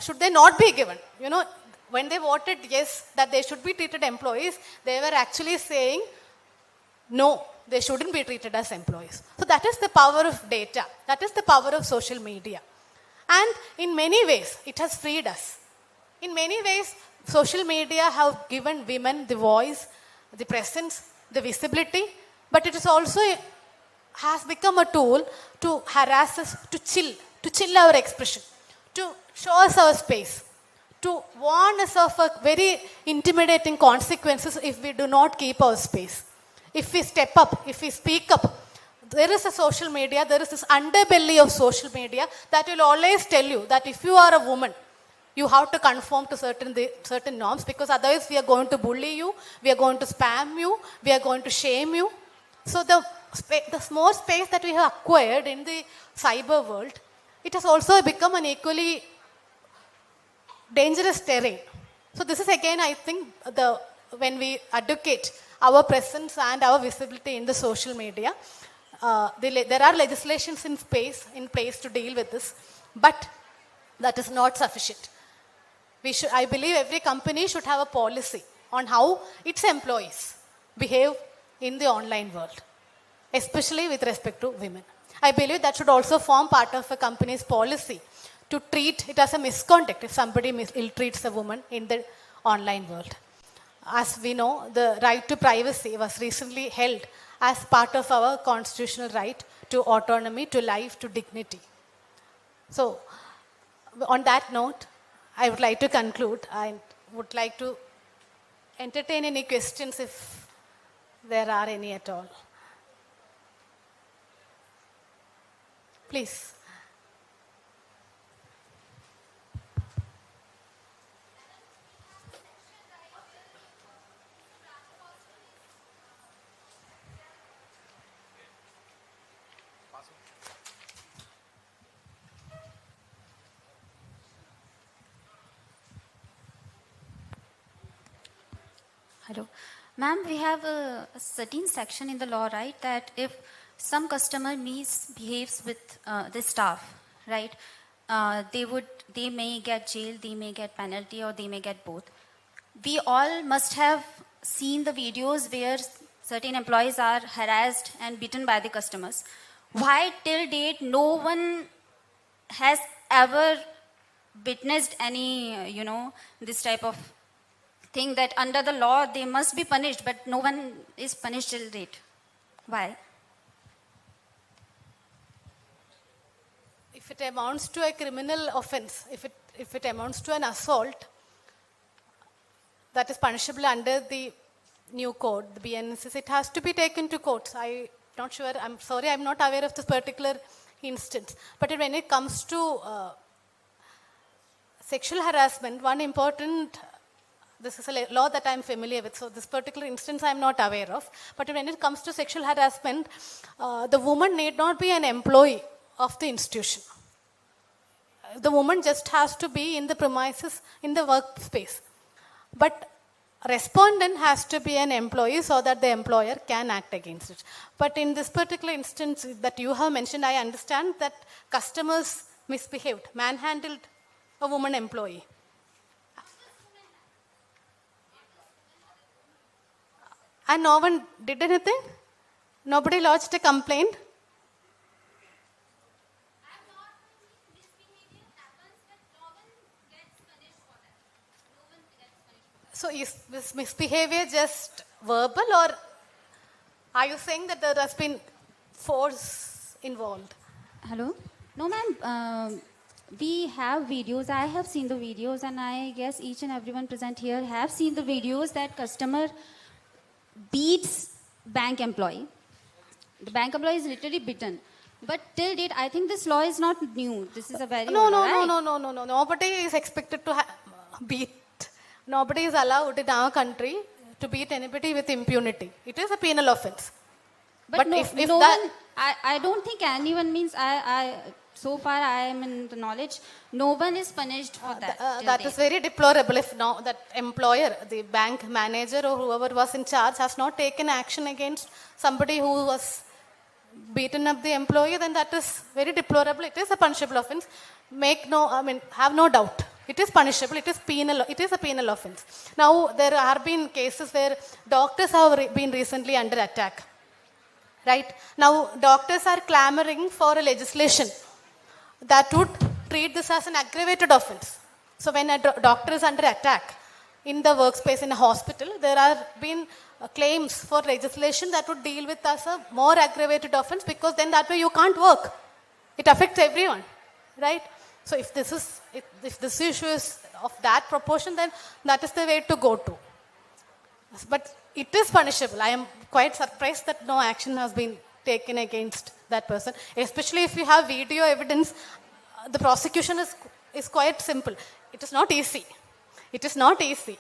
should they not be given? You know, when they voted yes, that they should be treated employees, they were actually saying, no, they shouldn't be treated as employees. So that is the power of data. That is the power of social media. And in many ways, it has freed us. In many ways, social media have given women the voice, the presence, the visibility, but it is also has become a tool to harass us, to chill our expression, to show us our space, to warn us of a very intimidating consequences if we do not keep our space. If we step up, if we speak up, there is a social media, there is this underbelly of social media that will always tell you that if you are a woman, you have to conform to certain norms, because otherwise we are going to bully you, we are going to spam you, we are going to shame you. So the small space that we have acquired in the cyber world, it has also become an equally dangerous terrain. So this is again, I think, when we advocate our presence and our visibility in the social media, there are legislations in place to deal with this, but that is not sufficient. I believe every company should have a policy on how its employees behave in the online world, especially with respect to women. I believe that should also form part of a company's policy to treat it as a misconduct if somebody ill-treats a woman in the online world. As we know, the right to privacy was recently held as part of our constitutional right to autonomy, to life, to dignity. So, on that note, I would like to conclude. I would like to entertain any questions if there are any at all. Please. Hello. Ma'am, we have a certain section in the law, right, that if some customer misbehaves with the staff, right, they may get jail, they may get penalty, or they may get both. We all must have seen the videos where certain employees are harassed and beaten by the customers. Why till date no one has ever witnessed any, this type of thing that under the law they must be punished, but no one is punished till date? Why? If it amounts to a criminal offense, if it amounts to an assault, that is punishable under the new code, the BNSS, it has to be taken to court. I'm not sure, I'm sorry, I'm not aware of this particular instance. But when it comes to sexual harassment, one important, this is a law that I'm familiar with, so this particular instance I'm not aware of. But when it comes to sexual harassment, the woman need not be an employee of the institution. The woman just has to be in the premises, in the workspace. But respondent has to be an employee so that the employer can act against it. But in this particular instance that you have mentioned, I understand that customers misbehaved, manhandled a woman employee. And no one did anything? Nobody lodged a complaint? So is this misbehavior just verbal, or are you saying that there has been force involved? Hello? No, ma'am. We have videos. I have seen the videos, and I guess each and everyone present here have seen the videos that customer beats bank employee. The bank employee is literally beaten. But till date, I think this law is not new. This is a very No. right? Nobody is expected to beat. Nobody is allowed in our country to beat anybody with impunity. It is a penal offense. But no, if no that, one, I don't think anyone means, so far I am in the knowledge, no one is punished for that. That is very deplorable if that employer, the bank manager or whoever was in charge has not taken action against somebody who was beaten up the employee, then that is very deplorable. It is a punishable offense. Have no doubt. It is punishable. It is penal. It is a penal offense. Now, there have been cases where doctors have been recently under attack. Right? Now, doctors are clamoring for a legislation that would treat this as an aggravated offense. So, when a doctor is under attack in the workspace in a hospital, there have been claims for legislation that would deal with as a more aggravated offense, because then that way you can't work. It affects everyone. Right? So if this issue is of that proportion, then that is the way to go to. But it is punishable. I am quite surprised that no action has been taken against that person, especially if you have video evidence. The prosecution is quite simple. It is not easy. It is not easy.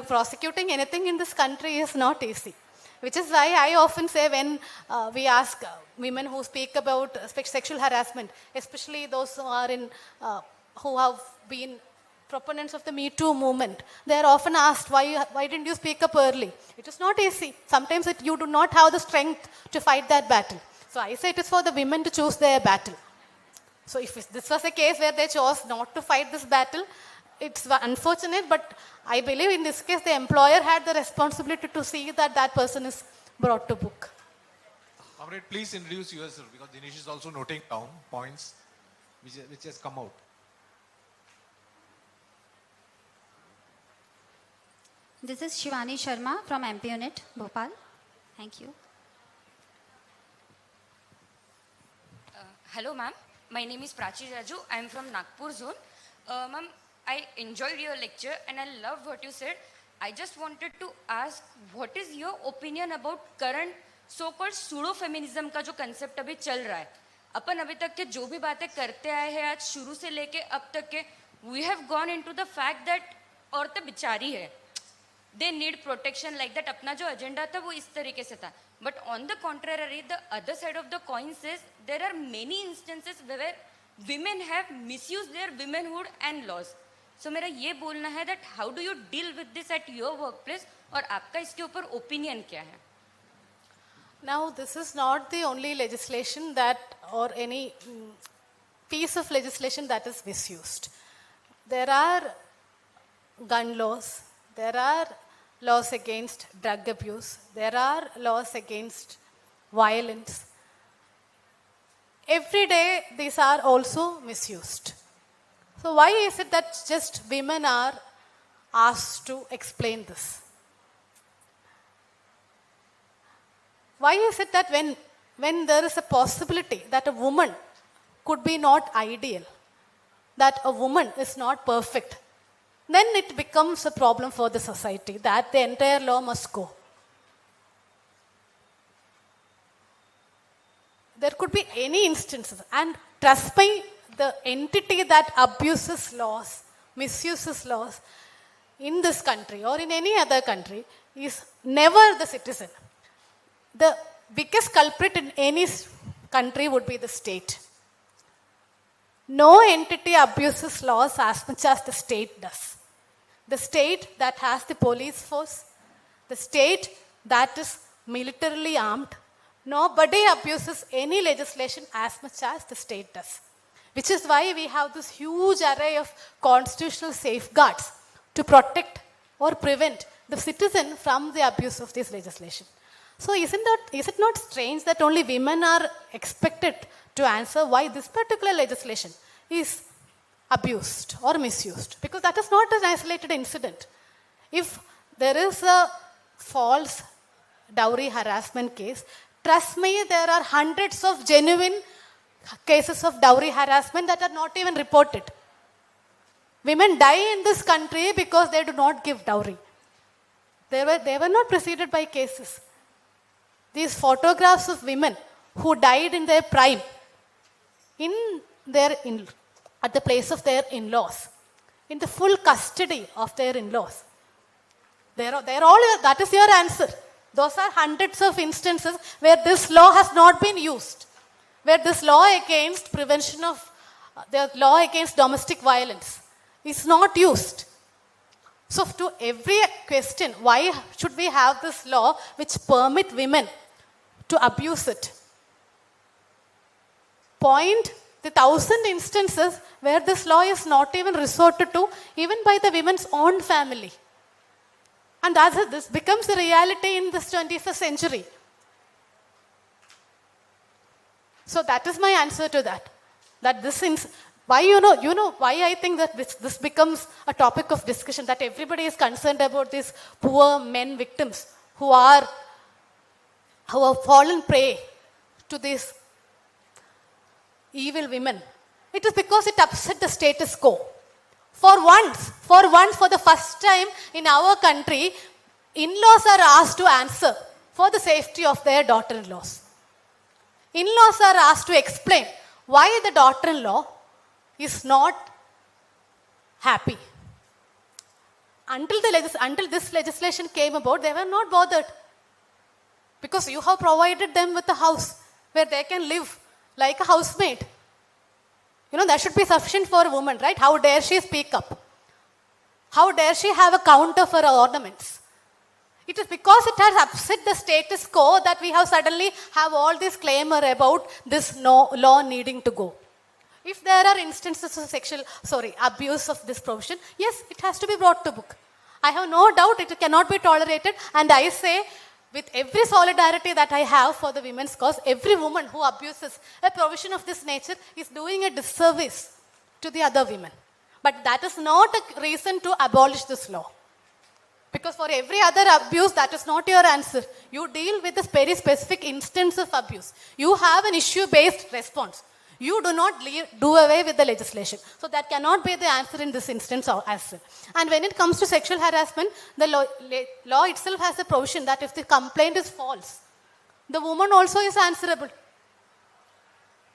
Prosecuting anything in this country is not easy. Which is why I often say when we ask women who speak about sexual harassment, especially those who have been proponents of the Me Too movement, they are often asked, why didn't you speak up early? It is not easy. Sometimes you do not have the strength to fight that battle. So I say it is for the women to choose their battle. So if this was a case where they chose not to fight this battle, it's unfortunate, but I believe in this case the employer had the responsibility to see that that person is brought to book. Comrade, please introduce yourself, because Dinesh is also noting down points which has come out. This is Shivani Sharma from MP Unit, Bhopal. Thank you. Hello, ma'am. My name is Prachi Raju. I am from Nagpur zone. Ma'am, I enjoyed your lecture and I love what you said. I just wanted to ask, what is your opinion about current so-called pseudo-feminism का जो concept अभी चल रहा है? अपन अभी तक के जो भी बातें करते आए हैं आज शुरू से लेके अब तक के, we have gone into the fact that औरतें बिचारी है. They need protection like that. अपना जो agenda था वो इस तरीके से था. But on the contrary, the other side of the coin says there are many instances where women have misused their womanhood and laws. So मेरा ये बोलना है that how do you deal with this at your workplace और आपका इसके ऊपर opinion क्या है? Now this is not the only legislation that or any piece of legislation that is misused. There are gun laws, there are laws against drug abuse, there are laws against violence. Every day these are also misused. So why is it that just women are asked to explain this? Why is it that when there is a possibility that a woman could be not ideal, that a woman is not perfect, then it becomes a problem for the society that the entire law must go. There could be any instances, and trust me, the entity that abuses laws, misuses laws in this country or in any other country is never the citizen. The biggest culprit in any country would be the state. No entity abuses laws as much as the state does. the state that has the police force, the state that is militarily armed, nobody abuses any legislation as much as the state does. Which is why we have this huge array of constitutional safeguards to protect or prevent the citizen from the abuse of this legislation. So is it not strange that only women are expected to answer why this particular legislation is abused or misused? Because that is not an isolated incident. If there is a false dowry harassment case, trust me, there are hundreds of genuine cases of dowry harassment that are not even reported. Women die in this country because they do not give dowry. They were not preceded by cases. These photographs of women who died in their prime at the place of their in-laws, in the full custody of their in-laws. That is your answer. Those are hundreds of instances where this law has not been used, where this law against prevention of the law against domestic violence is not used. So to every question, why should we have this law which permit women to abuse it? Point the 1,000 instances where this law is not even resorted to, even by the women's own family. And this becomes a reality in this 21st century. So that is my answer to that. Why I think that this becomes a topic of discussion, that everybody is concerned about these poor men victims who have fallen prey to these evil women. It is because it upset the status quo. For the first time in our country, in-laws are asked to answer for the safety of their daughter-in-laws. In-laws are asked to explain why the daughter-in-law is not happy. Until this legislation came about, they were not bothered. Because you have provided them with a house where they can live like a housemaid. That should be sufficient for a woman, right? How dare she speak up? How dare she have a counter for her ornaments? It is because it has upset the status quo that we have suddenly have all this clamor about this law needing to go. If there are instances of abuse of this provision, yes, it has to be brought to book. I have no doubt it cannot be tolerated, and I say, with every solidarity that I have for the women's cause, every woman who abuses a provision of this nature is doing a disservice to the other women. But that is not a reason to abolish this law. Because for every other abuse, that is not your answer. You deal with a very specific instance of abuse. You have an issue-based response. You do not do away with the legislation. So that cannot be the answer in this instance as well. And when it comes to sexual harassment, the law itself has a provision that if the complaint is false, the woman also is answerable.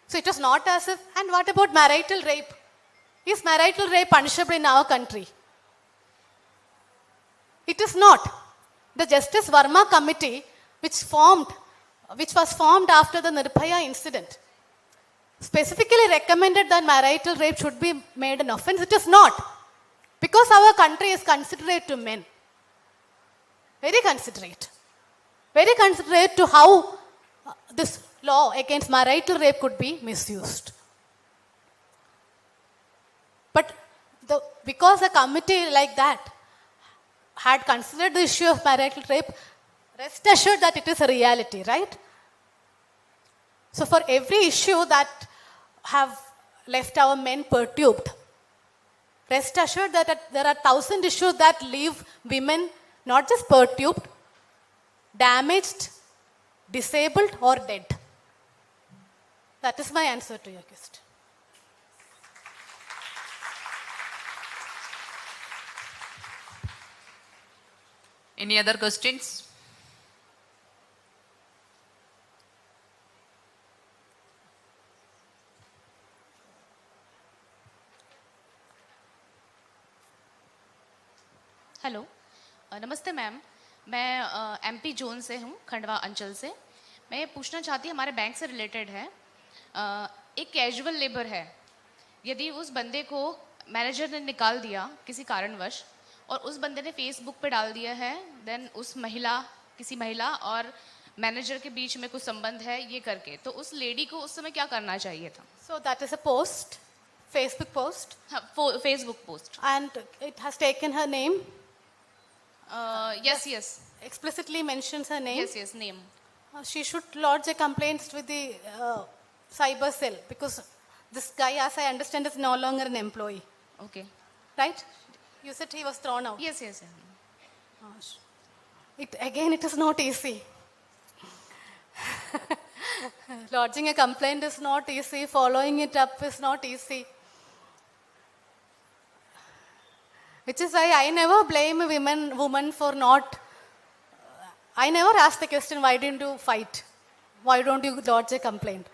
So it is not as if, and what about marital rape? Is marital rape punishable in our country? It is not. The Justice Verma Committee, which was formed after the Nirbhaya incident, specifically recommended that marital rape should be made an offense. It is not. Because our country is considerate to men. Very considerate. Very considerate to how this law against marital rape could be misused. But because a committee like that had considered the issue of marital rape, rest assured that it is a reality, right? So for every issue that have left our men perturbed, rest assured that there are 1,000 issues that leave women not just perturbed, damaged, disabled or dead. That is my answer to your question. Any other questions? Hello नमस्ते ma'am, मैं MP zone से हूँ, खंडवा अंचल से। मैं ये पूछना चाहती हूँ, हमारे बैंक से रिलेटेड है। एक कैजुअल लेबर है, यदि उस बंदे को मैनेजर ने निकाल दिया किसी कारणवश और उस बंदे ने फेसबुक पे डाल दिया है, देन उस महिला, किसी महिला और मैनेजर के बीच में कुछ संबंध है ये करके, तो उस लेडी को उस समय क्या करना चाहिए था? So that is a post, Facebook post. हाँ, Facebook post. And it has taken her name. Yes. Explicitly mentions her name. Yes, name. She should lodge a complaint with the cyber cell because this guy, as I understand, is no longer an employee. Okay. Right? You said he was thrown out. Yes. It is not easy. Lodging a complaint is not easy. Following it up is not easy. Which is why I never blame a woman for not. I never ask the question, why didn't you fight? Why don't you lodge a complaint?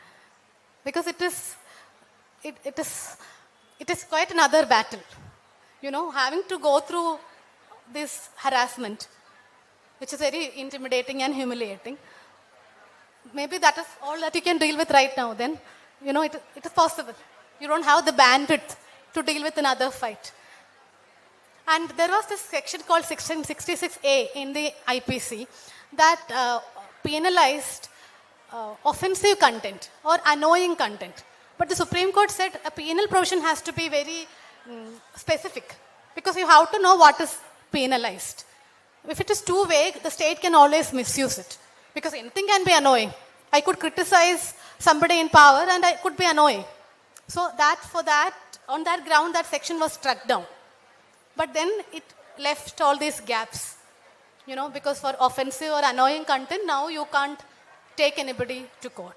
Because it is quite another battle. You know, having to go through this harassment, which is very intimidating and humiliating. Maybe that is all that you can deal with right now. Then, you know, it is possible. You don't have the bandwidth to deal with another fight. And there was this section called Section 66A in the IPC that penalized offensive content or annoying content. But the Supreme Court said a penal provision has to be very specific because you have to know what is penalized. If it is too vague, the state can always misuse it because anything can be annoying. I could criticize somebody in power and I could be annoying. So on that ground, that section was struck down. But then it left all these gaps, you know, because for offensive or annoying content, now you can't take anybody to court.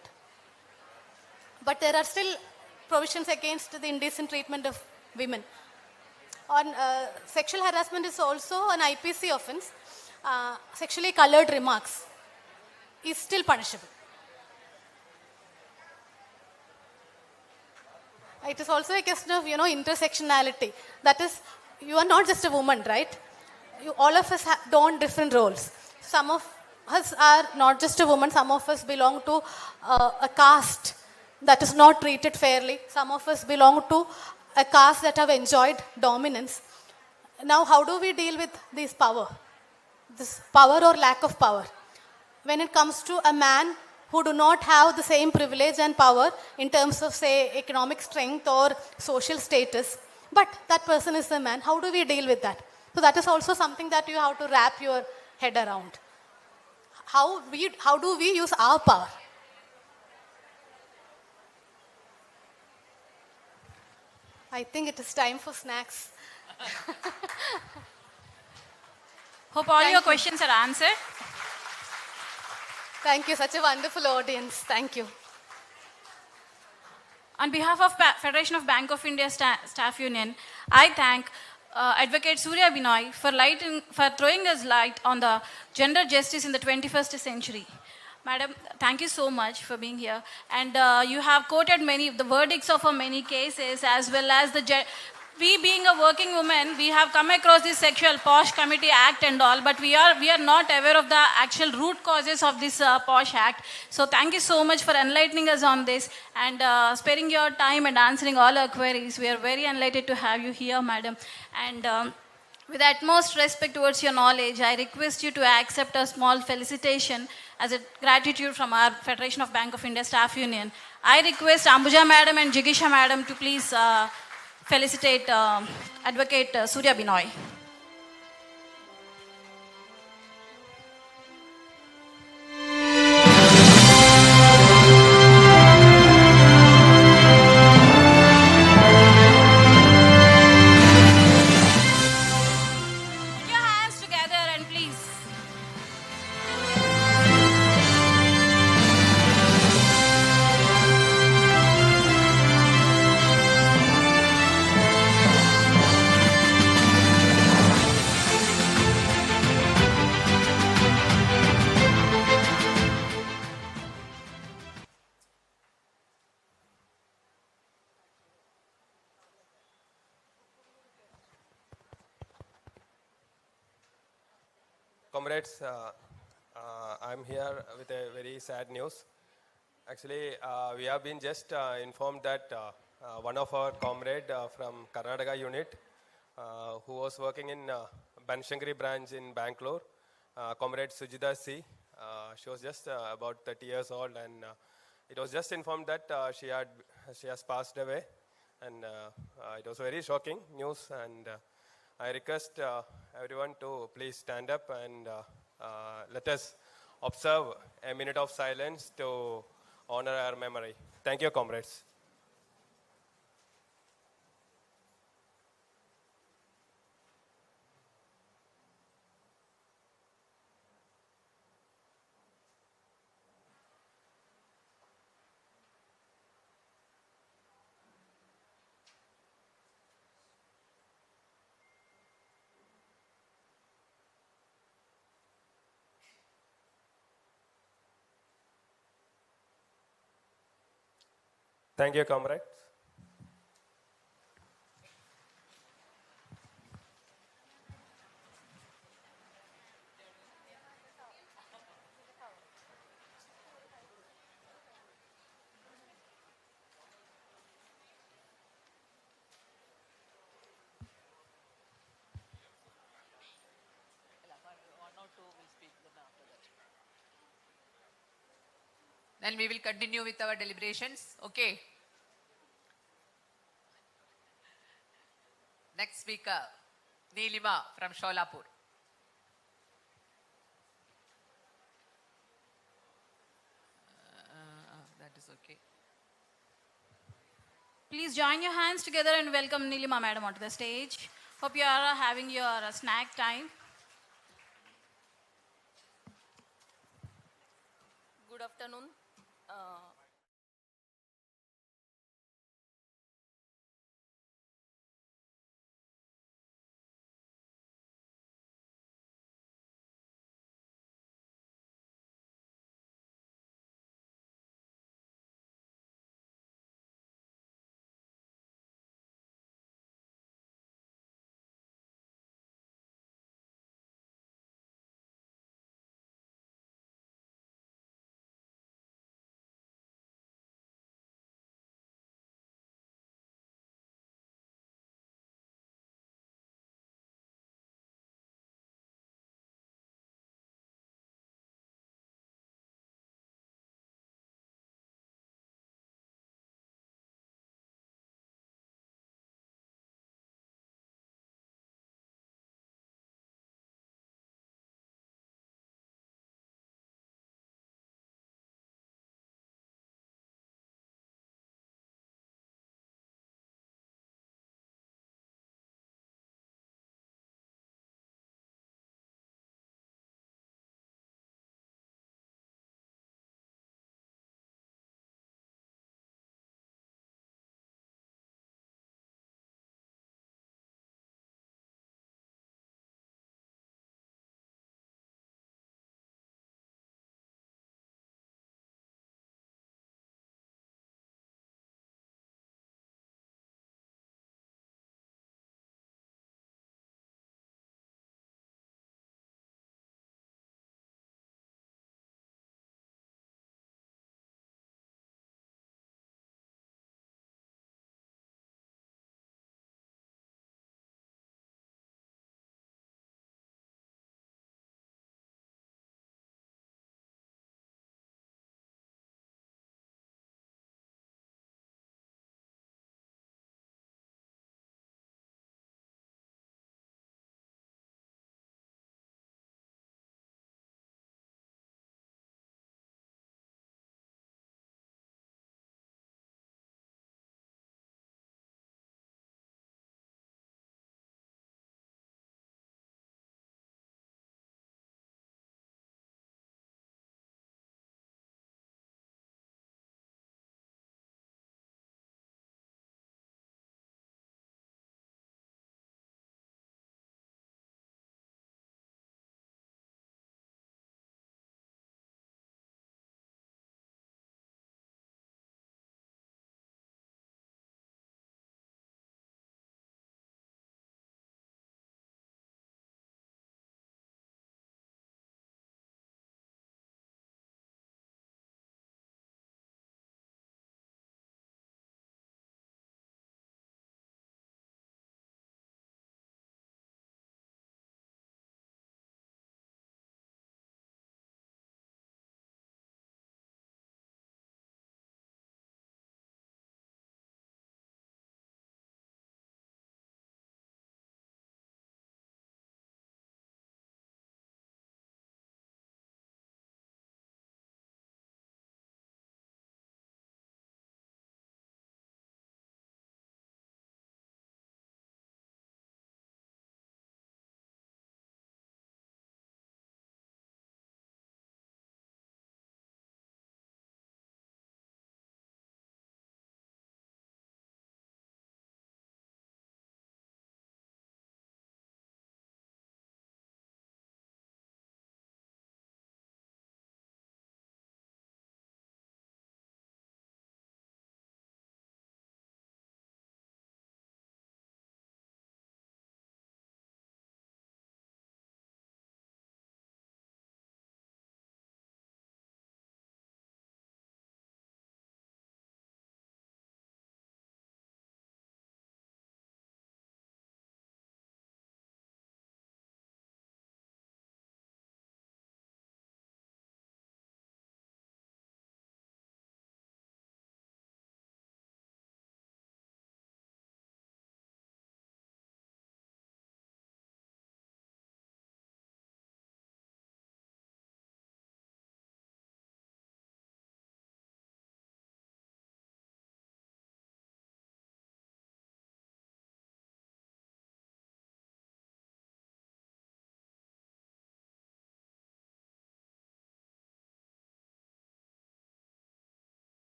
But there are still provisions against the indecent treatment of women. On sexual harassment is also an IPC offense. Sexually colored remarks is still punishable. It is also a question of, you know, intersectionality. That is, you are not just a woman, right? All of us don different roles. Some of us are not just a woman. Some of us belong to a caste that is not treated fairly. Some of us belong to a caste that have enjoyed dominance. Now, how do we deal with this power or lack of power? When it comes to a man who do not have the same privilege and power in terms of, say, economic strength or social status, but that person is a man, how do we deal with that? So that is also something that you have to wrap your head around. How do we use our power? I think it is time for snacks. Hope all your questions are answered. Thank you, such a wonderful audience. Thank you. On behalf of Federation of Bank of India Staff Union, I thank Advocate Surya Binoy for throwing us light on the gender justice in the 21st century. Madam, thank you so much for being here. And you have quoted many of the verdicts of many cases, as well as we being a working woman, we have come across this Sexual POSH Committee Act and all, but we are not aware of the actual root causes of this POSH Act. So thank you so much for enlightening us on this and sparing your time and answering all our queries. We are very enlightened to have you here, madam. And with utmost respect towards your knowledge, I request you to accept a small felicitation as a gratitude from our Federation of Bank of India Staff Union. I request Ambuja madam and Jigisha madam to please felicitate Advocate Surya Binoy. Put your hands together and please. Comrades, I'm here with a very sad news. Actually, we have been just informed that one of our comrade from Karnataka unit who was working in Banshangri branch in Bangalore, Comrade Sujita C. She was just about 30 years old, and it was just informed that she has passed away, and it was very shocking news. And I request everyone to please stand up and let us observe a minute of silence to honor her memory. Thank you, comrades. Thank you, comrades. Then we will continue with our deliberations. Okay. Next speaker, Neelima from Sholapur. That is okay. Please join your hands together and welcome Nilima madam onto the stage. Hope you are having your snack time. Good afternoon.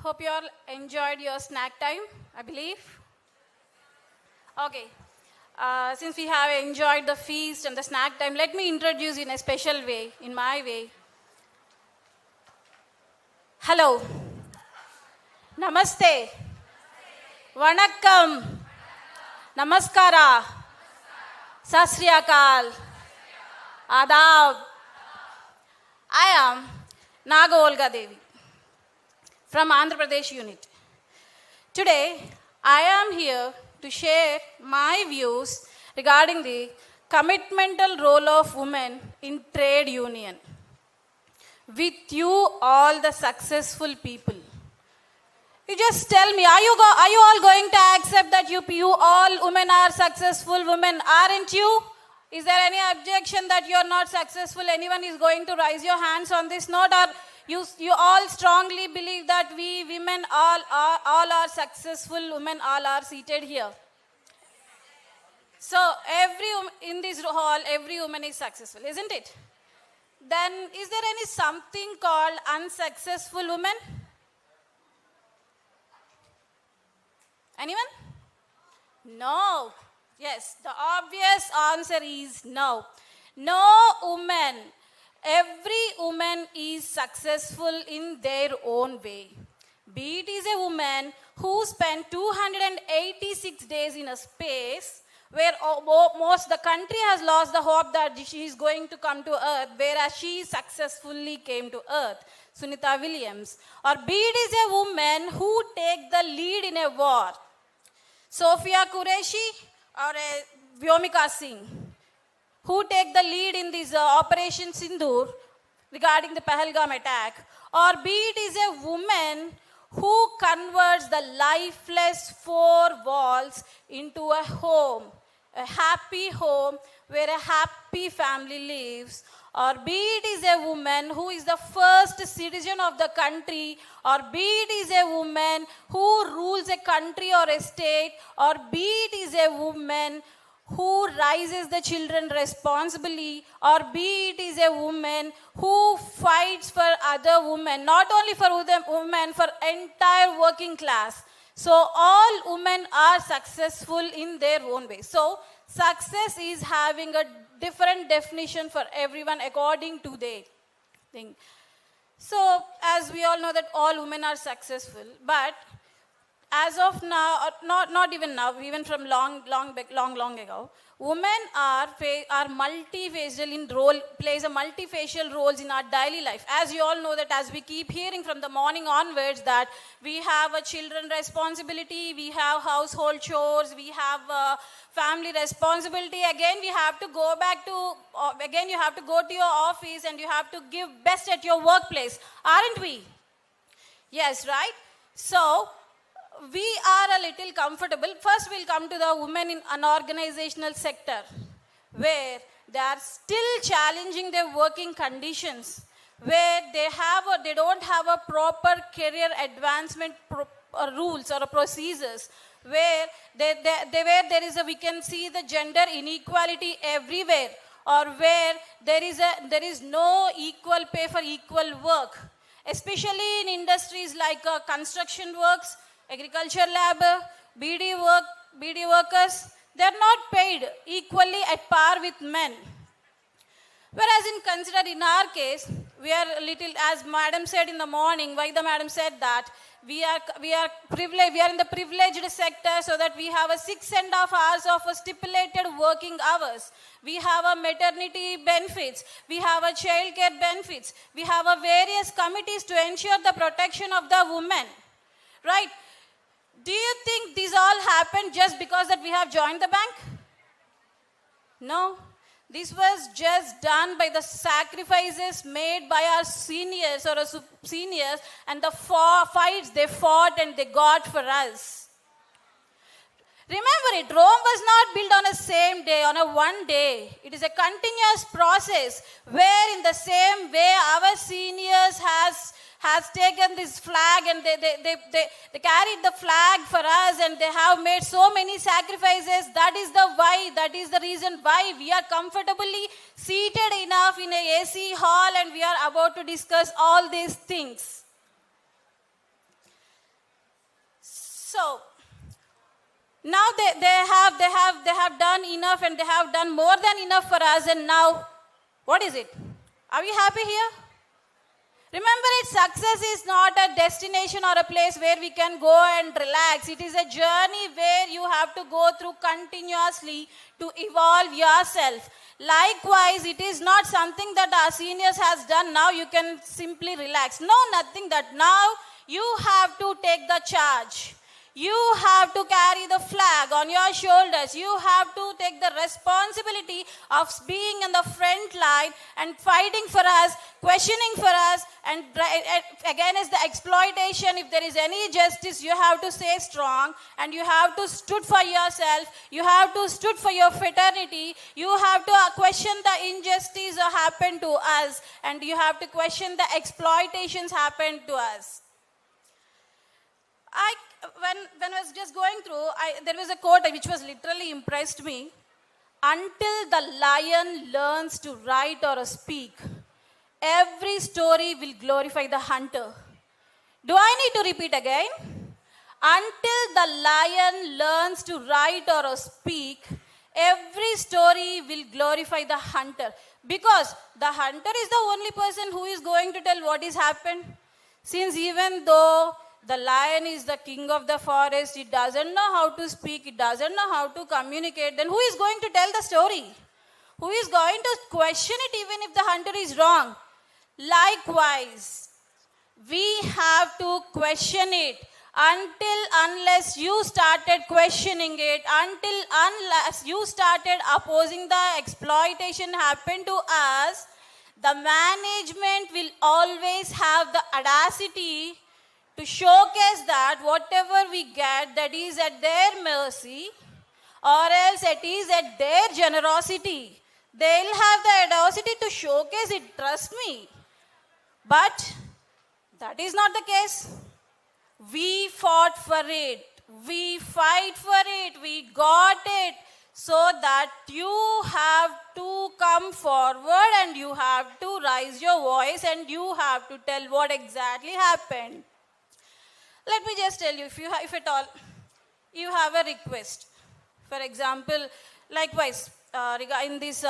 Hope you all enjoyed your snack time, I believe. Okay. Since we have enjoyed the feast and the snack time, let me introduce in a special way, in my way. Hello. Namaste. Vanakkam. Namaskara. Sat Sri Akal. Adab. I am Naga Olga Devi from Andhra Pradesh unit. Today, I am here to share my views regarding the commitmental role of women in trade union. With you all the successful people. You just tell me, are you all going to accept that you all women are successful women, aren't you? Is there any objection that you are not successful? Anyone is going to raise your hands on this note, or you all strongly believe that we women all are successful women, all are seated here? So in this hall, every woman is successful, isn't it? Then is there any something called unsuccessful women? Anyone? No. Yes, the obvious answer is no. No woman. Every woman is successful in their own way. Be it is a woman who spent 286 days in a space where most the country has lost the hope that she is going to come to earth, whereas she successfully came to earth, Sunita Williams. Or be it is a woman who take the lead in a war, Sophia Qureshi or a Vyomika Singh, who take the lead in this Operation Sindoor regarding the Pahalgam attack. Or be it is a woman who converts the lifeless four walls into a home, a happy home where a happy family lives. Or be it is a woman who is the first citizen of the country, or be it is a woman who rules a country or a state, or be it is a woman who raises the children responsibly, or be it is a woman who fights for other women, not only for women, for entire working class. So all women are successful in their own way. So success is having a different definition for everyone according to their thing. So as we all know that all women are successful, but as of now, not even now, even from long ago, women are multifacial in role, plays a multifacial roles in our daily life. As you all know that, as we keep hearing from the morning onwards, that we have a children responsibility, we have household chores, we have family responsibility. Again, we have to go back to, again you have to go to your office and you have to give best at your workplace, aren't we? Yes, right? So we are a little comfortable. First, we'll come to the women in unorganizational sector, where they are still challenging their working conditions, where they don't have a proper career advancement rules or procedures, where there is we can see the gender inequality everywhere, or where there is no equal pay for equal work, especially in industries like construction works, agriculture labor, BD workers. They are not paid equally at par with men. Whereas in our case, we are a little, as madam said in the morning, Vaida madam said that we are privileged, we are in the privileged sector, so that we have a 6.5 hours of a stipulated working hours. We have a maternity benefits, we have a child care benefits, we have a various committees to ensure the protection of the women, right? Do you think these all happened just because that we have joined the bank? No. This was just done by the sacrifices made by our seniors or seniors, and the fights they fought and they got for us. Remember it, Rome was not built on a same day, on a one day. It is a continuous process where in the same way our seniors has taken this flag and they carried the flag for us, and they have made so many sacrifices. That is the reason why we are comfortably seated enough in a AC hall and we are about to discuss all these things. So now they have done enough, and they have done more than enough for us, and now what is it? Are we happy here? Remember, success is not a destination or a place where we can go and relax. It is a journey where you have to go through continuously to evolve yourself. Likewise, it is not something that our seniors has done. Now you can simply relax. No, nothing that. Now you have to take the charge. You have to carry the flag on your shoulders. You have to take the responsibility of being in the front line and fighting for us, questioning for us, and against the exploitation. If there is any justice, you have to stay strong, and you have to stood for yourself. You have to stood for your fraternity. You have to question the injustice that happened to us, and you have to question the exploitations happened to us. When I was just going through, there was a quote which was literally impressed me. Until the lion learns to write or speak, every story will glorify the hunter. Do I need to repeat again? Until the lion learns to write or speak, every story will glorify the hunter. Because the hunter is the only person who is going to tell what has happened. Since even though the lion is the king of the forest, it doesn't know how to speak, it doesn't know how to communicate, then who is going to tell the story? Who is going to question it even if the hunter is wrong? Likewise, we have to question it. Unless you started questioning it, unless you started opposing the exploitation happened to us, the management will always have the audacity to showcase that whatever we get, that is at their mercy, or else it is at their generosity. They'll have the audacity to showcase it, trust me. But that is not the case. We fought for it. We fight for it. We got it. So that you have to come forward and you have to raise your voice and you have to tell what exactly happened. Let me just tell you, if at all you have a request. For example, likewise, in this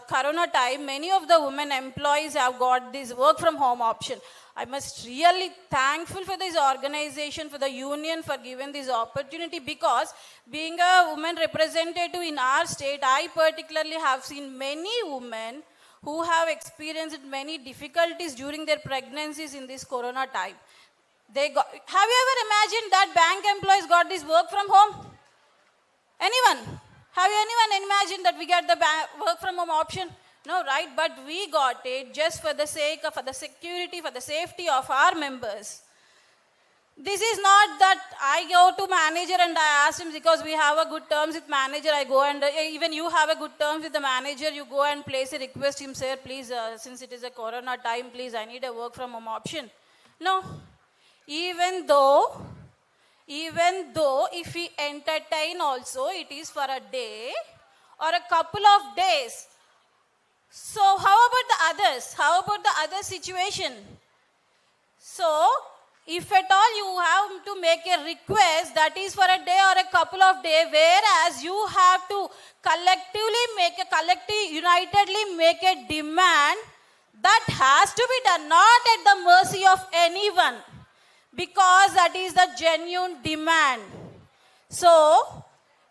corona time, many of the women employees have got this work from home option. I must really thankful for this organization, for the union for giving this opportunity, because being a woman representative in our state, I particularly have seen many women who have experienced many difficulties during their pregnancies in this corona time. Have you ever imagined that bank employees got this work from home? Anyone? Have you anyone imagined that we get the work from home option? No, right? But we got it just for the sake of, for the security, for the safety of our members. This is not that I go to manager and I ask him, because we have a good terms with manager, I go and even you have a good terms with the manager, you go and place a request him, sir, please, since it is a corona time, please, I need a work from home option. No. Even though if we entertain also, it is for a day or a couple of days. So how about the others? How about the other situation? So if at all you have to make a request that is for a day or a couple of days, whereas you have to unitedly make a demand, that has to be done, not at the mercy of anyone. Because that is the genuine demand. So,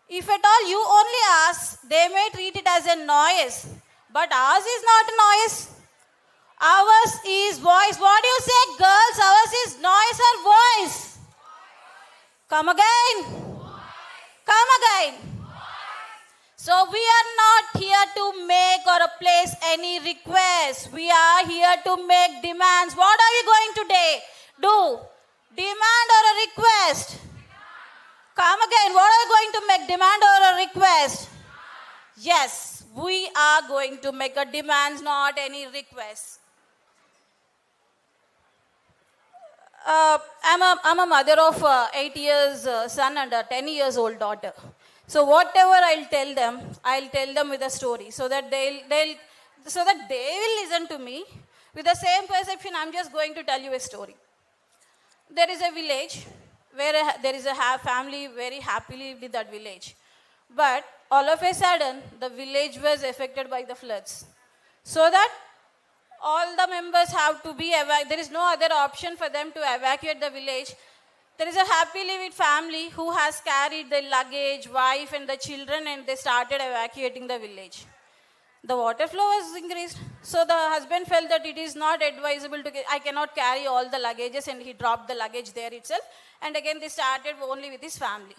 if at all you only ask, they may treat it as a noise. But ours is not a noise. Ours is voice. What do you say, girls? Ours is noise or voice? Come again. Come again. So, we are not here to make or place any requests. We are here to make demands. What are you going to do? Demand or a request? Come again. What are you going to make? Demand or a request? Yes, we are going to make a demand, not any request. I'm a mother of 8 years son and a 10 years old daughter. So whatever I'll tell them with a story, so that they will listen to me with the same perception. I'm just going to tell you a story. There is a village where there is a family very happily lived in that village. But all of a sudden, the village was affected by the floods. So that all the members have to be there is no other option for them to evacuate the village. There is a happily living family who has carried the luggage, wife and the children, and they started evacuating the village. The water flow was increased. So the husband felt that it is not advisable I cannot carry all the luggages, and he dropped the luggage there itself. And again they started only with his family.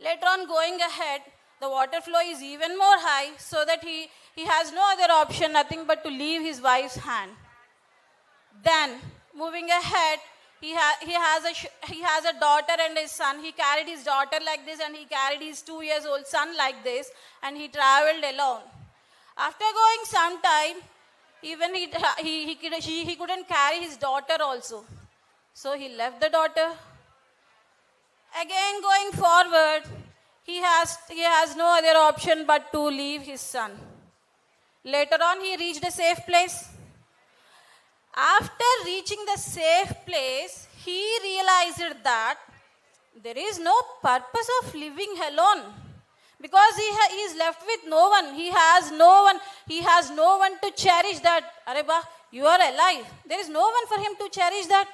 Later on, going ahead, the water flow is even more high, so that he has no other option, nothing but to leave his wife's hand. Then, moving ahead, he has a daughter and his son. He carried his daughter like this, and he carried his 2-year-old son like this, and he traveled alone. After going some time, even he couldn't carry his daughter also. So he left the daughter. Again going forward, he has no other option but to leave his son. Later on, he reached a safe place. After reaching the safe place, he realized that there is no purpose of living alone, because he is left with no one. He has no one to cherish that. Areba, you are alive. There is no one for him to cherish that.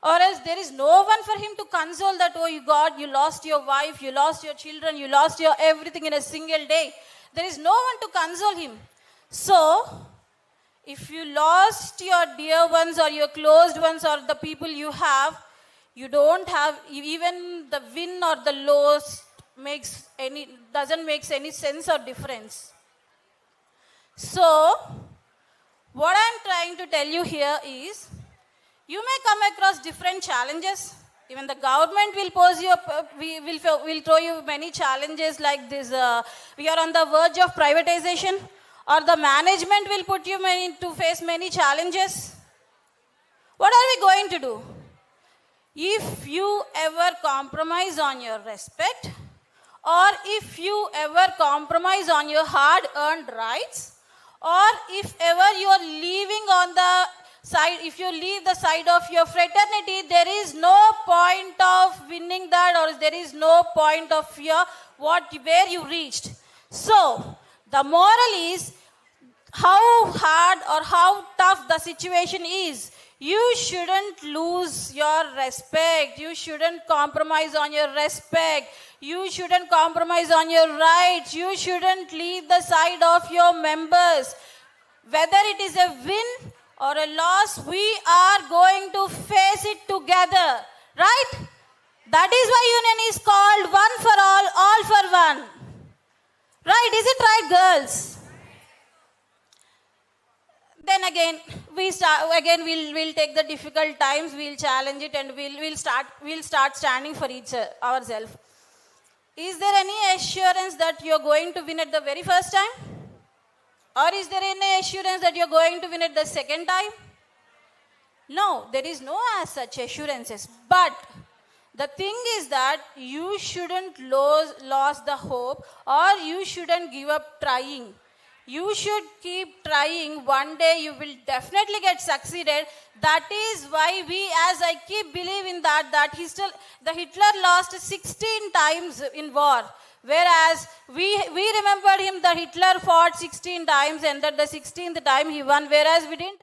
Or else there is no one for him to console that, oh God, you lost your wife, you lost your children, you lost your everything in a single day. There is no one to console him. So, if you lost your dear ones or your closed ones or the people you have, you don't have, even the win or the loss doesn't make any sense or difference. So, what I'm trying to tell you here is, you may come across different challenges. Even the government will will throw you many challenges like this. We are on the verge of privatization, or the management will put you to face many challenges. What are we going to do? If you ever compromise on your respect, or if you ever compromise on your hard-earned rights, or if ever you are leaving on the side, if you leave the side of your fraternity, there is no point of winning that, or there is no point of where you reached. So, the moral is, how hard or how tough the situation is, you shouldn't lose your respect. You shouldn't compromise on your respect. You shouldn't compromise on your rights. You shouldn't leave the side of your members. Whether it is a win or a loss, we are going to face it together, right? That is why union is called one for all for one. Right? Is it right, girls? Then again, we'll take the difficult times, we'll challenge it, and we'll start standing for ourselves. Is there any assurance that you're going to win at the very first time? Or is there any assurance that you're going to win it the second time? No, there is no as such assurances. But the thing is that you shouldn't lose the hope, or you shouldn't give up trying. You should keep trying. One day you will definitely get succeeded. That is why as I keep believing that the Hitler lost 16 times in war. Whereas we remembered him that Hitler fought 16 times, and that the 16th time he won, whereas we didn't